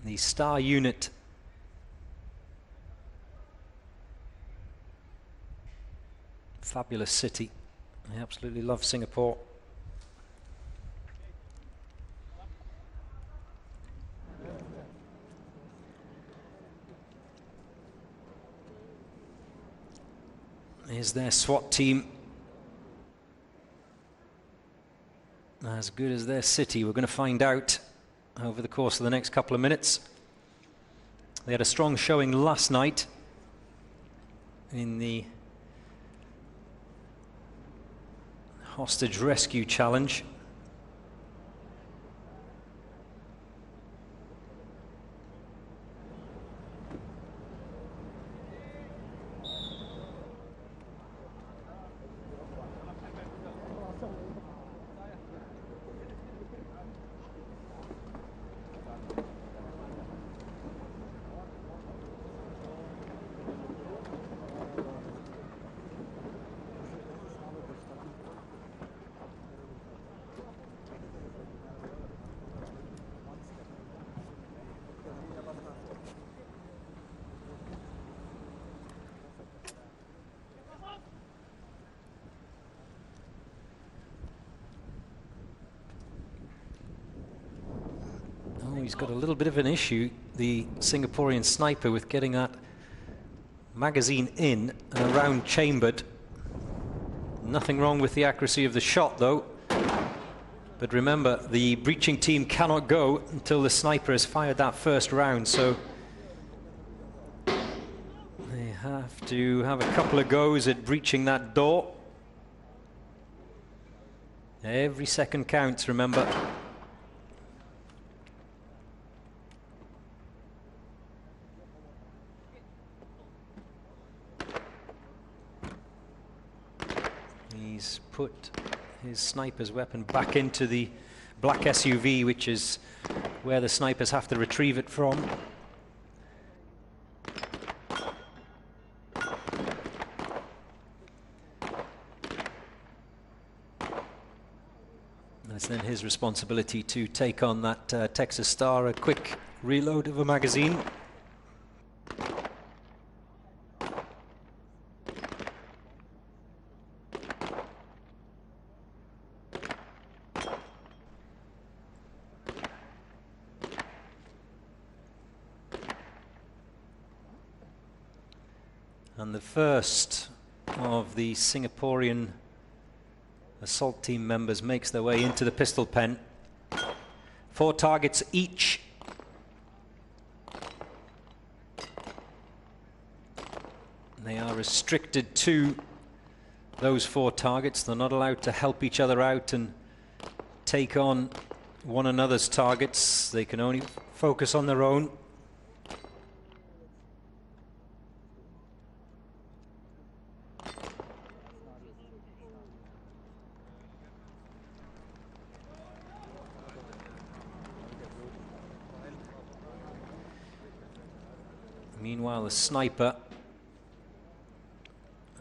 The star unit. Fabulous city. I absolutely love Singapore. Here's their SWAT team. As good as their city, we're going to find out over the course of the next couple of minutes. They had a strong showing last night in the hostage rescue challenge. He's got a little bit of an issue, the Singaporean sniper, with getting that magazine in and around chambered. Nothing wrong with the accuracy of the shot though. But remember, the breaching team cannot go until the sniper has fired that first round, so they have to have a couple of goes at breaching that door. Every second counts, remember. He's put his sniper's weapon back into the black SUV, which is where the snipers have to retrieve it from. It's then his responsibility to take on that Texas Star, a quick reload of a magazine. And the first of the Singaporean assault team members makes their way into the pistol pen. 4 targets each. They are restricted to those 4 targets. They're not allowed to help each other out and take on one another's targets. They can only focus on their own. Meanwhile, the sniper,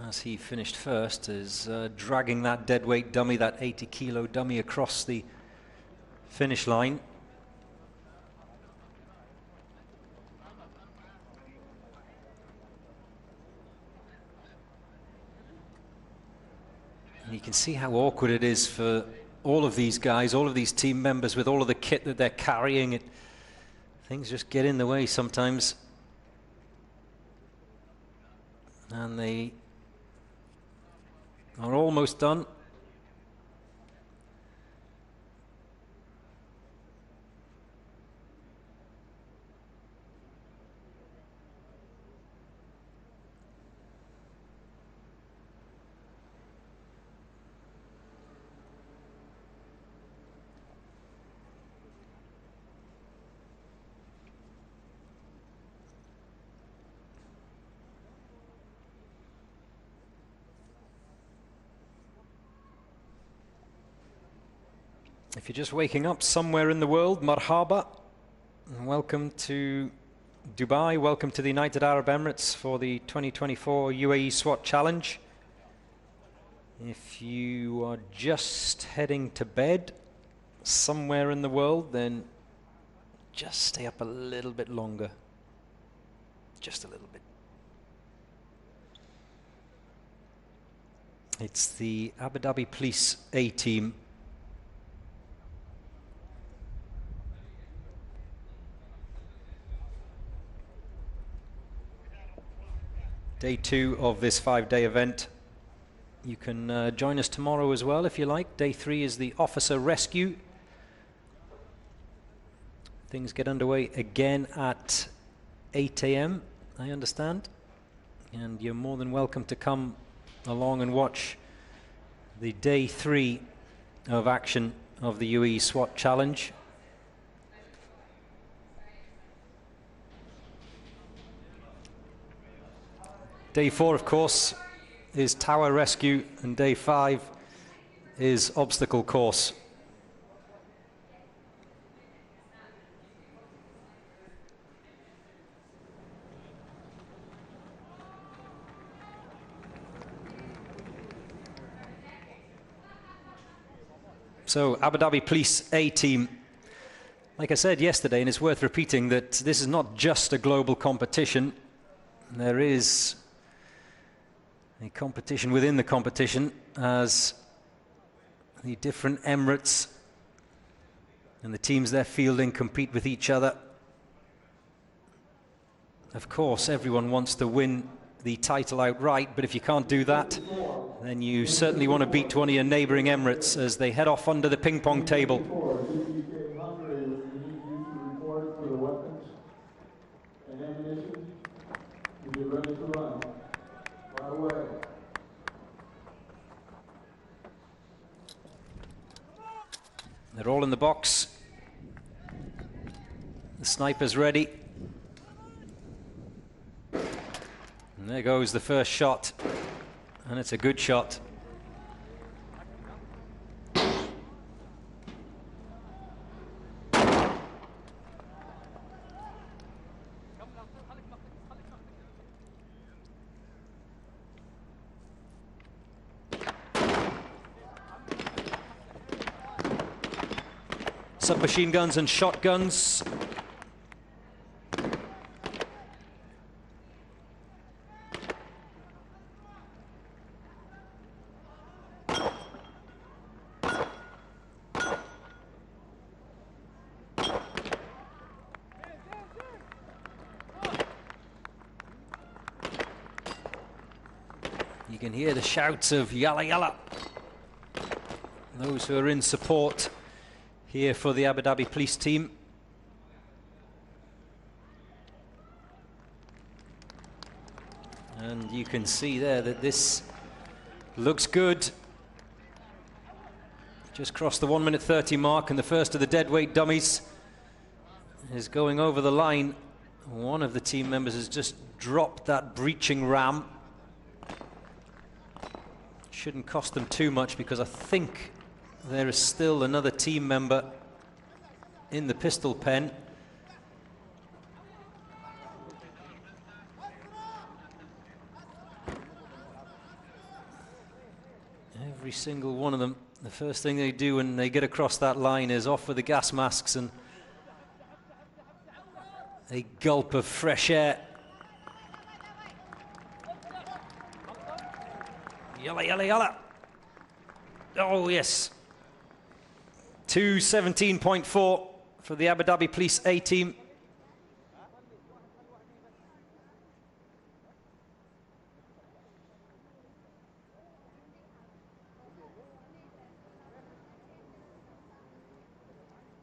as he finished first, is dragging that deadweight dummy, that 80-kilo dummy, across the finish line. And you can see how awkward it is for all of these guys, all of these team members, with all of the kit that they're carrying. Things just get in the way sometimes. And they are almost done. If you're just waking up somewhere in the world, marhaba, and welcome to Dubai, welcome to the United Arab Emirates for the 2024 Uae Swat Challenge. If you are just heading to bed somewhere in the world, then just stay up a little bit longer, just a little bit. It's the Abu Dhabi Police A team. Day 2 of this 5-day event. You can join us tomorrow as well if you like. Day 3 is the officer rescue. Things get underway again at 8 AM, I understand. And you're more than welcome to come along and watch the Day 3 of action of the Uae Swat Challenge. Day 4, of course, is tower rescue, and day 5 is obstacle course. So, Abu Dhabi Police A team. Like I said yesterday, and it's worth repeating, that this is not just a global competition. There is a competition within the competition, as the different Emirates and the teams they're fielding compete with each other. Of course, everyone wants to win the title outright, but if you can't do that, then you certainly want to beat one of your neighbouring Emirates as they head off under the ping pong table. They're all in the box. The sniper's ready. And there goes the first shot. And it's a good shot. Submachine guns and shotguns. You can hear the shouts of yalla yalla. Those who are in support here for the Abu Dhabi Police team. And you can see there that this looks good. Just crossed the 1 minute 30 mark, and the first of the deadweight dummies is going over the line. One of the team members has just dropped that breaching ram. Shouldn't cost them too much, because I think there is still another team member in the pistol pen. Every single one of them, the first thing they do when they get across that line is off with the gas masks and a gulp of fresh air. Yalla, yalla, yalla. Oh, yes. 2:17.4 for the Abu Dhabi Police A team.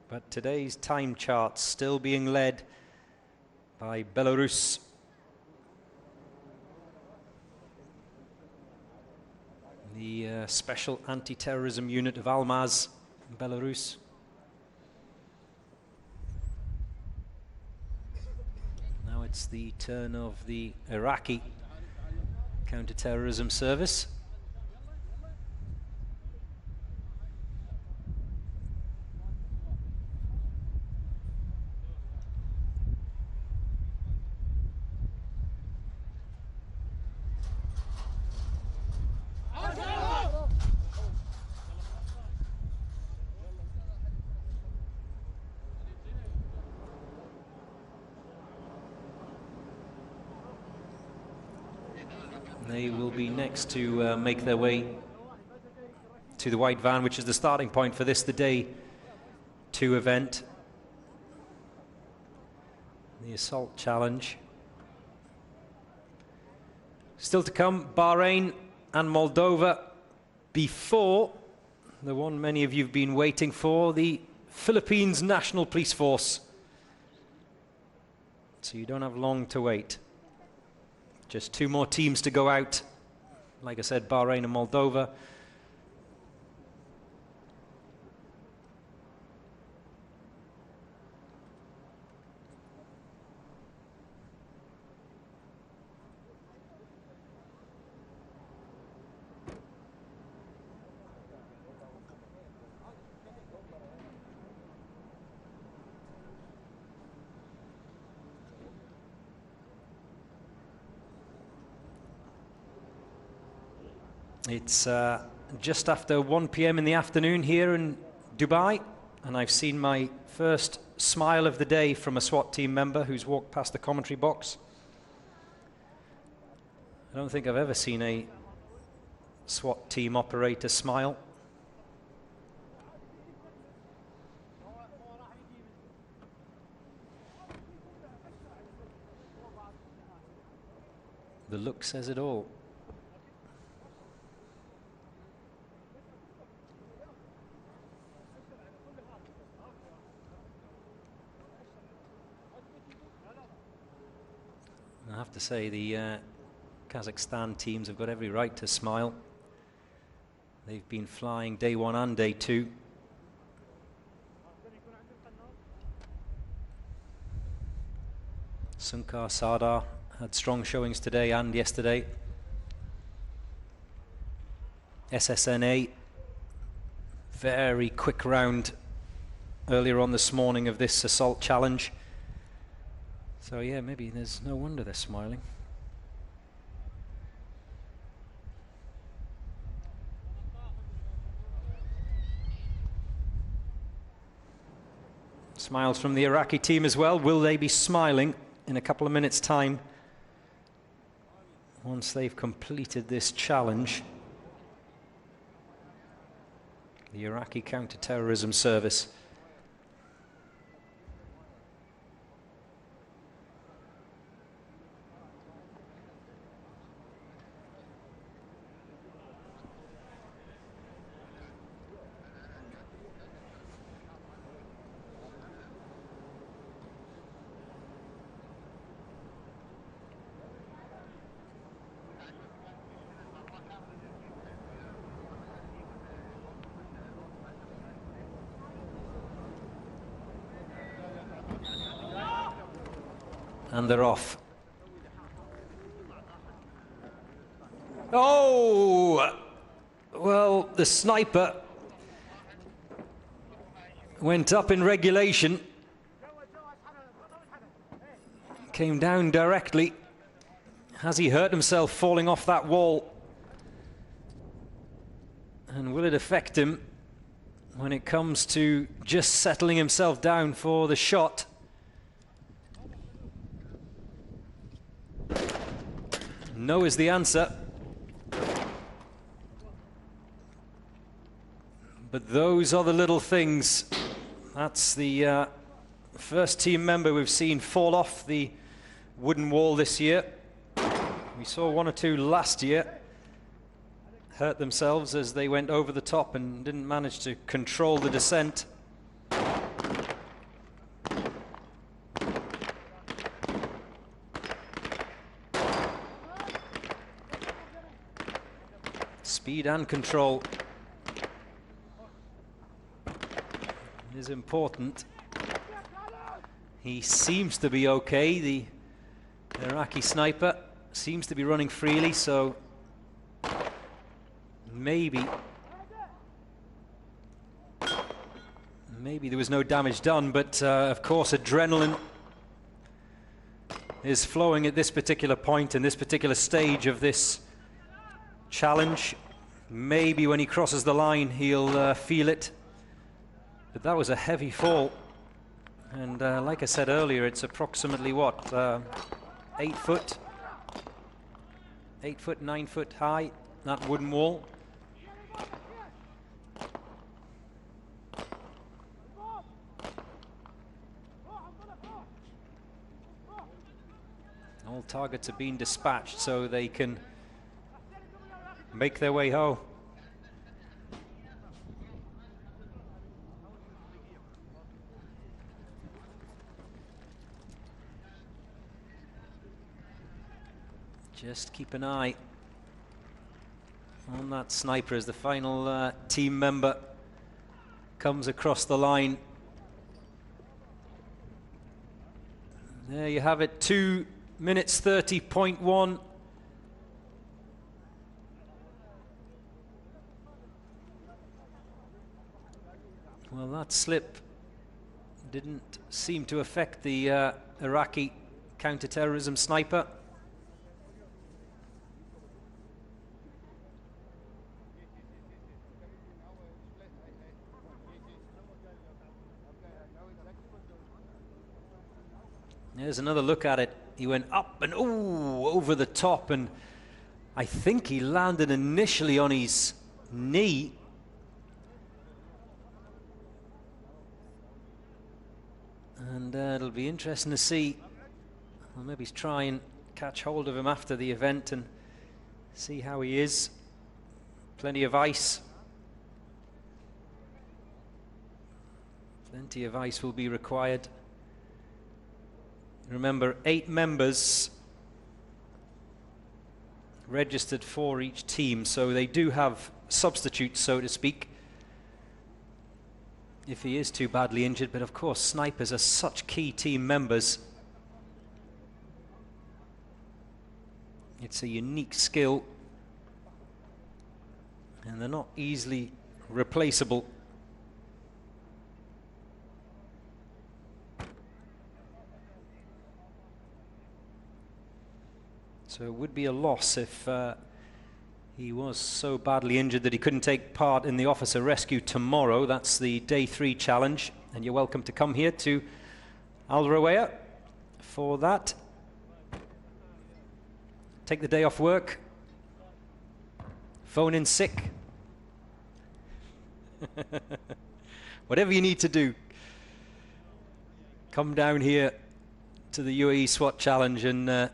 But today's time charts still being led by Belarus. The Special Anti-Terrorism Unit of Almaz, Belarus. Now it's the turn of the Iraqi Counter-Terrorism Service. They will be next to make their way to the white van, which is the starting point for this, the Day 2 event. The assault challenge. Still to come, Bahrain and Moldova, before the one many of you have been waiting for, the Philippines National Police Force. So you don't have long to wait. Just 2 more teams to go out. Like I said, Bahrain and Moldova. It's just after 1 p.m. in the afternoon here in Dubai, and I've seen my first smile of the day from a SWAT team member who's walked past the commentary box. I don't think I've ever seen a SWAT team operator smile. The look says it all. I have to say, the Kazakhstan teams have got every right to smile. They've been flying Day 1 and Day 2. Sunkar Sardar had strong showings today and yesterday. SSNA, very quick round earlier on this morning of this assault challenge. So yeah, maybe there's no wonder they're smiling. Smiles from the Iraqi team as well. Will they be smiling in a couple of minutes' time once they've completed this challenge? The Iraqi Counter-Terrorism Service. And they're off. Oh! Well, the sniper went up in regulation. Came down directly. Has he hurt himself falling off that wall? And will it affect him when it comes to just settling himself down for the shot? No is the answer. But those are the little things. That's the first team member we've seen fall off the wooden wall this year. We saw one or two last year hurt themselves as they went over the top and didn't manage to control the descent. Speed and control is important. He seems to be okay. The Iraqi sniper seems to be running freely, so maybe there was no damage done, but of course adrenaline is flowing at this particular point in this particular stage of this challenge. Maybe when he crosses the line he'll feel it, but that was a heavy fall, and like I said earlier, it's approximately what, 8 foot, 9 foot high, that wooden wall. All targets are being dispatched so they can make their way home. Just keep an eye on that sniper as the final team member comes across the line. There you have it, 2 minutes 30.1. Well, that slip didn't seem to affect the Iraqi counter-terrorism sniper. There's another look at it. He went up and over the top, and I think he landed initially on his knee. And it'll be interesting to see. Well, maybe he's try and catch hold of him after the event and see how he is. Plenty of ice. Plenty of ice will be required. Remember, 8 members registered for each team, so they do have substitutes, so to speak, if he is too badly injured. But of course, snipers are such key team members. It's a unique skill, and they're not easily replaceable. So it would be a loss if he was so badly injured that he couldn't take part in the officer rescue tomorrow. That's the day 3 challenge, and you're welcome to come here to Al Rawaya for that. Take the day off work, phone in sick, whatever you need to do. Come down here to the Uae Swat challenge and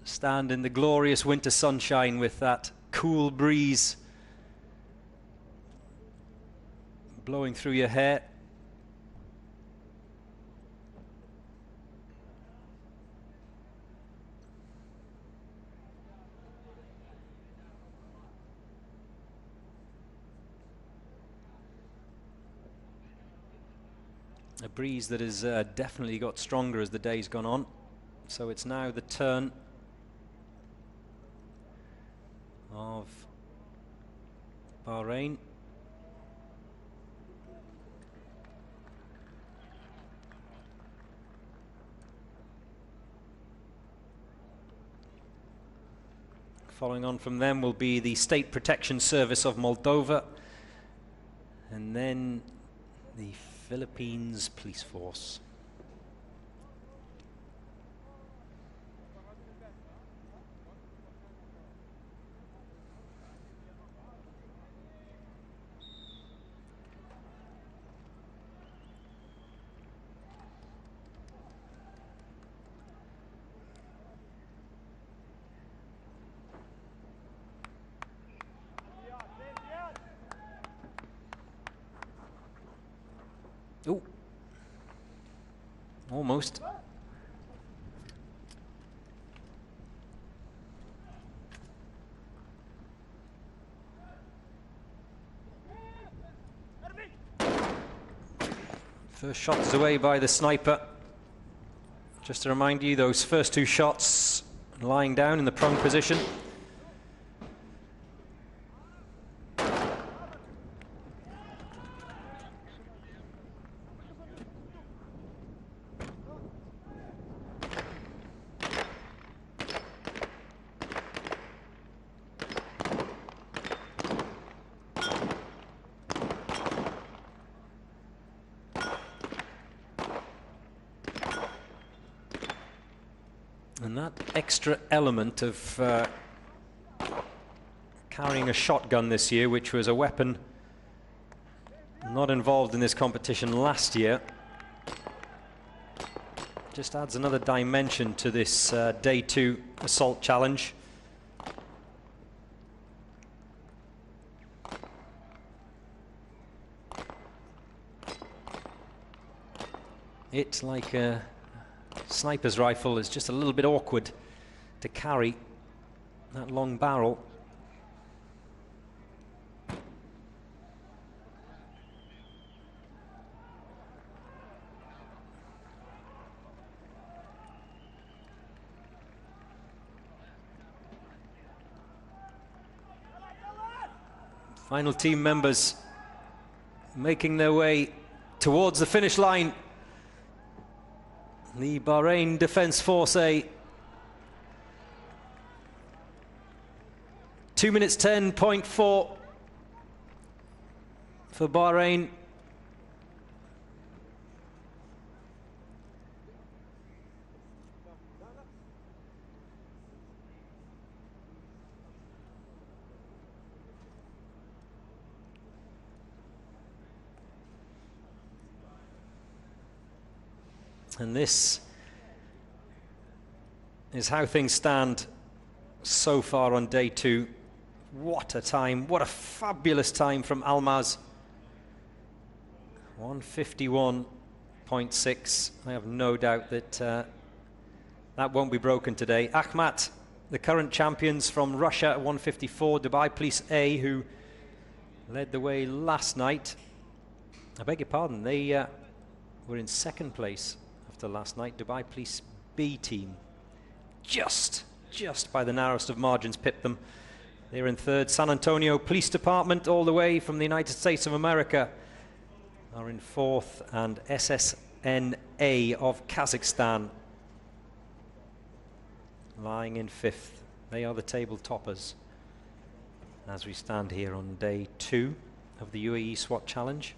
stand in the glorious winter sunshine with that cool breeze blowing through your hair. A breeze that has definitely got stronger as the day's gone on. So it's now the turn of Bahrain. Following on from them will be the State Protection Service of Moldova, and then the Philippines Police Force. Oh, almost. First shot is away by the sniper. Just to remind you, those first two shots lying down in the prone position. And that extra element of carrying a shotgun this year, which was a weapon not involved in this competition last year, just adds another dimension to this Day 2 assault challenge. It's like a sniper's rifle, is just a little bit awkward to carry that long barrel. Final team members making their way towards the finish line. The Bahrain Defence Force A. 2 minutes 10.4 for Bahrain. And this is how things stand so far on Day 2. What a time, what a fabulous time from Almaz. 151.6. I have no doubt that that won't be broken today. Akhmat, the current champions from Russia at 154. Dubai Police A, who led the way last night. I beg your pardon, they were in second place after last night. Dubai Police B team just by the narrowest of margins pipped them. They're in third. San Antonio Police Department, all the way from the United States of America, are in fourth, and SSNA of Kazakhstan lying in fifth. They are the table toppers as we stand here on Day 2 of the Uae Swat Challenge.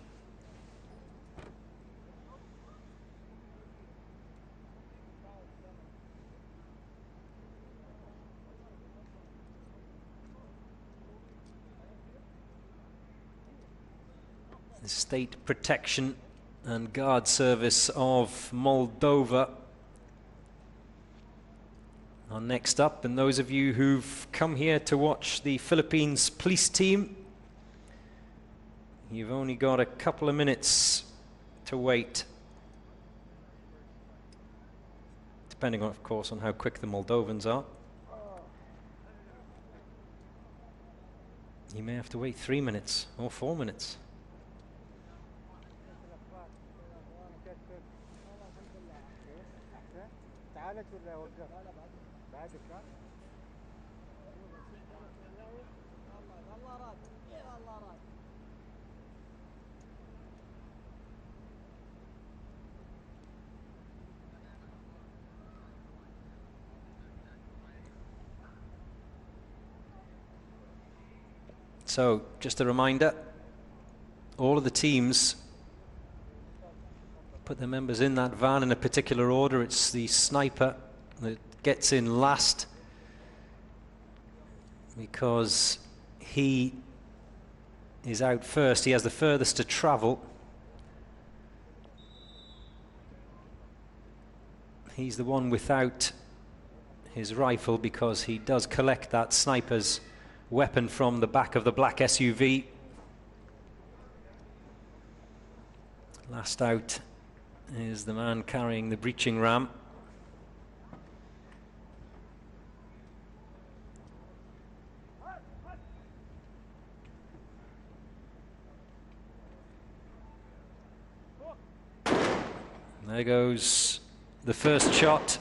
The State Protection and Guard Service of Moldova are next up, and those of you who've come here to watch the Philippines police team, you've only got a couple of minutes to wait, depending on, of course, on how quick the Moldovans are. You may have to wait 3 minutes or 4 minutes. تعالت ولا وقف؟ بعدك ها؟ الله راد الله راد. So, just a reminder, all of the teams put their members in that van in a particular order. It's the sniper that gets in last because he is out first. He has the furthest to travel. He's the one without his rifle because he does collect that sniper's weapon from the back of the black SUV. Last out is the man carrying the breaching ram. There goes the first shot.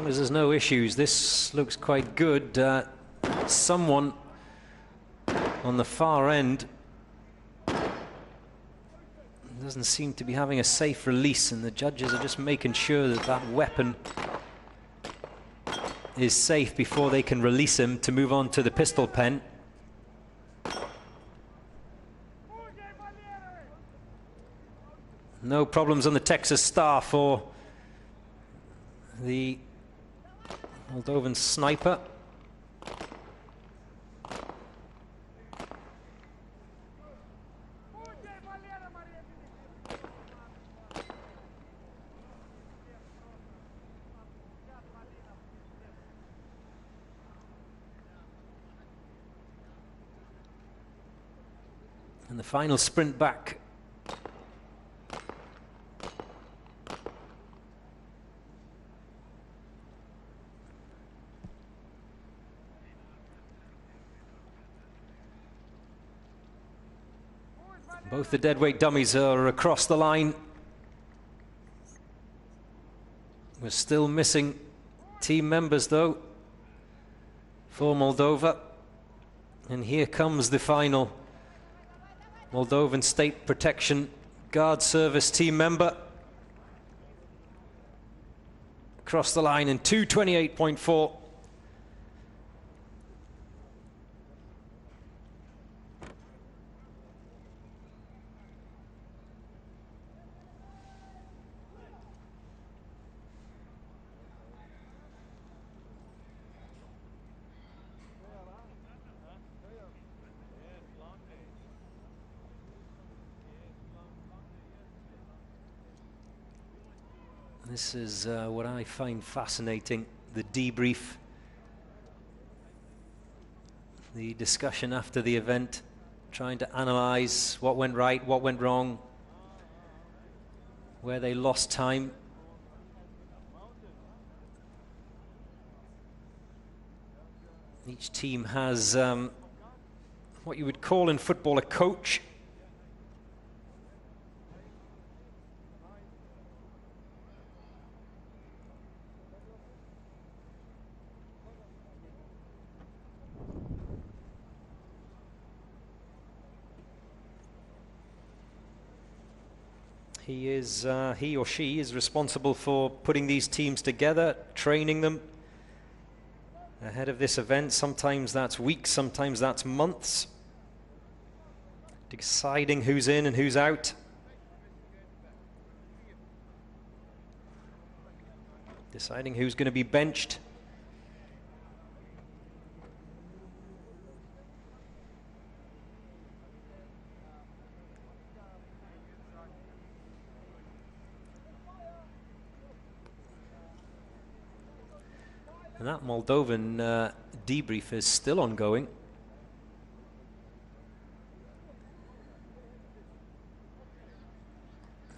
There's no issues. This looks quite good. Someone on the far end doesn't seem to be having a safe release, and the judges are just making sure that that weapon is safe before they can release him to move on to the pistol pen. No problems on the Texas staff or the Moldovan sniper. And the final sprint back. Both the deadweight dummies are across the line. We're still missing team members though for Moldova. And here comes the final Moldovan State Protection Guard Service team member. Across the line in 2:28.4. This is what I find fascinating, the debrief, the discussion after the event, trying to analyze what went right, what went wrong, where they lost time. Each team has what you would call in football a coach. He or she is responsible for putting these teams together, training them ahead of this event. Sometimes that's weeks, sometimes that's months. Deciding who's in and who's out. Deciding who's going to be benched. And that Moldovan debrief is still ongoing.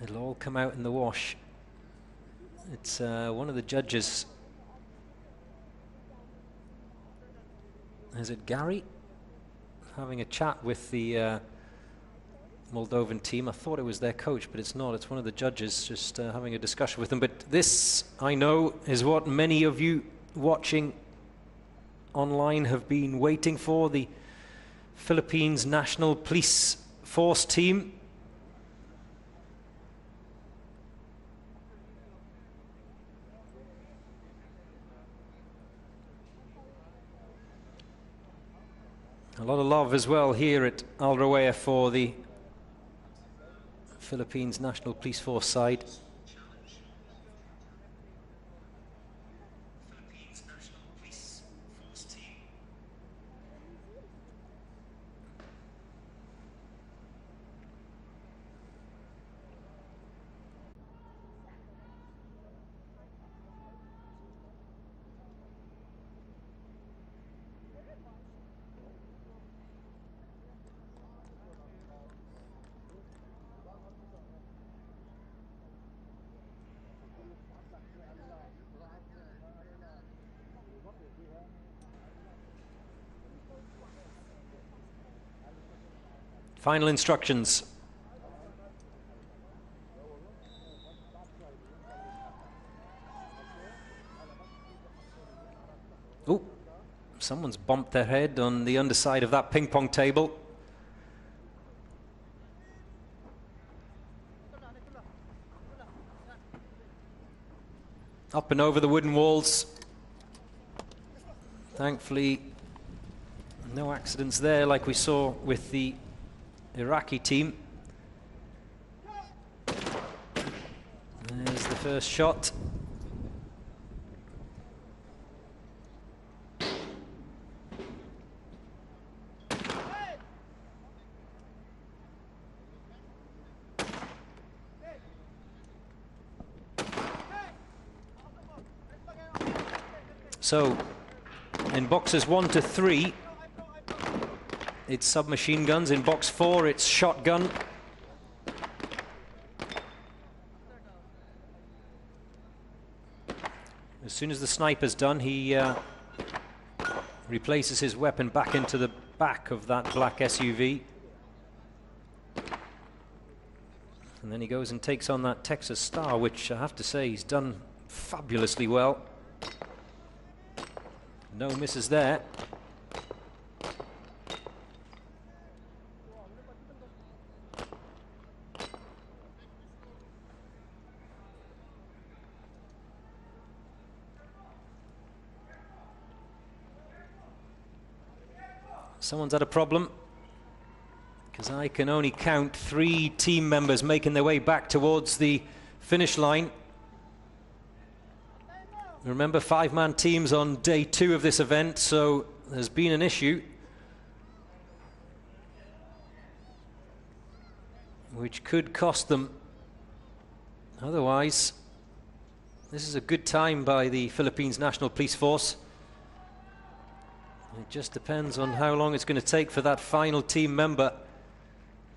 It'll all come out in the wash. It's one of the judges. Is it Gary? Having a chat with the Moldovan team. I thought it was their coach, but it's not. It's one of the judges just having a discussion with them. But this, I know, is what many of you watching online have been waiting for. The Philippines National Police Force team. A lot of love as well here at Al Rawaya for the Philippines National Police Force side. Final instructions. Oh, someone's bumped their head on the underside of that ping pong table. Up and over the wooden walls. Thankfully, no accidents there like we saw with the Iraqi team. There's the first shot. So, in boxes 1 to 3, it's submachine guns. In box 4, it's shotgun. As soon as the sniper's done, he replaces his weapon back into the back of that black SUV. And then he goes and takes on that Texas Star, which I have to say he's done fabulously well. No misses there. Someone's had a problem, because I can only count 3 team members making their way back towards the finish line. Remember, 5-man teams on day 2 of this event, so there's been an issue, which could cost them. Otherwise, this is a good time by the Philippines National Police Force. It just depends on how long it's going to take for that final team member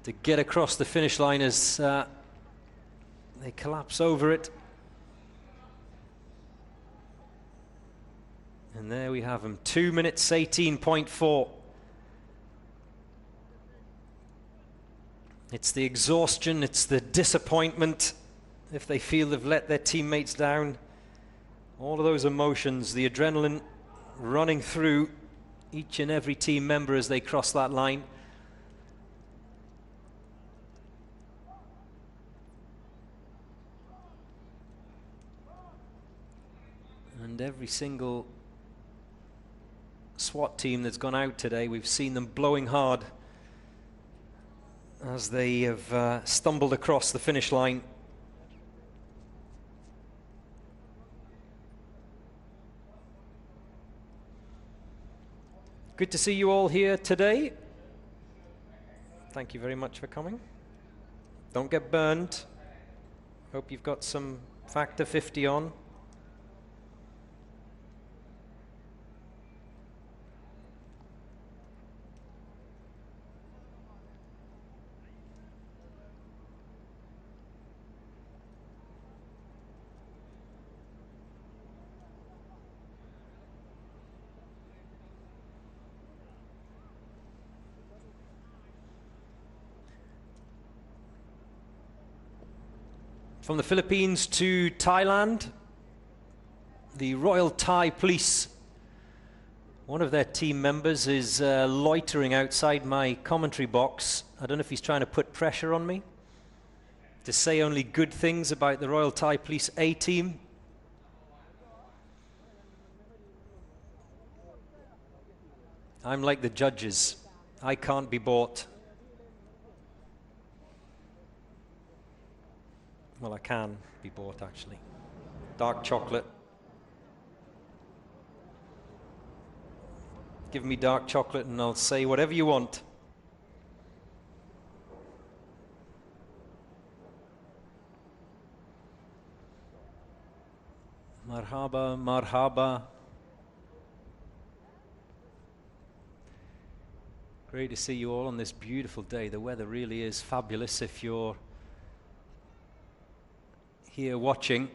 to get across the finish line as they collapse over it. And there we have them, 2 minutes 18.4. It's the exhaustion, it's the disappointment if they feel they've let their teammates down. All of those emotions, the adrenaline running through each and every team member as they cross that line. And every single SWAT team that's gone out today, we've seen them blowing hard as they have stumbled across the finish line. Good to see you all here today. Thank you very much for coming. Don't get burned. Hope you've got some Factor 50 on. From the Philippines to Thailand, the Royal Thai Police. One of their team members is loitering outside my commentary box. I don't know if he's trying to put pressure on me to say only good things about the Royal Thai Police A team. I'm like the judges. I can't be bought. Well, I can be bought, actually. Dark chocolate. Give me dark chocolate and I'll say whatever you want. Marhaba, marhaba. Great to see you all on this beautiful day. The weather really is fabulous if you're here watching.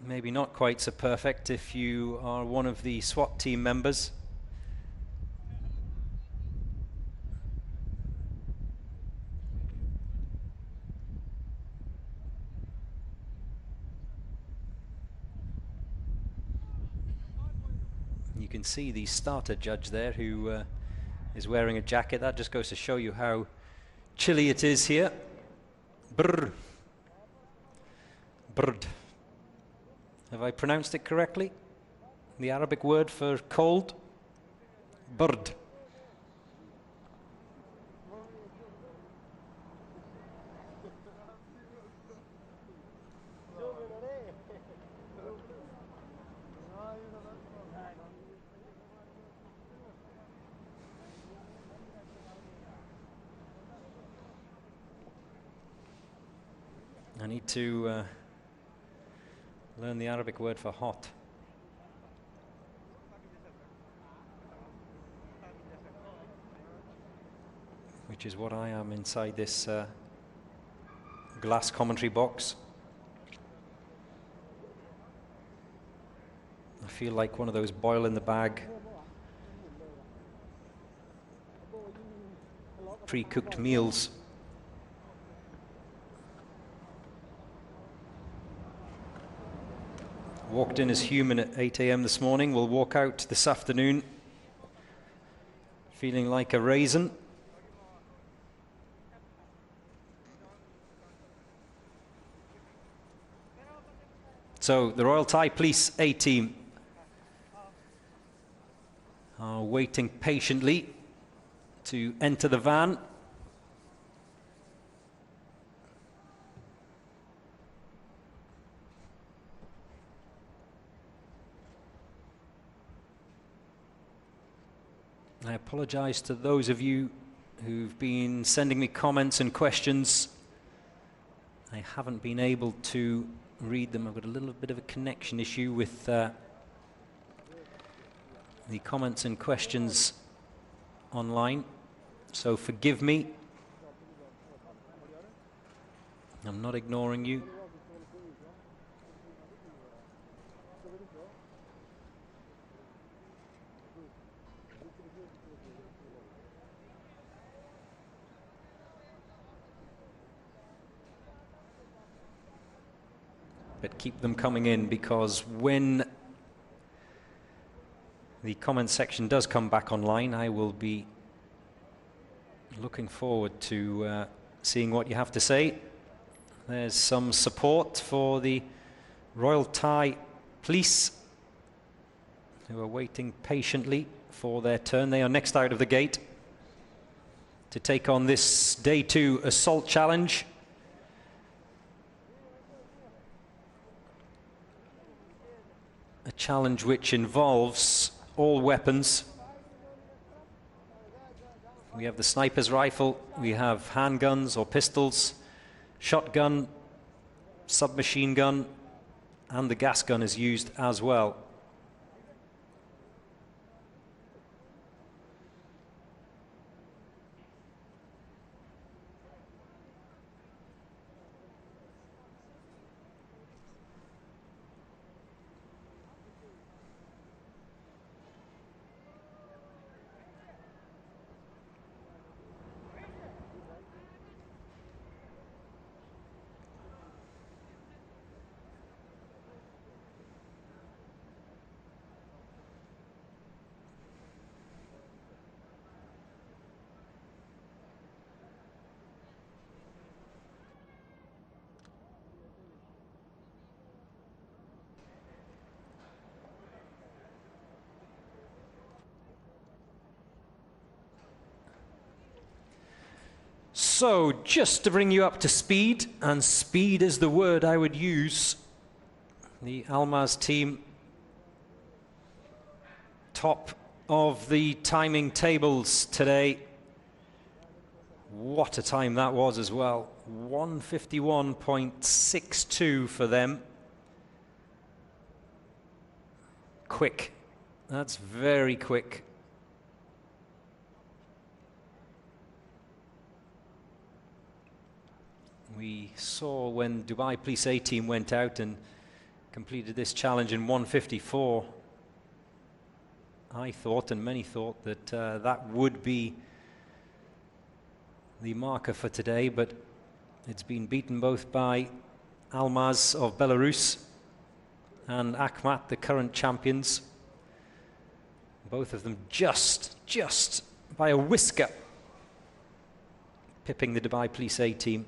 Maybe not quite so perfect if you are one of the SWAT team members. You can see the starter judge there who is wearing a jacket. That just goes to show you how chilly it is here. Brr. Brd. Have I pronounced it correctly? The Arabic word for cold? Brd. I need to learn the Arabic word for hot. Which is what I am inside this glass commentary box. I feel like one of those boil in the bag pre-cooked meals. Walked in as human at 8 AM this morning. Will walk out this afternoon feeling like a raisin. So the Royal Thai Police A team are waiting patiently to enter the van. I apologize to those of you who've been sending me comments and questions. I haven't been able to read them. I've got a little bit of a connection issue with the comments and questions online, so forgive me. I'm not ignoring you. But keep them coming in, because when the comment section does come back online, I will be looking forward to seeing what you have to say. There's some support for the Royal Thai Police, who are waiting patiently for their turn. They are next out of the gate to take on this Day 2 assault challenge. A challenge which involves all weapons. We have the sniper's rifle, we have handguns or pistols, shotgun, submachine gun, and the gas gun is used as well. So, just to bring you up to speed, and speed is the word I would use, the Almaz team top of the timing tables today. What a time that was as well. 151.62 for them. Quick. That's very quick. We saw when Dubai Police A team went out and completed this challenge in 154. I thought, and many thought, that that would be the marker for today, but it's been beaten both by Almaz of Belarus and Akhmat, the current champions. Both of them just by a whisker pipping the Dubai Police A team.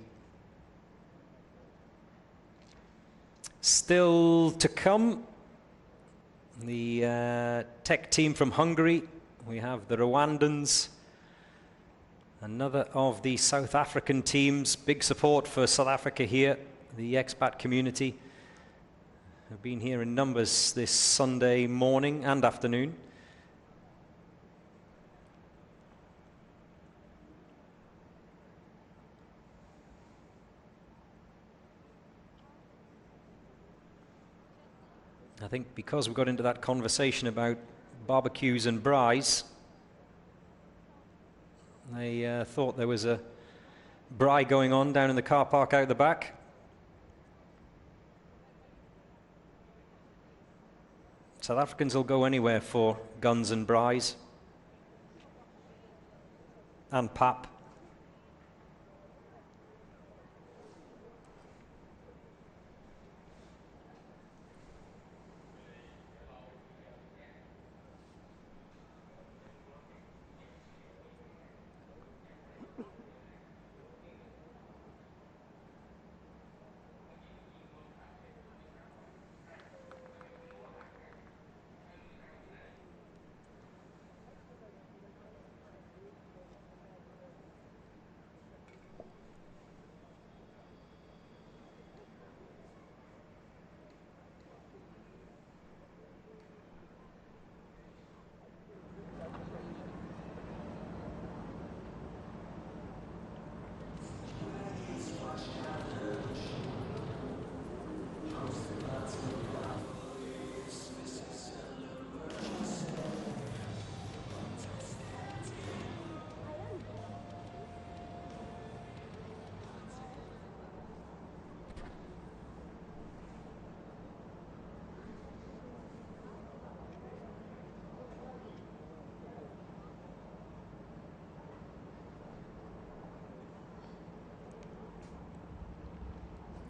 Still to come, the tech team from Hungary. We have the Rwandans, another of the South African teams. Big support for South Africa here. The expat community have been here in numbers this Sunday morning and afternoon. I think because we got into that conversation about barbecues and braais, they thought there was a braai going on down in the car park out the back. South Africans will go anywhere for guns and braais and pap.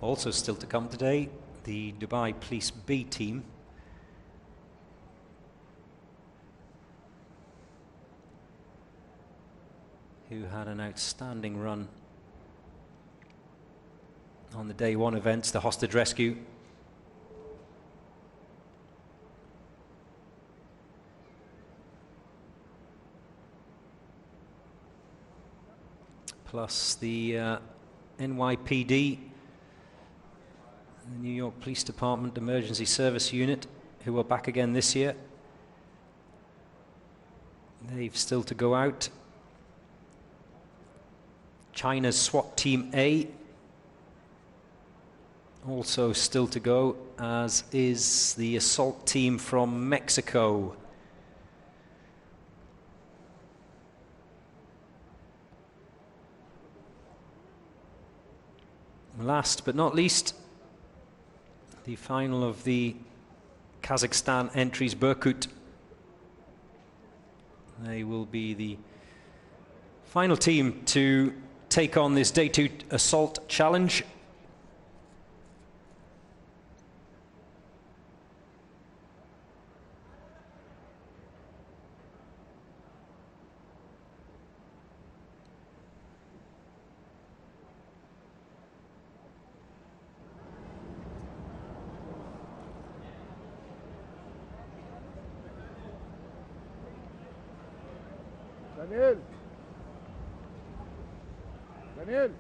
Also still to come today, the Dubai Police B team. Who had an outstanding run on the day one events, the hostage rescue. Plus the NYPD, the New York Police Department Emergency Service Unit, who are back again this year. They've still to go out. China's SWAT Team A also still to go, as is the assault team from Mexico. Last but not least, the final of the Kazakhstan entries, Berkut. They will be the final team to take on this Day 2 assault challenge. جميل جميل.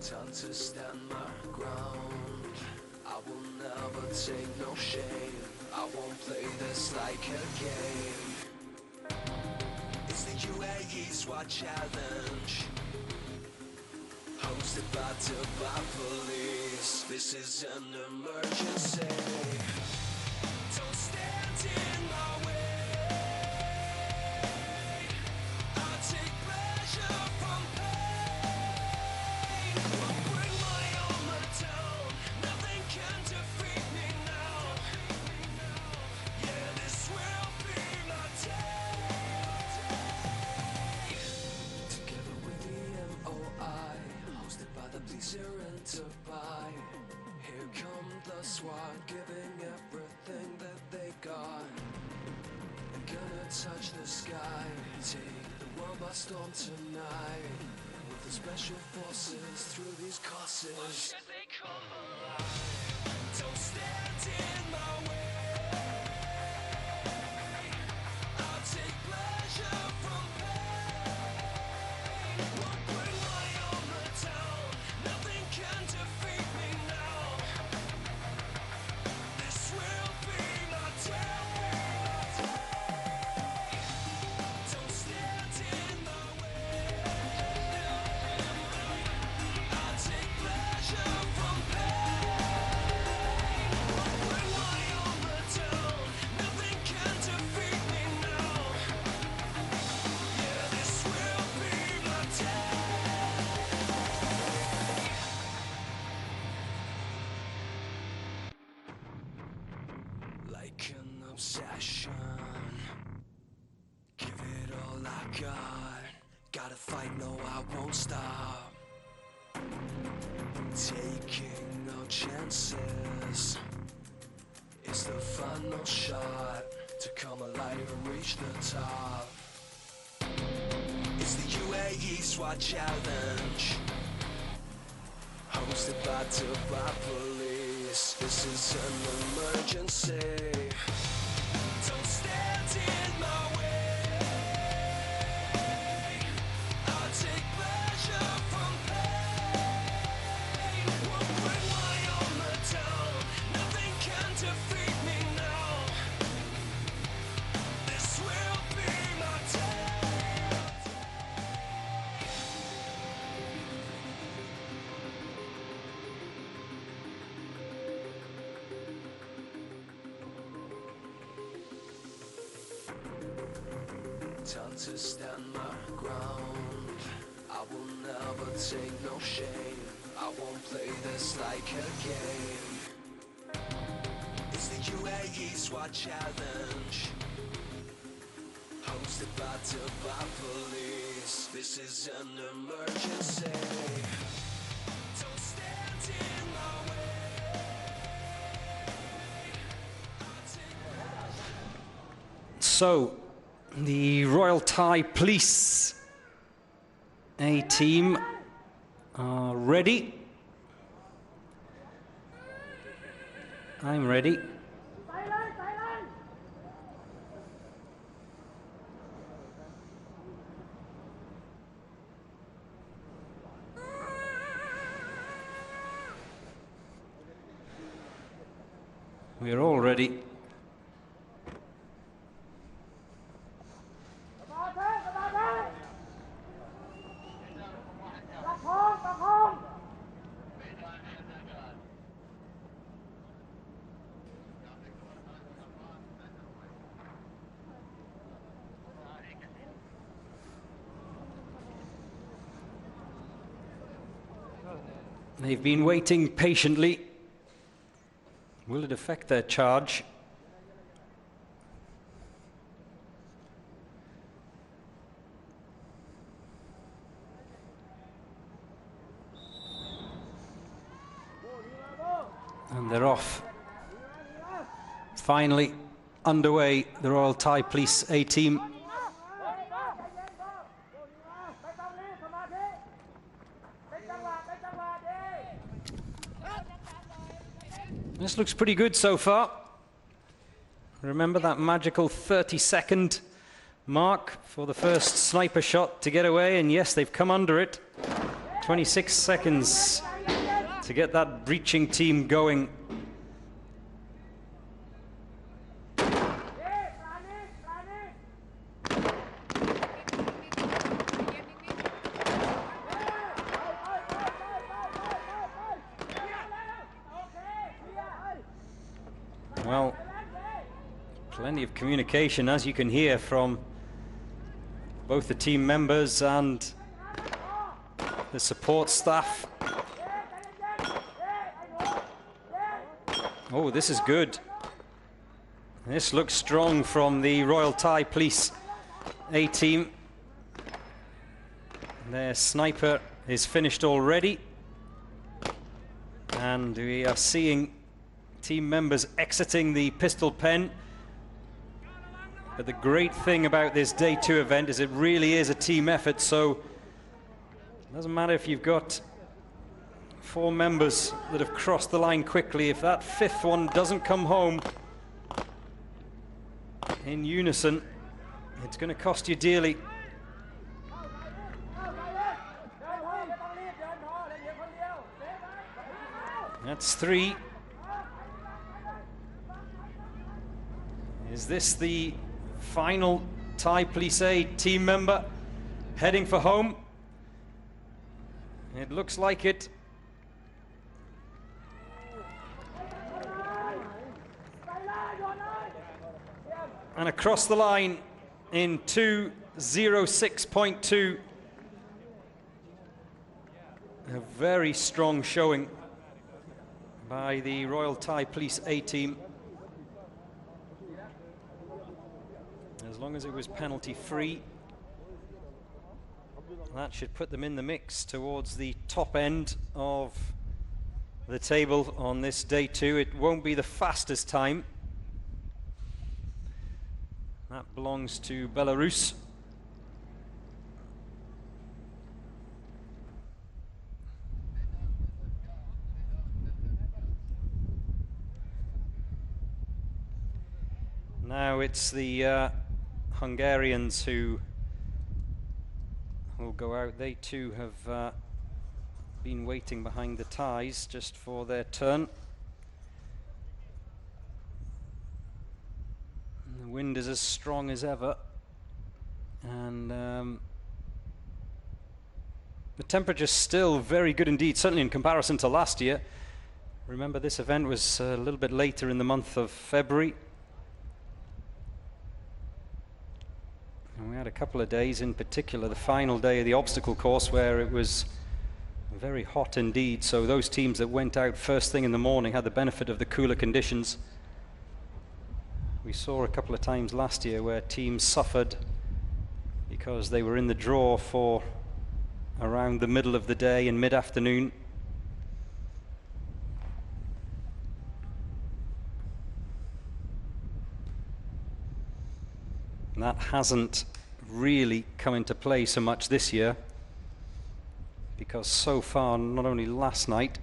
Time to stand my ground. I will never take no shame. I won't play this like a game. It's the Uae Swat Challenge, hosted by Dubai Police. This is an emergency. Don't stand in my way. I take pleasure from pain. I'll bring my armor down. Nothing can defeat me now. Yeah, this will be my day. Together with the MOI, hosted by the police here in Dubai. Here come the SWAT, giving everything that they got. We're gonna touch the sky, take the world by storm tonight. With the special forces through these courses. Why should they come alive? Don't stand in my way. I'll take pleasure from pain. Won't bring my armor down. Nothing can defeat me now. This will be my day. Don't stand in my way. I'll take pleasure from pain. Won't bring my armor down. Nothing can defeat me now. Yeah, this will be my day. Like an obsession, give it all I got. Gotta fight, no, I won't stop. Taking no chances. It's the final shot to come alive and reach the top. It's the Uae Swat Challenge, hosted by Dubai Police. This is an emergency. Don't stand in my way. I'll take pleasure from pain. Won't bring my armor down. Nothing can defeat me now. This will be my day. Time to stand my ground. I will never take no shame. I won't play this like a game. It's the Uae Swat Challenge, hosted by Dubai Police. This is an emergency. Don't stand in my way. I'll take So, the Royal Thai Police A team are ready. I'm ready. We're all ready. They've been waiting patiently. Will it affect their charge? finally underway, the Royal Thai Police A team. This looks pretty good so far. Remember that magical 30-second mark for the first sniper shot to get away, and yes, they've come under it. 26 seconds to get that breaching team going. Well, plenty of communication, as you can hear, from both the team members and the support staff. Oh, this is good. This looks strong from the Royal Thai Police A team. Their sniper is finished already, and we are seeing team members exiting the pistol pen. But the great thing about this Day 2 event is it really is a team effort, so it doesn't matter if you've got 4 members that have crossed the line quickly. If that 5th one doesn't come home in unison, it's going to cost you dearly. That's 3. Is this the final Thai Police A team member heading for home? It looks like it. And across the line in 2:06.2. A very strong showing by the Royal Thai Police A team. As long as it was penalty free, that should put them in the mix towards the top end of the table on this Day 2. It won't be the fastest time. That belongs to Belarus. Now it's the Hungarians who will go out. They too have been waiting behind the ties just for their turn. And the wind is as strong as ever, and the temperature's still very good indeed, certainly in comparison to last year. Remember, this event was a little bit later in the month of February. And we had a couple of days, in particular the final day of the obstacle course, where it was very hot indeed. So those teams that went out first thing in the morning had the benefit of the cooler conditions. We saw a couple of times last year where teams suffered because they were in the draw for around the middle of the day and mid-afternoon. That hasn't really come into play so much this year, because so far, not only last night,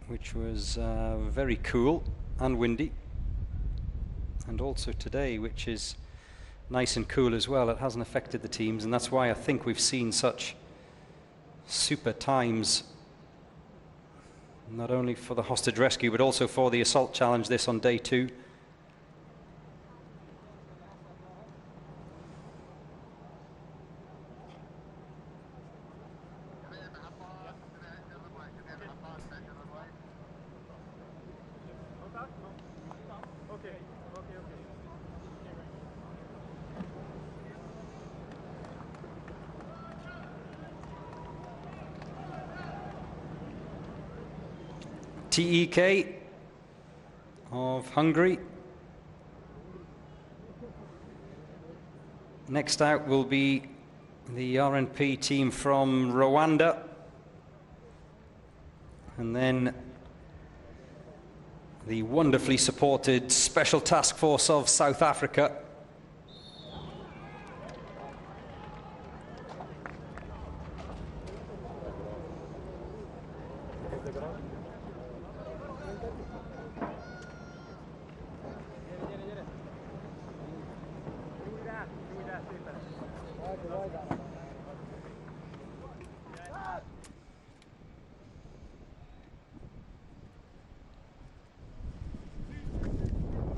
which was very cool and windy, and also today, which is nice and cool as well, it hasn't affected the teams, and that's why I think we've seen such super times, not only for the hostage rescue, but also for the assault challenge, this on Day 2. TEK of Hungary. Next out will be the RNP team from Rwanda. And then the wonderfully supported Special Task Force of South Africa.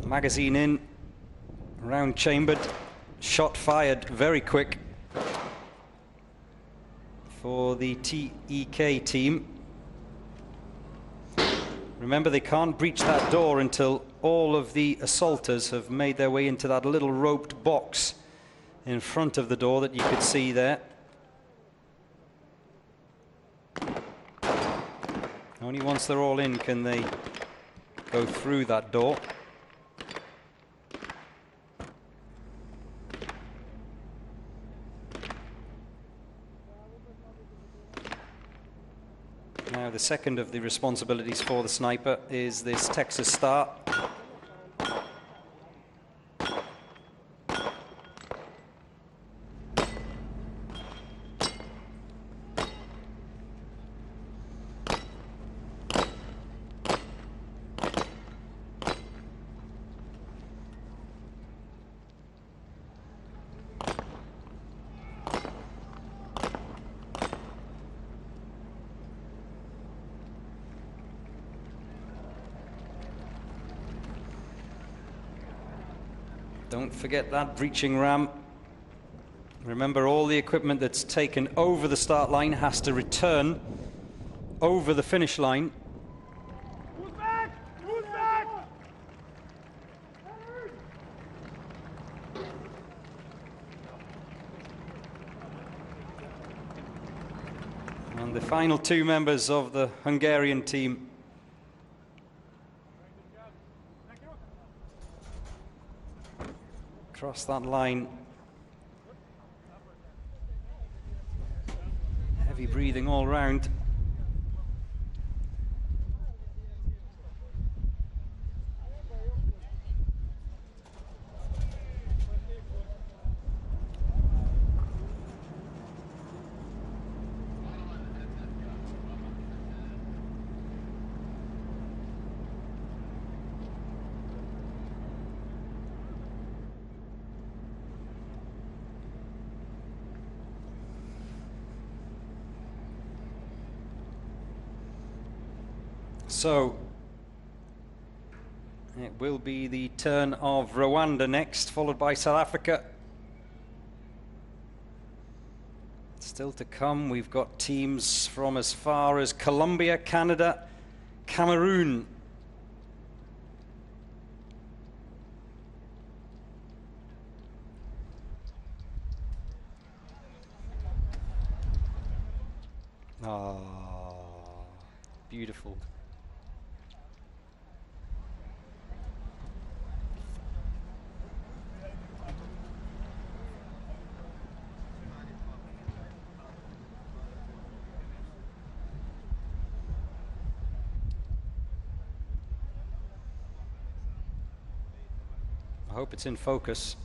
Magazine in, round chambered, shot fired very quick for the TEK team. Remember, they can't breach that door until all of the assaulters have made their way into that little roped box in front of the door that you could see there. Only once they're all in can they go through that door. Now, the second of the responsibilities for the sniper is this Texas Star. Don't forget that breaching ram. Remember, all the equipment that's taken over the start line has to return over the finish line. Who's back? Who's back? And the final two members of the Hungarian team cross that line. Heavy breathing all round. So it will be the turn of Rwanda next, followed by South Africa. Still to come, we've got teams from as far as Colombia, Canada, Cameroon. Ah, beautiful. I hope it's in focus.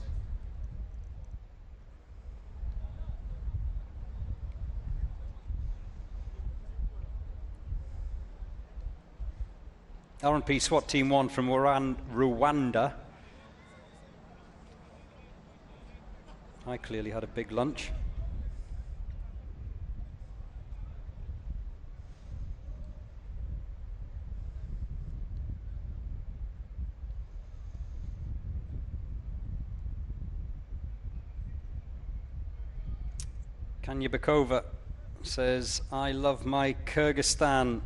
Uae Swat Team 1 from Rwanda. I clearly had a big lunch. Kanya Bakova says, I love my Kyrgyzstan.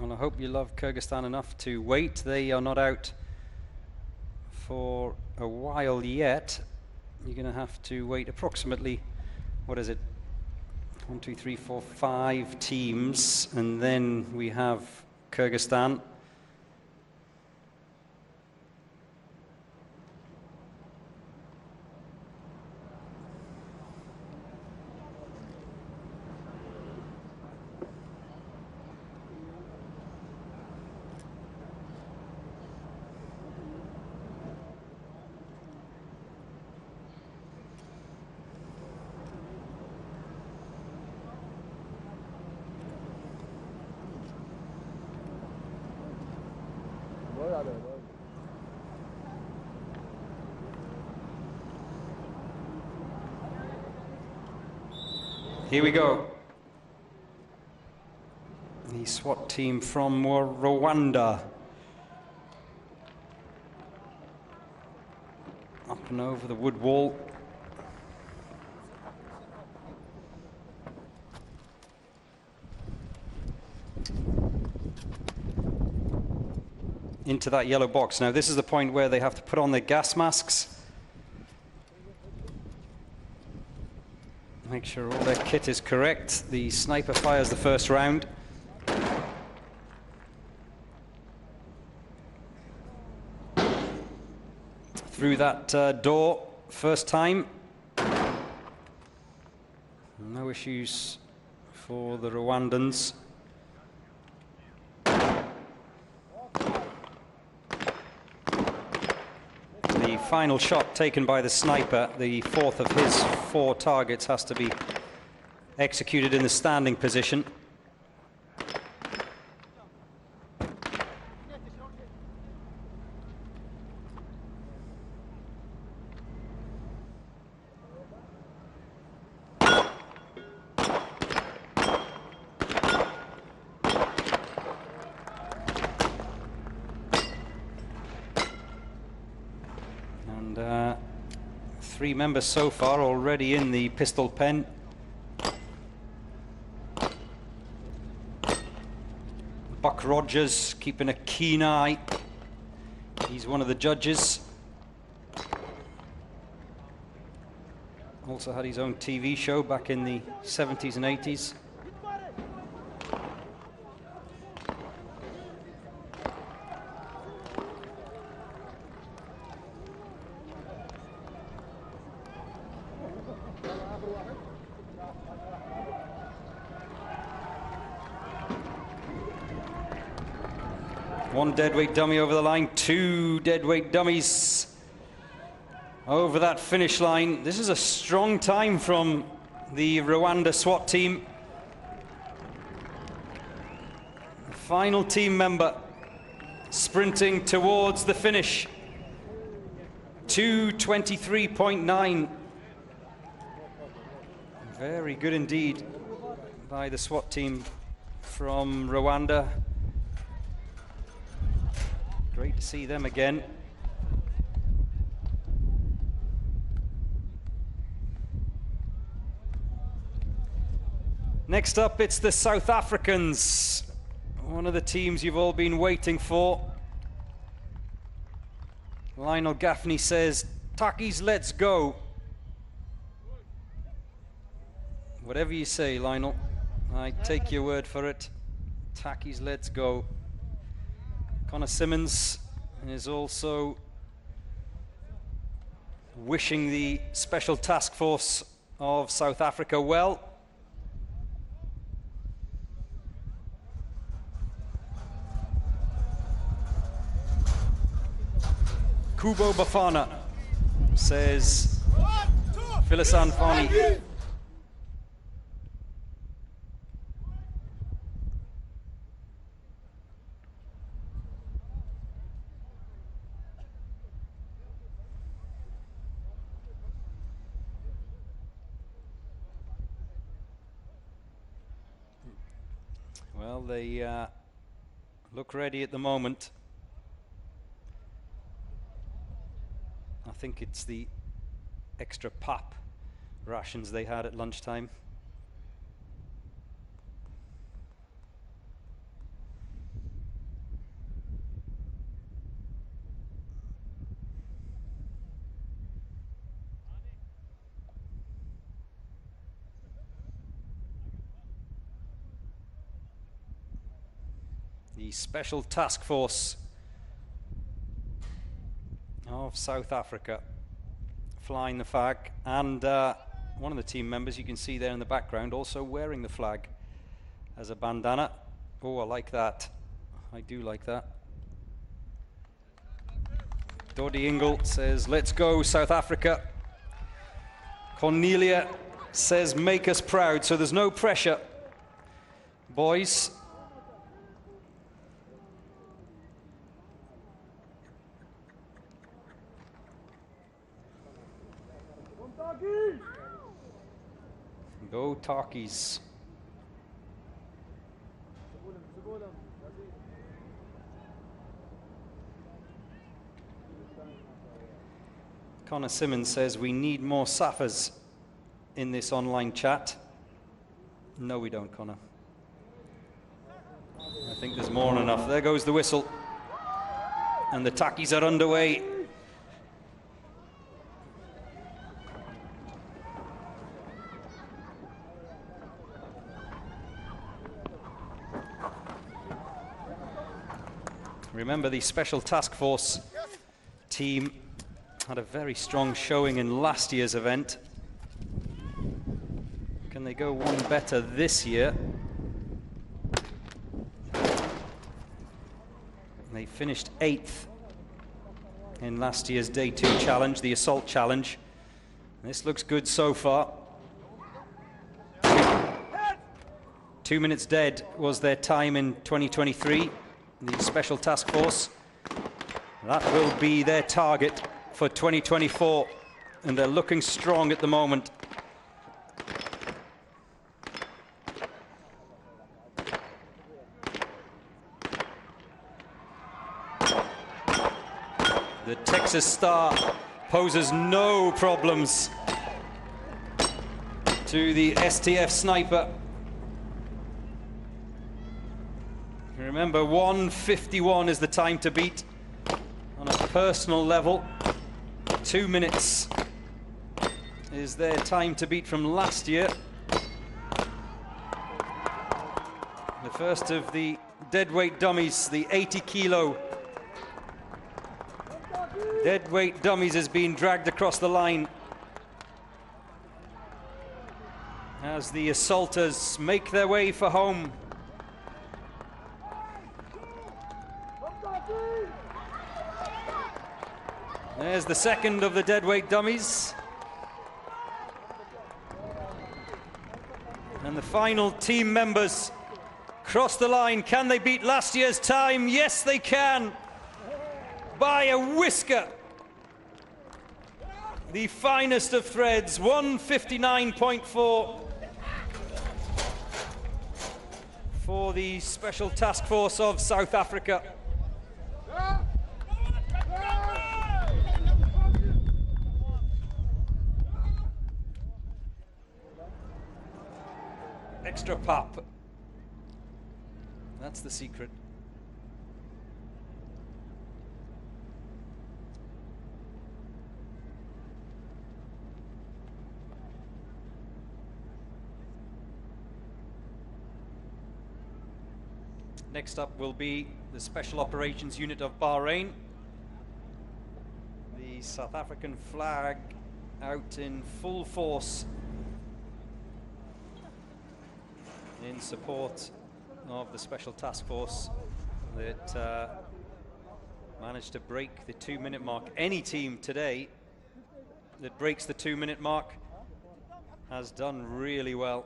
And I hope you love Kyrgyzstan enough to wait. They are not out for a while yet. You're going to have to wait approximately, what is it? 1, 2, 3, 4, 5 teams. And then we have Kyrgyzstan. Here we go. The SWAT team from Rwanda. Up and over the wood wall. Into that yellow box. Now this is the point where they have to put on their gas masks. Make sure all their kit is correct. The sniper fires the first round. Through that door, first time. No issues for the Rwandans. The final shot taken by the sniper, the fourth of his 4 targets, has to be executed in the standing position. And 3 members so far already in the pistol pen. Buck Rogers keeping a keen eye. He's one of the judges. Also had his own TV show back in the 70s and 80s. One deadweight dummy over the line, 2 deadweight dummies over that finish line. This is a strong time from the Rwanda SWAT team. The final team member sprinting towards the finish. 2:23.9. Very good indeed by the SWAT team from Rwanda. Great to see them again. Next up, it's the South Africans. One of the teams you've all been waiting for. Lionel Gaffney says, "Takis, let's go." Whatever you say, Lionel. I take your word for it. Takis, let's go. Connor Simmons is also wishing the Special Task Force of South Africa well. Kubo Bafana says, Philosan Fani. Well, they look ready at the moment. I think it's the extra pap rations they had at lunchtime. The Special Task Force of South Africa flying the flag, and one of the team members you can see there in the background also wearing the flag as a bandana. Oh, I like that. I do like that. Dodi Ingle says, "Let's go, South Africa." Cornelia says, "Make us proud." So there's no pressure, boys. Go Tarkies. Connor Simmons says we need more Safas in this online chat. No, we don't, Connor. I think there's more than enough. There goes the whistle. And the Takis are underway. Remember, the Special Task Force team had a very strong showing in last year's event. Can they go one better this year? They finished 8th in last year's Day 2 challenge, the Assault Challenge. This looks good so far. 2 minutes dead was their time in 2023, the Special Task Force. That will be their target for 2024, and they're looking strong at the moment. The Texas Star poses no problems to the STF Sniper. Remember, 1:51 is the time to beat on a personal level. 2 minutes is their time to beat from last year. The first of the deadweight dummies, the 80-kilo deadweight dummies, is being dragged across the line as the assaulters make their way for home. There's the second of the deadweight dummies. And the final team members cross the line. Can they beat last year's time? Yes, they can. By a whisker. The finest of threads, 1:59.4 for the Special Task Force of South Africa. Extra pop. That's the secret. Next up will be the Special Operations Unit of Bahrain. The South African flag out in full force in support of the Special Task Force that managed to break the 2-minute mark. Any team today that breaks the 2-minute mark has done really well.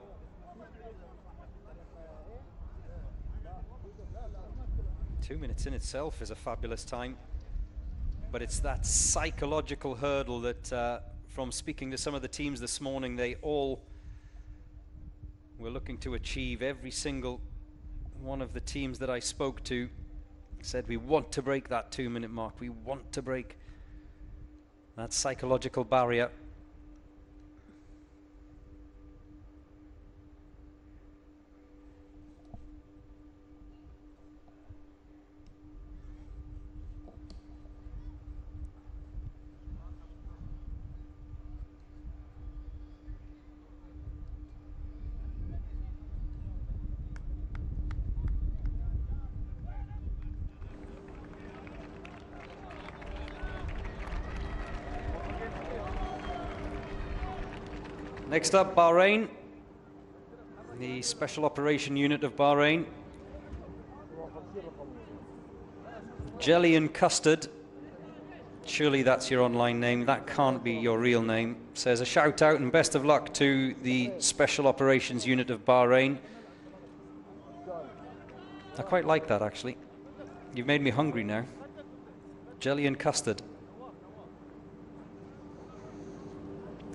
Two minutes in itself is a fabulous time, but it's that psychological hurdle that from speaking to some of the teams this morning, they all were looking to achieve. Every single one of the teams that I spoke to said, we want to break that 2-minute mark. We want to break that psychological barrier. Next up, Bahrain, the Special Operation Unit of Bahrain. Jelly and Custard, surely that's your online name, that can't be your real name, says a shout out and best of luck to the Special Operations Unit of Bahrain. I quite like that, actually. You've made me hungry now. Jelly and Custard.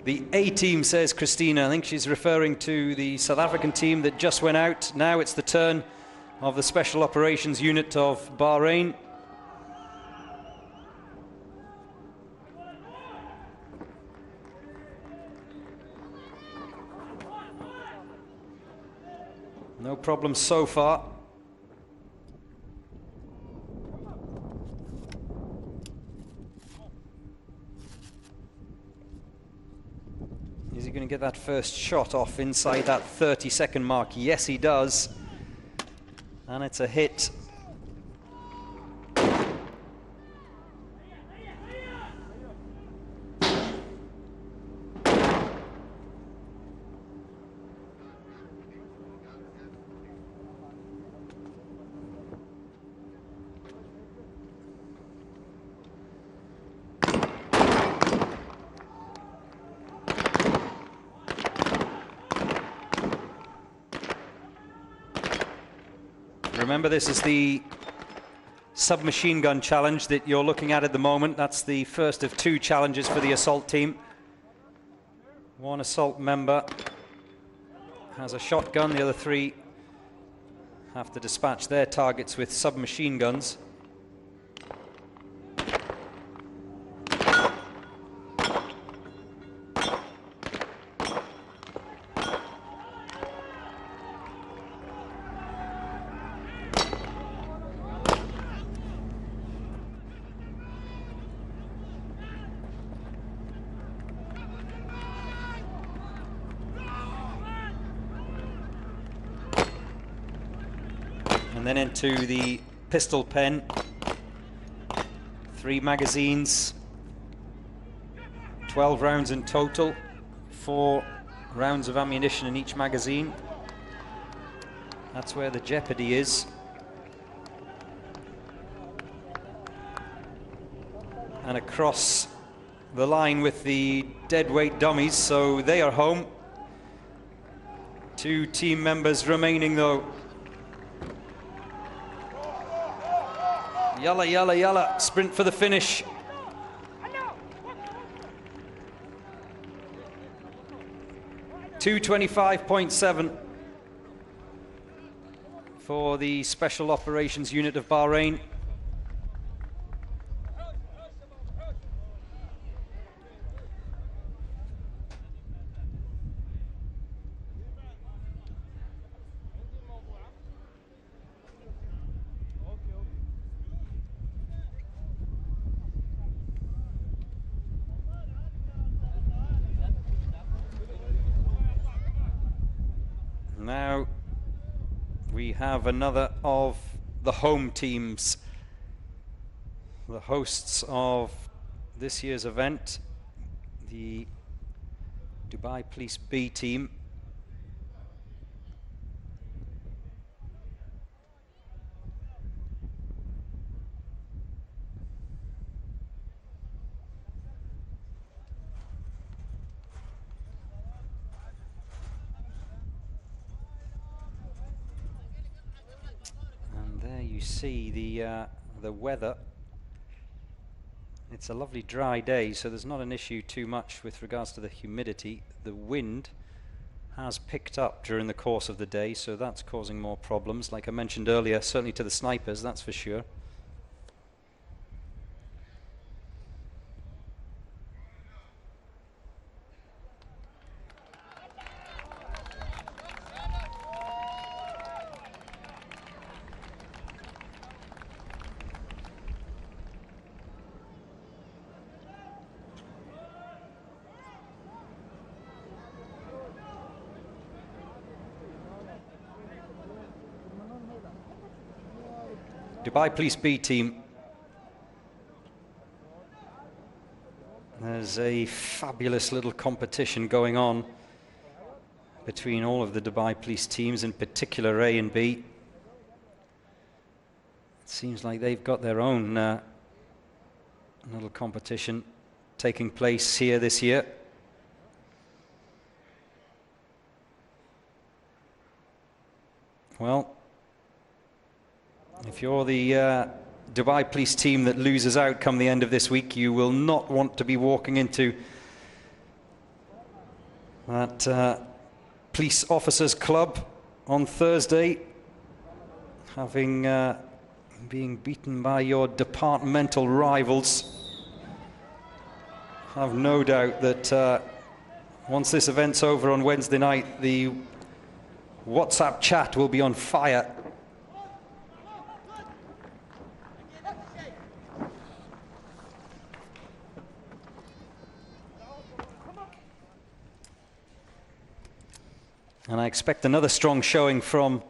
The A team, says Christina. I think she's referring to the South African team that just went out. Now it's the turn of the Special Operations Unit of Bahrain. No problem so far. Is he going to get that first shot off inside that 30-second mark? Yes, he does. And it's a hit. Remember, this is the submachine gun challenge that you're looking at the moment. That's the first of 2 challenges for the assault team. One assault member has a shotgun, the other 3 have to dispatch their targets with submachine guns. And then into the pistol pen. 3 magazines, 12 rounds in total, 4 rounds of ammunition in each magazine. That's where the jeopardy is. And across the line with the deadweight dummies, so they are home. 2 team members remaining though. Yalla, yalla, yalla. Sprint for the finish. .225.7 for the Special Operations Unit of Bahrain. Now we have another of the home teams, the hosts of this year's event, the Dubai Police B team. You see the weather. It's a lovely dry day, so there's not an issue too much with regards to the humidity. The wind has picked up during the course of the day, so that's causing more problems, like I mentioned earlier, certainly to the snipers, that's for sure. Dubai Police B team. There's a fabulous little competition going on between all of the Dubai Police teams, in particular A and B. It seems like they've got their own little competition taking place here this year. Well, if you're the Dubai Police team that loses out come the end of this week, you will not want to be walking into That police officers club on Thursday, having being beaten by your departmental rivals. I've no doubt that once this event's over on Wednesday night, the WhatsApp chat will be on fire. And I expect another strong showing from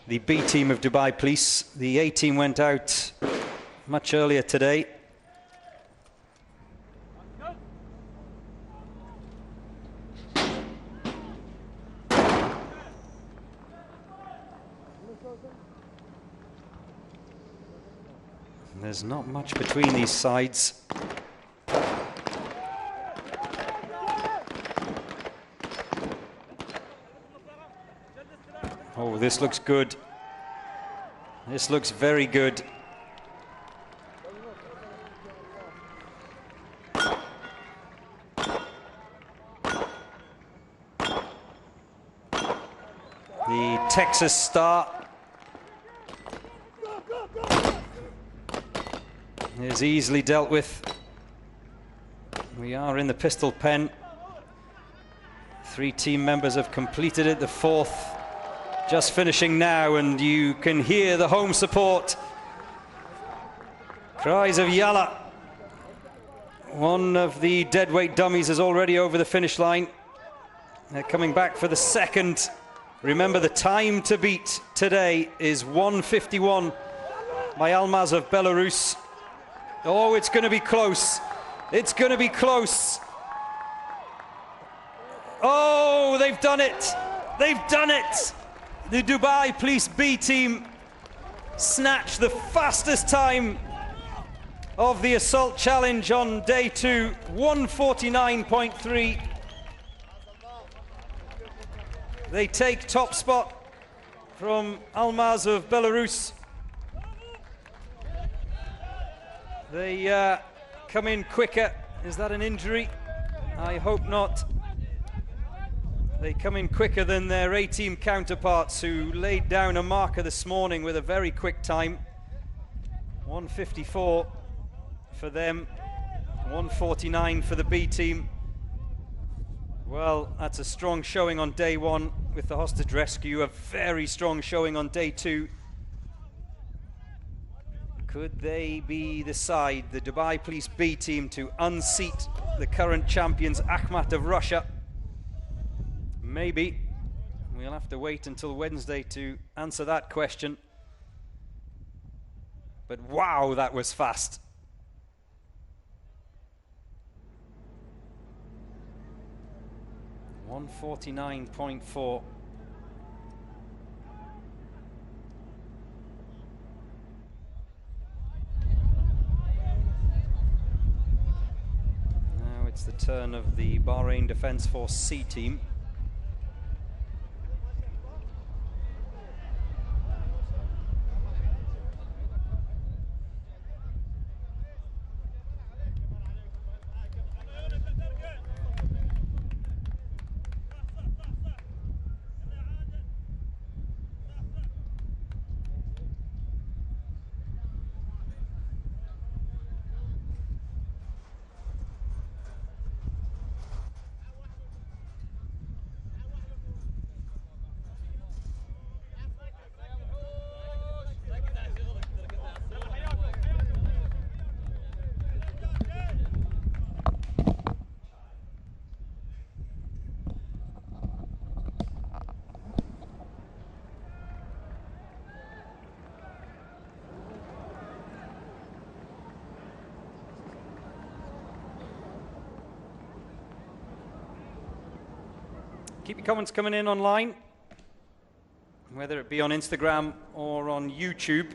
the B team of Dubai Police. The A team went out much earlier today. There's not much between these sides. Oh, this looks good. This looks very good. The Texas Star is easily dealt with. We are in the pistol pen. 3 team members have completed it. The 4th just finishing now, and you can hear the home support. Cries of Yalla. One of the deadweight dummies is already over the finish line. They're coming back for the 2nd. Remember, the time to beat today is 1:51 by Almaz of Belarus. Oh, it's going to be close. It's going to be close. Oh, they've done it. They've done it. The Dubai Police B team snatched the fastest time of the assault challenge on day 2, 1:49.3. They take top spot from Almaz of Belarus. They come in quicker. Is that an injury? I hope not. They come in quicker than their A-team counterparts, who laid down a marker this morning with a very quick time. 1:54 for them, 1:49 for the B team. Well, that's a strong showing on day 1 with the hostage rescue, a very strong showing on day 2. Could they be the side, the Dubai Police B team, to unseat the current champions Akhmat of Russia? Maybe. We'll have to wait until Wednesday to answer that question. But wow, that was fast. .149.4. Now it's the turn of the Bahrain Defence Force C team. Keep your comments coming in online, whether it be on Instagram or on YouTube.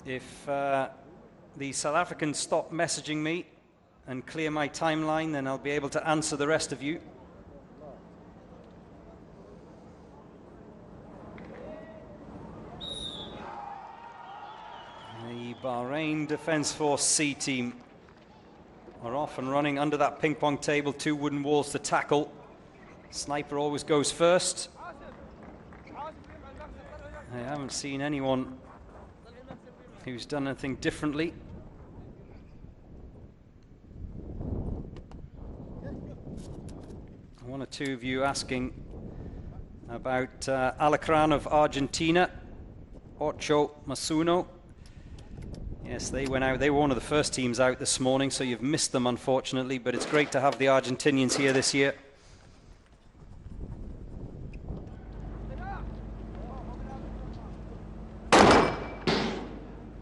If the South Africans stop messaging me and clear my timeline, then I'll be able to answer the rest of you. The Bahrain Defence Force C team are off and running under that ping pong table, 2 wooden walls to tackle. Sniper always goes first. I haven't seen anyone who's done anything differently. One or two of you asking about Alacran of Argentina, Ocho Masuno. Yes, they went out. They were one of the first teams out this morning, so you've missed them, unfortunately, but it's great to have the Argentinians here this year.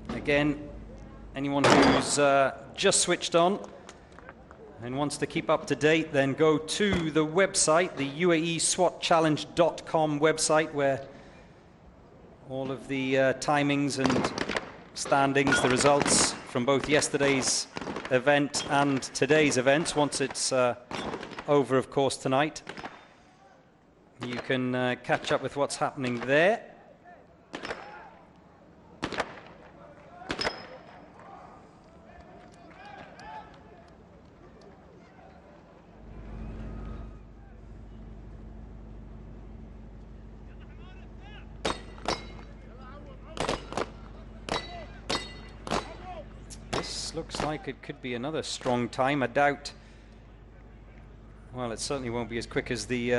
Again, anyone who's just switched on and wants to keep up to date, then go to the website, the UaeSwatChallenge.com website, where all of the timings and standings, the results from both yesterday's event and today's events, once it's over, of course, tonight. You can catch up with what's happening there. Looks like it could be another strong time. I doubt, well, it certainly won't be as quick as the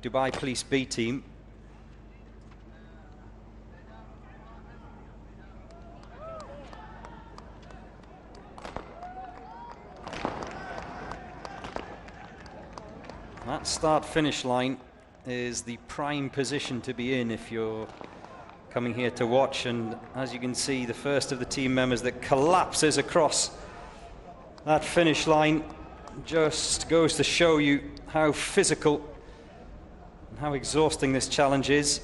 Dubai Police B team. That start-finish line is the prime position to be in if you're coming here to watch, and as you can see, the first of the team members that collapses across that finish line just goes to show you how physical and how exhausting this challenge is.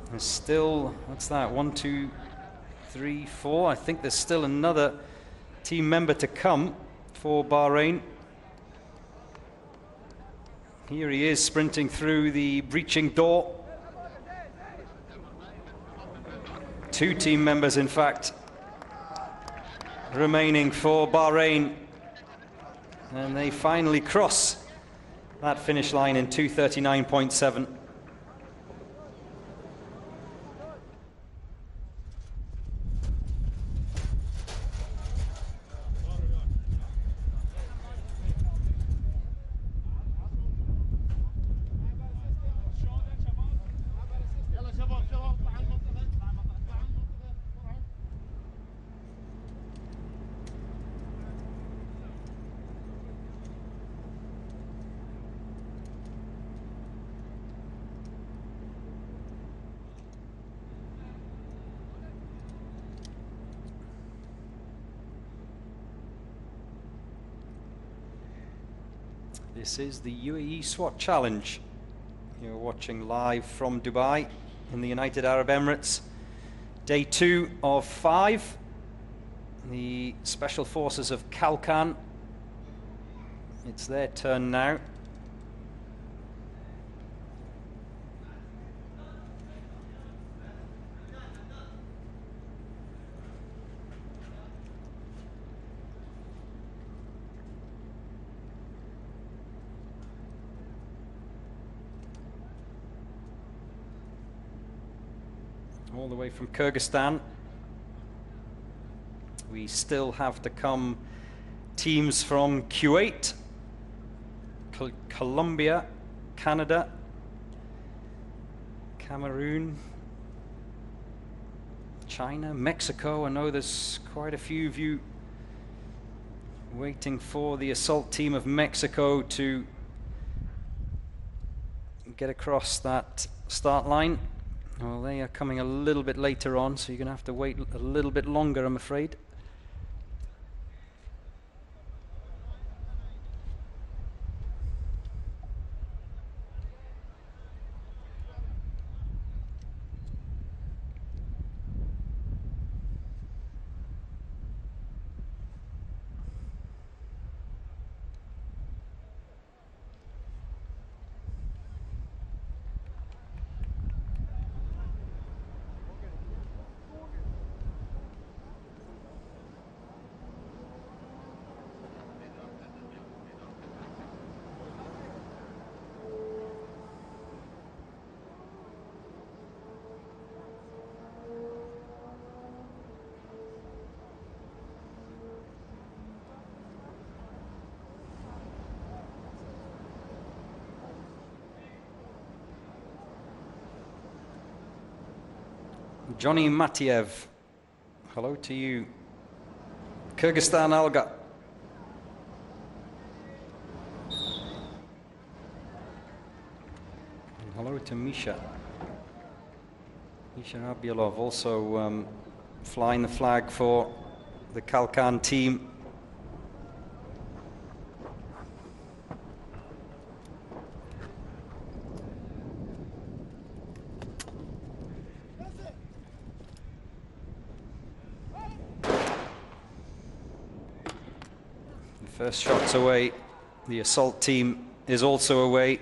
There's still, what's that, 1, 2, 3, 4. I think there's still another team member to come for Bahrain. Here he is sprinting through the breaching door. 2 team members, in fact, remaining for Bahrain. And they finally cross that finish line in 2:39.7. This is the UAE SWAT Challenge. You're watching live from Dubai in the United Arab Emirates. Day 2 of 5. The Special Forces of Kalkan. It's their turn now. All the way from Kyrgyzstan. We still have to come teams from Kuwait, Colombia, Canada, Cameroon, China, Mexico. I know there's quite a few of you waiting for the assault team of Mexico to get across that start line. Well, they are coming a little bit later on, so you're going to have to wait a little bit longer, I'm afraid. Johnny Matiev. Hello to you. Kyrgyzstan, Alga. And hello to Misha. Misha Abyalov also flying the flag for the Kalkan team. First shot's away. The assault team is also away.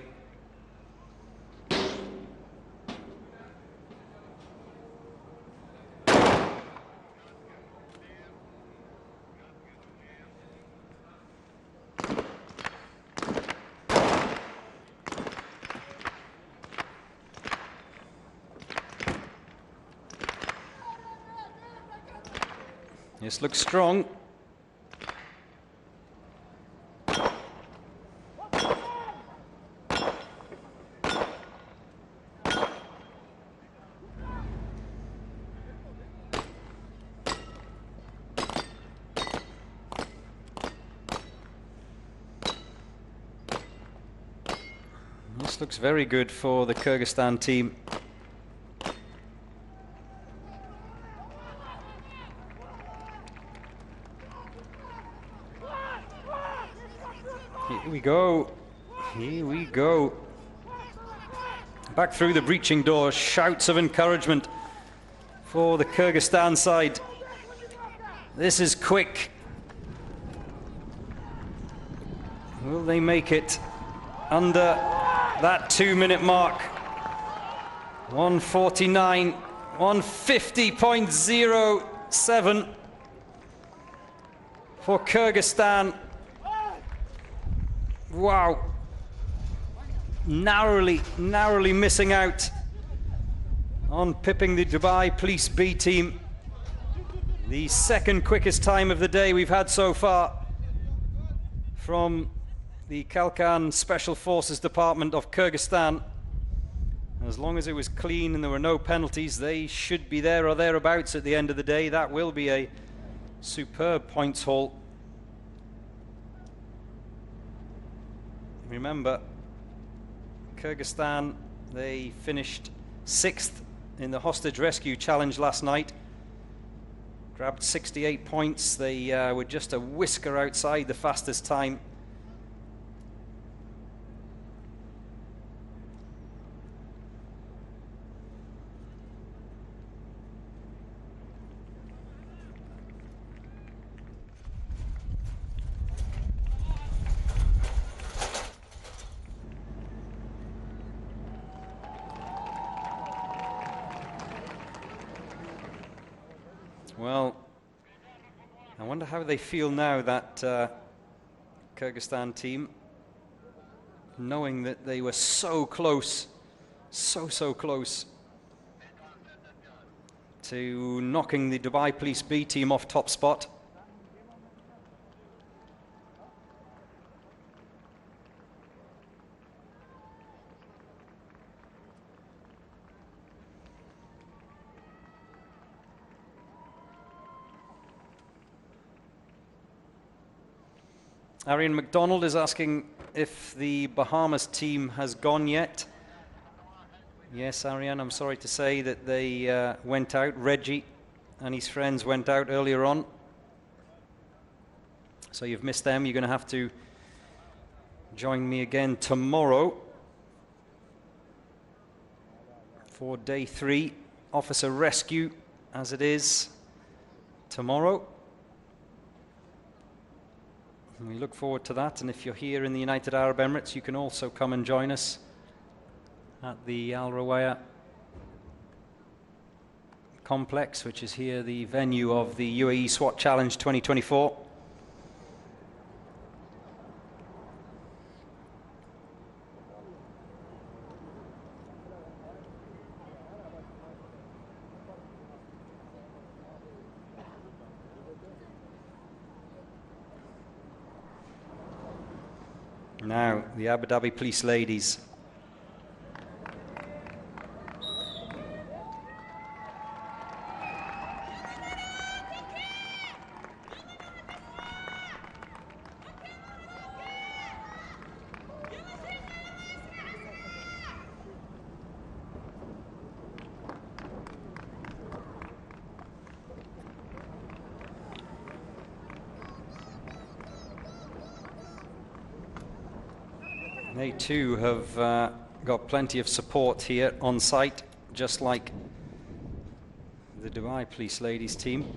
This looks strong. This looks very good for the Kyrgyzstan team. Here we go. Here we go. Back through the breaching door. Shouts of encouragement for the Kyrgyzstan side. This is quick. Will they make it under that 2-minute mark? 149, 150.07 for Kyrgyzstan. Wow. Narrowly missing out on pipping the Dubai Police B team. The second quickest time of the day we've had so far from the Kalkan Special Forces Department of Kyrgyzstan. As long as it was clean and there were no penalties, they should be there or thereabouts at the end of the day. That will be a superb points haul. Remember, Kyrgyzstan, they finished 6th in the hostage rescue challenge last night. Grabbed 68 points. They were just a whisker outside the fastest time. Well, I wonder how they feel now, that Kyrgyzstan team, knowing that they were so close, so close to knocking the Dubai Police B team off top spot. Arian McDonald is asking if the Bahamas team has gone yet. Yes, Arian, I'm sorry to say that they went out. Reggie and his friends went out earlier on. So you've missed them. You're going to have to join me again tomorrow for day 3, officer rescue, as it is tomorrow. And we look forward to that, and if you're here in the United Arab Emirates, you can also come and join us at the Al Rawaya complex, which is here the venue of the Uae Swat Challenge 2024. Now, the Abu Dhabi Police ladies. They too have got plenty of support here on site, just like the Dubai Police Ladies team.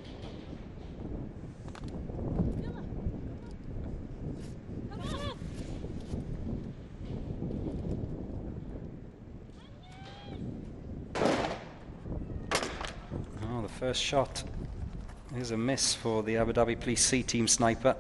Oh, the first shot is a miss for the Abu Dhabi Police C team sniper.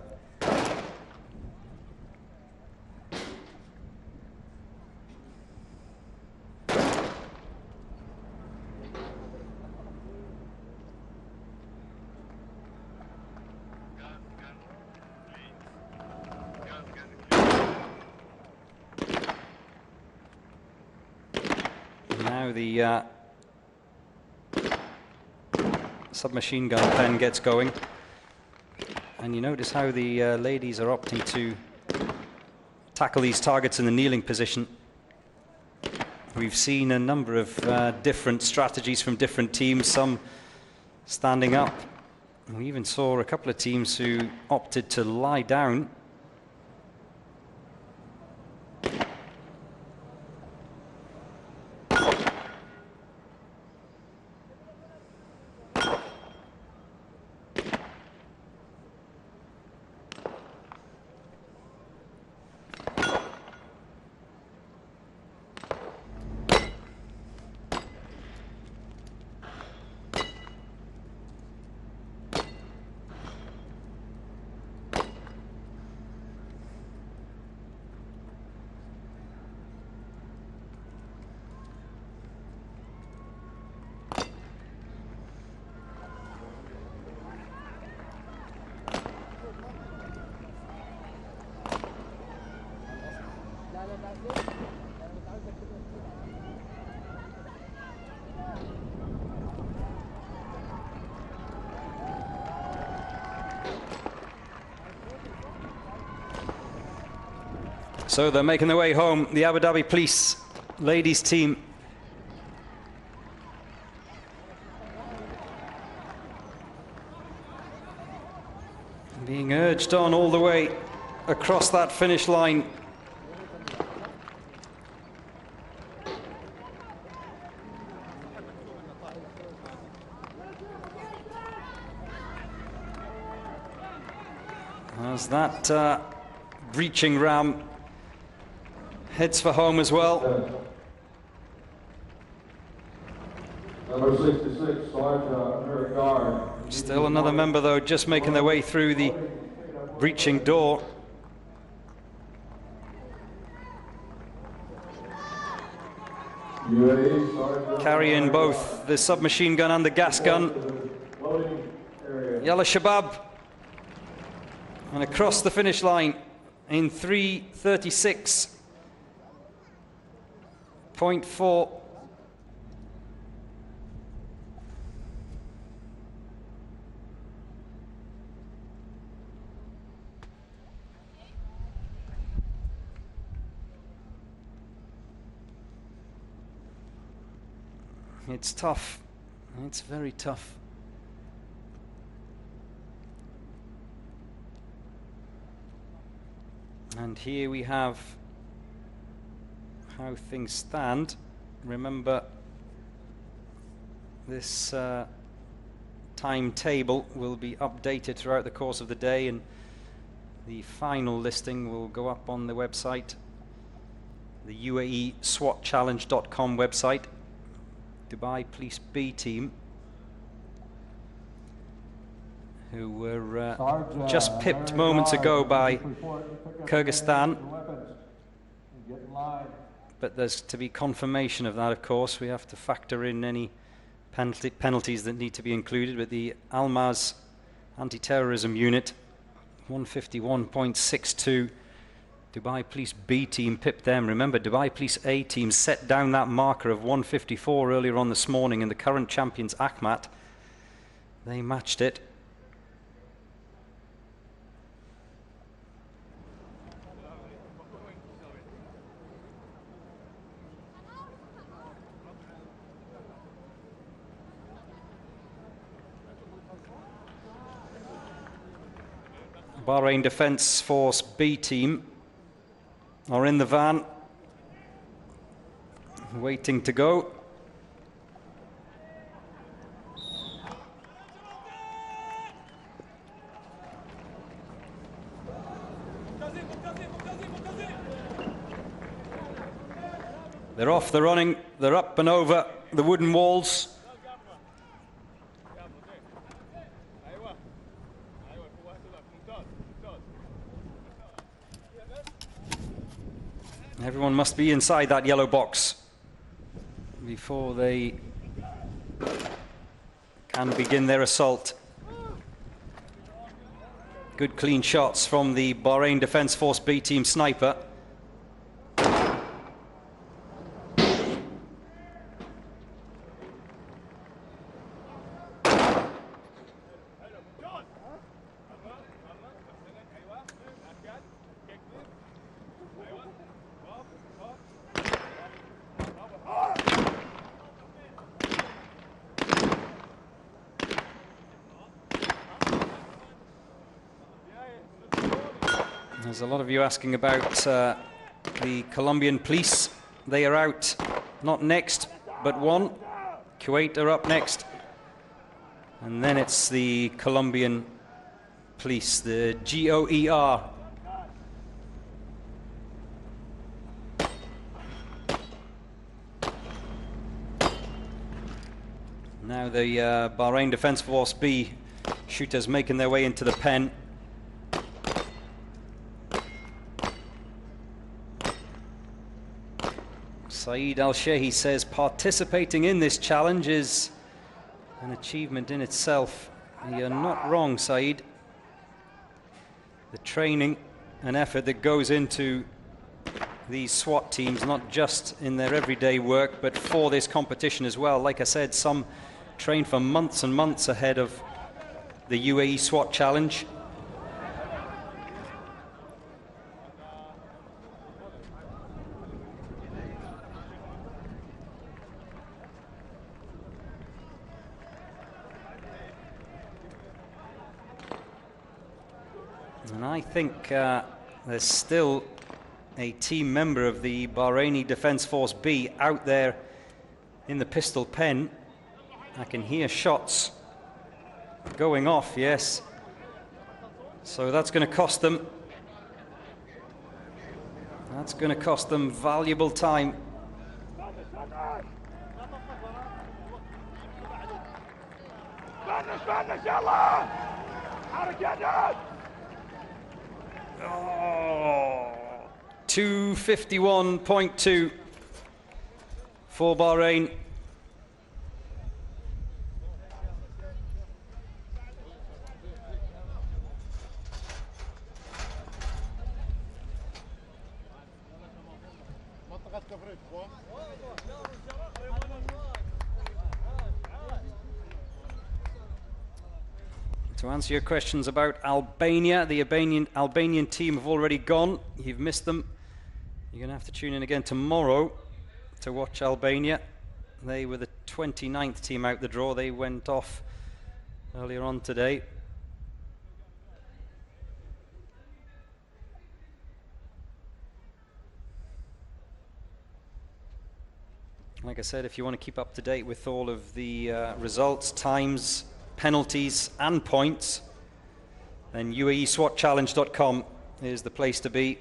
Now the submachine gun pen gets going, and you notice how the ladies are opting to tackle these targets in the kneeling position. We've seen a number of different strategies from different teams, some standing up. We even saw a couple of teams who opted to lie down. So they're making their way home, the Abu Dhabi Police Ladies team. Being urged on all the way across that finish line. As that breaching ram heads for home as well. Number 66, Sergeant Guard. Still another member though, just making their way through the breaching door. Carrying both the submachine gun and the gas gun. Yalla Shabab. And across the finish line in 3:36.4. It's tough. It's very tough. And here we have how things stand. Remember, this timetable will be updated throughout the course of the day, and the final listing will go up on the website, the UAE SWAT Challenge.com website. Dubai Police B team, who were just pipped moments ago by Kyrgyzstan. But there's to be confirmation of that, of course. We have to factor in any penalties that need to be included. But the Almaz anti-terrorism unit, 151.62. Dubai Police B team pipped them. Remember, Dubai Police A team set down that marker of 154 earlier on this morning, and the current champions Akhmat, they matched it. Bahrain Defence Force B team are in the van, waiting to go. They're off, they're running, they're up and over the wooden walls. Everyone must be inside that yellow box before they can begin their assault. Good clean shots from the Bahrain Defence Force B team sniper. There's a lot of you asking about the Colombian police. They are out, not next, but one. Kuwait are up next. And then it's the Colombian police, the GOER. Now the Bahrain Defence Force B shooters making their way into the pen. Saeed Al-Shehi says participating in this challenge is an achievement in itself. You're not wrong, Saeed. The training and effort that goes into these SWAT teams, not just in their everyday work, but for this competition as well. Like I said, some train for months and months ahead of the UAE SWAT challenge. And I think there's still a team member of the Bahraini Defence Force B out there in the pistol pen. I can hear shots going off, yes. So that's going to cost them. That's going to cost them valuable time. Oh, 251.2 for Bahrain. To answer your questions about Albania, the Albanian team have already gone. You've missed them. You're going to have to tune in again tomorrow to watch Albania. They were the 29th team out the draw. They went off earlier on today. Like I said, if you want to keep up to date with all of the results, times, penalties and points, then UAESWATchallenge.com is the place to be.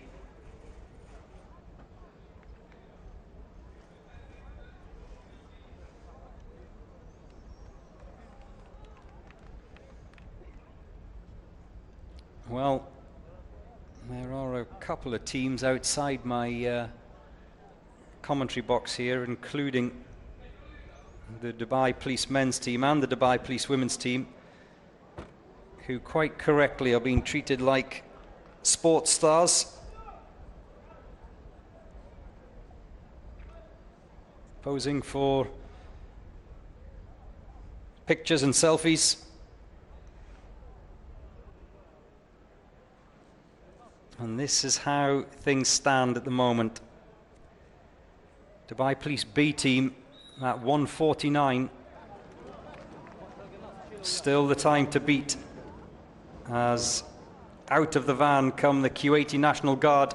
Well, there are a couple of teams outside my commentary box here, including the Dubai Police men's team and the Dubai Police women's team, who quite correctly are being treated like sports stars. Posing for pictures and selfies. And this is how things stand at the moment. Dubai Police B team at 1:49. Still the time to beat, as out of the van come the Kuwaiti National Guard.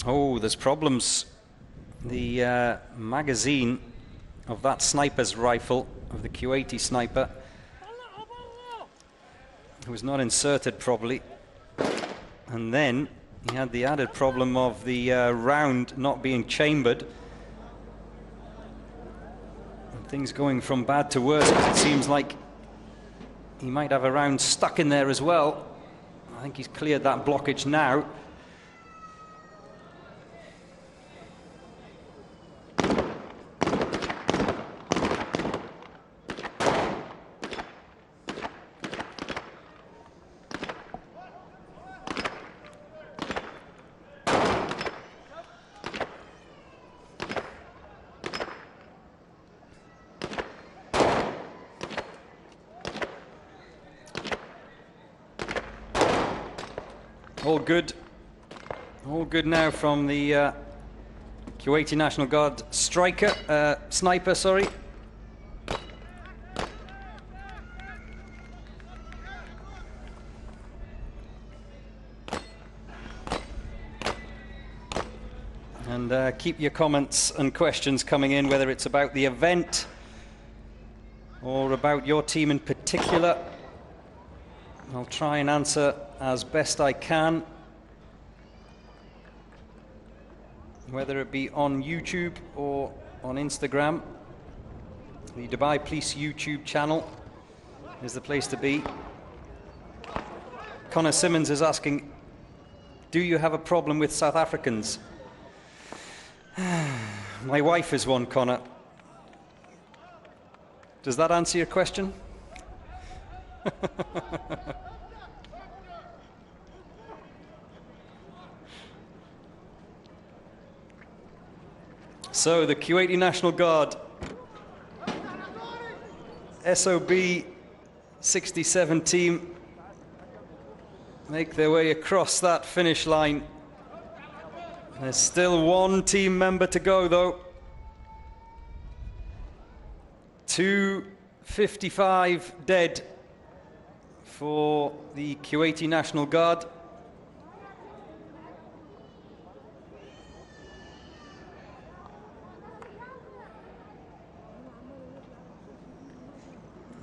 Oh, there's problems. The magazine of that sniper's rifle, of the Kuwaiti sniper, was not inserted properly. And then he had the added problem of the round not being chambered. And things going from bad to worse, because it seems like he might have a round stuck in there as well. I think he's cleared that blockage now. All good now from the Kuwaiti National Guard sniper, sorry. And keep your comments and questions coming in, whether it's about the event or about your team in particular. I'll try and answer as best I can, whether it be on YouTube or on Instagram. The Dubai Police YouTube channel is the place to be. Connor Simmons is asking, do you have a problem with South Africans? My wife is one, Connor. Does that answer your question? So the Kuwaiti National Guard, SOB 67 team, make their way across that finish line. There's still one team member to go though. 255 dead for the Kuwaiti National Guard.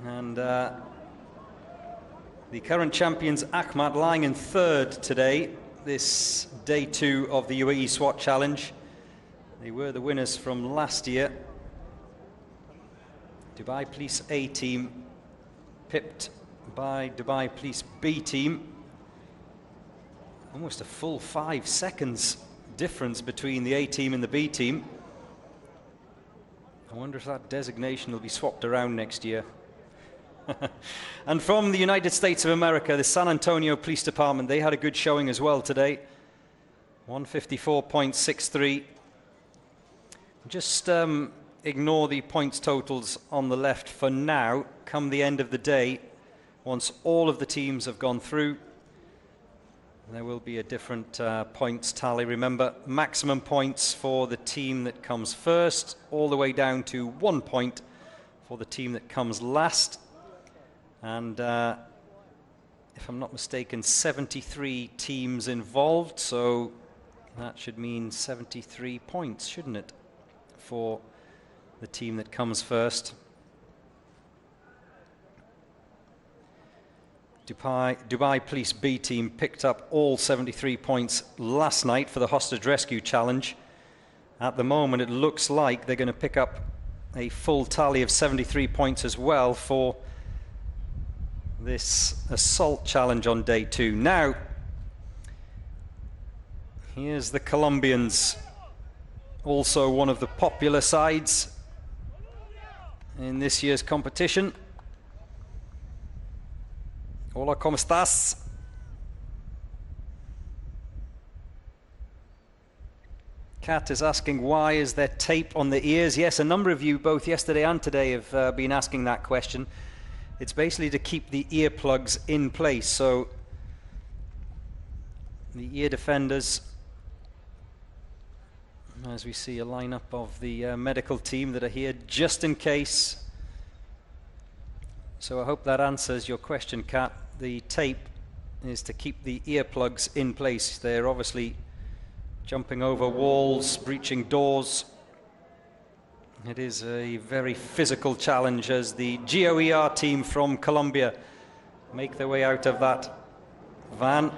And the current champions Ahmad lying in third today, this day 2 of the Uae Swat Challenge. They were the winners from last year. Dubai Police A team pipped by Dubai Police B team. Almost a full 5 seconds difference between the A team and the B team. I wonder if that designation will be swapped around next year. And from the United States of America, the San Antonio Police Department, they had a good showing as well today. 154.63. Just ignore the points totals on the left for now. Come the end of the day, once all of the teams have gone through, there will be a different points tally. Remember, maximum points for the team that comes first, all the way down to 1 point for the team that comes last. And if I'm not mistaken, 73 teams involved, so that should mean 73 points, shouldn't it, for the team that comes first. Dubai Police B team picked up all 73 points last night for the hostage rescue challenge. At the moment, it looks like they're going to pick up a full tally of 73 points as well for this assault challenge on day 2. Now, here's the Colombians, also one of the popular sides in this year's competition. Hola, ¿cómo estás? Kat is asking, why is there tape on the ears? Yes, a number of you, both yesterday and today, have been asking that question. It's basically to keep the earplugs in place. So the ear defenders, as we see a lineup of the medical team that are here just in case. So I hope that answers your question, Kat. The tape is to keep the earplugs in place. They're obviously jumping over walls, breaching doors. It is a very physical challenge as the GOER team from Colombia make their way out of that van.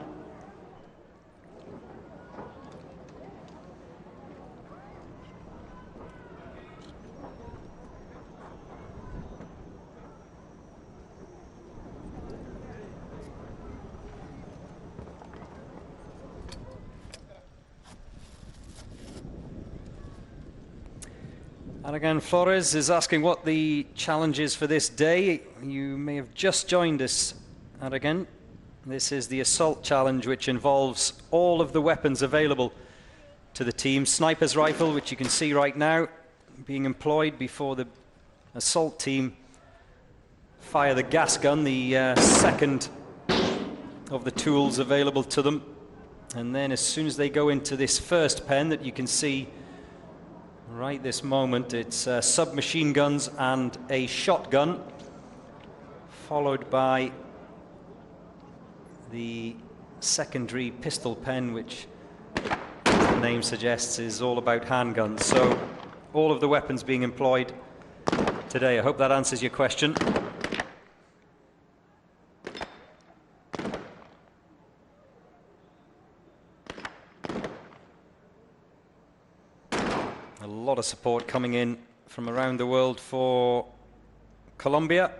And again, Flores is asking what the challenge is for this day. You may have just joined us. And again, this is the assault challenge, which involves all of the weapons available to the team. Sniper's rifle, which you can see right now, being employed before the assault team fire the gas gun, the second of the tools available to them. And then as soon as they go into this first pen that you can see right this moment, it's submachine guns and a shotgun, followed by the secondary pistol pen, which the name suggests is all about handguns. So all of the weapons being employed today. I hope that answers your question. A lot of support coming in from around the world for Colombia.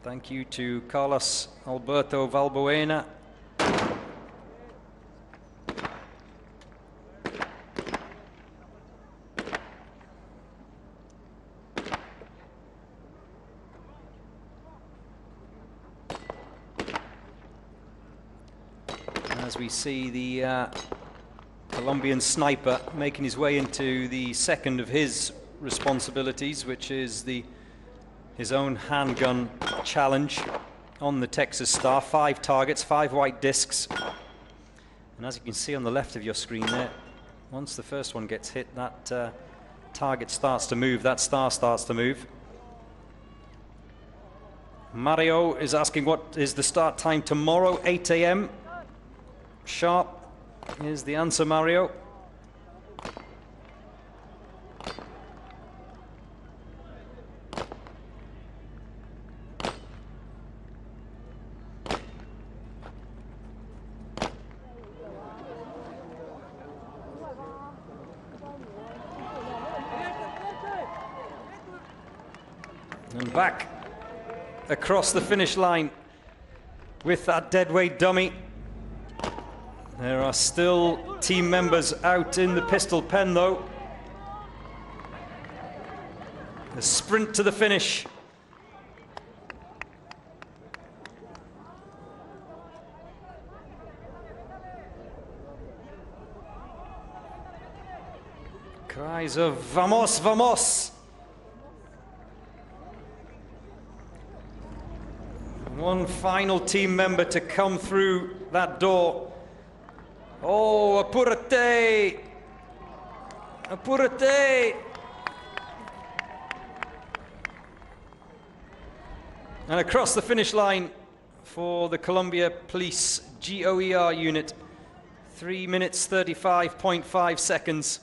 Thank you to Carlos Alberto Valbuena. As we see the Colombian sniper making his way into the second of his responsibilities, which is his own handgun challenge on the Texas Star. 5 targets, 5 white discs. And as you can see on the left of your screen there, once the first one gets hit, that target starts to move, that star starts to move. Mario is asking what is the start time tomorrow. 8 a.m. sharp is the answer, Mario. And back across the finish line with that deadweight dummy. There are still team members out in the pistol pen, though. The sprint to the finish. Cries of "Vamos, vamos!" One final team member to come through that door. Oh, apúrate! Apúrate! And across the finish line for the Colombia Police GOER unit, 3 minutes 35.5 seconds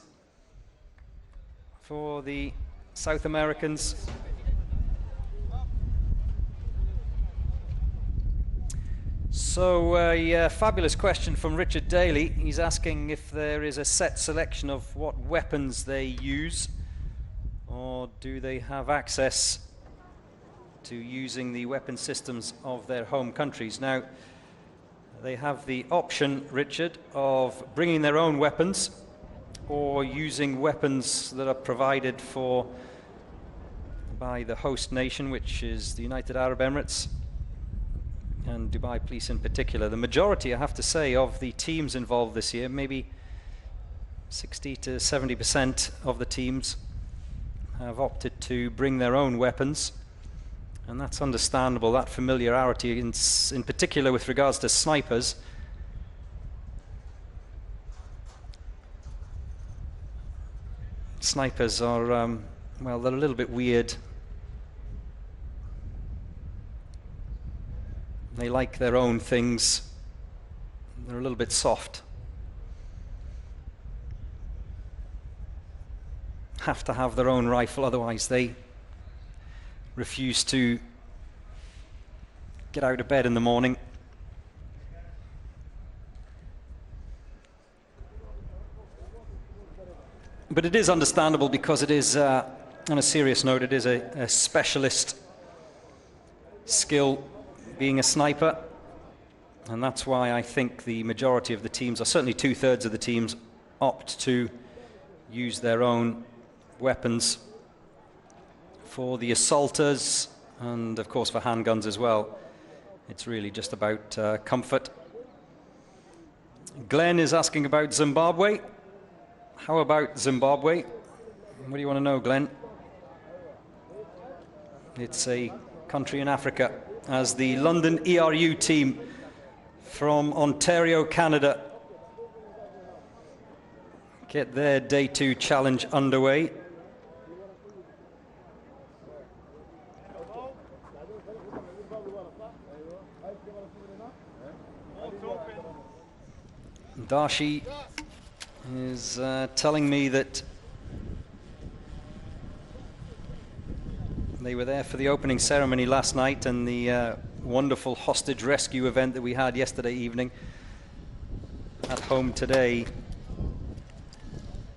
for the South Americans. So a fabulous question from Richard Daly. He's asking if there is a set selection of what weapons they use, or do they have access to using the weapon systems of their home countries. Now, they have the option, Richard, of bringing their own weapons or using weapons that are provided for by the host nation, which is the United Arab Emirates and Dubai Police in particular. The majority, I have to say, of the teams involved this year, maybe 60 to 70% of the teams have opted to bring their own weapons, and that's understandable. That familiarity, in particular with regards to snipers. Snipers are, well, they're a little bit weird. They like their own things. They're a little bit soft. Have to have their own rifle, otherwise they refuse to get out of bed in the morning. But it is understandable because it is, on a serious note, it is a specialist skill being a sniper. And that's why I think the majority of the teams, or certainly 2/3 of the teams, opt to use their own weapons for the assaulters and, of course, for handguns as well. It's really just about comfort. Glenn is asking about Zimbabwe. How about Zimbabwe? What do you want to know, Glenn? It's a country in Africa, as the London ERU team from Ontario, Canada, get their Day 2 challenge underway. Darshi is telling me that they were there for the opening ceremony last night and the wonderful hostage rescue event that we had yesterday evening. At home today,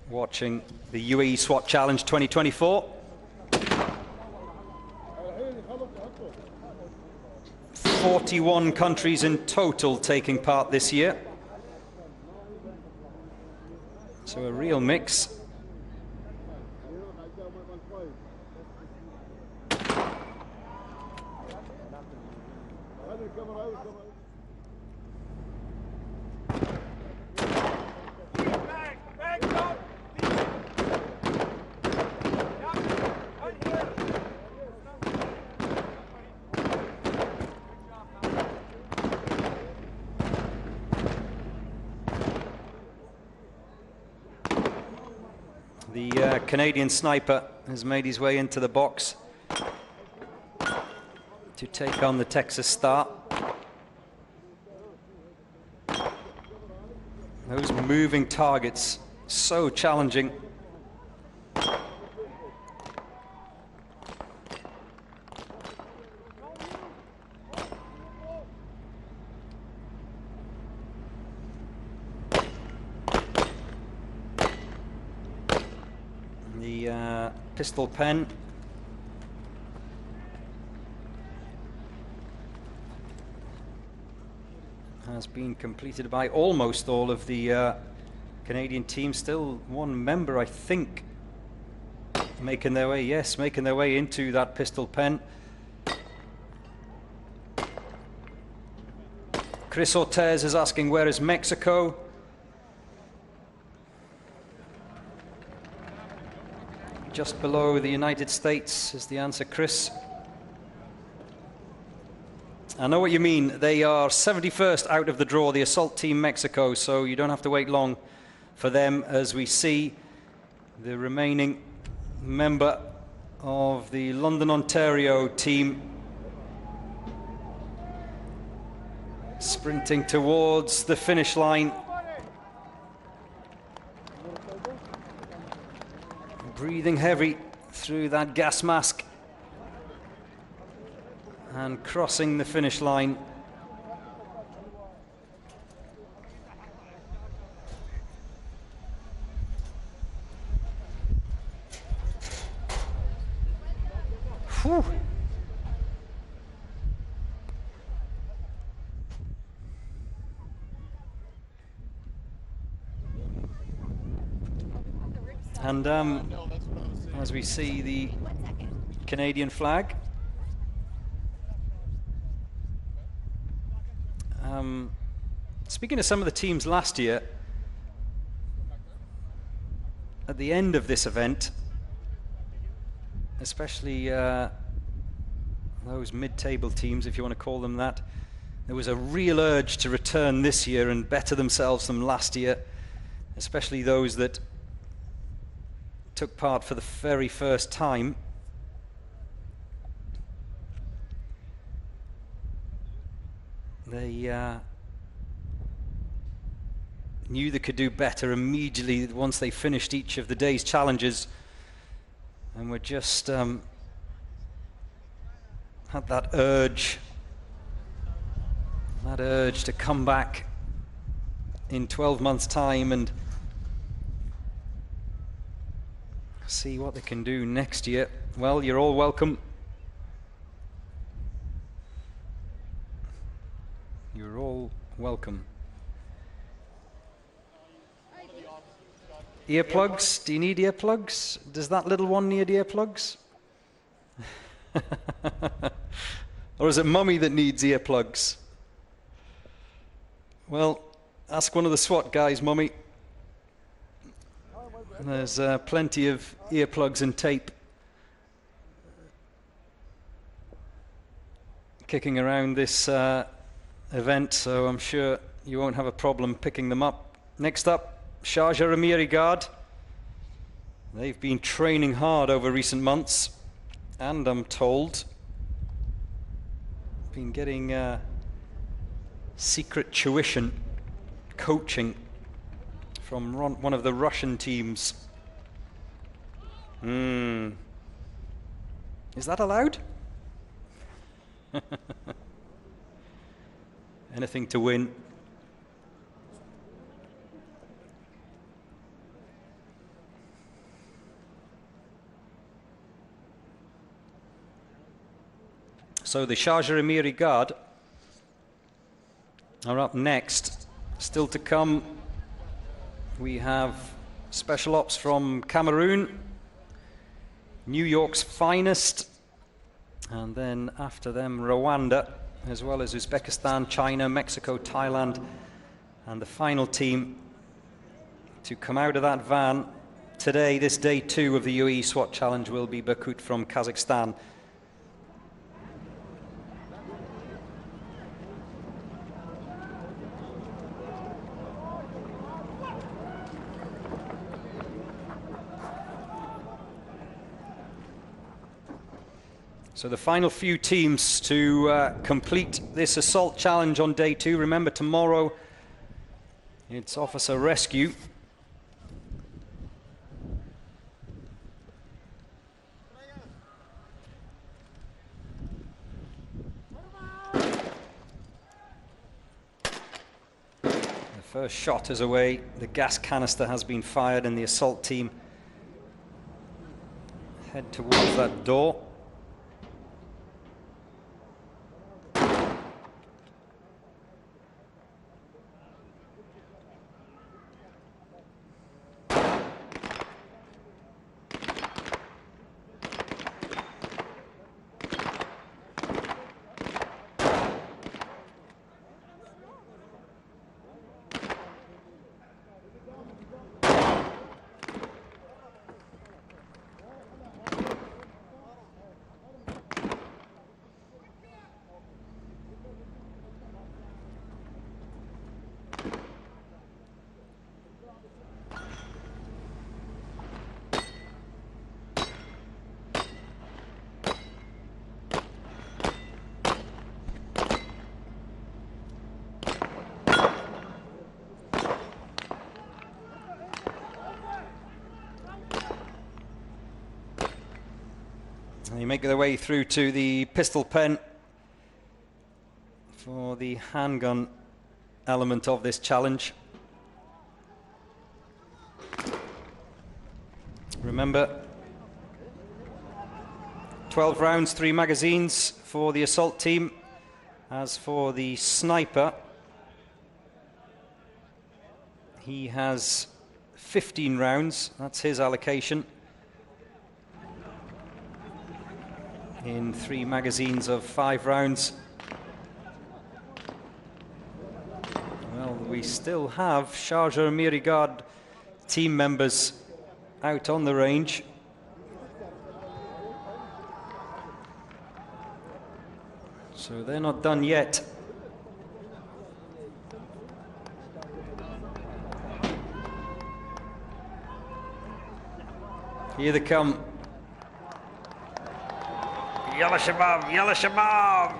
watching the Uae Swat Challenge 2024. 41 countries in total taking part this year. So a real mix. The Canadian sniper has made his way into the box to take on the Texas star. Those moving targets, so challenging. The pistol pen has been completed by almost all of the Canadian team. Still one member, I think, making their way, yes, making their way into that pistol pen. Chris Ortez is asking, where is Mexico? Just below the United States is the answer, Chris. I know what you mean. They are 71st out of the draw, the assault team Mexico, so you don't have to wait long for them, as we see the remaining member of the London, Ontario team sprinting towards the finish line. Breathing heavy through that gas mask and crossing the finish line. Whew. And as we see the Canadian flag, speaking of some of the teams last year, at the end of this event, especially those mid-table teams, if you want to call them that, there was a real urge to return this year and better themselves than last year, especially those that took part for the very first time. They knew they could do better immediately once they finished each of the day's challenges, and were just had that urge to come back in 12 months' time and see what they can do next year. Well, you're all welcome. You're all welcome. Earplugs? Do you need earplugs? Does that little one need earplugs? Or is it mummy that needs earplugs? Well, ask one of the SWAT guys, mummy. There's plenty of earplugs and tape kicking around this event, so I'm sure you won't have a problem picking them up. Next up, Sharjah Amiri Guard. They've been training hard over recent months, and I'm told been getting secret tuition coaching from one of the Russian teams. Is that allowed? Anything to win. So the Sharjah Amiri Guard are up next. Still to come, we have special ops from Cameroon, New York's finest, and then after them Rwanda, as well as Uzbekistan, China, Mexico, Thailand, and the final team to come out of that van today, this day 2 of the Uae Swat Challenge, will be Bakut from Kazakhstan. So the final few teams to complete this assault challenge on day 2. Remember, tomorrow it's officer rescue. The first shot is away. The gas canister has been fired, and the assault team head towards that door. They make their way through to the pistol pen for the handgun element of this challenge. Remember, 12 rounds, 3 magazines for the assault team. As for the sniper, he has 15 rounds, that's his allocation, in 3 magazines of 5 rounds. Well, we still have Sharjah Amiri Guard team members out on the range. So they're not done yet. Here they come. Yalla Shabab, Yalla Shabab!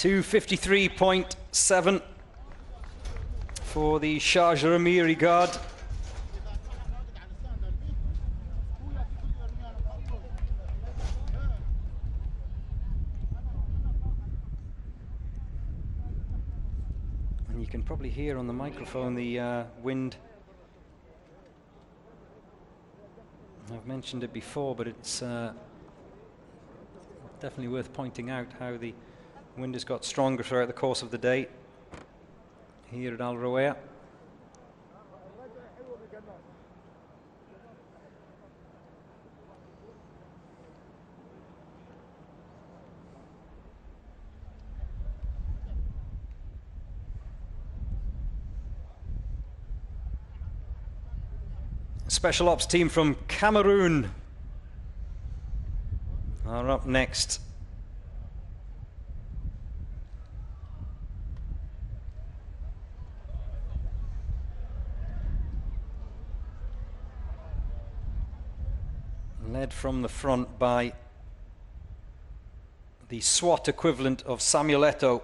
253.7 for the Sharjah Amiri guard. And you can probably hear on the microphone the wind. I've mentioned it before, but it's definitely worth pointing out how the wind has got stronger throughout the course of the day here at Al Rawaya. Special ops team from Cameroon are up next. Led from the front by the SWAT equivalent of Samuel Eto'o.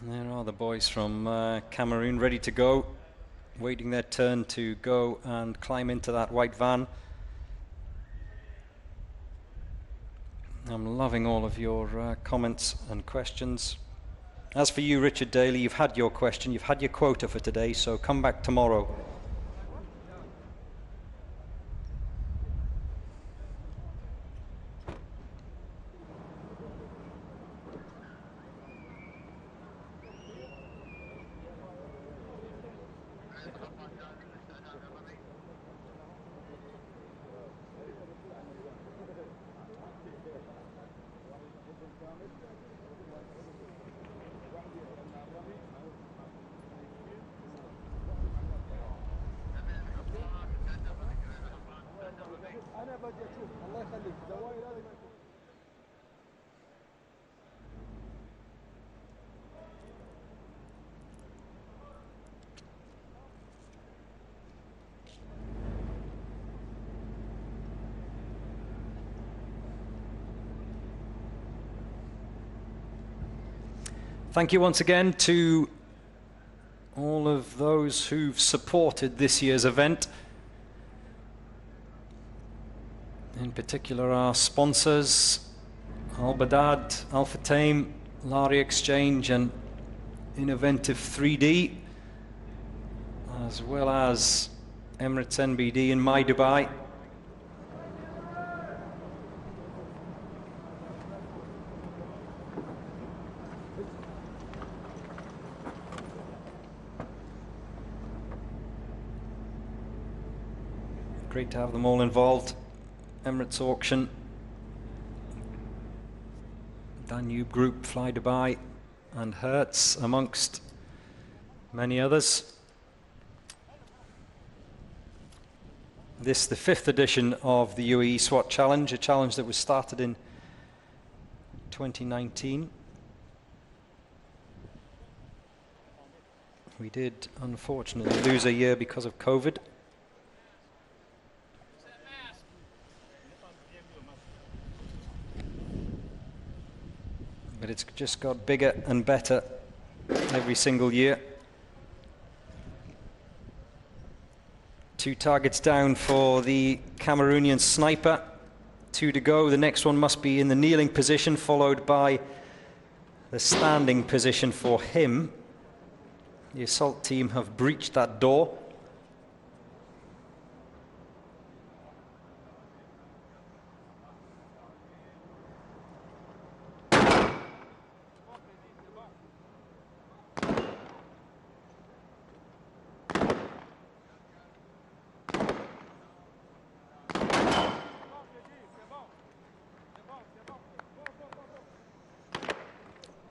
There are the boys from Cameroon ready to go, waiting their turn to go and climb into that white van. I'm loving all of your comments and questions. As for you, Richard Daly, you've had your question, you've had your quota for today, so come back tomorrow. Thank you once again to all of those who've supported this year's event. In particular, our sponsors, Al Badad, Alpha Tame, Lari Exchange, and Innoventive 3D, as well as Emirates NBD and My Dubai. Great to have them all involved. Emirates Auction, Danube Group, Fly Dubai, and Hertz, amongst many others. This, the 5th edition of the Uae Swat Challenge, a challenge that was started in 2019. We did, unfortunately, lose a year because of COVID. But it's just got bigger and better every single year. 2 targets down for the Cameroonian sniper. 2 to go. The next one must be in the kneeling position, followed by the standing position for him. The assault team have breached that door.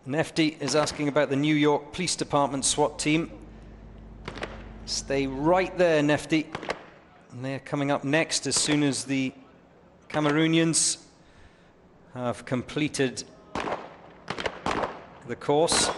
Nefti is asking about the New York Police Department SWAT team. Stay right there, Nefti. And they're coming up next as soon as the Cameroonians have completed the course.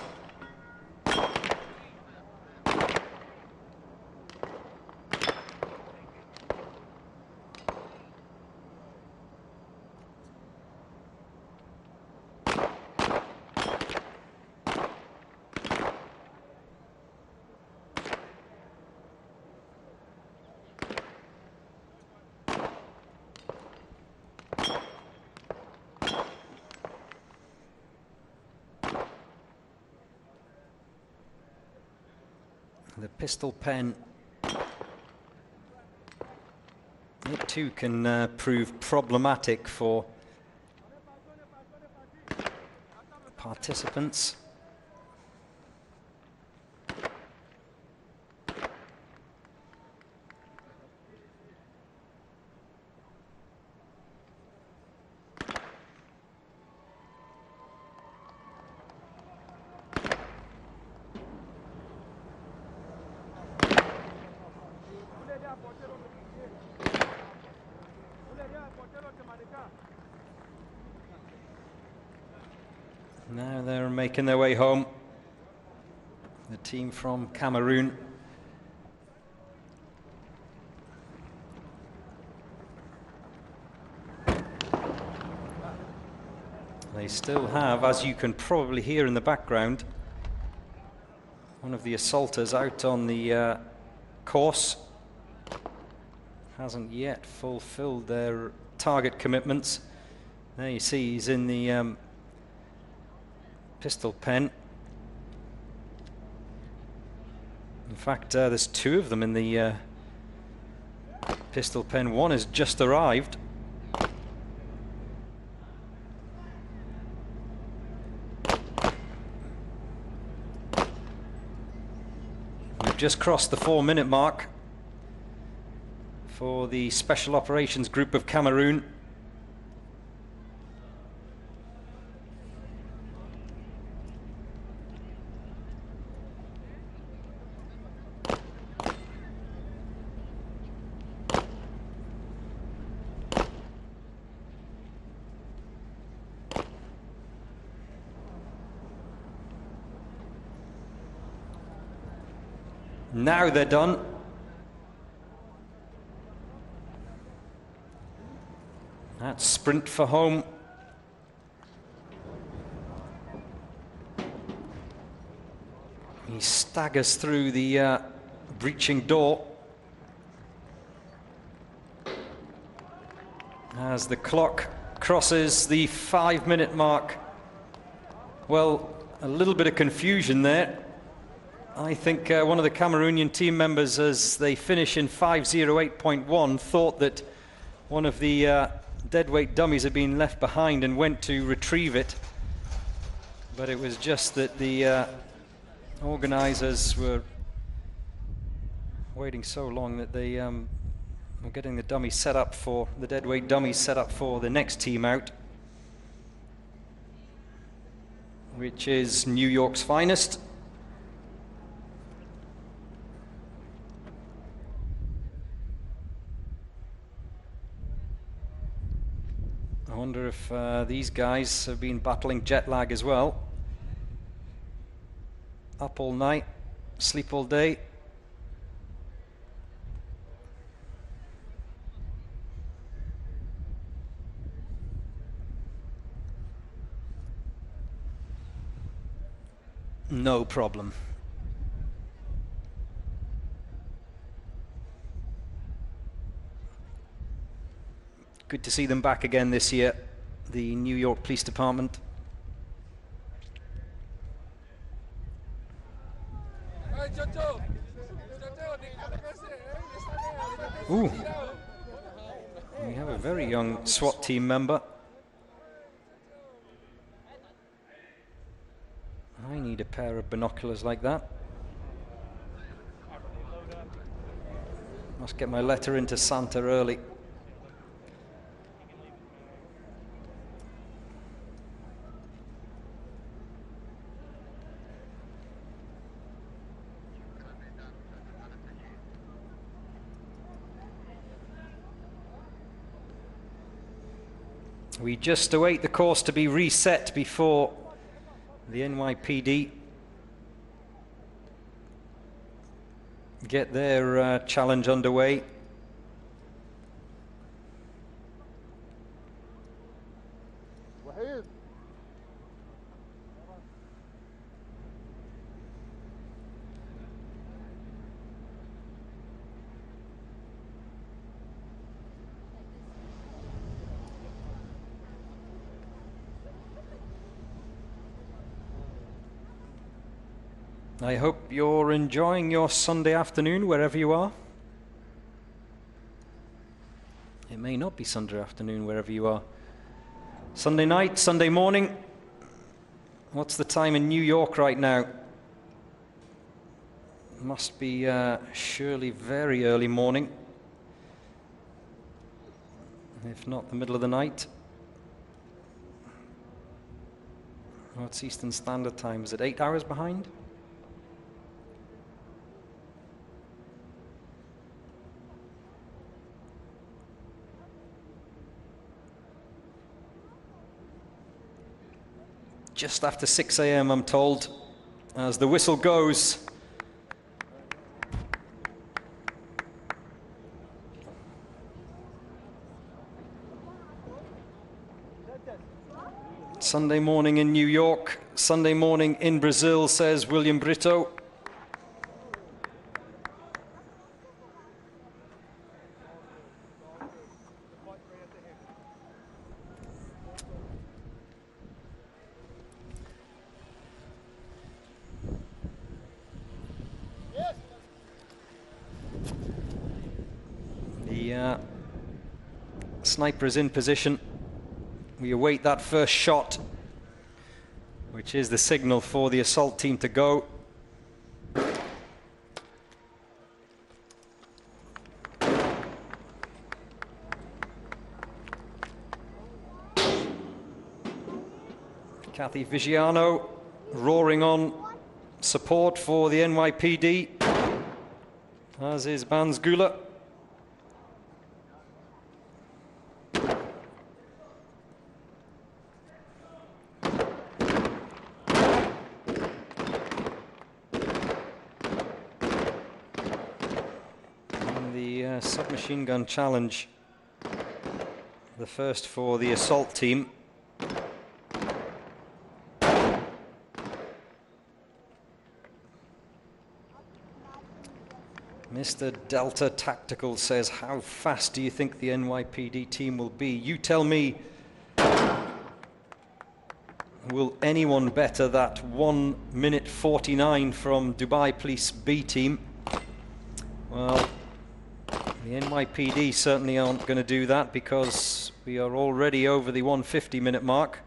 The pistol pen, it too can prove problematic for participants. Now they're making their way home. The team from Cameroon. They still have, as you can probably hear in the background, one of the assaulters out on the course. Hasn't yet fulfilled their target commitments. There you see he's in the pistol pen. In fact, there's two of them in the pistol pen. One has just arrived. We've just crossed the 4-minute mark for the Special Operations Group of Cameroon. Now they're done. That sprint for home. He staggers through the breaching door as the clock crosses the 5-minute mark. Well, a little bit of confusion there. I think one of the Cameroonian team members, as they finish in 5:08.1, thought that one of the deadweight dummies had been left behind and went to retrieve it. But it was just that the organizers were waiting so long that they were getting the dummy set up for, the deadweight dummies set up for the next team out, which is New York's finest. I wonder if these guys have been battling jet lag as well. Up all night, sleep all day. No problem. Good to see them back again this year, the New York Police Department. Ooh, we have a very young SWAT team member. I need a pair of binoculars like that. Must get my letter into Santa early. We just await the course to be reset before the NYPD get their challenge underway. I hope you're enjoying your Sunday afternoon wherever you are. It may not be Sunday afternoon wherever you are. Sunday night, Sunday morning. What's the time in New York right now? Must be surely very early morning, if not the middle of the night. What's Eastern Standard Time? Is it 8 hours behind? Just after 6 a.m. I'm told, as the whistle goes. Sunday morning in New York, Sunday morning in Brazil, says William Brito. The sniper is in position. We await that first shot, which is the signal for the assault team to go. Kathy Vigiano roaring on support for the NYPD, as is Banzgula. Submachine gun challenge, the first for the assault team. Mr. Delta Tactical says, how fast do you think the NYPD team will be? You tell me, will anyone better that 1 minute 49 from Dubai Police B team? Well, the NYPD certainly aren't going to do that, because we are already over the 150-minute mark.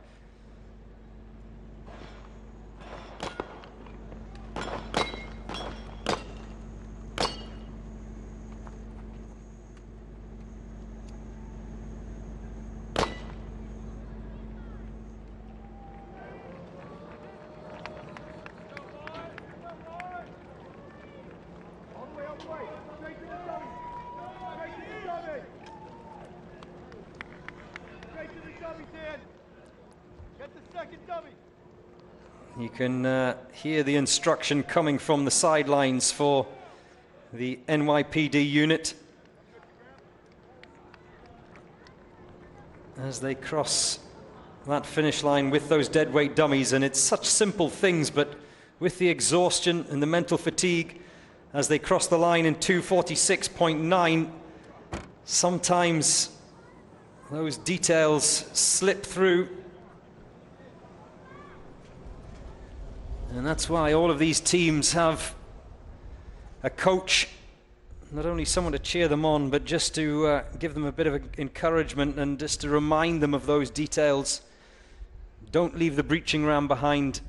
You can hear the instruction coming from the sidelines for the NYPD unit as they cross that finish line with those deadweight dummies. And it's such simple things, but with the exhaustion and the mental fatigue as they cross the line in 2:46.9, sometimes those details slip through. And that's why all of these teams have a coach, not only someone to cheer them on, but just to give them a bit of encouragement and just to remind them of those details. Don't leave the breaching ram behind.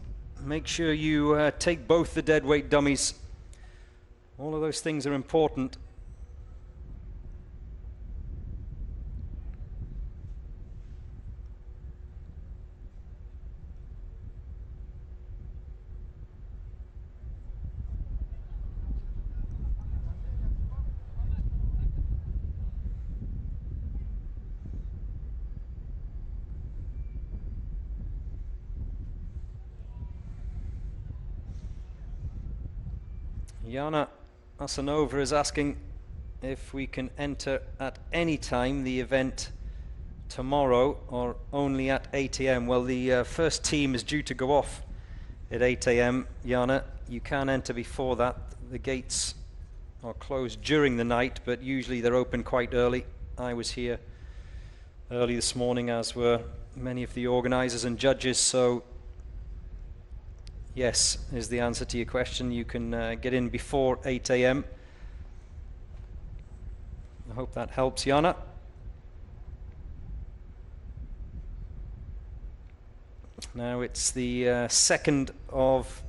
Make sure you take both the deadweight dummies. All of those things are important. Jana Asanova is asking if we can enter at any time the event tomorrow or only at 8 a.m. Well, the first team is due to go off at 8 a.m. Jana, you can enter before that. The gates are closed during the night, but usually they're open quite early. I was here early this morning, as were many of the organisers and judges, so yes is the answer to your question. You can get in before 8 a.m. I hope that helps, Jana. Now it's the second of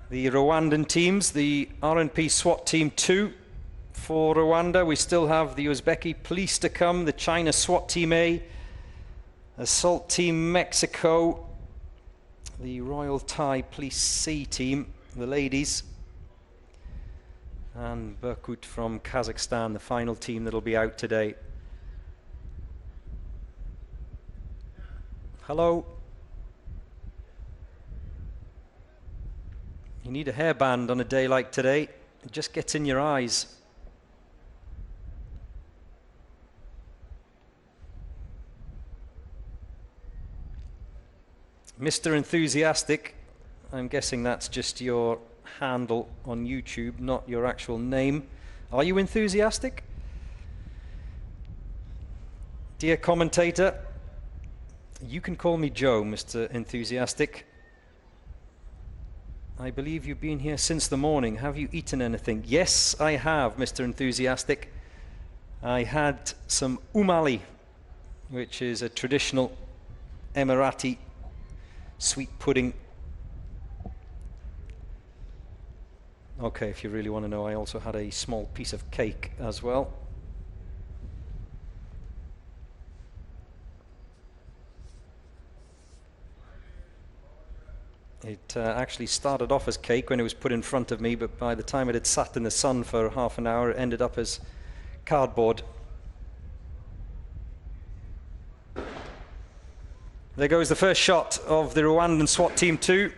the Rwandan teams, the RNP SWAT Team 2 for Rwanda. We still have the Uzbeki Police to come, the China SWAT Team A, Assault Team Mexico, the Royal Thai Police C Team, the ladies, and Berkut from Kazakhstan, the final team that'll be out today. Hello. You need a hairband on a day like today. It just gets in your eyes. Mr. Enthusiastic, I'm guessing that's just your handle on YouTube, not your actual name. Are you enthusiastic? Dear commentator, you can call me Joe, Mr. Enthusiastic. I believe you've been here since the morning. Have you eaten anything? Yes, I have, Mr. Enthusiastic. I had some umali, which is a traditional Emirati sweet pudding. Okay, if you really want to know, I also had a small piece of cake as well. It actually started off as cake when it was put in front of me, but by the time it had sat in the sun for half an hour, it ended up as cardboard. There goes the first shot of the Rwandan SWAT Team 2,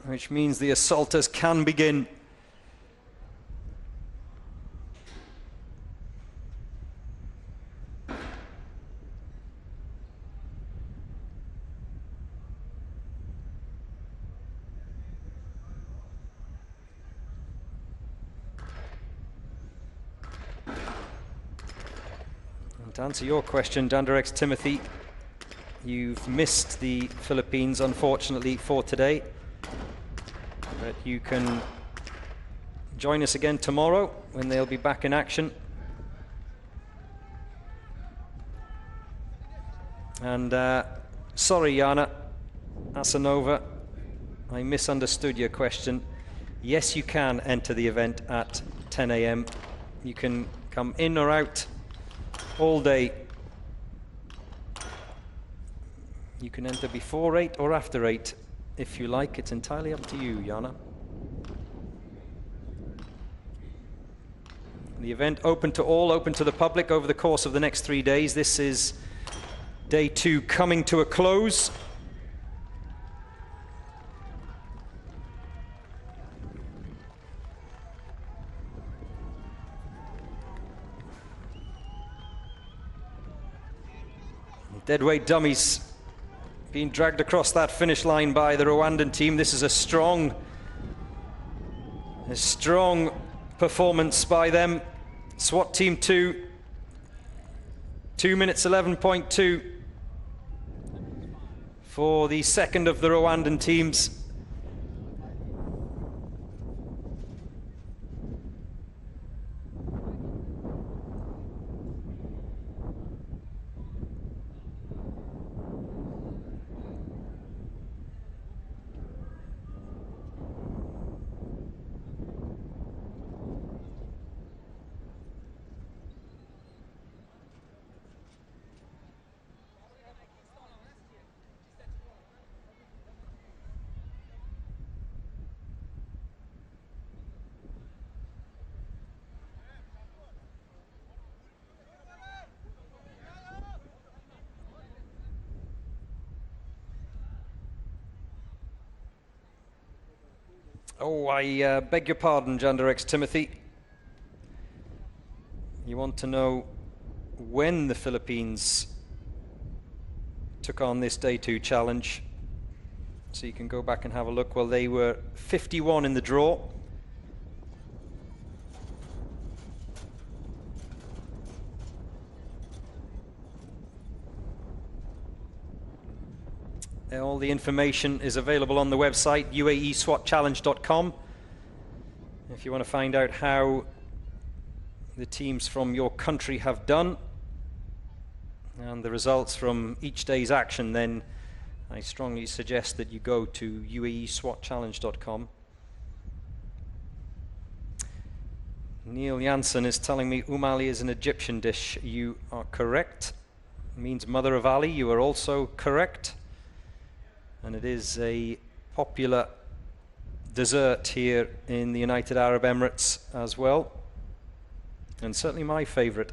which means the assaulters can begin. To answer your question, Dandarex Timothy, you've missed the Philippines, unfortunately, for today. But you can join us again tomorrow when they'll be back in action. And sorry, Jana Asanova, I misunderstood your question. Yes, you can enter the event at 10 a.m. You can come in or out all day. You can enter before 8 or after 8 if you like. It's entirely up to you, Jana. The event open to all, open to the public over the course of the next 3 days. This is day 2 coming to a close. Deadweight dummies being dragged across that finish line by the Rwandan team. This is a strong performance by them. SWAT Team 2, 2 minutes 11.2 for the second of the Rwandan teams. Oh, I beg your pardon, Jandarex Timothy. You want to know when the Philippines took on this Day 2 challenge. So you can go back and have a look. Well, they were 51 in the draw. All the information is available on the website, uaeswatchallenge.com. If you want to find out how the teams from your country have done and the results from each day's action, then I strongly suggest that you go to uaeswatchallenge.com. Neil Jansen is telling me umali is an Egyptian dish. You are correct. It means mother of Ali. You are also correct. And it is a popular dessert here in the United Arab Emirates as well. And certainly my favorite.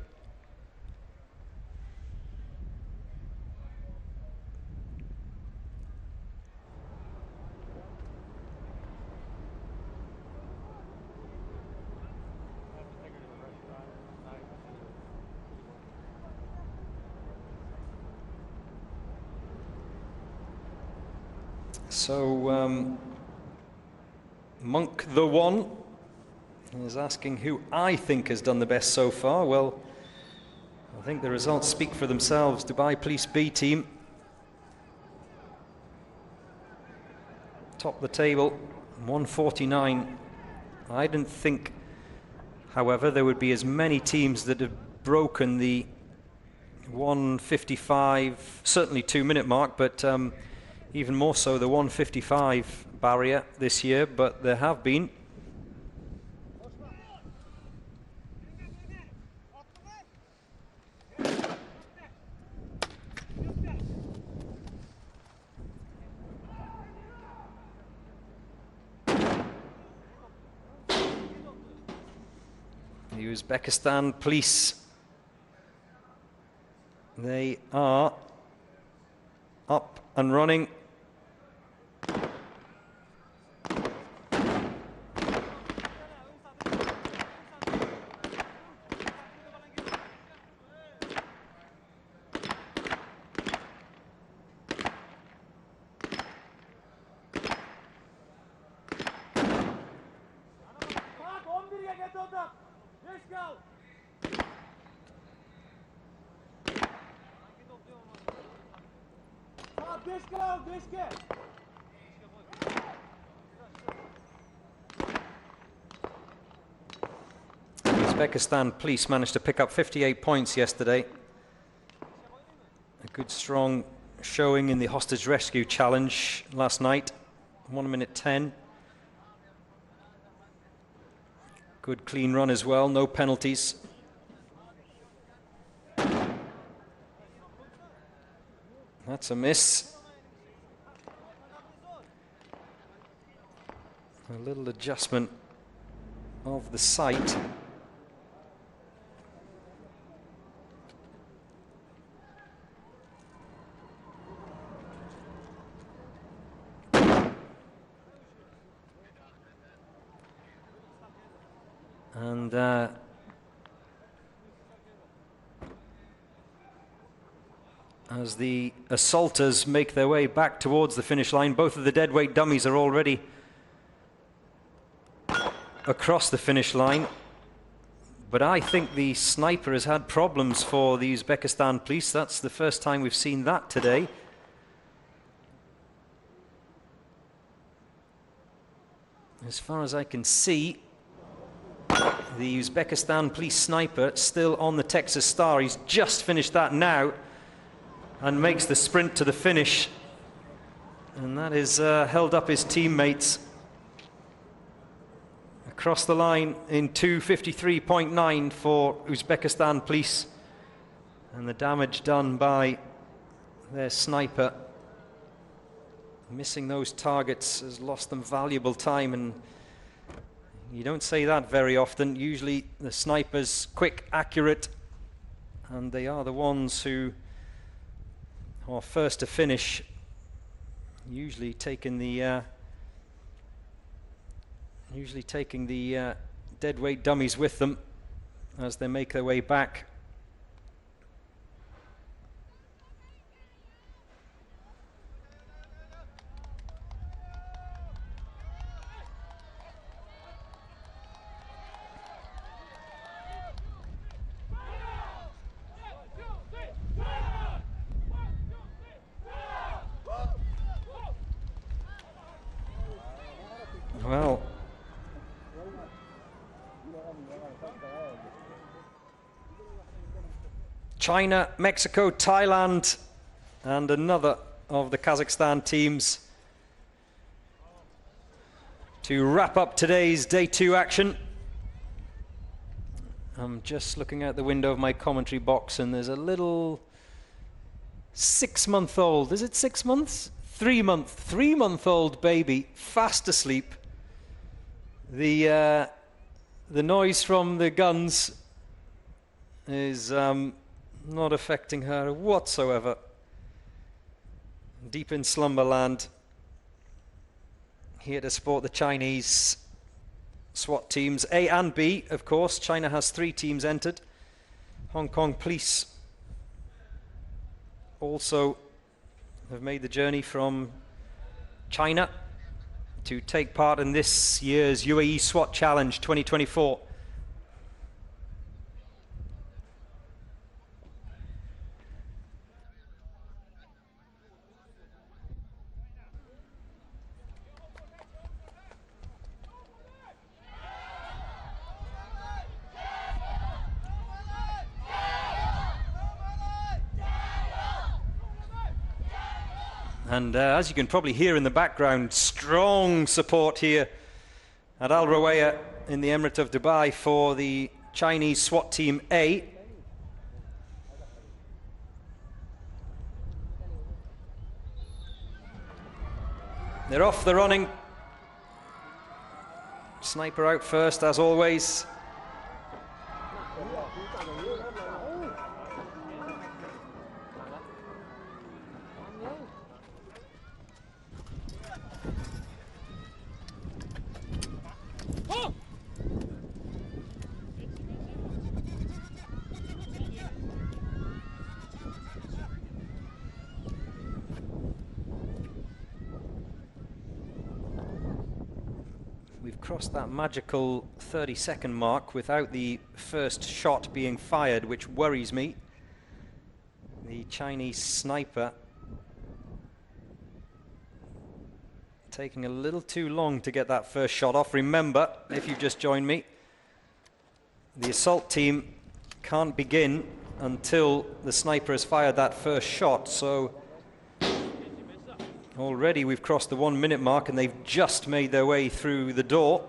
So, Monk the One is asking who I think has done the best so far. Well, I think the results speak for themselves. Dubai Police B team, top the table, 149. I didn't think, however, there would be as many teams that have broken the 155, certainly 2-minute mark, but even more so the 155 barrier this year, but there have been. The Uzbekistan police, they are up and running. Uzbekistan police managed to pick up 58 points yesterday. A good strong showing in the hostage rescue challenge last night, 1 minute 10. Good clean run as well, no penalties. That's a miss. A little adjustment of the sight. And as the assaulters make their way back towards the finish line, both of the deadweight dummies are already across the finish line. But I think the sniper has had problems for the Uzbekistan police. That's the first time we've seen that today. As far as I can see, the Uzbekistan police sniper still on the Texas Star. He's just finished that now and makes the sprint to the finish. And that has held up his teammates across the line in 2:53.9 for Uzbekistan police. And the damage done by their sniper, missing those targets, has lost them valuable time, and you don't say that very often. Usually the snipers quick, accurate, and they are the ones who are first to finish, usually taking the usually taking the deadweight dummies with them as they make their way back. Well, China, Mexico, Thailand, and another of the Kazakhstan teams to wrap up today's day 2 action. I'm just looking out the window of my commentary box, and there's a little 6-month-old, is it 6 months? 3-month-old baby fast asleep. The noise from the guns is not affecting her whatsoever. Deep in slumberland, here to support the Chinese SWAT teams, A and B, of course. China has 3 teams entered. Hong Kong police also have made the journey from China to take part in this year's Uae Swat Challenge 2024. And as you can probably hear in the background, strong support here at Al Rawaya in the Emirate of Dubai for the Chinese SWAT Team A. They're off the running. Sniper out first, as always. We've crossed that magical 30-second mark without the first shot being fired, which worries me. The Chinese sniper taking a little too long to get that first shot off. Remember, if you've just joined me, the assault team can't begin until the sniper has fired that first shot, so already we've crossed the 1 minute mark and they've just made their way through the door.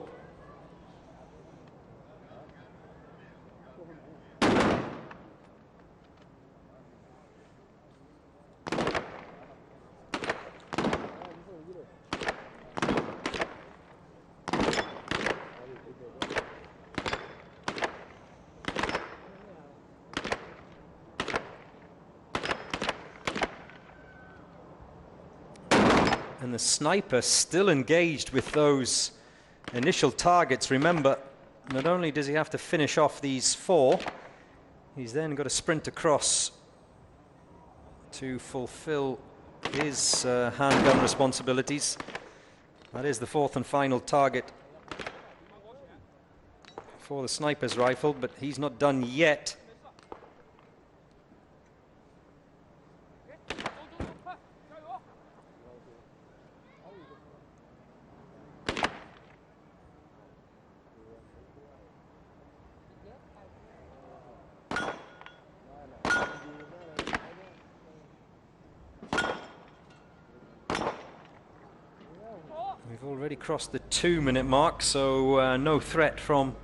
And the sniper still engaged with those initial targets. Remember, not only does he have to finish off these 4, he's then got to sprint across to fulfill his handgun responsibilities. That is the 4th and final target for the sniper's rifle, but he's not done yet. We've already crossed the 2 minute mark, so no threat from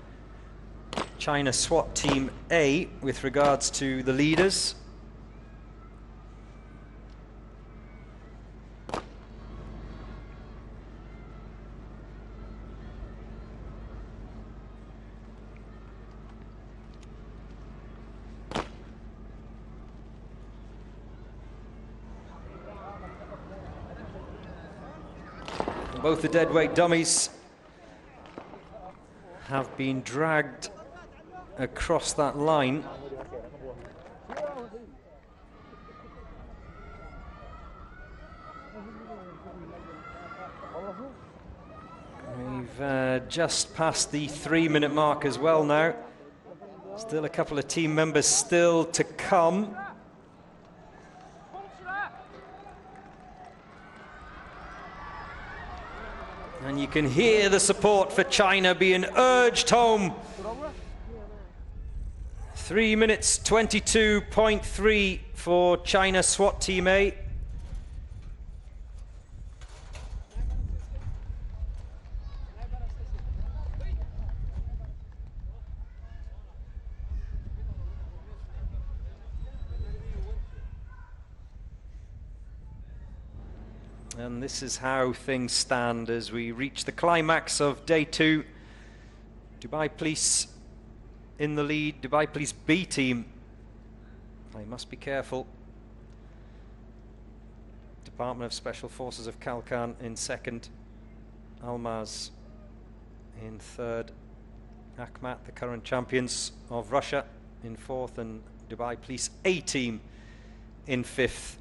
China SWAT Team A with regards to the leaders. Both the deadweight dummies have been dragged across that line. We've just passed the 3-minute mark as well now. Still a couple of team members still to come. And you can hear the support for China being urged home. 3 minutes 22.3 for China SWAT Team A. And this is how things stand as we reach the climax of day 2. Dubai Police in the lead. Dubai Police B team. They must be careful. Department of Special Forces of Kalkan in second. Almaz in third. Akhmat, the current champions of Russia, in fourth. And Dubai Police A team in fifth.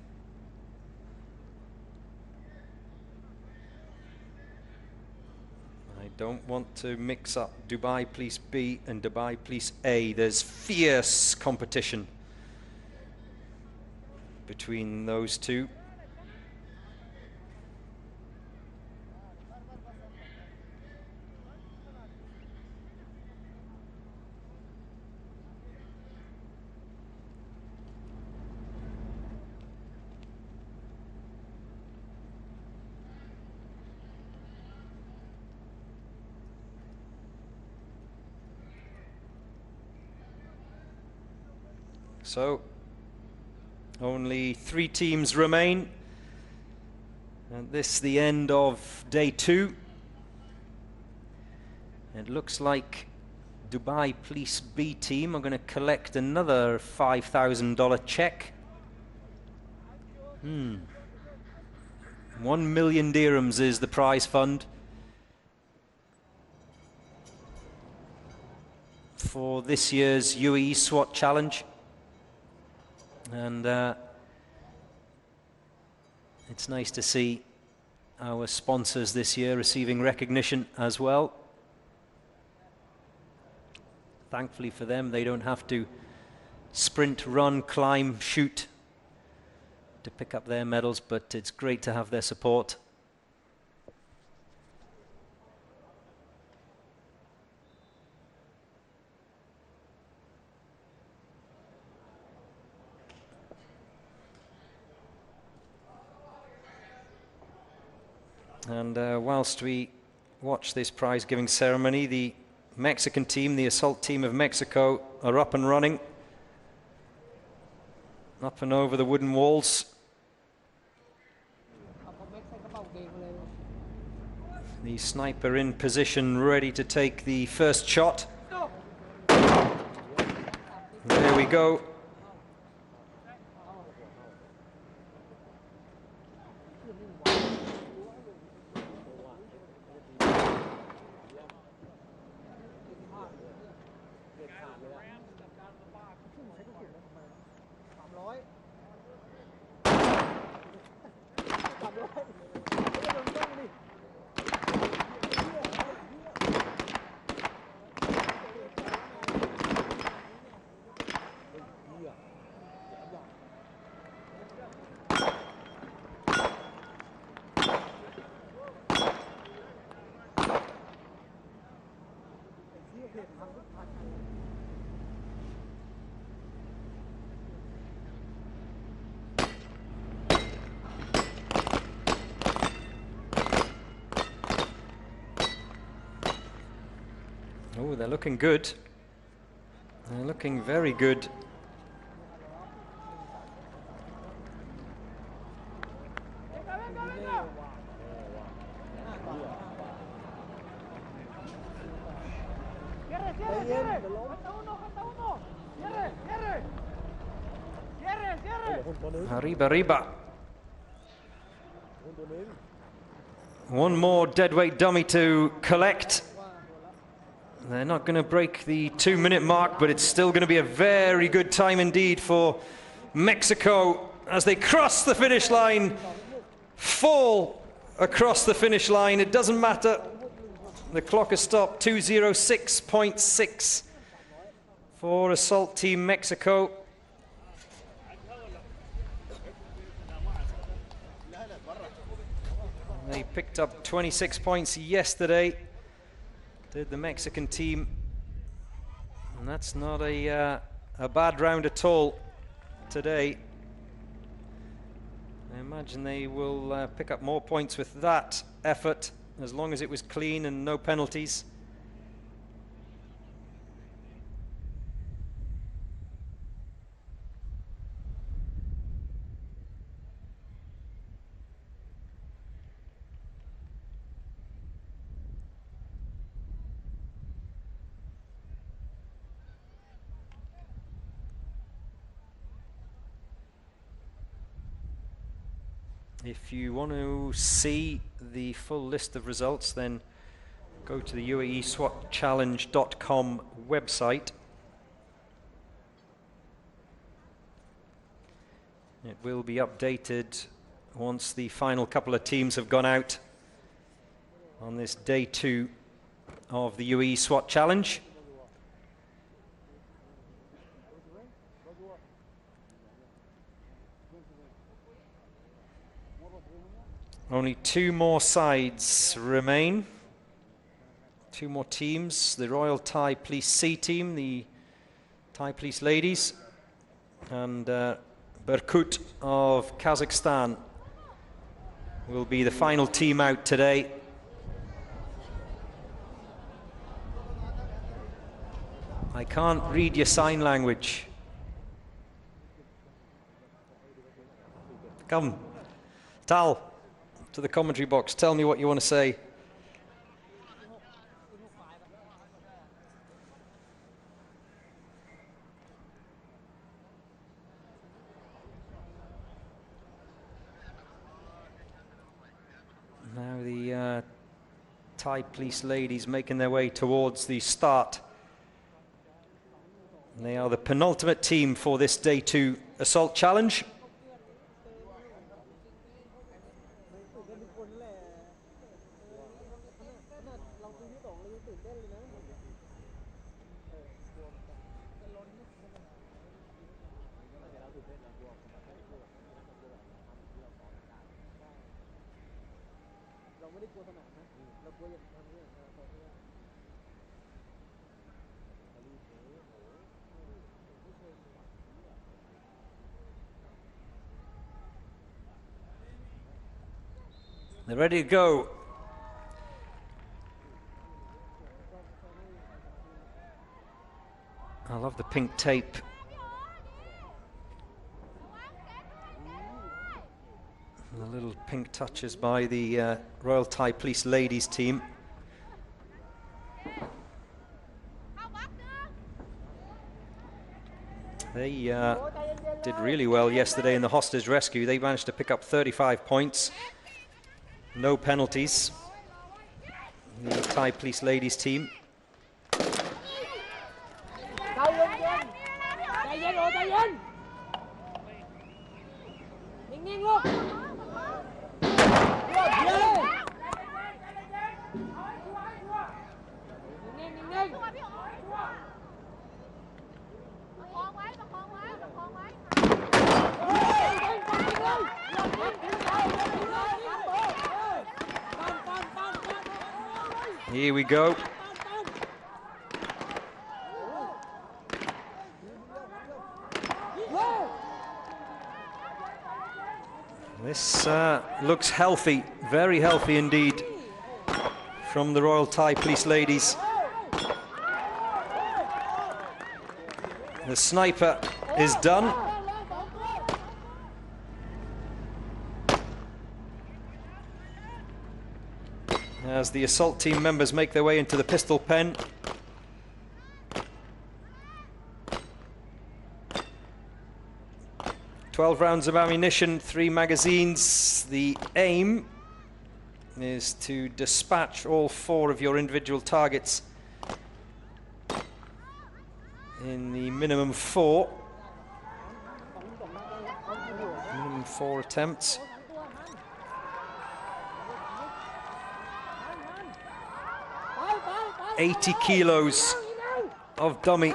I don't want to mix up Dubai Police B and Dubai Police A. There's fierce competition between those two. So, only 3 teams remain. And this the end of day 2. It looks like Dubai Police B team are going to collect another $5,000 check. 1 million dirhams is the prize fund for this year's Uae Swat Challenge. And it's nice to see our sponsors this year receiving recognition as well. Thankfully for them, they don't have to sprint, run, climb, shoot to pick up their medals, but it's great to have their support. And whilst we watch this prize-giving ceremony, the Mexican team, the assault team of Mexico, are up and running. Up and over the wooden walls. The sniper in position, ready to take the first shot. There we go. Oh, they're looking good. They're looking very good. Arriba. One more deadweight dummy to collect. They're not going to break the 2-minute mark, but it's still going to be a very good time indeed for Mexico as they cross the finish line, fall across the finish line. It doesn't matter. The clock has stopped. 2:06.6 for Assault Team Mexico. They picked up 26 points yesterday, did the Mexican team, and that's not a bad round at all today. I imagine they will pick up more points with that effort, as long as it was clean and no penalties. If you want to see the full list of results, then go to the UaeSwatChallenge.com website. It will be updated once the final couple of teams have gone out on this day 2 of the UAE SWAT Challenge. Only 2 more sides remain, 2 more teams, the Royal Thai Police C team, the Thai Police ladies, and Berkut of Kazakhstan will be the final team out today. I can't read your sign language. Come, Tal, to the commentary box. Tell me what you want to say. Now the Thai Police ladies making their way towards the start. And they are the penultimate team for this Day 2 Assault Challenge. They're ready to go. I love the pink tape. The little pink touches by the Royal Thai Police ladies team. They did really well yesterday in the hostage rescue. They managed to pick up 35 points. No penalties. The Thai Police ladies team. Here we go. This looks healthy, very healthy indeed, from the Royal Thai Police ladies. The sniper is done. As the assault team members make their way into the pistol pen. "12 rounds of ammunition, 3 magazines. The aim is to dispatch all 4 of your individual targets in the minimum 4. Minimum 4 attempts. $80 kilos of dummy.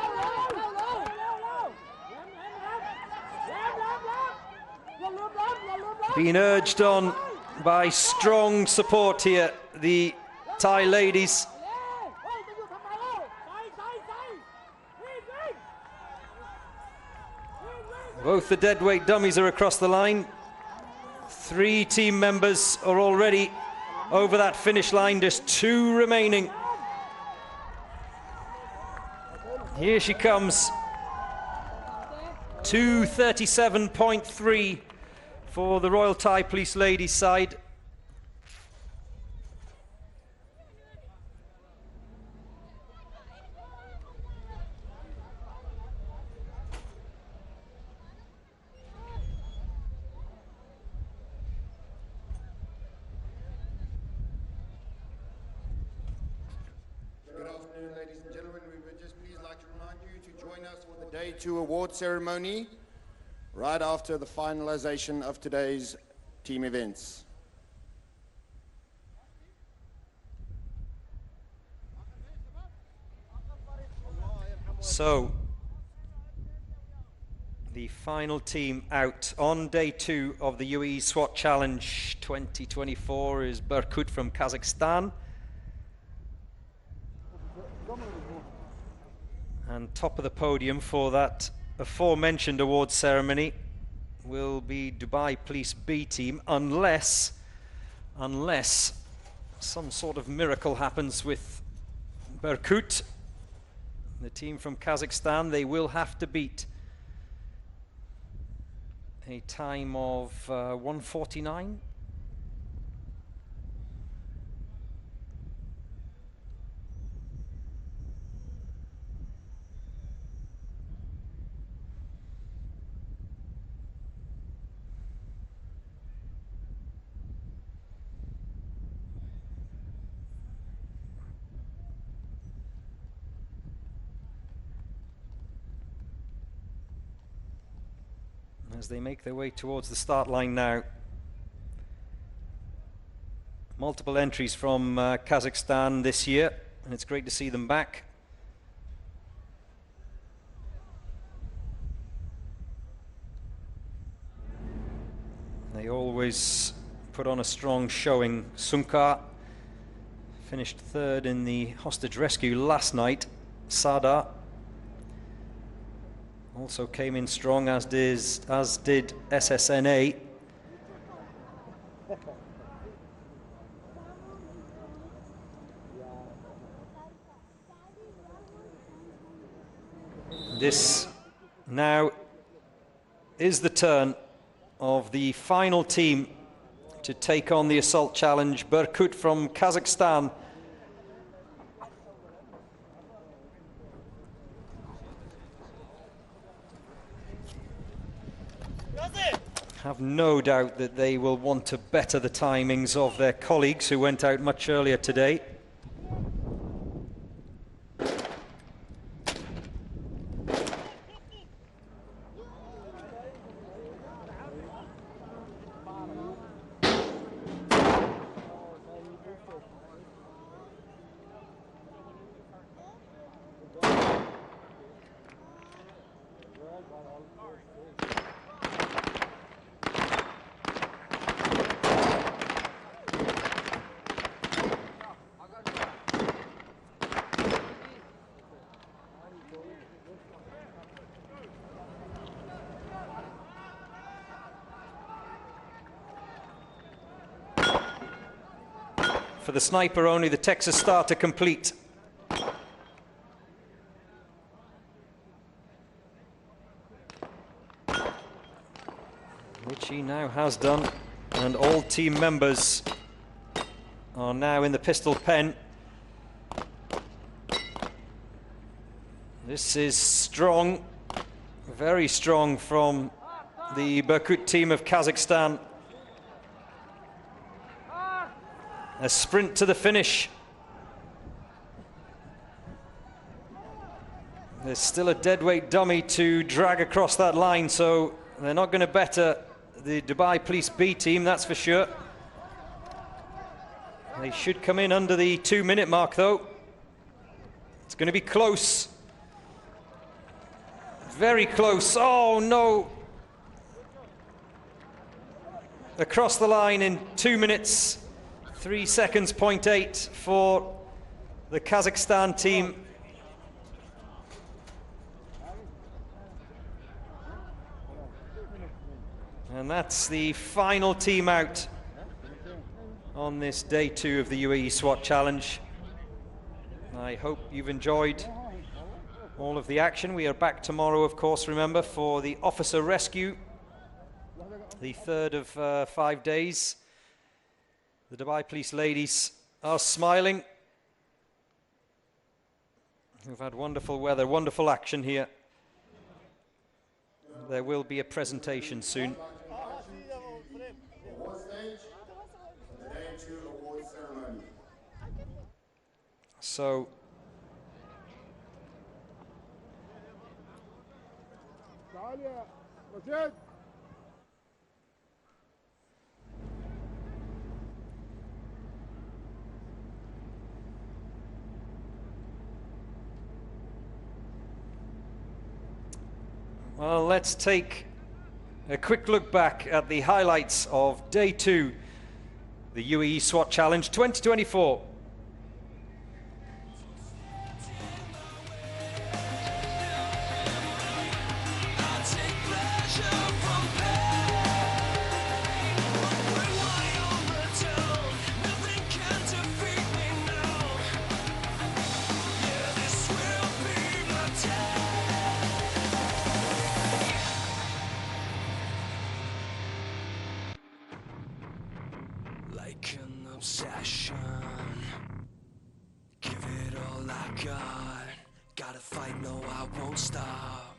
Being urged on by strong support here, the Thai ladies. Both the deadweight dummies are across the line. 3 team members are already over that finish line, just 2 remaining. Here she comes. 2:37.3 for the Royal Thai Police ladies side. Day 2 award ceremony right after the finalization of today's team events. So, the final team out on day 2 of the Uae Swat Challenge 2024 is Berkut from Kazakhstan. And top of the podium for that aforementioned award ceremony will be Dubai Police B team, unless some sort of miracle happens with Berkut, the team from Kazakhstan. They will have to beat a time of 1:49. As they make their way towards the start line now. Multiple entries from Kazakhstan this year, and it's great to see them back. They always put on a strong showing. Sunkar finished 3rd in the hostage rescue last night. Sada also came in strong, as did SSNA. This now is the turn of the final team to take on the assault challenge. Berkut from Kazakhstan. Have no doubt that they will want to better the timings of their colleagues who went out much earlier today. For the sniper only, the Texas starter complete. Which he now has done, and all team members are now in the pistol pen. This is strong, very strong from the Berkut team of Kazakhstan. A sprint to the finish. There's still a deadweight dummy to drag across that line, so they're not going to better the Dubai Police B team, that's for sure. They should come in under the 2-minute mark, though. It's going to be close. Very close. Oh, no. Across the line in 2 minutes, 3 seconds, 0.8 for the Kazakhstan team. And that's the final team out on this day 2 of the UAE SWAT Challenge. I hope you've enjoyed all of the action. We are back tomorrow, of course, remember, for the officer rescue, the 3rd of 5 days. The Dubai Police ladies are smiling. We've had wonderful weather, wonderful action here. There will be a presentation soon. So well, let's take a quick look back at the highlights of day 2, the UAE SWAT Challenge 2024. Like an obsession, give it all I got. Gotta fight, no, I won't stop.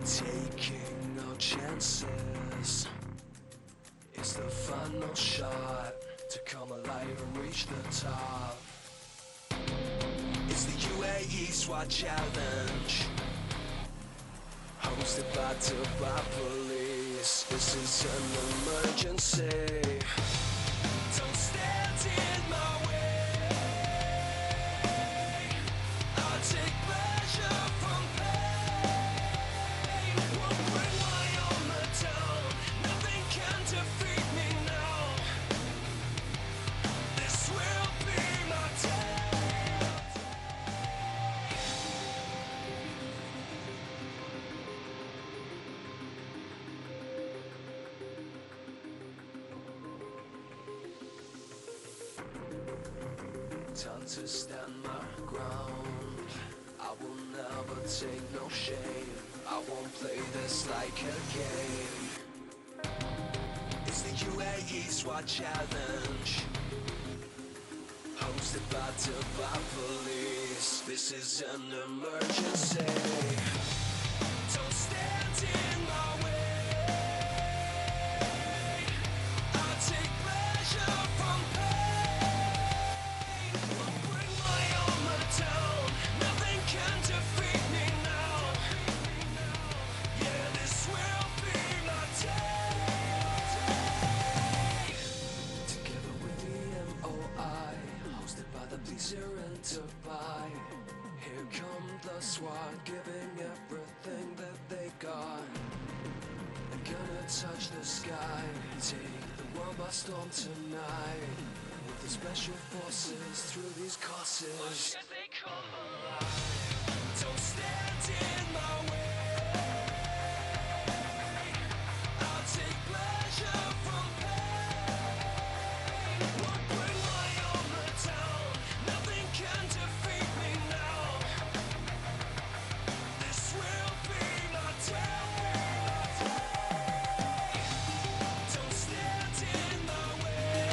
Taking no chances. It's the final shot to come alive and reach the top. It's the UAE SWAT Challenge, hosted by Dubai Police. This is an emergency. Don't stand in my way. I'll take pleasure from pain. Won't rely on the down. Nothing can defeat me now. This will be my day. Time to stand my ground. I will never take no shame. I won't play this like a game. It's the UAE SWAT Challenge, hosted by Dubai Police. This is an emergency. Don't stand in my way. I take pleasure from pain. Won't bring my armor down. Nothing can defeat me now. Yeah, this will be my day. Together with the MOI, hosted by the police here in Dubai. Here come the SWAT, giving everything that they got. They're gonna touch the sky, take the world by storm tonight. With the special forces through these courses. Don't stand in my way. I'll take pleasure from pain. Won't bring my armor down. Nothing can defeat me now. This will be my day. Don't stand in my way.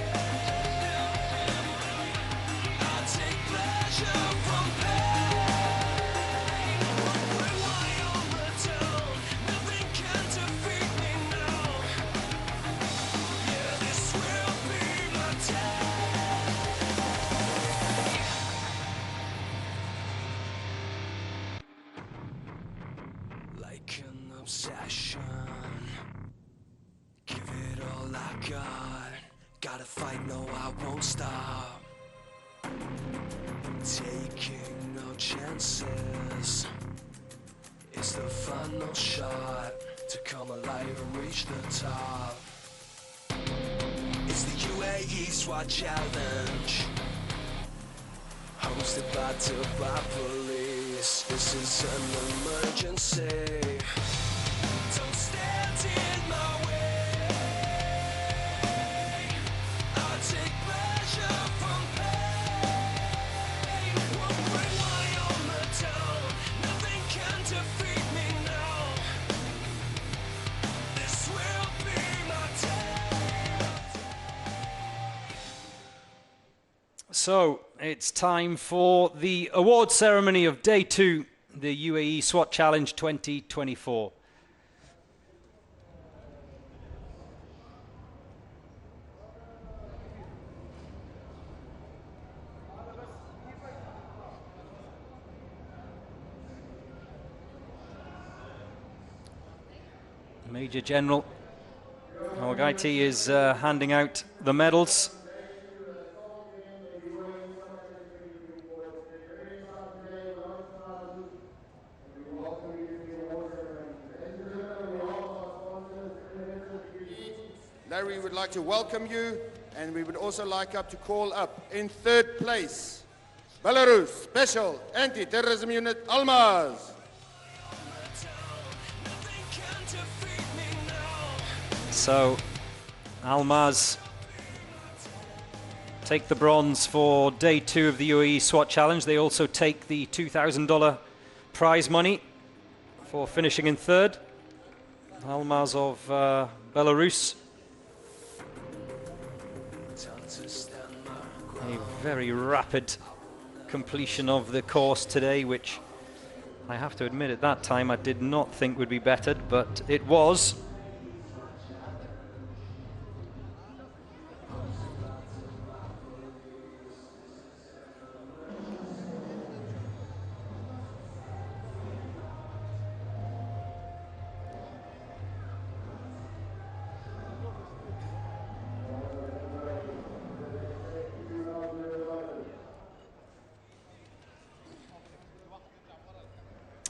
I'll take pleasure from pain. Won't bring my armor obsession. Give it all I got. Gotta fight, no, I won't stop. Taking no chances. It's the final shot to come alive and reach the top. It's the Uae Swat Challenge, hosted by Dubai Police. This is an emergency. Don't stand in my way. I take pleasure from pain. Won't rely on the down. Nothing can defeat me now. This will be my day. So it's time for the award ceremony of day 2, the UAE SWAT Challenge 2024. Major General Al-Ghaiti is handing out the medals. Larry would like to welcome you, and we would also like to call up in 3rd place, Belarus Special Anti-Terrorism Unit Almaz. So Almaz take the bronze for day 2 of the UAE SWAT Challenge. They also take the $2,000 prize money for finishing in 3rd. Almaz of Belarus. A very rapid completion of the course today, which I have to admit at that time I did not think would be bettered, but it was.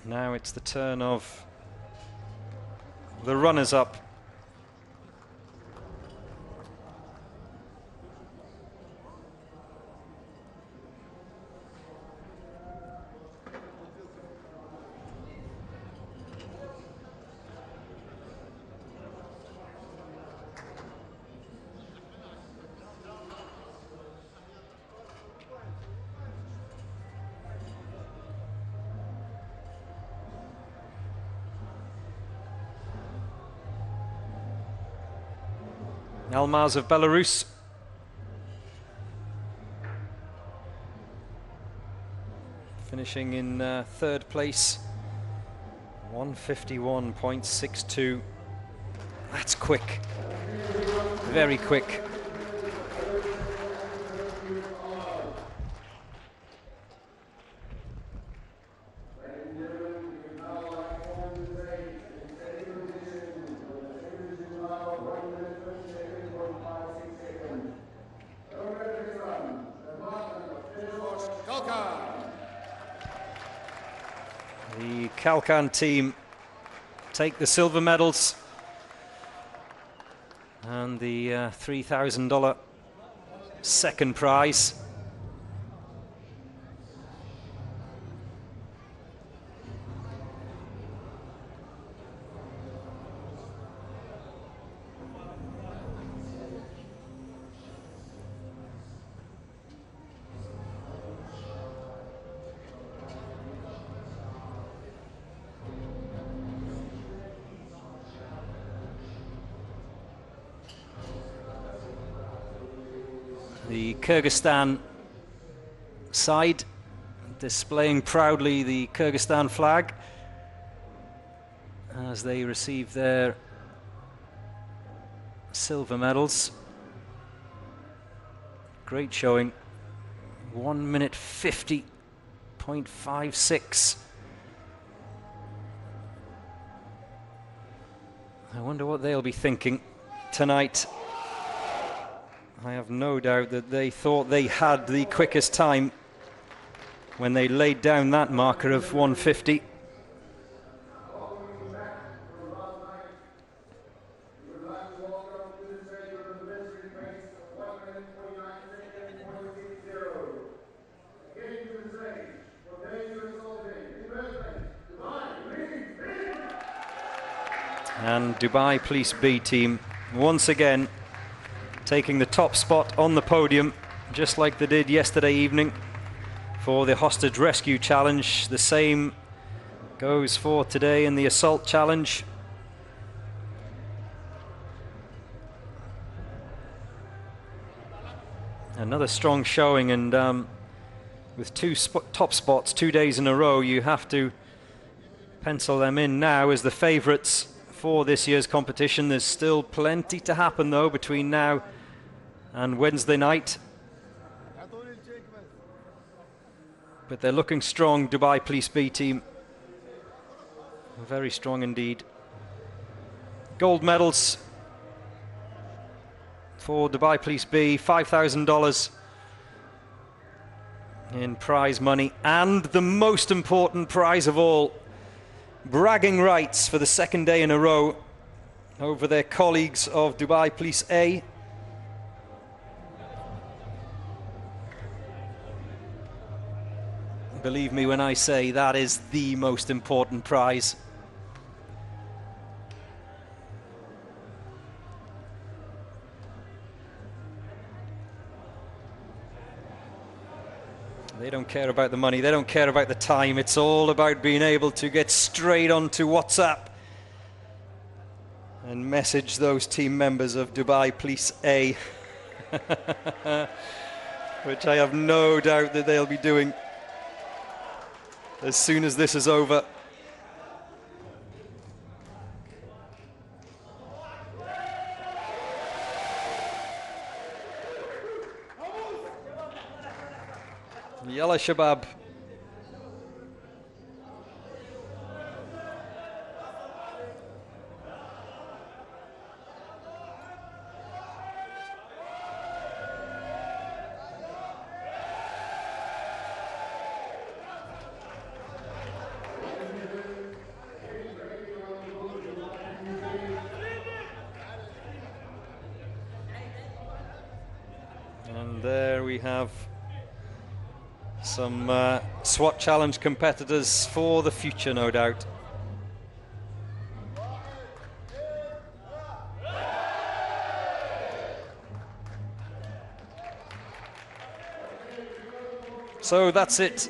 Now it's the turn of the runners-up. Almaz of Belarus. Finishing in 3rd place. 151.62. That's quick. Very quick. The Kalkan team take the silver medals and the $3,000 second prize. The Kyrgyzstan side displaying proudly the Kyrgyzstan flag as they receive their silver medals. Great showing. 1 minute 50.56. I wonder what they'll be thinking tonight. I have no doubt that they thought they had the quickest time when they laid down that marker of 150. And Dubai Police B team once again taking the top spot on the podium, just like they did yesterday evening for the hostage rescue challenge. The same goes for today in the assault challenge. Another strong showing, and with two top spots 2 days in a row, you have to pencil them in now as the favourites for this year's competition. There's still plenty to happen though between now and Wednesday night. But they're looking strong, Dubai Police B team. Very strong indeed. Gold medals for Dubai Police B, $5,000 in prize money, and the most important prize of all, bragging rights for the second day in a row over their colleagues of Dubai Police A. Believe me when I say that is the most important prize. They don't care about the money, they don't care about the time. It's all about being able to get straight onto WhatsApp and message those team members of Dubai Police A, which I have no doubt that they'll be doing as soon as this is over. Yalla Shabab. And there we have some SWAT challenge competitors for the future, no doubt. So that's it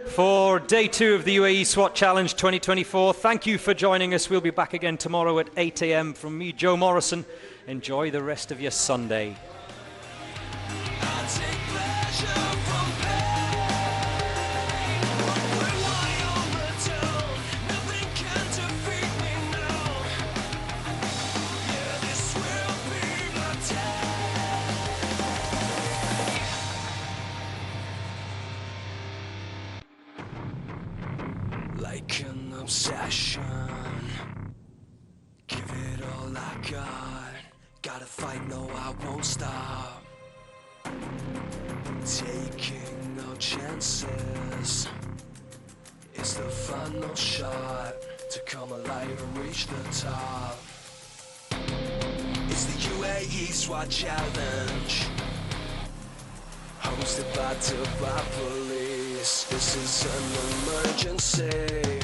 for day 2 of the UAE SWAT Challenge 2024. Thank you for joining us. We'll be back again tomorrow at 8 AM. From me, Joe Morrison. Enjoy the rest of your Sunday. Like an obsession, give it all I got. Gotta fight, no I won't stop. Taking no chances, it's the final shot to come alive and reach the top. It's the UAE SWAT Challenge, hosted by Dubai Police. This is an emergency.